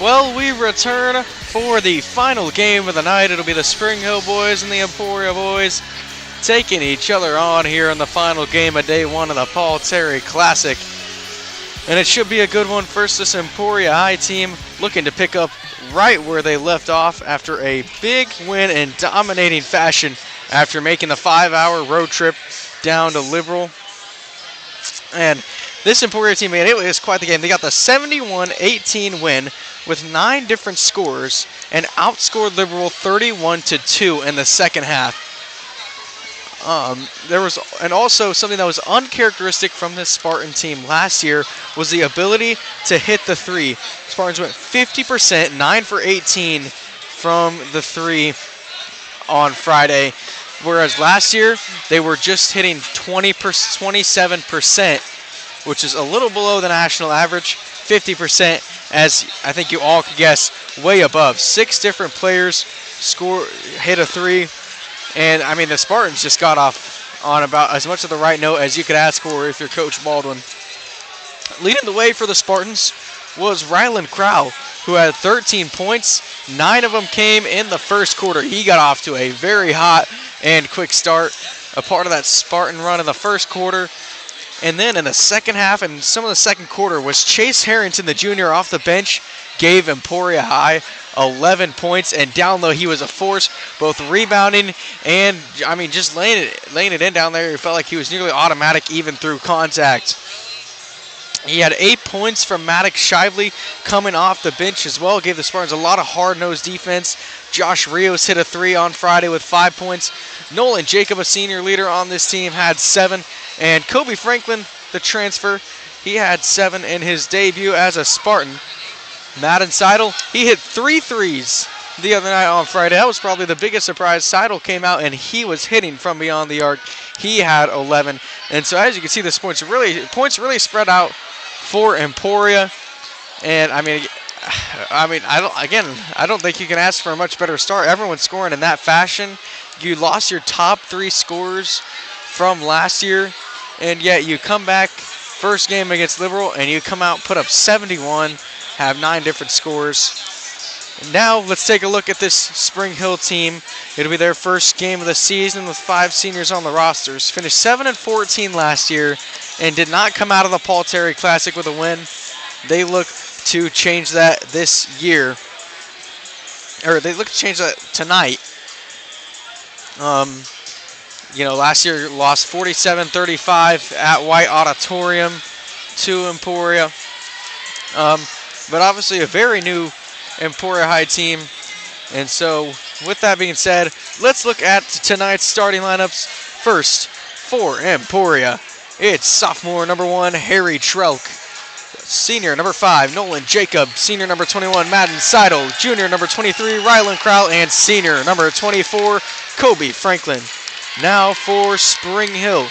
Well, we return for the final game of the night. It'll be the Spring Hill boys and the Emporia boys taking each other on here in the final game of day one of the Paul Terry Classic. And it should be a good one. First, this Emporia High team looking to pick up right where they left off after a big win in dominating fashion after making the 5-hour road trip down to Liberal. And this Emporia team, man, it was quite the game. They got the 71-18 win with 9 different scores and outscored Liberal 31-2 in the second half. There was, and also something that was uncharacteristic from this Spartan team last year was the ability to hit the three. Spartans went 50%, 9 for 18 from the three on Friday, whereas last year they were just hitting 27%, which is a little below the national average. 50%, as I think you all could guess, way above. 6 different players hit a three. And, I mean, the Spartans just got off on about as much of the right note as you could ask for if you're Coach Baldwin. Leading the way for the Spartans was Ryland Crow, who had 13 points. 9 of them came in the first quarter. He got off to a very hot and quick start, a part of that Spartan run in the first quarter. And then in the second half and some of the second quarter was Chase Harrington, the junior, off the bench, gave Emporia High 11 points, and down low he was a force, both rebounding and, I mean, just laying it in down there. It felt like he was nearly automatic even through contact. He had 8 points from Maddox Shively coming off the bench as well. Gave the Spartans a lot of hard-nosed defense. Josh Rios hit a 3 on Friday with 5 points. Nolan Jacob, a senior leader on this team, had 7. And Kobe Franklin, the transfer, he had 7 in his debut as a Spartan. Madden Seidel, he hit 3 threes the other night on Friday. That was probably the biggest surprise. Seidel came out and he was hitting from beyond the arc. He had 11. And so as you can see, this points really spread out for Emporia. And I mean, I don't think you can ask for a much better start. Everyone's scoring in that fashion. You lost your top 3 scorers from last year, and yet you come back first game against Liberal and you come out, put up 71, have 9 different scores. And now let's take a look at this Spring Hill team. It'll be their first game of the season with 5 seniors on the rosters. Finished 7-14 last year and did not come out of the Paul Terry Classic with a win. They look to change that this year, or they look to change that tonight. Last year lost 47-35 at White Auditorium to Emporia. But obviously a very new Emporia High team. And so with that being said, let's look at tonight's starting lineups. First, for Emporia, it's sophomore number 1, Harry Trelk. Senior number 5, Nolan Jacob. Senior number 21, Madden Seidel. Junior number 23, Ryland Crow. And senior number 24, Kobe Franklin. Now for Spring Hill,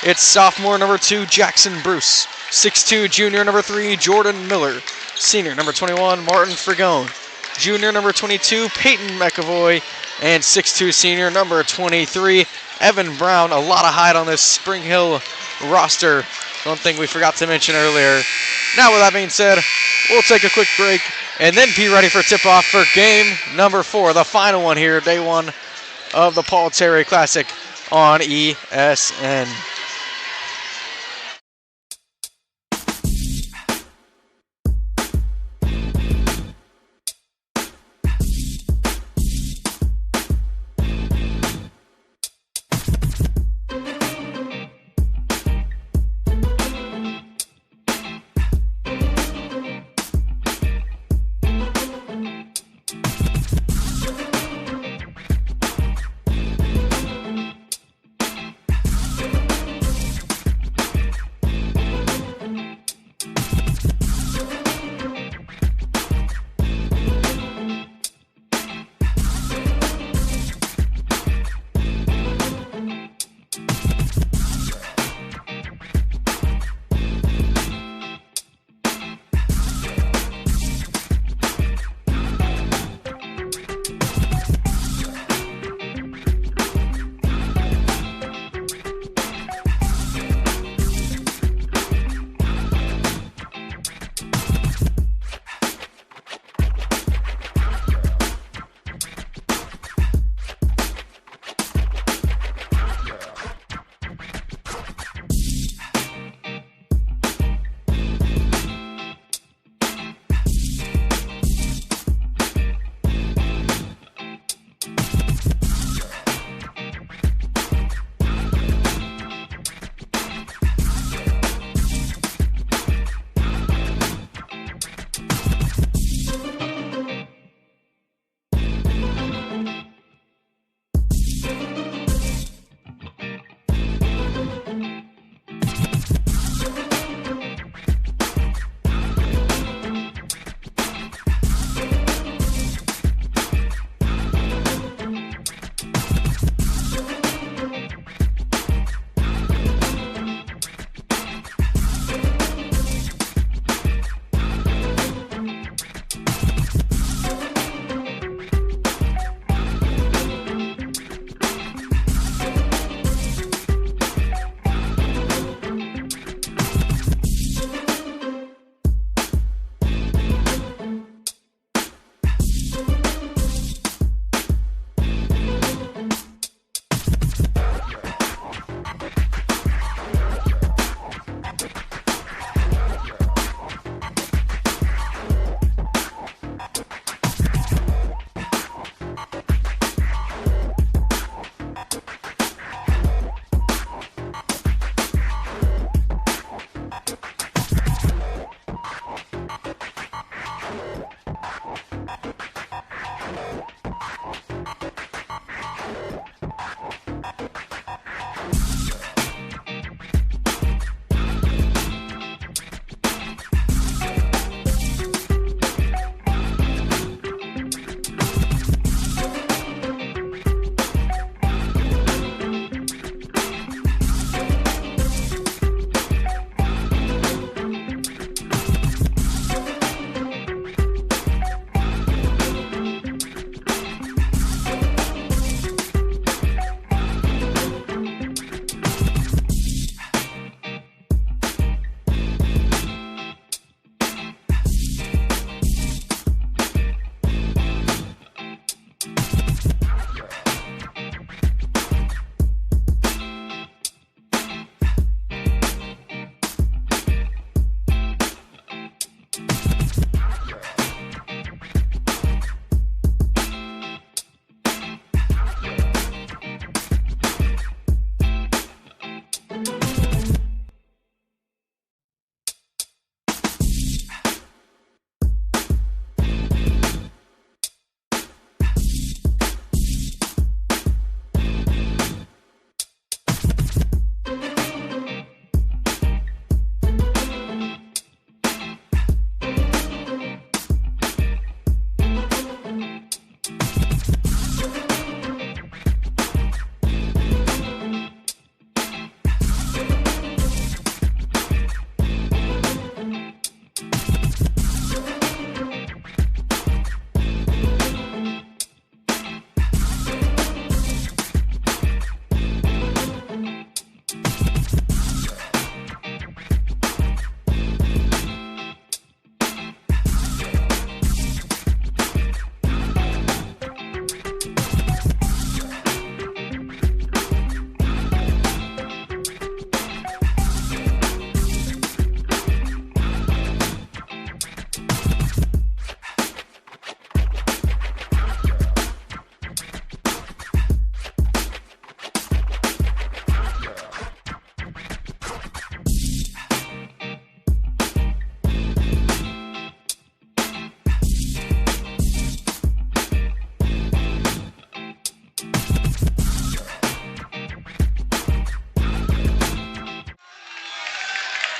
it's sophomore number 2, Jackson Bruce. 6'2", junior number 3, Jordan Miller. Senior number 21, Martin Fragone. Junior number 22, Peyton McAvoy. And 6'2", senior number 23, Evan Brown. A lot of height on this Spring Hill roster. One thing we forgot to mention earlier. Now with that being said, we'll take a quick break and then be ready for tip-off for game number 4, the final one here, day 1 of the Paul Terry Classic on ESN.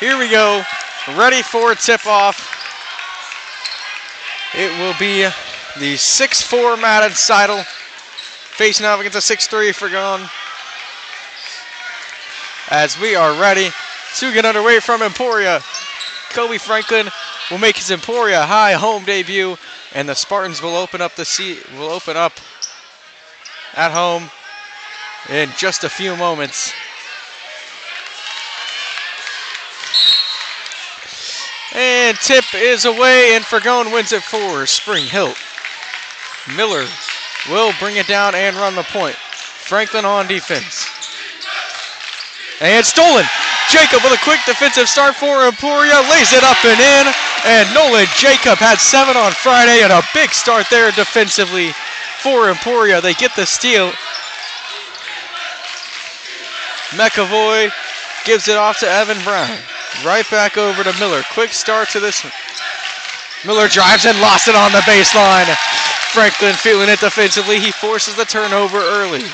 Here we go. Ready for tip-off. It will be the 6'4" Madden Seidel facing off against a 6'3" Fergon. As we are ready to get underway from Emporia, Kobe Franklin will make his Emporia High home debut, and the Spartans will open up at home in just a few moments. And tip is away, and Fergon wins it for Spring Hill. Miller will bring it down and run the point. Franklin on defense. And stolen. Jacob with a quick defensive start for Emporia, lays it up and in. And Nolan Jacob had 7 on Friday, and a big start there defensively for Emporia. They get the steal. McAvoy gives it off to Evan Brown. Right back over to Miller. Quick start to this one. Miller drives and lost it on the baseline. Franklin feeling it defensively. He forces the turnover early.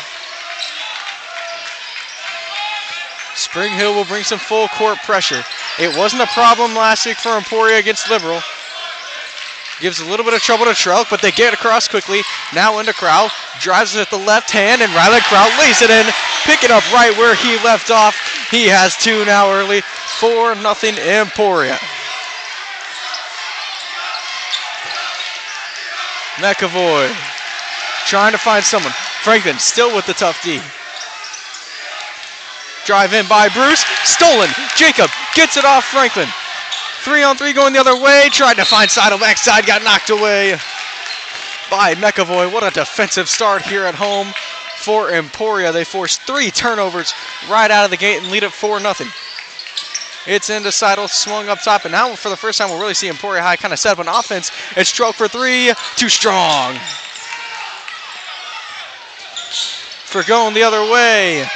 Spring Hill will bring some full court pressure. It wasn't a problem last week for Emporia against Liberal. Gives a little bit of trouble to Trelk, but they get across quickly. Now into Crow. Drives it at the left hand, and Rylan Crow lays it in. Pick it up right where he left off. He has 2 now early. 4-0 Emporia. McAvoy trying to find someone. Franklin still with the tough D. Drive in by Bruce. Stolen. Jacob gets it off Franklin. 3-on-3 going the other way. Tried to find Seidel backside. Got knocked away by McAvoy. What a defensive start here at home for Emporia. They forced 3 turnovers right out of the gate and lead it 4-0. It's into Seidel, swung up top, and now for the first time we'll really see Emporia High kind of set up an offense. It's Trelk for 3, too strong. For going the other way,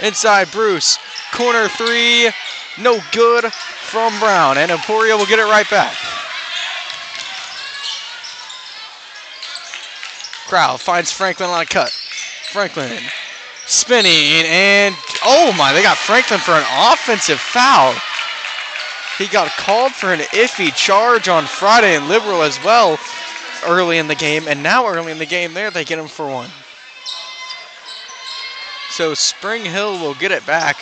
inside Bruce, corner 3, no good from Brown, and Emporia will get it right back. Crowd finds Franklin on a cut. Franklin spinning, and oh my, they got Franklin for an offensive foul. He got called for an iffy charge on Friday in Liberal as well early in the game, and now early in the game there they get him for 1. So Spring Hill will get it back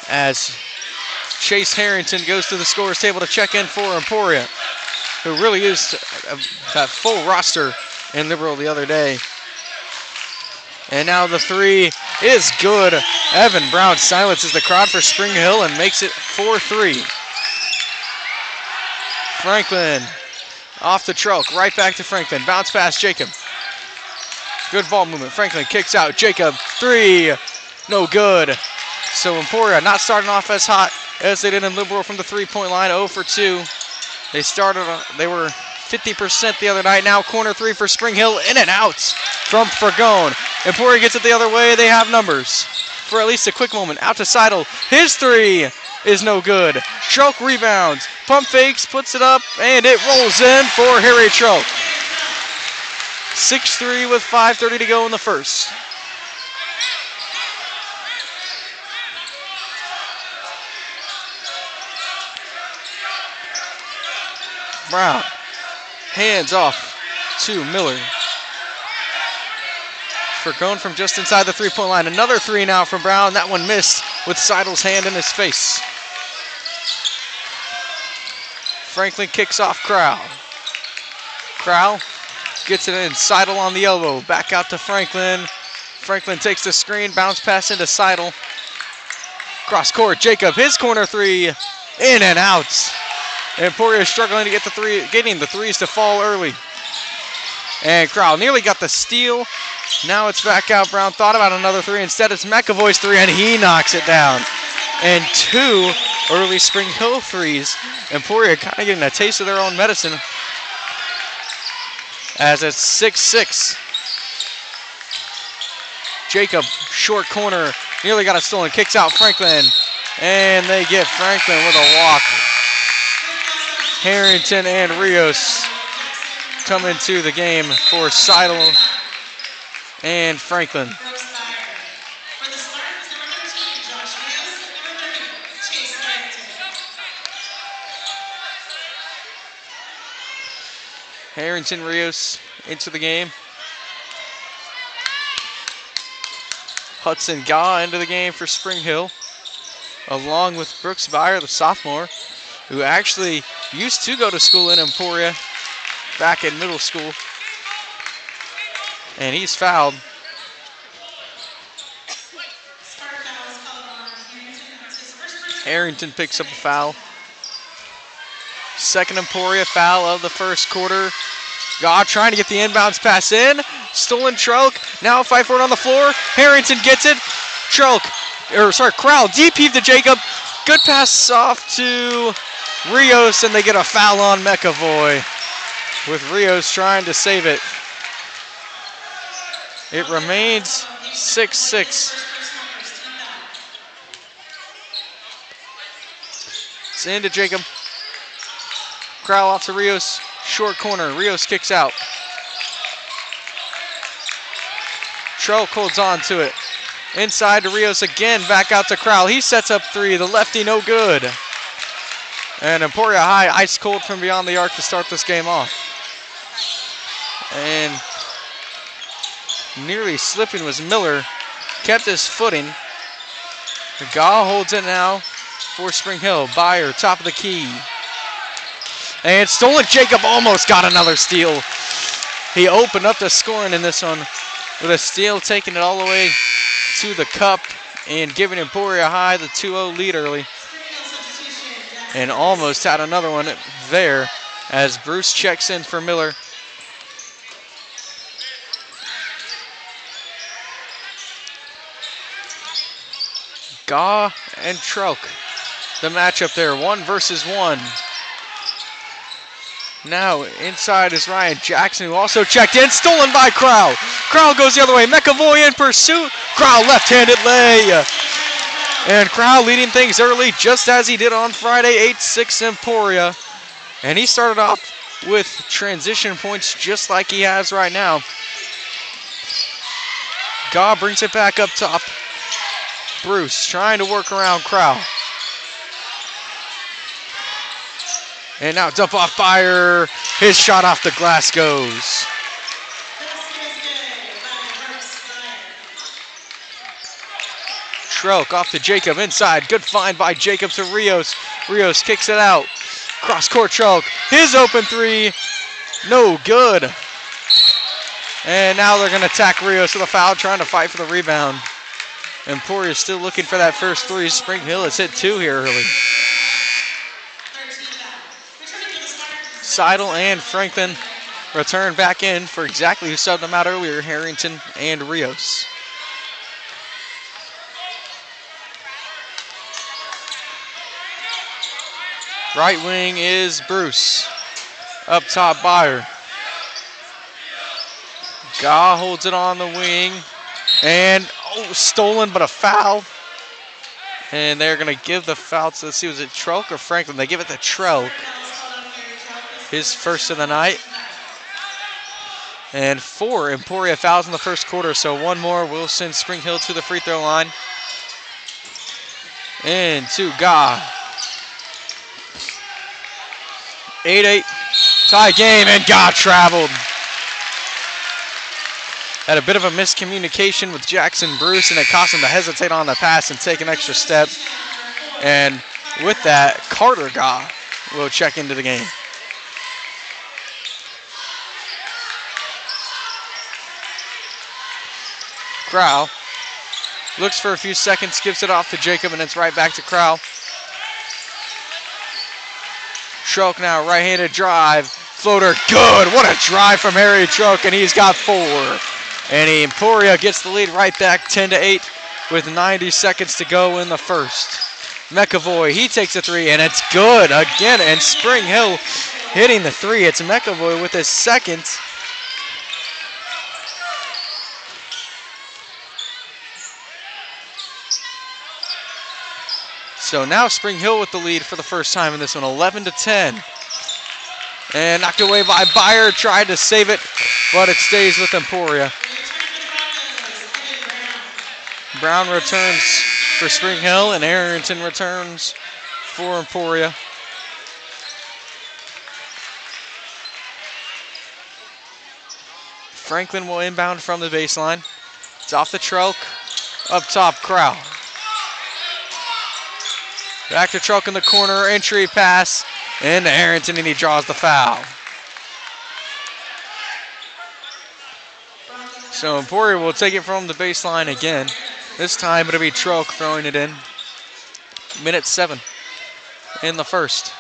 as Chase Harrington goes to the scorer's table to check in for Emporia, who really used that full roster in Liberal the other day. And now the 3 is good. Evan Brown silences the crowd for Spring Hill and makes it 4-3. Franklin off to Trelk, right back to Franklin. Bounce pass Jacob. Good ball movement. Franklin kicks out. Jacob, 3, no good. So Emporia not starting off as hot as they did in Liberal from the 3-point line, 0 for 2. They were 50% the other night. Now corner 3 for Spring Hill, in and out from Fergon. Emporia gets it the other way. They have numbers for at least a quick moment. Out to Seidel. His 3 is no good. Trelk rebounds. Pump fakes, puts it up, and it rolls in for Harry Trelk. 6-3 with 5:30 to go in the first. Brown. Hands off to Miller. Fergon from just inside the 3-point line. Another 3 now from Brown. That one missed with Seidel's hand in his face. Franklin kicks off Crow. Crow gets it in. Seidel on the elbow. Back out to Franklin. Franklin takes the screen. Bounce pass into Seidel. Cross court. Jacob, his corner 3. In and out. Emporia struggling to get getting the 3s to fall early. And Crow nearly got the steal. Now it's back out. Brown thought about another 3. Instead, it's McAvoy's 3, and he knocks it down. And 2 early Spring Hill 3s. Emporia kind of getting a taste of their own medicine as it's 6-6. Jacob, short corner, nearly got it stolen. Kicks out Franklin, and they get Franklin with a walk. Harrington and Rios come into the game for Seidel and Franklin. For the Spartans, number 13, Josh Rios. Harrington Rios into the game. Hudson Gaw into the game for Spring Hill, along with Brooks Byer, the sophomore, who actually used to go to school in Emporia back in middle school. And he's fouled. Harrington picks up a foul. Second Emporia foul of the first quarter. Gaw trying to get the inbounds pass in. Stolen Trelk. Now a fight for it on the floor. Harrington gets it. Crowell deep heave to Jacob. Good pass off to Rios, and they get a foul on McAvoy, with Rios trying to save it. It remains 6-6. It's into Jacob. Crowell off to Rios. Short corner. Rios kicks out. Trelk holds on to it. Inside to Rios again. Back out to Crowell. He sets up three. The lefty no good. And Emporia High ice cold from beyond the arc to start this game off. And nearly slipping was Miller. Kept his footing. Gaw holds it now for Spring Hill. Byer, top of the key. And stolen. Jacob almost got another steal. He opened up the scoring in this one with a steal, taking it all the way to the cup and giving Emporia High the 2-0 lead early. And almost had another one there as Bruce checks in for Miller. Gaw and Trelk, the matchup there, 1 versus 1. Now inside is Ryan Jackson, who also checked in. Stolen by Crowell. Crowell goes the other way. McAvoy in pursuit. Crowell left-handed lay. And Crowell leading things early, just as he did on Friday, 8-6 Emporia. And he started off with transition points just like he has right now. Gaw brings it back up top. Bruce trying to work around Crowell. And now dump off Byer. His shot off the glass goes. Trelk off to Jacob inside. Good find by Jacob to Rios. Rios kicks it out. Cross court Trelk. His open three. No good. And now they're going to attack Rios with a foul, trying to fight for the rebound. Emporia still looking for that first three. Spring Hill has hit 2 here early. Seidel and Franklin return back in for exactly who subbed them out earlier, Harrington and Rios. Right wing is Bruce. Up top, Byer. Gaw holds it on the wing. And, stolen, but a foul. And they're going to give the foul to, let's see, was it Trelk or Franklin? They give it to Trelk. His first of the night. And 4 Emporia fouls in the first quarter, so 1 more will send Spring Hill to the free throw line. And to Gaw. 8-8 tie game, and Gaw traveled. Had a bit of a miscommunication with Jackson Bruce, and it cost him to hesitate on the pass and take an extra step. And with that, Carter Gaw will check into the game. Crowell looks for a few seconds, gives it off to Jacob, and it's right back to Crowell. Trelk now, right-handed drive. Floater, good. What a drive from Harry Trelk, and he's got 4. And Emporia gets the lead right back, 10-8, with 90 seconds to go in the first. McAvoy, he takes a 3, and it's good again. And Spring Hill hitting the 3. It's McAvoy with his second. So now Spring Hill with the lead for the first time in this one, 11-10. And knocked away by Byer, tried to save it, but it stays with Emporia. Brown returns for Spring Hill, and Harrington returns for Emporia. Franklin will inbound from the baseline. It's off the Trelk. Up top, Crowell. Back to Trelk in the corner. Entry pass into Harrington, and he draws the foul. So Emporia will take it from the baseline again. This time it'll be Trelk throwing it in. Minute 7 in the first.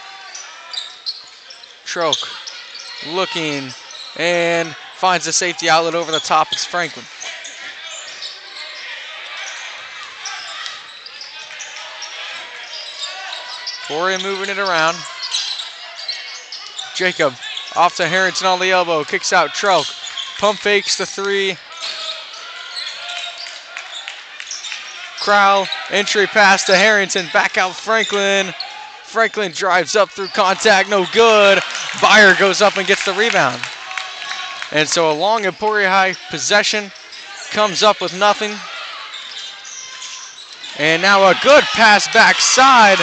Trelk looking and finds the safety outlet over the top. It's Franklin. Emporia moving it around. Jacob off to Harrington on the elbow. Kicks out Trelk. Pump fakes the 3. Crowell, entry pass to Harrington. Back out Franklin. Franklin drives up through contact. No good. Byer goes up and gets the rebound. And so a long Emporia High possession comes up with nothing. And now a good pass backside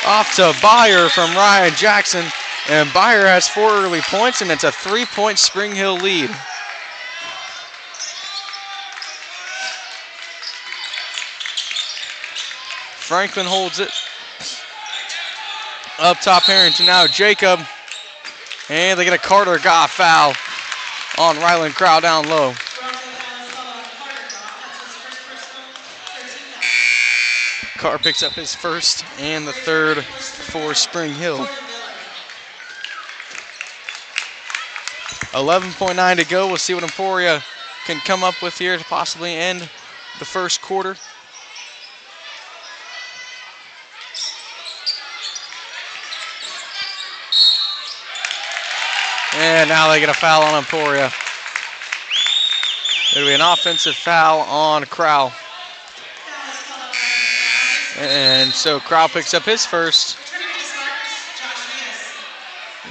off to Byer from Ryan Jackson. And Byer has 4 early points, and it's a 3-point Spring Hill lead. Franklin holds it. Up top, Harrington now. Jacob. And they get a Carter Goff foul on Ryland Crowell down low. Carr picks up his first and the third for Spring Hill. 11.9 to go. We'll see what Emporia can come up with here to possibly end the first quarter. And now they get a foul on Emporia. It'll be an offensive foul on Crowell. And so Crowell picks up his first.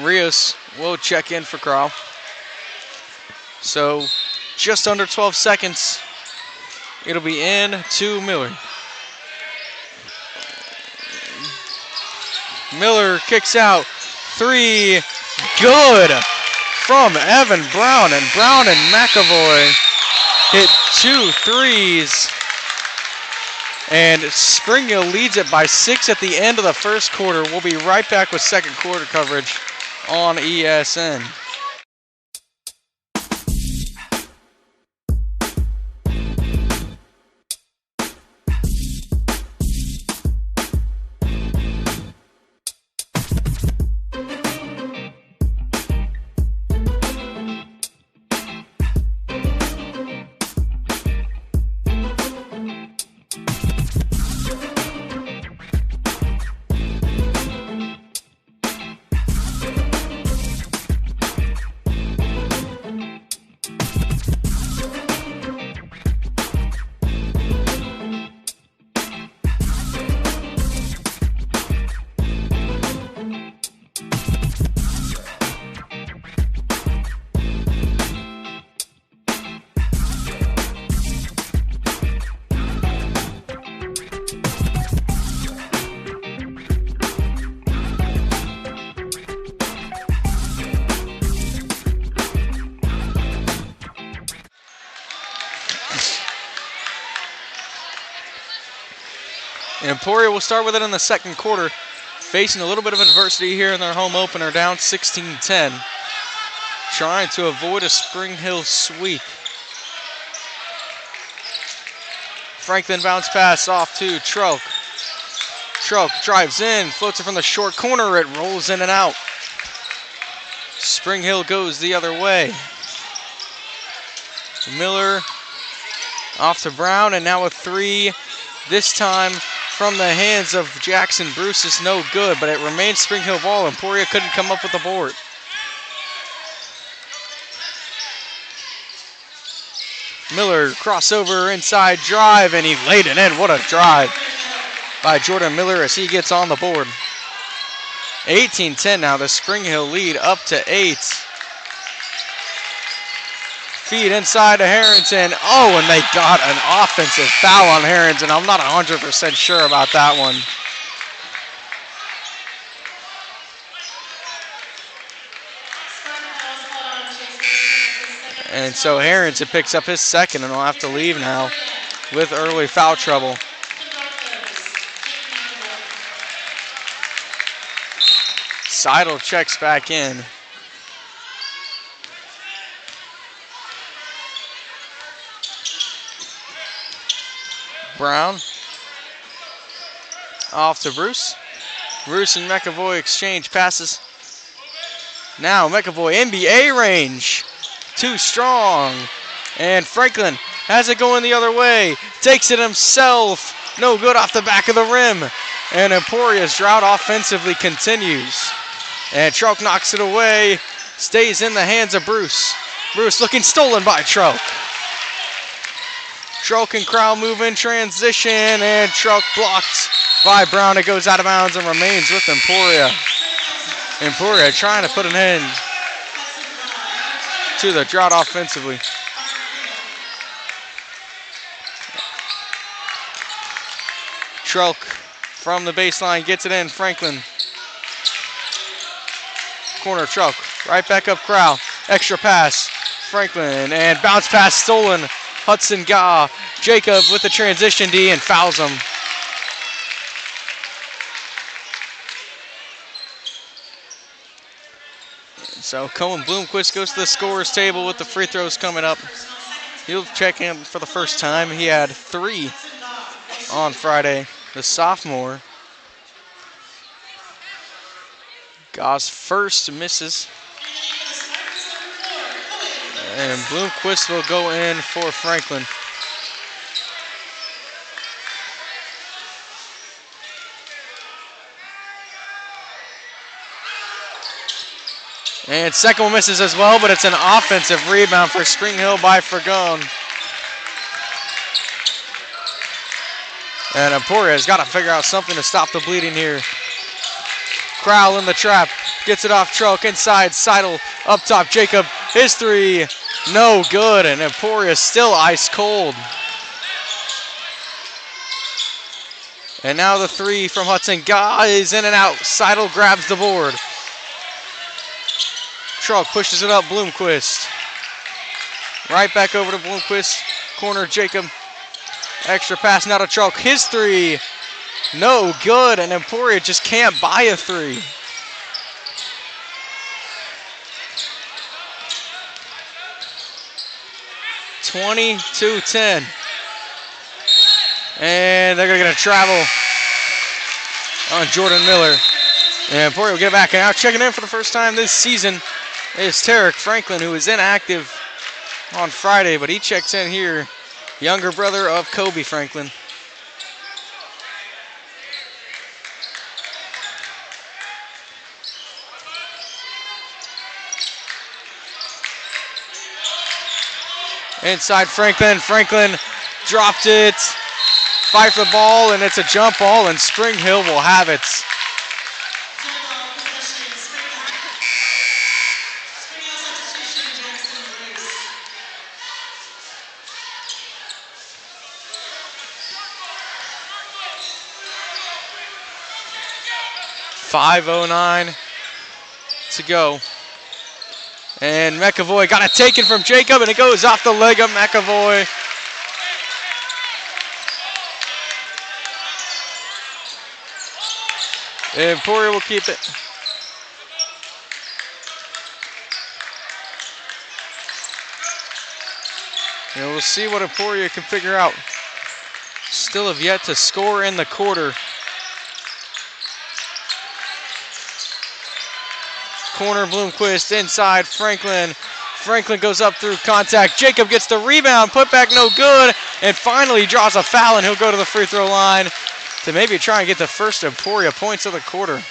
Rios will check in for Crowell. So just under 12 seconds. It'll be in to Miller. Miller kicks out. 3. Good from Evan Brown. And Brown and McAvoy hit 2 threes. And Spring Hill leads it by 6 at the end of the first quarter. We'll be right back with second quarter coverage on ESN. Emporia will start with it in the second quarter, facing a little bit of adversity here in their home opener, down 16-10. Trying to avoid a Spring Hill sweep. Franklin bounce pass off to Trelk. Trelk drives in, floats it from the short corner, it rolls in and out. Spring Hill goes the other way. Miller off to Brown, and now a 3, this time from the hands of Jackson Bruce is no good, but it remains Spring Hill ball. Emporia couldn't come up with the board. Miller crossover inside drive, and he laid it in. What a drive by Jordan Miller as he gets on the board. 18-10 now, the Spring Hill lead up to 8. Feed inside to Harrington. Oh, and they got an offensive foul on Harrington. I'm not 100% sure about that one. And so Harrington picks up his second and will have to leave now with early foul trouble. Seidel checks back in. Brown off to Bruce. Bruce and McAvoy exchange passes. Now McAvoy, NBA range. Too strong. And Franklin has it going the other way. Takes it himself. No good off the back of the rim. And Emporia's drought offensively continues. And Trelk knocks it away. Stays in the hands of Bruce. Bruce looking stolen by Trelk. Trelk and Crowell move in transition. And Trelk blocked by Brown. It goes out of bounds and remains with Emporia. Emporia trying to put an end to the drought offensively. Trelk from the baseline gets it in. Franklin. Corner Trelk. Right back up Crowell. Extra pass. Franklin and bounce pass stolen. Hudson Gah. Jacob with the transition D and fouls him. So Cohen Bloomquist goes to the scorer's table with the free throws coming up. He'll check in for the first time. He had 3 on Friday, the sophomore. Gau's first misses. And Bloomquist will go in for Franklin. And second one misses as well, but it's an offensive rebound for Spring Hill by Fergon. And Emporia has got to figure out something to stop the bleeding here. Crowell in the trap, gets it off Trelk, inside, Seidel, up top, Jacob, his 3, no good, and Emporia still ice cold. And now the 3 from Hudson Gah is in and out, Seidel grabs the board. Trelk pushes it up, Bloomquist. Right back over to Bloomquist, corner Jacob. Extra pass now to Trelk, his 3, no good, and Emporia just can't buy a 3. (22-10). And they're gonna travel on Jordan Miller. And Emporia will get back. And now checking in for the first time this season is Tarek Franklin, who was inactive on Friday, but he checks in here. Younger brother of Kobe Franklin. Inside Franklin. Franklin dropped it. Fight for the ball, and it's a jump ball, and Spring Hill will have it. .509 to go. And McAvoy got it taken from Jacob, and it goes off the leg of McAvoy. And Emporia will keep it. And we'll see what Emporia can figure out. Still have yet to score in the quarter. Corner Bloomquist, inside Franklin. Franklin goes up through contact. Jacob gets the rebound, put back no good, and finally draws a foul, and he'll go to the free throw line to maybe try and get the first Emporia points of the quarter.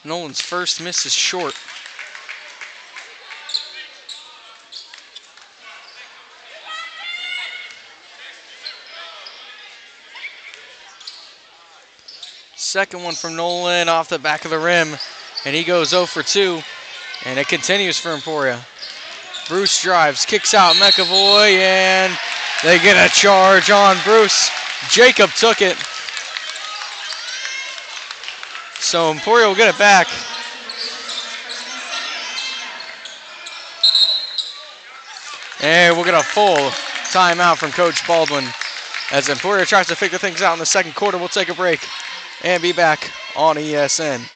Nolan's first miss is short. Second one from Nolan off the back of the rim, and he goes 0 for 2, and it continues for Emporia. Bruce drives, kicks out McAvoy, and They get a charge on Bruce. Jacob took it. So Emporia will get it back. And we'll get a full timeout from Coach Baldwin. As Emporia tries to figure things out in the second quarter, we'll take a break and be back on ESN.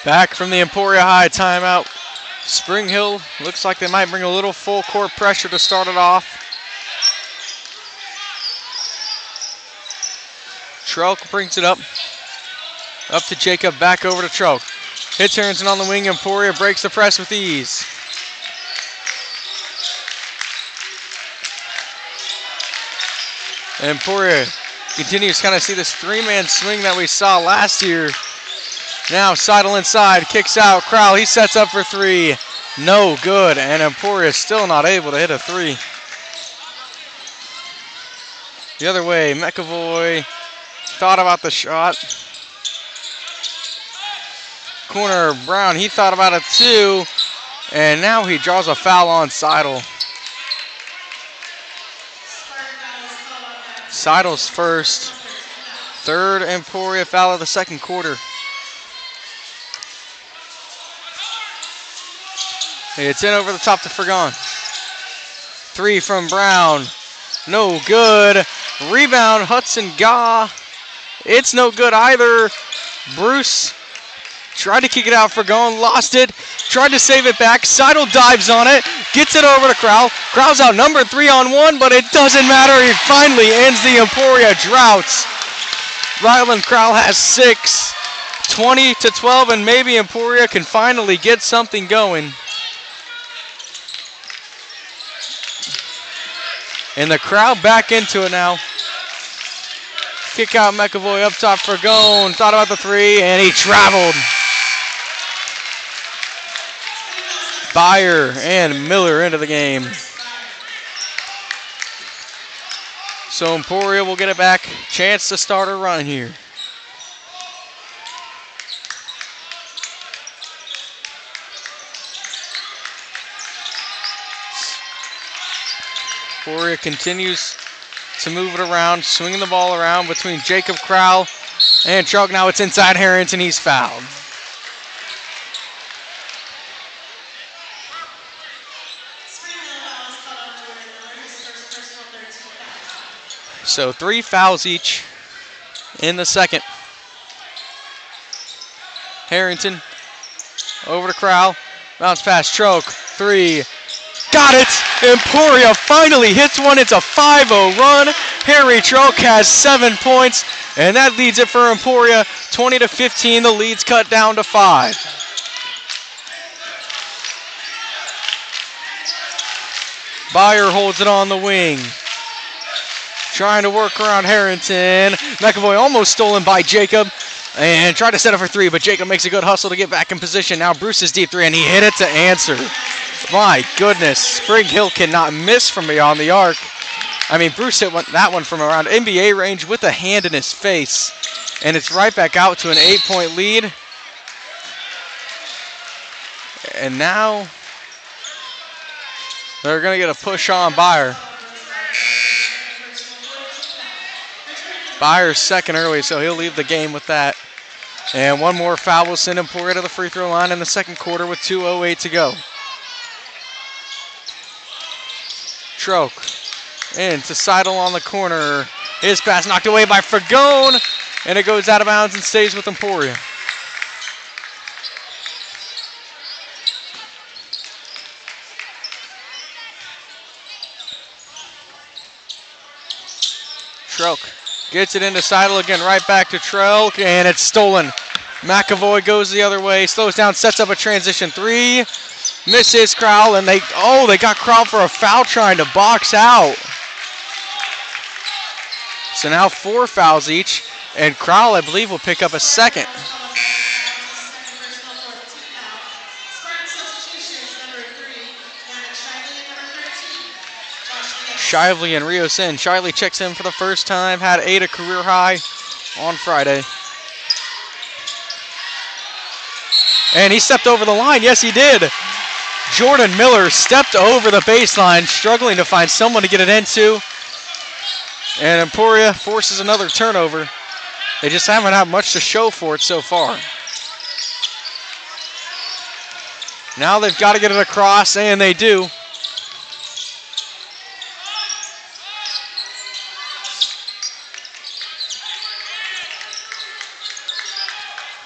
Back from the Emporia High timeout. Spring Hill looks like they might bring a little full court pressure to start it off. Trelk brings it up. Up to Jacob, back over to Trelk. Hits Harrington on the wing. Emporia breaks the press with ease. And Emporia continues to kind of see this three-man swing that we saw last year. Now Seidel inside, kicks out. Crowell, he sets up for three. No good, and Emporia is still not able to hit a three. The other way, McAvoy thought about the shot. Corner, Brown, he thought about it too. And now he draws a foul on Seidel. Seidel's first. Third Emporia foul of the second quarter. It's in over the top to Fergon. Three from Brown. No good. Rebound, Hudson Gaw. It's no good either. Bruce tried to kick it out. Fergon lost it. Tried to save it back. Seidel dives on it. Gets it over to Crowell. Crowell's outnumbered 3-on-1, but it doesn't matter. He finally ends the Emporia droughts. Ryland Crowell has 6. 20-12, and maybe Emporia can finally get something going. And the crowd back into it now. Kick out McAvoy up top for Gone. Thought about the three, and he traveled. Byer and Miller into the game. So Emporia will get it back. Chance to start a run here. Emporia continues to move it around, swinging the ball around between Jacob Crowell and Trelk. Now it's inside Harrington. He's fouled. So 3 fouls each in the second. Harrington over to Crowell. Bounce pass, Trelk. 3. Got it! Emporia finally hits one. It's a 5-0 run. Harry Trelk has 7 points, and that leads it for Emporia 20-15. The lead's cut down to 5. Byer holds it on the wing. Trying to work around Harrington. McAvoy almost stolen by Jacob. And tried to set up for 3, but Jacob makes a good hustle to get back in position. Now Bruce's deep 3, and he hit it to answer. My goodness, Spring Hill cannot miss from beyond the arc. I mean, Bruce hit that one from around NBA range with a hand in his face. And it's right back out to an 8-point lead. And now they're going to get a push on Byer. Byer's second early, so he'll leave the game with that. And one more foul will send Emporia to the free throw line in the second quarter with 2:08 to go. Troke. Into Seidel on the corner. His pass knocked away by Fragone, and it goes out of bounds and stays with Emporia. Troke gets it into Seidel again, right back to Troke, and it's stolen. McAvoy goes the other way, slows down, sets up a transition three, misses Crowell, and they got Crowell for a foul trying to box out. So now 4 fouls each, and Crowell, I believe, will pick up a second. Shively and Rios in. Shively checks in for the first time, had 8, a career high on Friday. And he stepped over the line. Yes, he did. Jordan Miller stepped over the baseline, struggling to find someone to get it into. And Emporia forces another turnover. They just haven't had much to show for it so far. Now they've got to get it across, and they do.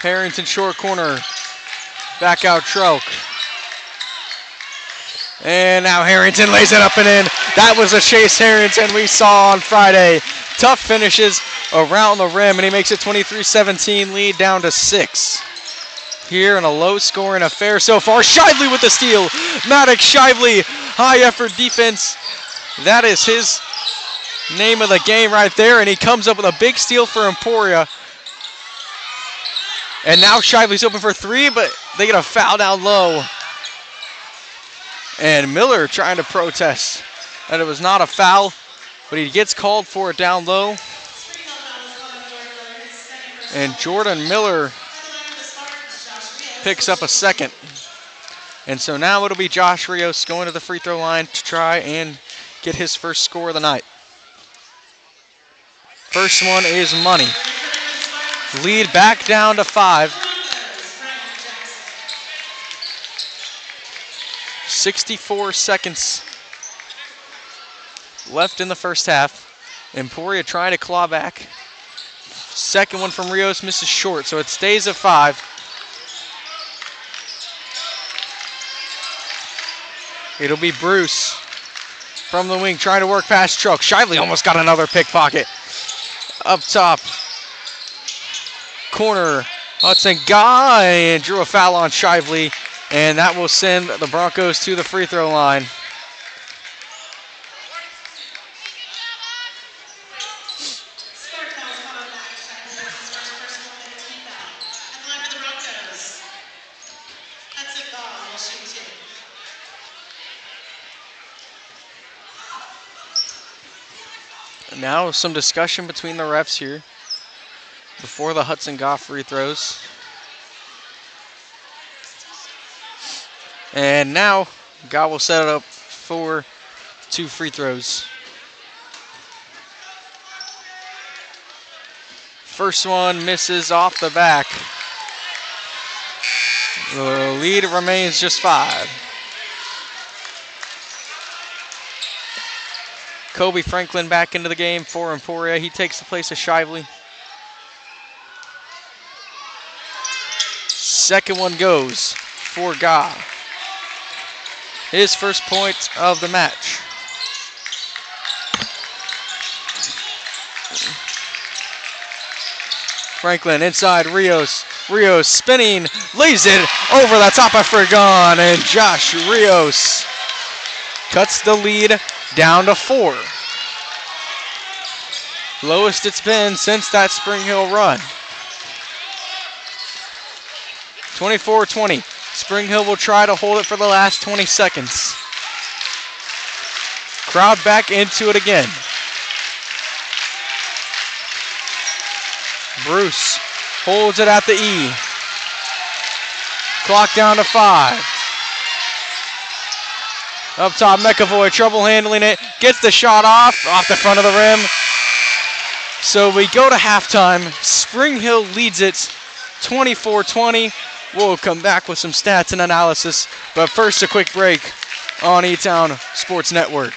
Harrington short corner. Back out Troke. And now Harrington lays it up and in. That was a Chase Harrington we saw on Friday. Tough finishes around the rim, and he makes it 23-17 lead down to 6. Here in a low-scoring affair so far. Shively with the steal. Maddox Shively, high-effort defense. That is his name of the game right there, and he comes up with a big steal for Emporia. And now Shively's open for 3, but they get a foul down low. And Miller trying to protest that it was not a foul, but he gets called for it down low. And Jordan Miller picks up a second. And so now it'll be Josh Rios going to the free throw line to try and get his first score of the night. First one is money. Lead back down to 5. 64 seconds left in the first half. Emporia trying to claw back. Second one from Rios misses short, so it stays at 5. It'll be Bruce from the wing trying to work past Troke. Shively almost got another pickpocket. Up top. Corner. Hudson Guy drew a foul on Shively, and that will send the Broncos to the free throw line. Now some discussion between the refs here before the Hudson Goff free throws. And now Goff will set it up for 2 free throws. First one misses off the back. The lead remains just 5. Kobe Franklin back into the game for Emporia. He takes the place of Shively. Second one goes for Goff. His first point of the match. Franklin inside Rios. Rios spinning, lays it over the top of Fragon, and Josh Rios cuts the lead down to 4. Lowest it's been since that Spring Hill run. 24-20. Spring Hill will try to hold it for the last 20 seconds. Crowd back into it again. Bruce holds it at the E. Clock down to 5. Up top, McAvoy, trouble handling it. Gets the shot off the front of the rim. So we go to halftime. Spring Hill leads it 24-20. We'll come back with some stats and analysis. But first, a quick break on E-Town Sports Network.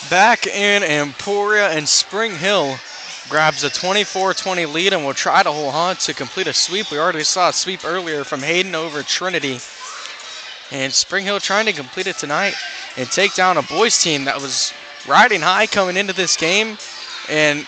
back in Emporia, and Spring Hill grabs a 24-20 lead and will try to hold on to complete a sweep. We already saw a sweep earlier from Hayden over Trinity. And Spring Hill trying to complete it tonight and take down a boys team that was riding high coming into this game and,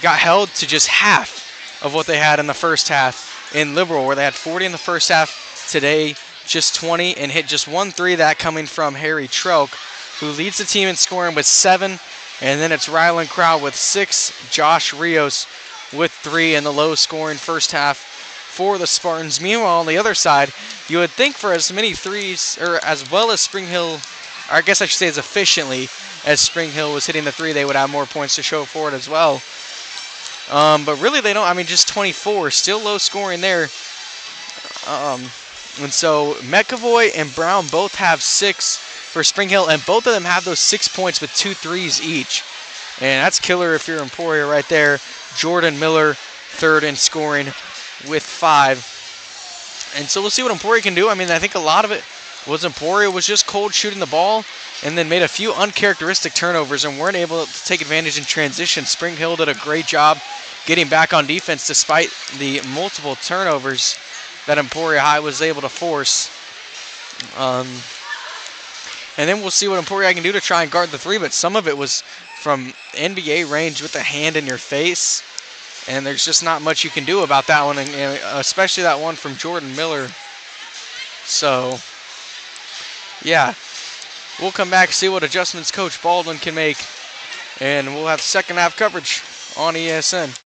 got held to just half of what they had in the first half in Liberal, where they had 40 in the first half. Today, just 20, and hit just 1 3, that coming from Harry Trelk, who leads the team in scoring with 7. And then it's Ryland Crowd with 6, Josh Rios with 3 in the low-scoring first half for the Spartans. Meanwhile, on the other side, you would think for as many threes, or as well as Spring Hill, or I guess I should say as efficiently as Spring Hill was hitting the 3, they would have more points to show for it as well. But really they don't. I mean, just 24, still low scoring there. And so McAvoy and Brown both have 6 for Spring Hill, and both of them have those 6 points with 2 threes each. And that's killer if you're Emporia right there. Jordan Miller, third in scoring with 5. And so we'll see what Emporia can do. I mean, I think a lot of it was Emporia was just cold shooting the ball and then made a few uncharacteristic turnovers and weren't able to take advantage in transition. Spring Hill did a great job getting back on defense despite the multiple turnovers that Emporia High was able to force. And then we'll see what Emporia can do to try and guard the 3, but some of it was from NBA range with the hand in your face, and there's just not much you can do about that one, and especially that one from Jordan Miller. So, yeah, we'll come back, see what adjustments Coach Baldwin can make, and we'll have second half coverage on ESN.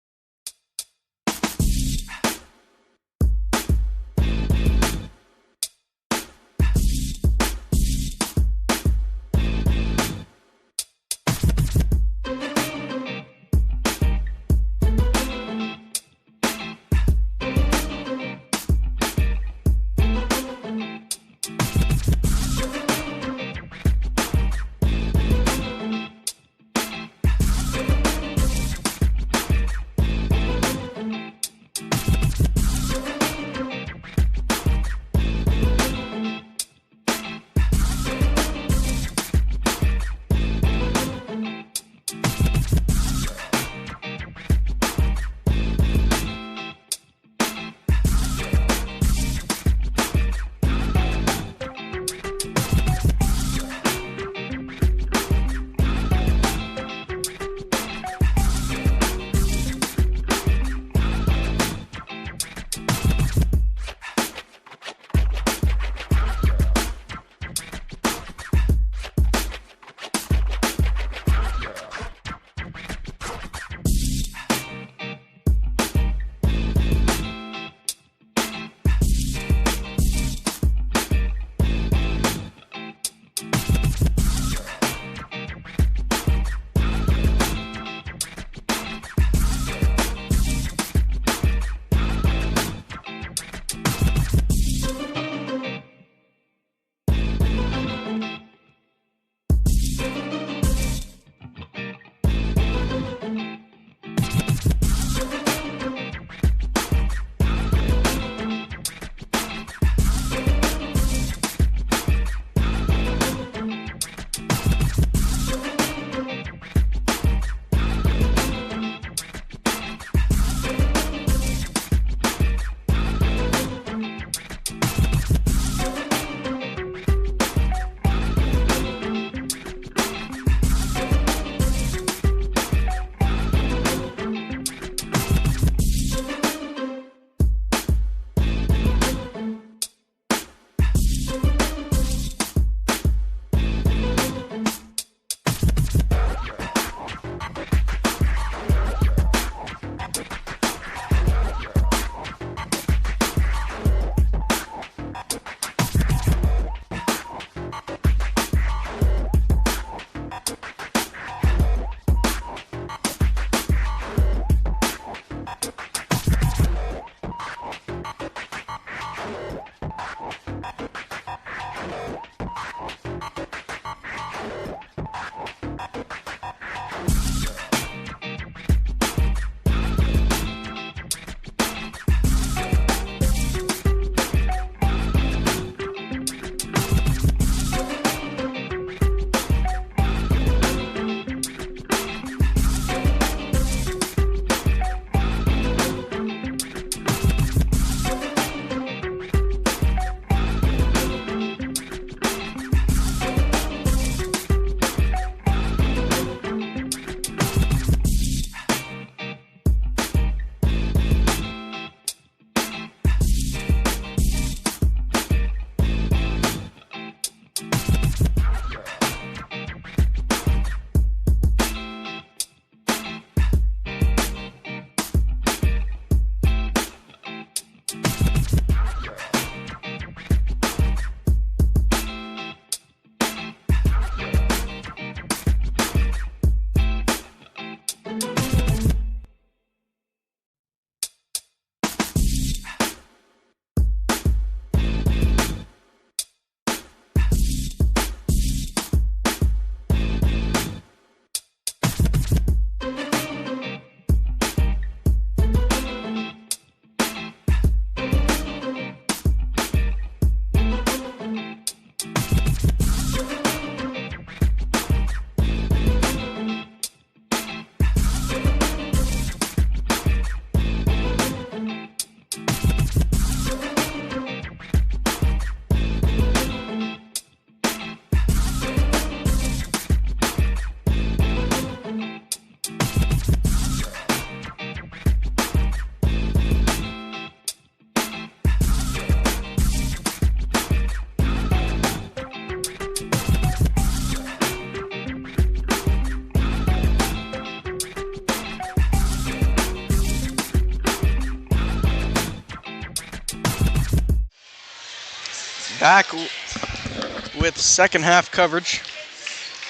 back with second half coverage.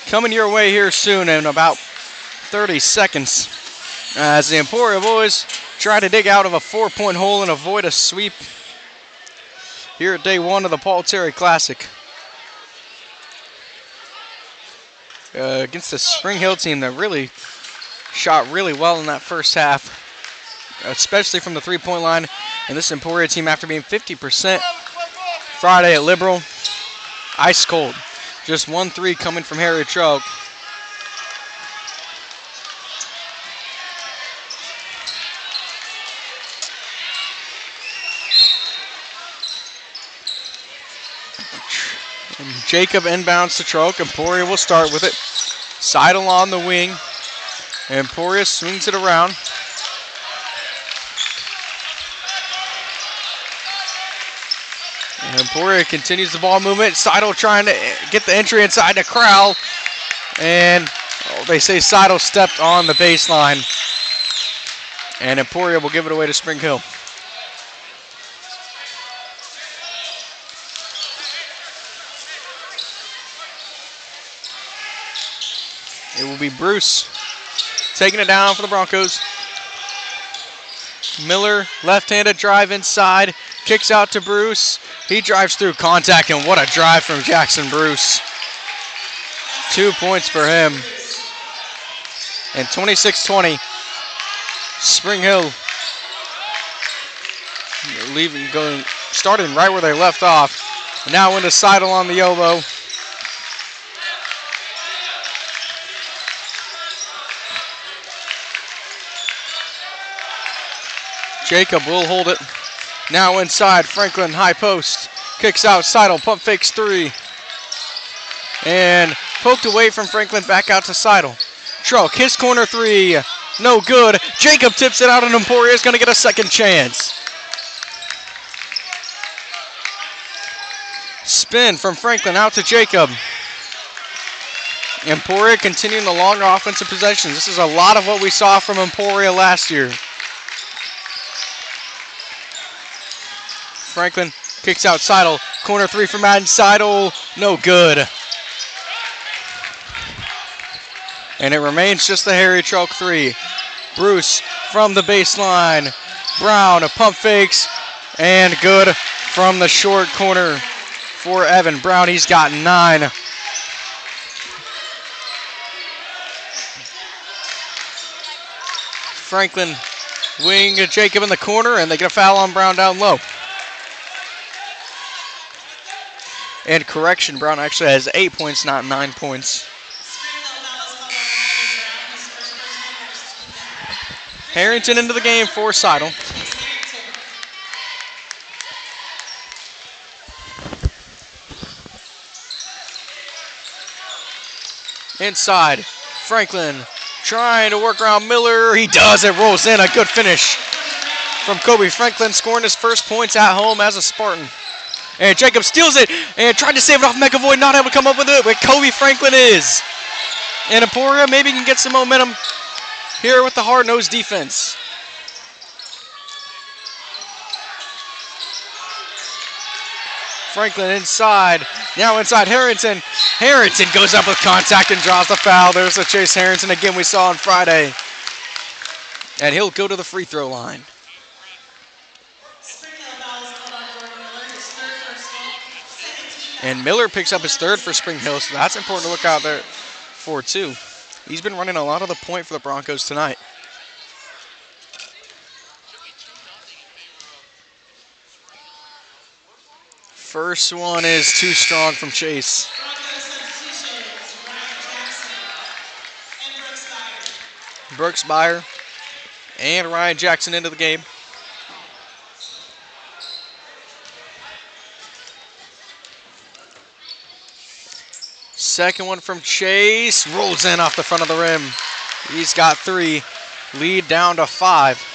Coming your way here soon in about 30 seconds as the Emporia boys try to dig out of a 4-point hole and avoid a sweep here at day one of the Paul Terry Classic. Against the Spring Hill team that really shot really well in that first half, especially from the three-point line. And this Emporia team, after being 50% Friday at Liberal, ice cold. Just 1-3 coming from Harry Trout. And Jacob inbounds to Troke. Emporia will start with it. Seidel on the wing. Emporia swings it around. And Emporia continues the ball movement. Seidel trying to get the entry inside the corral. And they say Seidel stepped on the baseline. And Emporia will give it away to Spring Hill. It will be Bruce taking it down for the Broncos. Miller, left-handed drive inside, kicks out to Bruce. He drives through contact, and what a drive from Jackson Bruce. 2 points for him. And 26-20. Spring Hill starting right where they left off. Now into Seidel on the elbow. Jacob will hold it. Now inside, Franklin, high post. Kicks out, Seidel, pump fakes three. And poked away from Franklin, back out to Seidel. Truk, his corner three, no good. Jacob tips it out, and Emporia is going to get a second chance. Spin from Franklin out to Jacob. Emporia continuing the long offensive possessions. This is a lot of what we saw from Emporia last year. Franklin kicks out Seidel. Corner three from Madden. Seidel, no good. And it remains just the Harry Truk three. Bruce from the baseline. Brown, pump fakes, and good from the short corner for Evan Brown. He's got 9. Franklin wing Jacob in the corner, and they get a foul on Brown down low. And correction, Brown actually has 8 points, not 9 points. Harrington into the game for Seidel. Inside, Franklin trying to work around Miller. He does, it rolls in, a good finish from Kobe Franklin, scoring his first points at home as a Spartan. And Jacob steals it and tried to save it off McAvoy, not able to come up with it, but Kobe Franklin is. And Emporia maybe can get some momentum here with the hard-nosed defense. Franklin inside, now inside Harrington. Harrington goes up with contact and draws the foul. There's the Chase Harrington again we saw on Friday. And he'll go to the free throw line. And Miller picks up his third for Spring Hill, so that's important to look out there for too. He's been running a lot of the point for the Broncos tonight. First one is too strong from Chase. Brooks Byer and Ryan Jackson into the game. Second one from Chase, rolls in off the front of the rim. He's got 3, lead down to 5.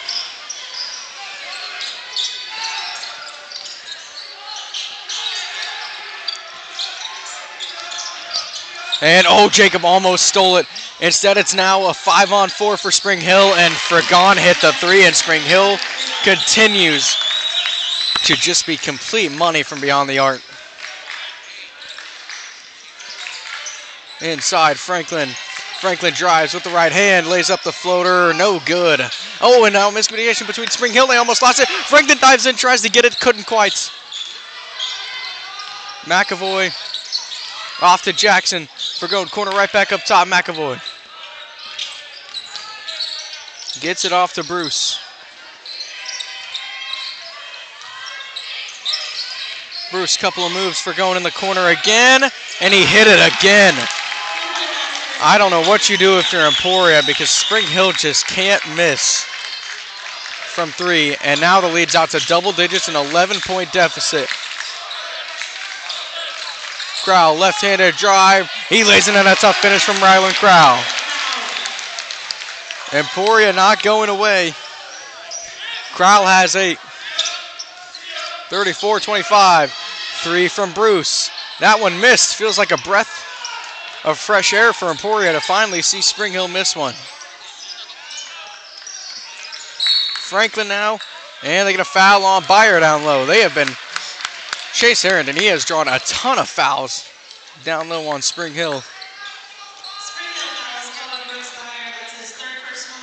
And Jacob almost stole it. Instead, it's now a 5-on-4 for Spring Hill, and Fragon hit the 3, and Spring Hill continues to just be complete money from beyond the arc. Inside, Franklin. Franklin drives with the right hand, lays up the floater, no good. Oh, and now miscommunication between Spring Hill, they almost lost it. Franklin dives in, tries to get it, couldn't quite. McAvoy off to Jackson for going corner right back up top, McAvoy. Gets it off to Bruce. Bruce, couple of moves for going in the corner again, and he hit it again. I don't know what you do if you're Emporia because Spring Hill just can't miss from three, and now the lead's out to double digits, an 11-point deficit. Crowell, left-handed drive. He lays in a tough finish from Rylan Crowell. Emporia not going away. Crowell has 8. 34-25. 3 from Bruce. That one missed. Feels like a breath of fresh air for Emporia to finally see Spring Hill miss one. Franklin now, and they get a foul on Byer down low. They have been, Chase Harrington, he has drawn a ton of fouls down low on Spring Hill.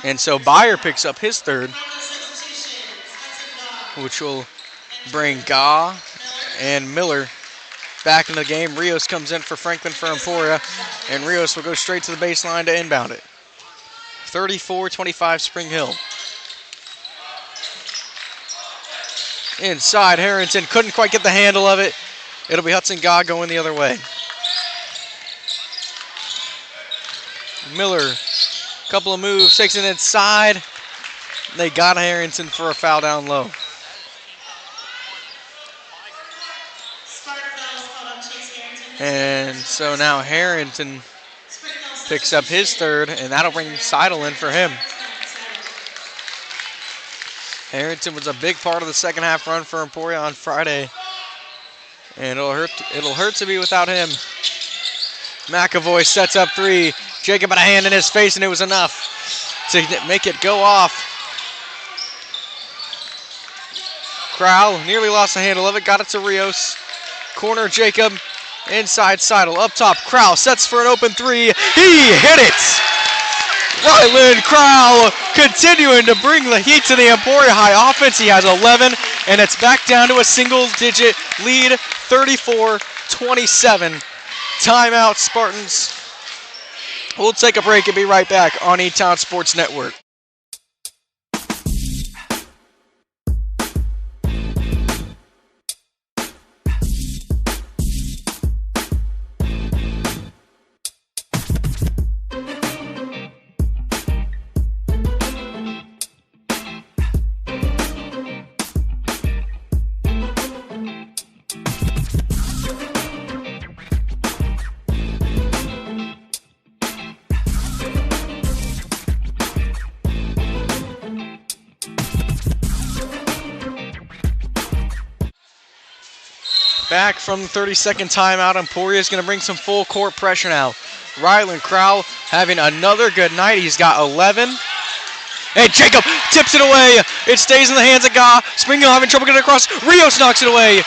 And so Byer picks up his third, which will bring Gaw and Miller back into the game. Rios comes in for Franklin for Emporia, and Rios will go straight to the baseline to inbound it. 34-25 Spring Hill. Inside, Harrington couldn't quite get the handle of it. It'll be Hudson Gaw going the other way. Miller, couple of moves, takes it inside. They got Harrington for a foul down low. And so now Harrington picks up his third, and that'll bring Seidel in for him. Harrington was a big part of the second half run for Emporia on Friday, and it'll hurt to be without him. McAvoy sets up 3. Jacob had a hand in his face, and it was enough to make it go off. Crowell nearly lost the handle of it, got it to Rios. Corner, Jacob. Inside, Seidel. Up top, Crowell sets for an open 3. He hit it! Ryland Crowell continuing to bring the heat to the Emporia High offense. He has 11, and it's back down to a single-digit lead, 34-27. Timeout, Spartans. We'll take a break and be right back on E-Town Sports Network. Back from the 30-second timeout, Emporia is going to bring some full court pressure now. Rylan Crowell having another good night. He's got 11. And Jacob tips it away. It stays in the hands of Gaw. Spring Hill having trouble getting across. Rios knocks it away.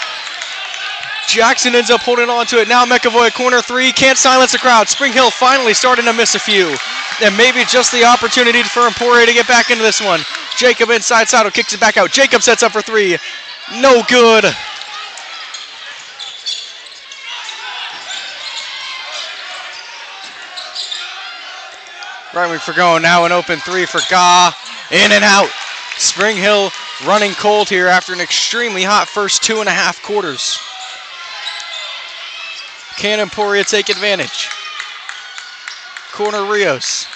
Jackson ends up holding on to it. Now McAvoy, corner 3. Can't silence the crowd. Spring Hill finally starting to miss a few. And maybe just the opportunity for Emporia to get back into this one. Jacob inside Seidel kicks it back out. Jacob sets up for 3. No good. Right wing for going, now an open 3 for Gaw. In and out. Spring Hill running cold here after an extremely hot first 2.5 quarters. Can Emporia take advantage? Corner Rios.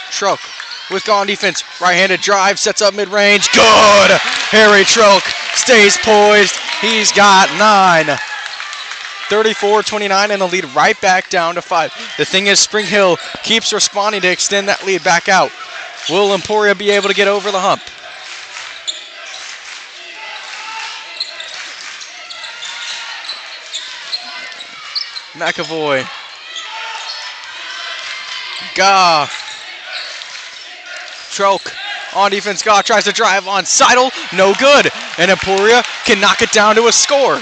Trelk with Gaw on defense. Right-handed drive, sets up mid-range. Good! Harry Trelk stays poised. He's got 9. 34-29, and the lead right back down to 5. The thing is, Spring Hill keeps responding to extend that lead back out. Will Emporia be able to get over the hump? McAvoy. Gaw. Trelk on defense. Gaw tries to drive on Seidel. No good. And Emporia can knock it down to a score.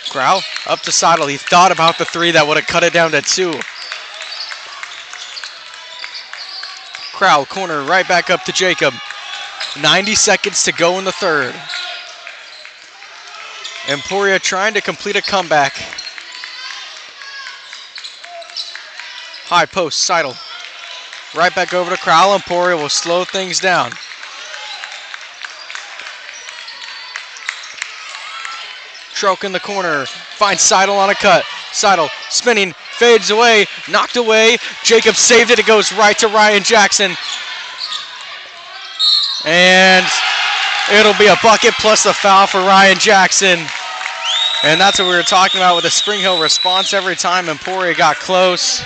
Crowell up to Seidel. He thought about the three that would have cut it down to 2. Crowell, corner, right back up to Jacob. 90 seconds to go in the third. Emporia trying to complete a comeback. High post, Seidel. Right back over to Crowell. Emporia will slow things down. Troke in the corner, finds Seidel on a cut. Seidel spinning, fades away, knocked away. Jacob saved it, it goes right to Ryan Jackson. And it'll be a bucket plus a foul for Ryan Jackson. And that's what we were talking about with the Spring Hill response every time Emporia got close.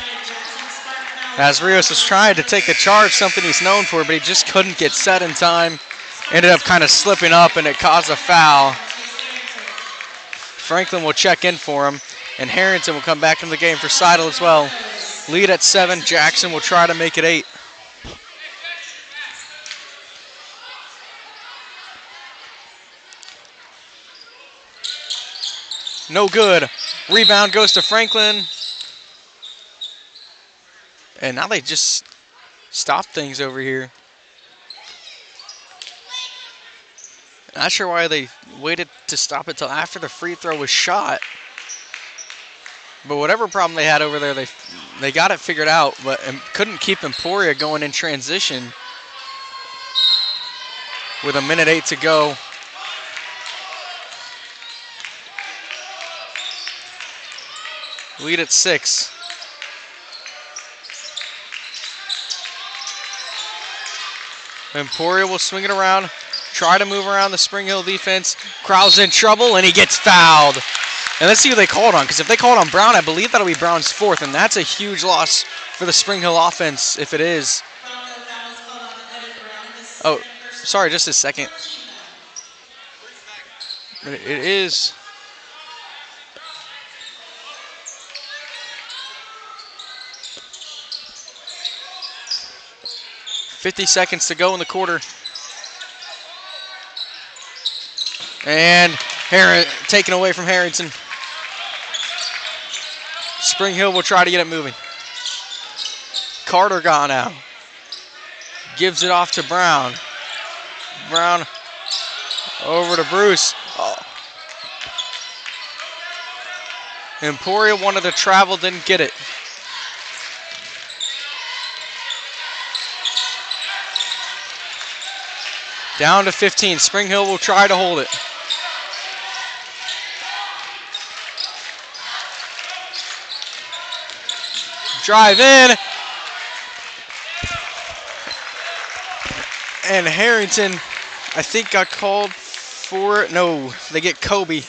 As Rios was trying to take the charge, something he's known for, but he just couldn't get set in time. Ended up kind of slipping up and it caused a foul. Franklin will check in for him, and Harrington will come back in the game for Seidel as well. Lead at 7. Jackson will try to make it 8. No good. Rebound goes to Franklin. And now they just stop things over here. Not sure why they waited to stop it till after the free throw was shot. But whatever problem they had over there, they got it figured out, but couldn't keep Emporia going in transition with 1:08 to go. Lead at 6. Emporia will swing it around. Try to move around the Spring Hill defense. Crowell's in trouble, and he gets fouled. And let's see who they called on, because if they called on Brown, I believe that'll be Brown's 4th, and that's a huge loss for the Spring Hill offense if it is. Oh, sorry, just a second. It is. .50 seconds to go in the quarter. And taken away from Harrington. Spring Hill will try to get it moving. Carter gone out. Gives it off to Brown. Brown over to Bruce. Oh. Emporia wanted to travel, didn't get it. Down to 15. Spring Hill will try to hold it. Drive in. And Harrington, I think, got called for it. No, they get Kobe.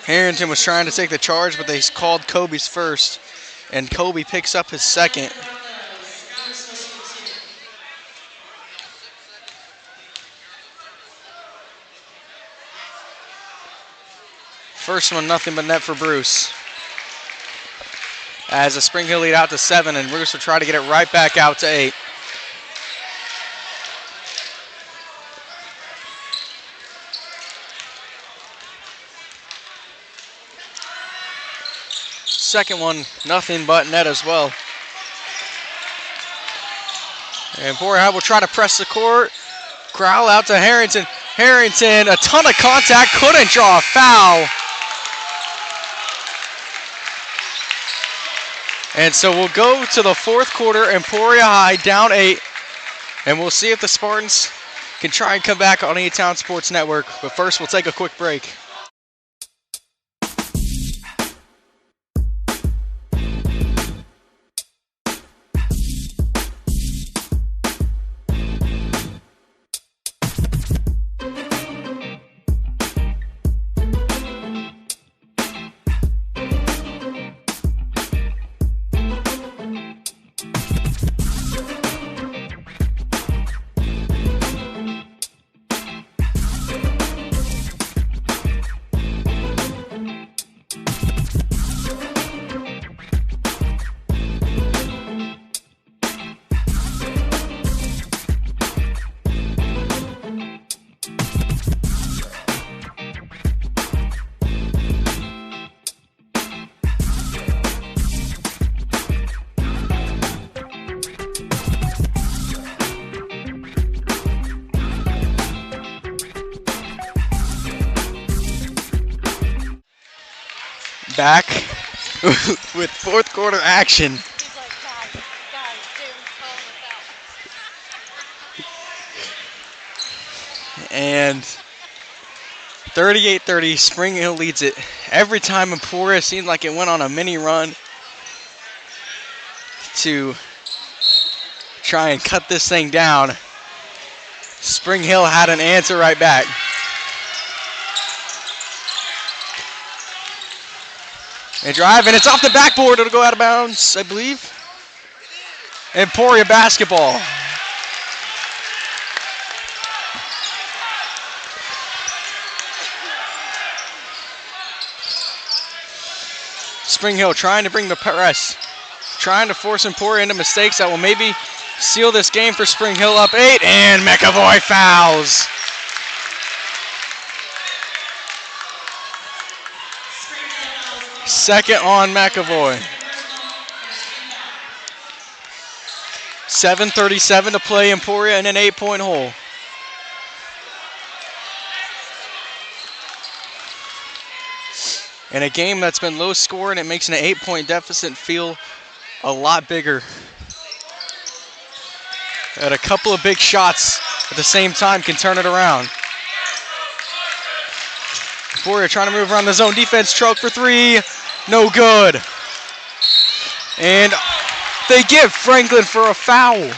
Harrington was trying to take the charge, but they called Kobe's first. And Kobe picks up his 2nd. First one, nothing but net for Bruce. As the Spring Hill lead out to 7, and Bruce will try to get it right back out to 8. Second one, nothing but net as well. And Emporia will try to press the court. Crowell out to Harrington. Harrington, a ton of contact, couldn't draw a foul. And so we'll go to the 4th quarter, Emporia High down 8. And we'll see if the Spartans can try and come back on A-Town Sports Network. But first, we'll take a quick break. back with fourth quarter action. He's like, guys, Jalen's calling us out. And 38-30, Spring Hill leads it. Every time Emporia seemed like it went on a mini run to try and cut this thing down, Spring Hill had an answer right back. They drive, and it's off the backboard. It'll go out of bounds, I believe. Emporia basketball. Spring Hill trying to bring the press, trying to force Emporia into mistakes that will maybe seal this game for Spring Hill up 8, and McAvoy fouls. Second on McAvoy. 7:37 to play, Emporia in an 8-point hole. In a game that's been low scoring, it makes an 8-point deficit feel a lot bigger. And a couple of big shots at the same time can turn it around. Emporia trying to move around the zone defense. Trelk for 3. No good. And they give Franklin for a foul.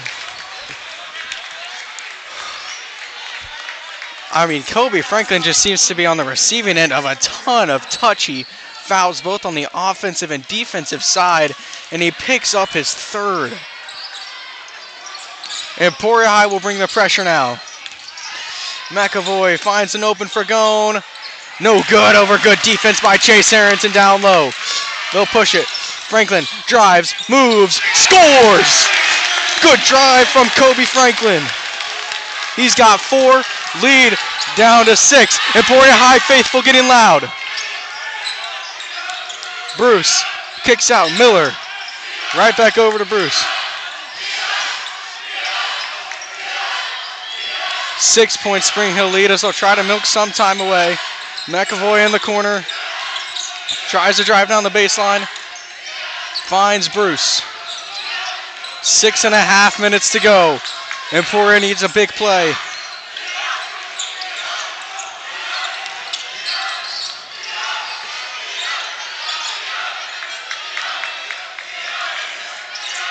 I mean, Kobe Franklin just seems to be on the receiving end of a ton of touchy fouls, both on the offensive and defensive side, and he picks up his third. Emporia High will bring the pressure now. McAvoy finds an open for Gone. No good, over good defense by Chase Harrington down low. They'll push it. Franklin drives, moves, scores! Good drive from Kobe Franklin. He's got 4, lead down to 6. Emporia High faithful getting loud. Bruce kicks out Miller. Right back over to Bruce. 6-point Spring Hill lead as they'll try to milk some time away. McAvoy in the corner. Tries to drive down the baseline. Finds Bruce. 6.5 minutes to go. Emporia needs a big play.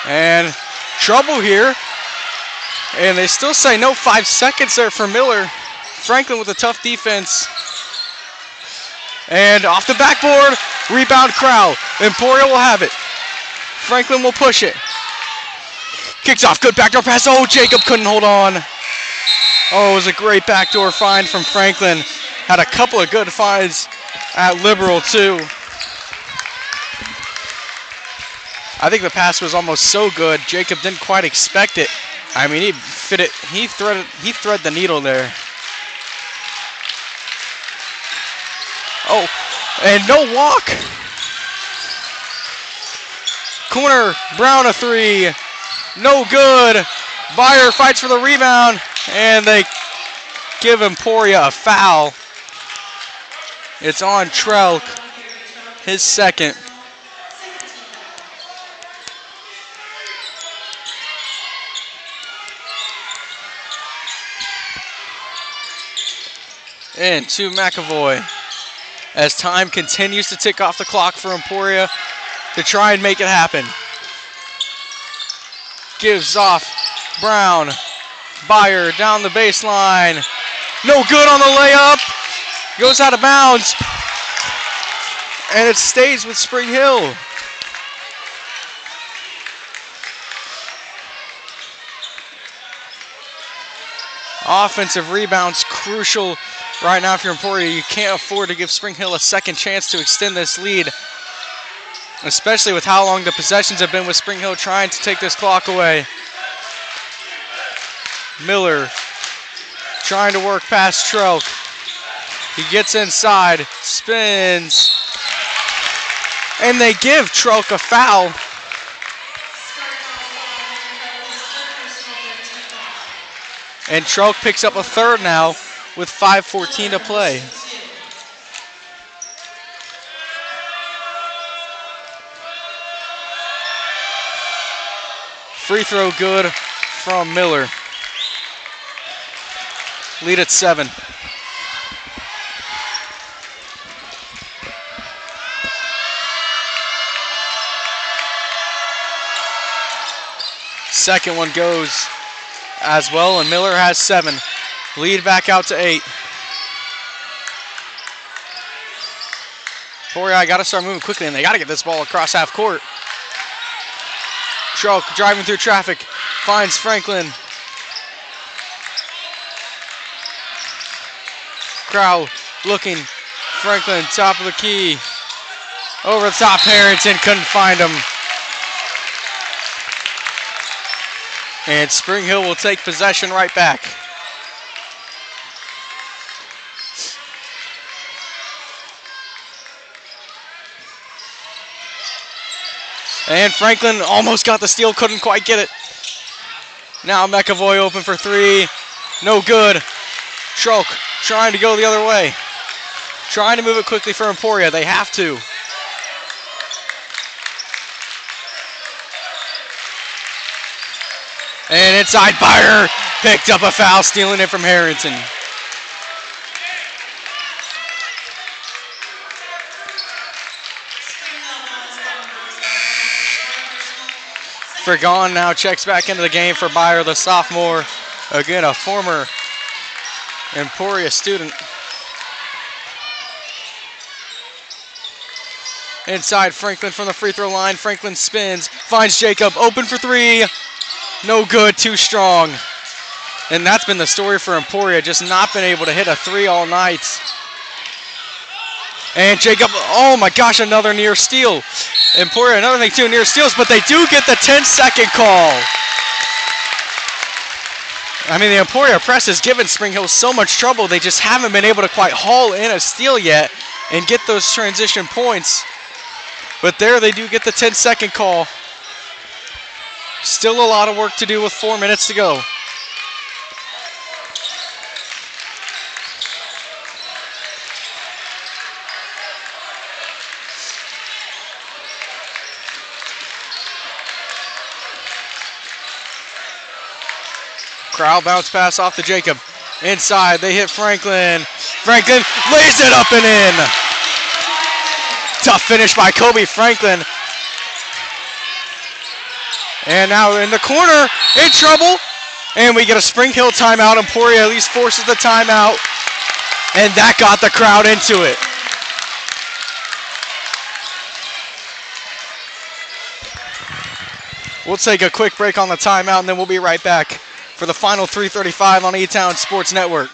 And trouble here. And they still say no, 5 seconds there for Miller. Franklin with a tough defense. And off the backboard, rebound Crowell. Emporia will have it. Franklin will push it. Kicks off, good backdoor pass. Oh, Jacob couldn't hold on. Oh, it was a great backdoor find from Franklin. Had a couple of good finds at Liberal too. I think the pass was almost so good, Jacob didn't quite expect it. I mean, he fit it. He threaded the needle there. Oh, and no walk. Corner, Brown a 3. No good. Byer fights for the rebound, and they give Emporia a foul. It's on Trelk, his second. And to McAvoy as time continues to tick off the clock for Emporia to try and make it happen. Gives off Brown. Byer down the baseline. No good on the layup. Goes out of bounds. And it stays with Spring Hill. Offensive rebounds crucial right now if you're Emporia. You can't afford to give Spring Hill a second chance to extend this lead, especially with how long the possessions have been with Spring Hill trying to take this clock away. Miller trying to work past Trelk. He gets inside, spins, and they give Trelk a foul. And Trelk picks up a third now with 5:14 to play. Free throw good from Miller. Lead at 7. Second one goes as well, and Miller has 7. Lead back out to 8. Emporia got to start moving quickly, and they got to get this ball across half court. Schrock driving through traffic, finds Franklin. Crow looking, Franklin, top of the key. Over the top, Harrington couldn't find him. And Spring Hill will take possession right back. And Franklin almost got the steal, couldn't quite get it. Now McAvoy open for 3. No good. Schrock trying to go the other way. Trying to move it quickly for Emporia. They have to. And inside, Byer picked up a foul, stealing it from Harrington. Fergon now checks back into the game for Byer, the sophomore. Again, a former Emporia student. Inside, Franklin from the free throw line. Franklin spins, finds Jacob, open for 3. No good, too strong. And that's been the story for Emporia, just not been able to hit a 3 all night. And Jacob, oh my gosh, another near steal. Emporia, another thing too, near steals, but they do get the 10-second call. I mean, the Emporia press has given Spring Hill so much trouble, they just haven't been able to quite haul in a steal yet and get those transition points. But there they do get the 10-second call. Still a lot of work to do with 4 minutes to go. Crowd bounce pass off to Jacob. Inside, they hit Franklin. Franklin lays it up and in. Tough finish by Kobe Franklin. And now in the corner, in trouble. And we get a Spring Hill timeout. Emporia at least forces the timeout. And that got the crowd into it. We'll take a quick break on the timeout, and then we'll be right back for the final 3:35 on E-Town Sports Network.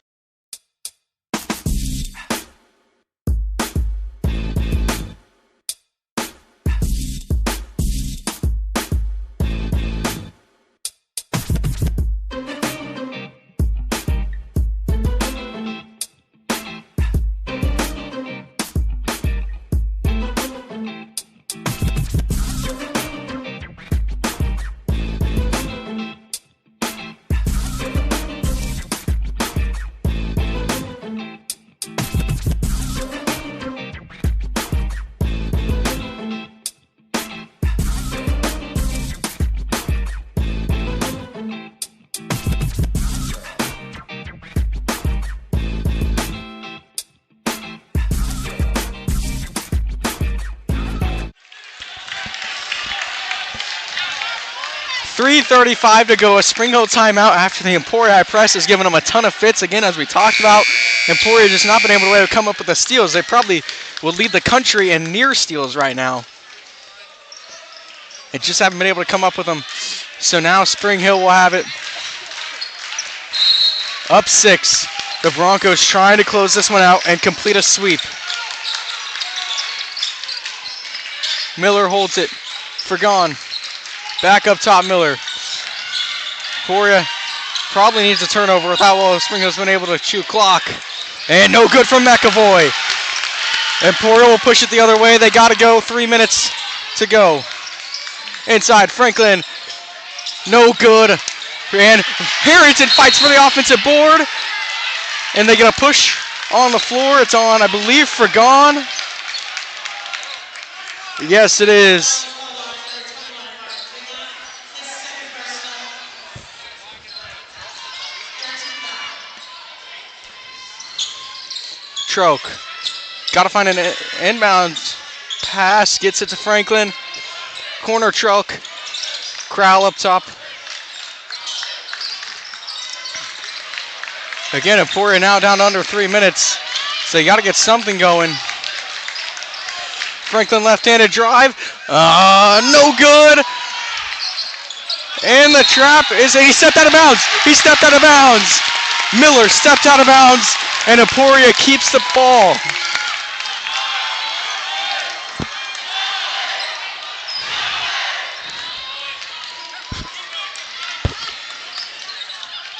.35 to go, a Spring Hill timeout after the Emporia press has given them a ton of fits. Again, as we talked about, Emporia just not been able to come up with the steals. They probably will lead the country in near steals right now. They just haven't been able to come up with them. So now Spring Hill will have it. Up 6. The Broncos trying to close this one out and complete a sweep. Miller holds it. Fergon. Back up top, Miller. Emporia probably needs a turnover without Spring Hill's been able to chew clock. And no good from McAvoy. Emporia will push it the other way. They got to go. 3 minutes to go. Inside, Franklin. No good. And Harrington fights for the offensive board. And they get a push on the floor. It's on, I believe, Fergon. Yes, it is. Troke. Got to find an inbound pass. Gets it to Franklin. Corner Troke. Crowell up top. Again, Emporia now down to under 3 minutes. So you got to get something going. Franklin left-handed drive. No good. And the trap is, he stepped out of bounds. He stepped out of bounds. Miller stepped out of bounds, and Emporia keeps the ball.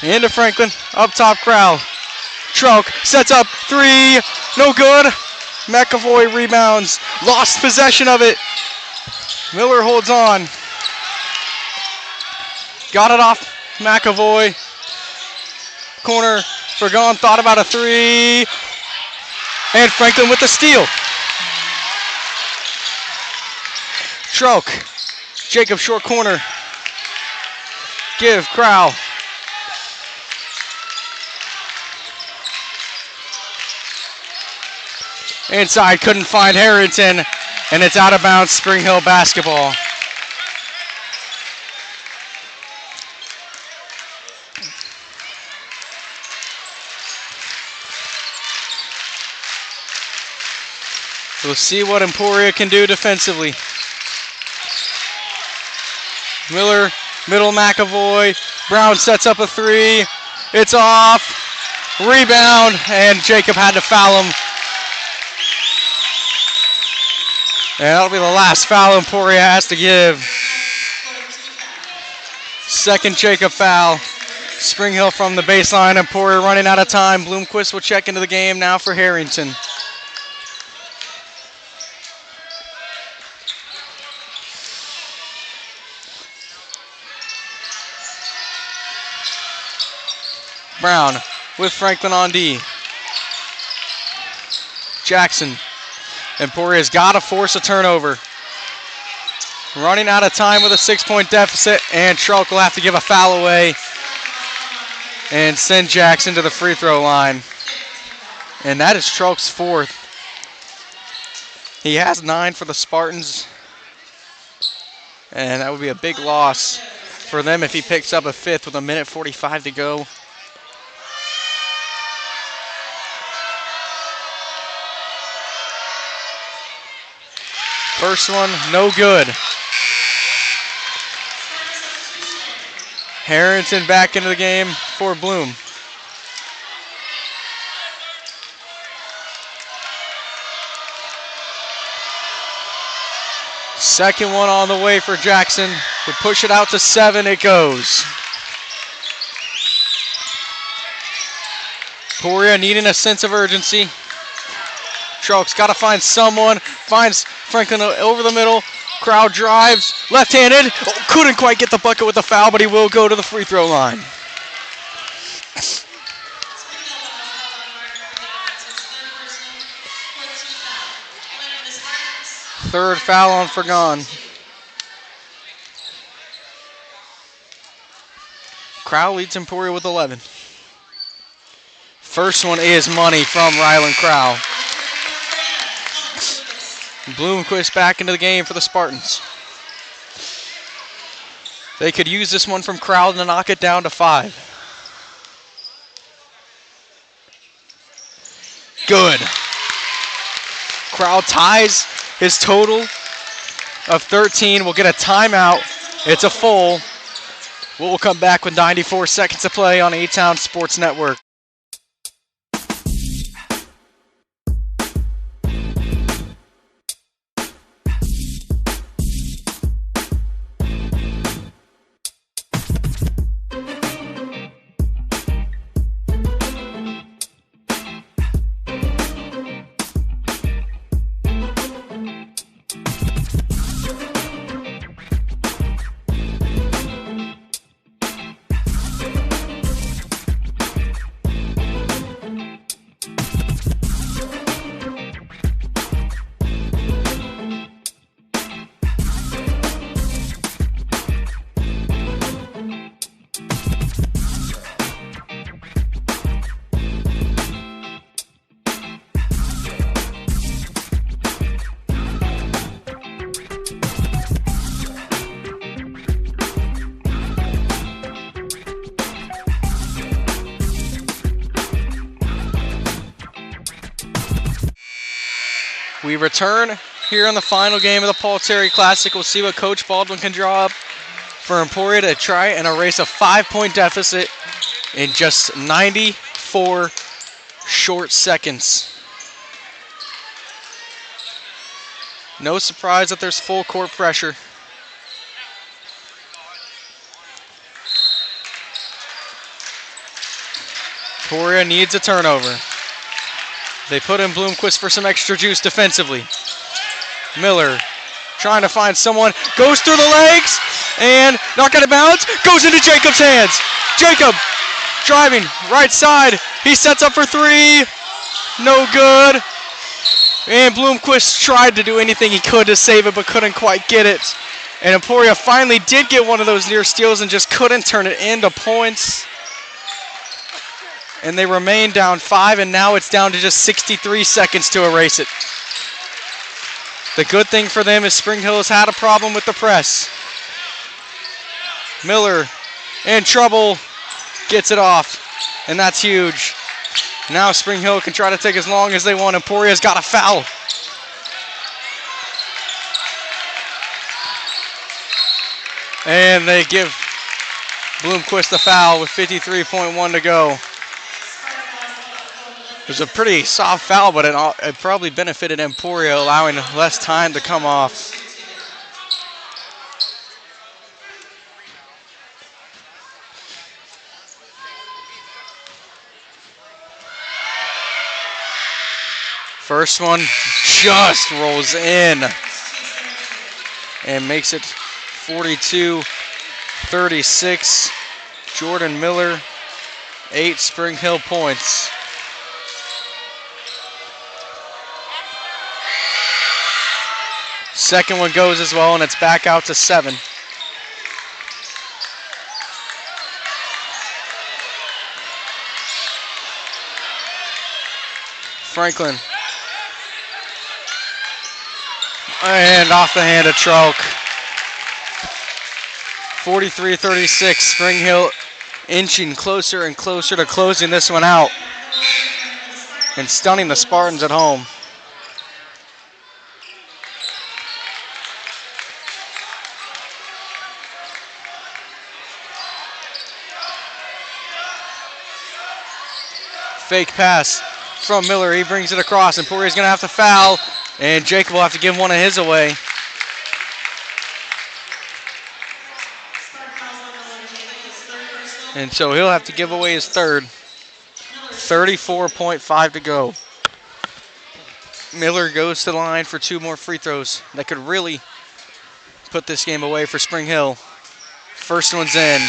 Into Franklin, up top Crowell. Troke sets up three, no good. McAvoy rebounds, lost possession of it. Miller holds on. Got it off McAvoy. Corner, Fergon thought about a three. And Franklin with the steal. Troke, Jacob short corner. Give Crowell. Inside, couldn't find Harrington, and it's out of bounds, Spring Hill basketball. We'll see what Emporia can do defensively. Miller, middle McAvoy. Brown sets up a three. It's off. Rebound, and Jacob had to foul him. And that'll be the last foul Emporia has to give. Second Jacob foul. Spring Hill from the baseline. Emporia running out of time. Bloomquist will check into the game now for Harrington. Brown with Franklin on D. Jackson. Emporia's got to force a turnover. Running out of time with a 6-point deficit, and Trelk will have to give a foul away and send Jackson to the free throw line. And that is Trelk's fourth. He has 9 for the Spartans, and that would be a big loss for them if he picks up a fifth with 1:45 to go. First one, no good. Harrington back into the game for Bloom. Second one on the way for Jackson. We push it out to 7, it goes. Emporia needing a sense of urgency. Trelk's got to find someone, finds Franklin over the middle. Crowd drives, left-handed. Oh, couldn't quite get the bucket with the foul, but he will go to the free throw line. Third foul on Fergon. Crowell leads Emporia with 11. First one is money from Ryland Crowell. Bloomquist back into the game for the Spartans. They could use this one from Crowell to knock it down to 5. Good. Crowell ties his total of 13. We'll get a timeout. It's a full. We'll come back with 94 seconds to play on A-Town Sports Network. we return here in the final game of the Paul Terry Classic. We'll see what Coach Baldwin can draw up for Emporia to try and erase a 5-point deficit in just 94 short seconds. No surprise that there's full court pressure. Emporia needs a turnover. They put in Bloomquist for some extra juice defensively. Miller trying to find someone, goes through the legs, and knocked out of bounds, goes into Jacob's hands. Jacob driving right side. He sets up for three. No good. And Bloomquist tried to do anything he could to save it, but couldn't quite get it. And Emporia finally did get one of those near steals and just couldn't turn it into points. And they remain down 5, and now it's down to just 63 seconds to erase it. The good thing for them is Spring Hill has had a problem with the press. Miller in trouble, gets it off, and that's huge. Now Spring Hill can try to take as long as they want. Emporia's got a foul. And they give Bloomquist the foul with 53.1 to go. It was a pretty soft foul, but it probably benefited Emporia, allowing less time to come off. First one just rolls in and makes it 42-36. Jordan Miller, 8 Spring Hill points. Second one goes as well, and it's back out to 7. Franklin. And off the hand of Trelk. 43-36, Spring Hill inching closer and closer to closing this one out and stunning the Spartans at home. Fake pass from Miller. He brings it across. Emporia's going to have to foul, and Jacob will have to give one of his away. And so he'll have to give away his third. 34.5 to go. Miller goes to the line for 2 more free throws. That could really put this game away for Spring Hill. First one's in.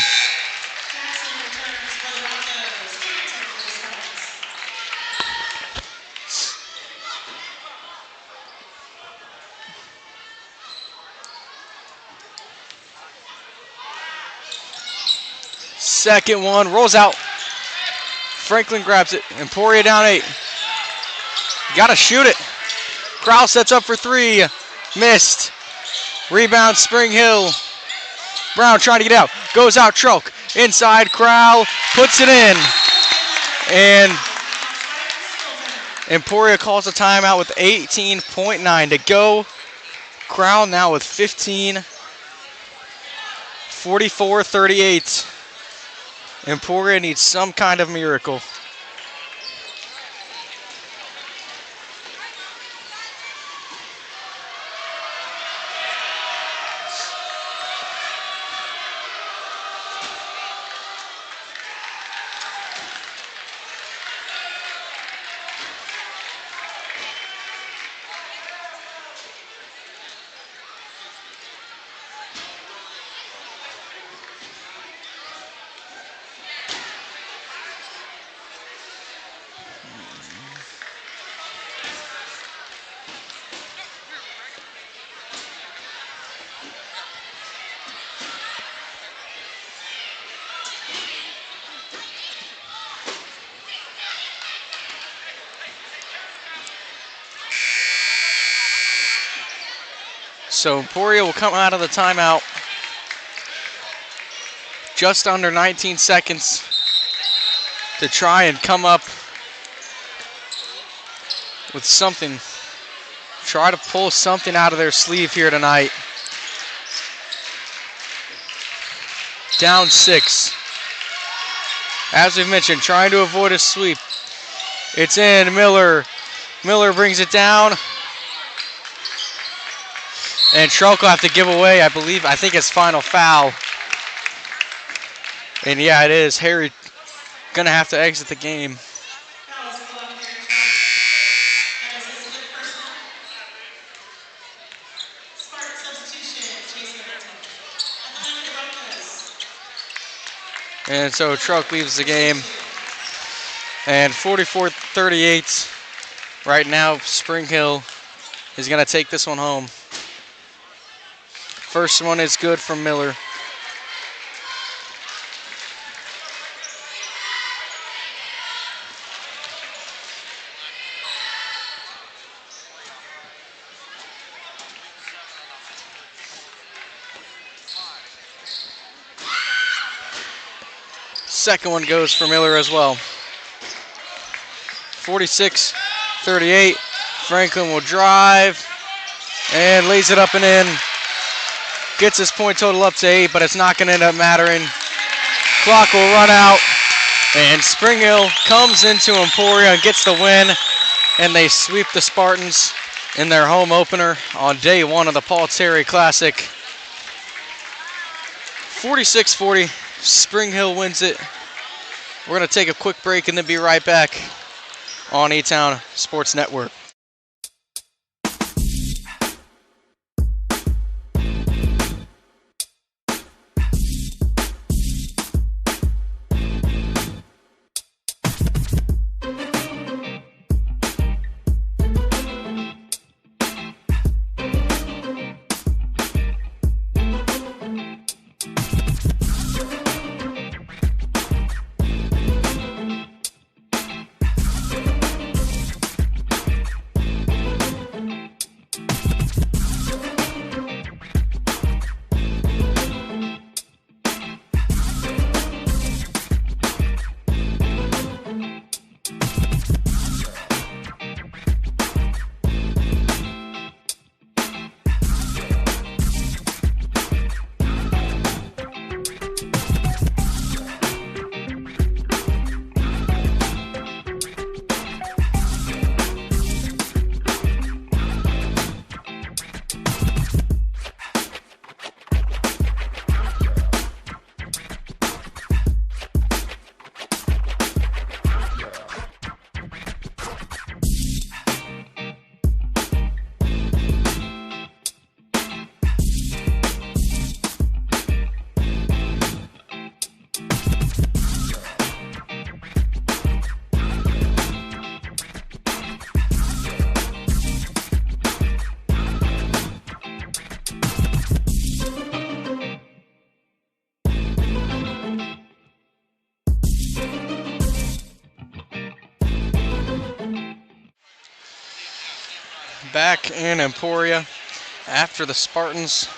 Second one rolls out. Franklin grabs it. Emporia down 8. Got to shoot it. Crowell sets up for 3. Missed. Rebound Spring Hill. Brown trying to get out. Goes out Trelk. Inside Crowell. Puts it in. And Emporia calls a timeout with 18.9 to go. Crowell now with 15. 44-38. Emporia needs some kind of miracle. So Emporia will come out of the timeout just under 19 seconds to try and come up with something try to pull something out of their sleeve here tonight. Down 6. As we've mentioned, trying to avoid a sweep. It's in. Miller brings it down. And Trelk will have to give away, I think his final foul. And yeah, it is. Harry gonna have to exit the game. And so Trelk leaves the game. And 44-38. Right now, Spring Hill is gonna take this one home. First one is good from Miller. Second one goes for Miller as well. 46-38. Franklin will drive and lays it up and in. Gets his point total up to 8, but it's not going to end up mattering. Clock will run out, and Spring Hill comes into Emporia and gets the win, and they sweep the Spartans in their home opener on day 1 of the Paul Terry Classic. 46-40, Spring Hill wins it. We're going to take a quick break and then be right back on E-Town Sports Network. Back in Emporia after the Spartans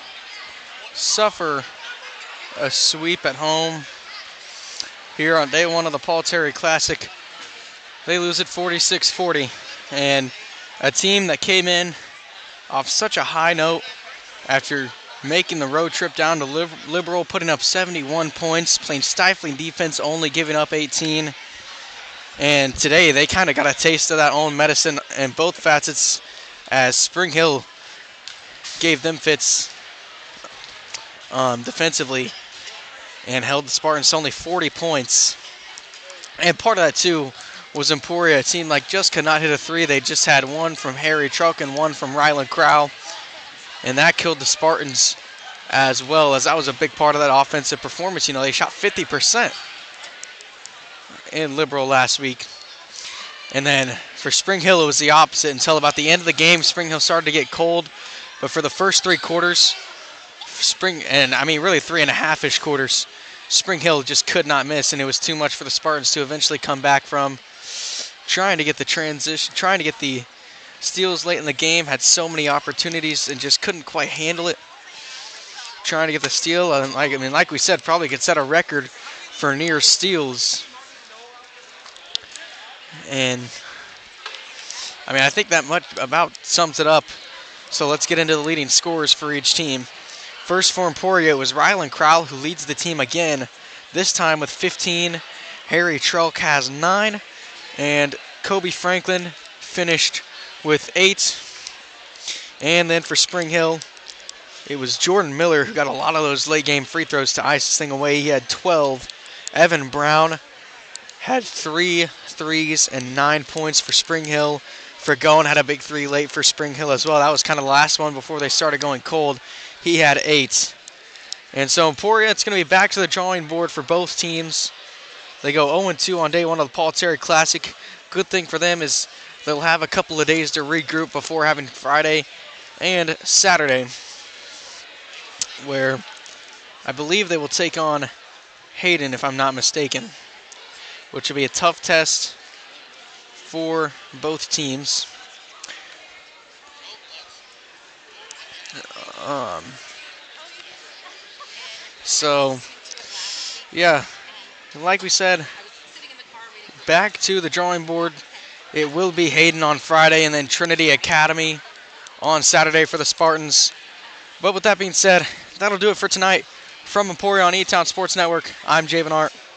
suffer a sweep at home here on day 1 of the Paul Terry Classic. They lose it 46-40, and a team that came in off such a high note after making the road trip down to Liberal, putting up 71 points, playing stifling defense, only giving up 18. And today they kind of got a taste of that own medicine in both facets, as Spring Hill gave them fits defensively and held the Spartans to only 40 points. And part of that, too, was Emporia. It seemed like just could not hit a three. They just had one from Harry Trelk and one from Ryland Crowell. And that killed the Spartans as well, as that was a big part of that offensive performance. You know, they shot 50% in Liberal last week. And then for Spring Hill, it was the opposite until about the end of the game. Spring Hill started to get cold. But for the first 3 quarters, really 3.5-ish quarters, Spring Hill just could not miss. And it was too much for the Spartans to eventually come back from. Trying to get the transition, trying to get the steals late in the game, had so many opportunities and just couldn't quite handle it. Trying to get the steal, and like we said, probably could set a record for near steals. And I mean, I think that much about sums it up. So let's get into the leading scorers for each team. First for Emporia, it was Rylan Crowell who leads the team again, this time with 15. Harry Trelk has 9, and Kobe Franklin finished with 8. And then for Spring Hill, it was Jordan Miller who got a lot of those late game free throws to ice this thing away. He had 12. Evan Brown had 3 threes and 9 points for Spring Hill. Fragone had a big 3 late for Spring Hill as well. That was kind of the last one before they started going cold. He had 8. And so Emporia, it's going to be back to the drawing board for both teams. They go 0-2 on day 1 of the Paul Terry Classic. Good thing for them is they'll have a couple of days to regroup before having Friday and Saturday, where I believe they will take on Hayden, if I'm not mistaken, which will be a tough test for both teams. So, yeah, like we said, back to the drawing board. It will be Hayden on Friday and then Trinity Academy on Saturday for the Spartans. But with that being said, that'll do it for tonight. From Emporia on E-Town Sports Network, I'm Javen Hart.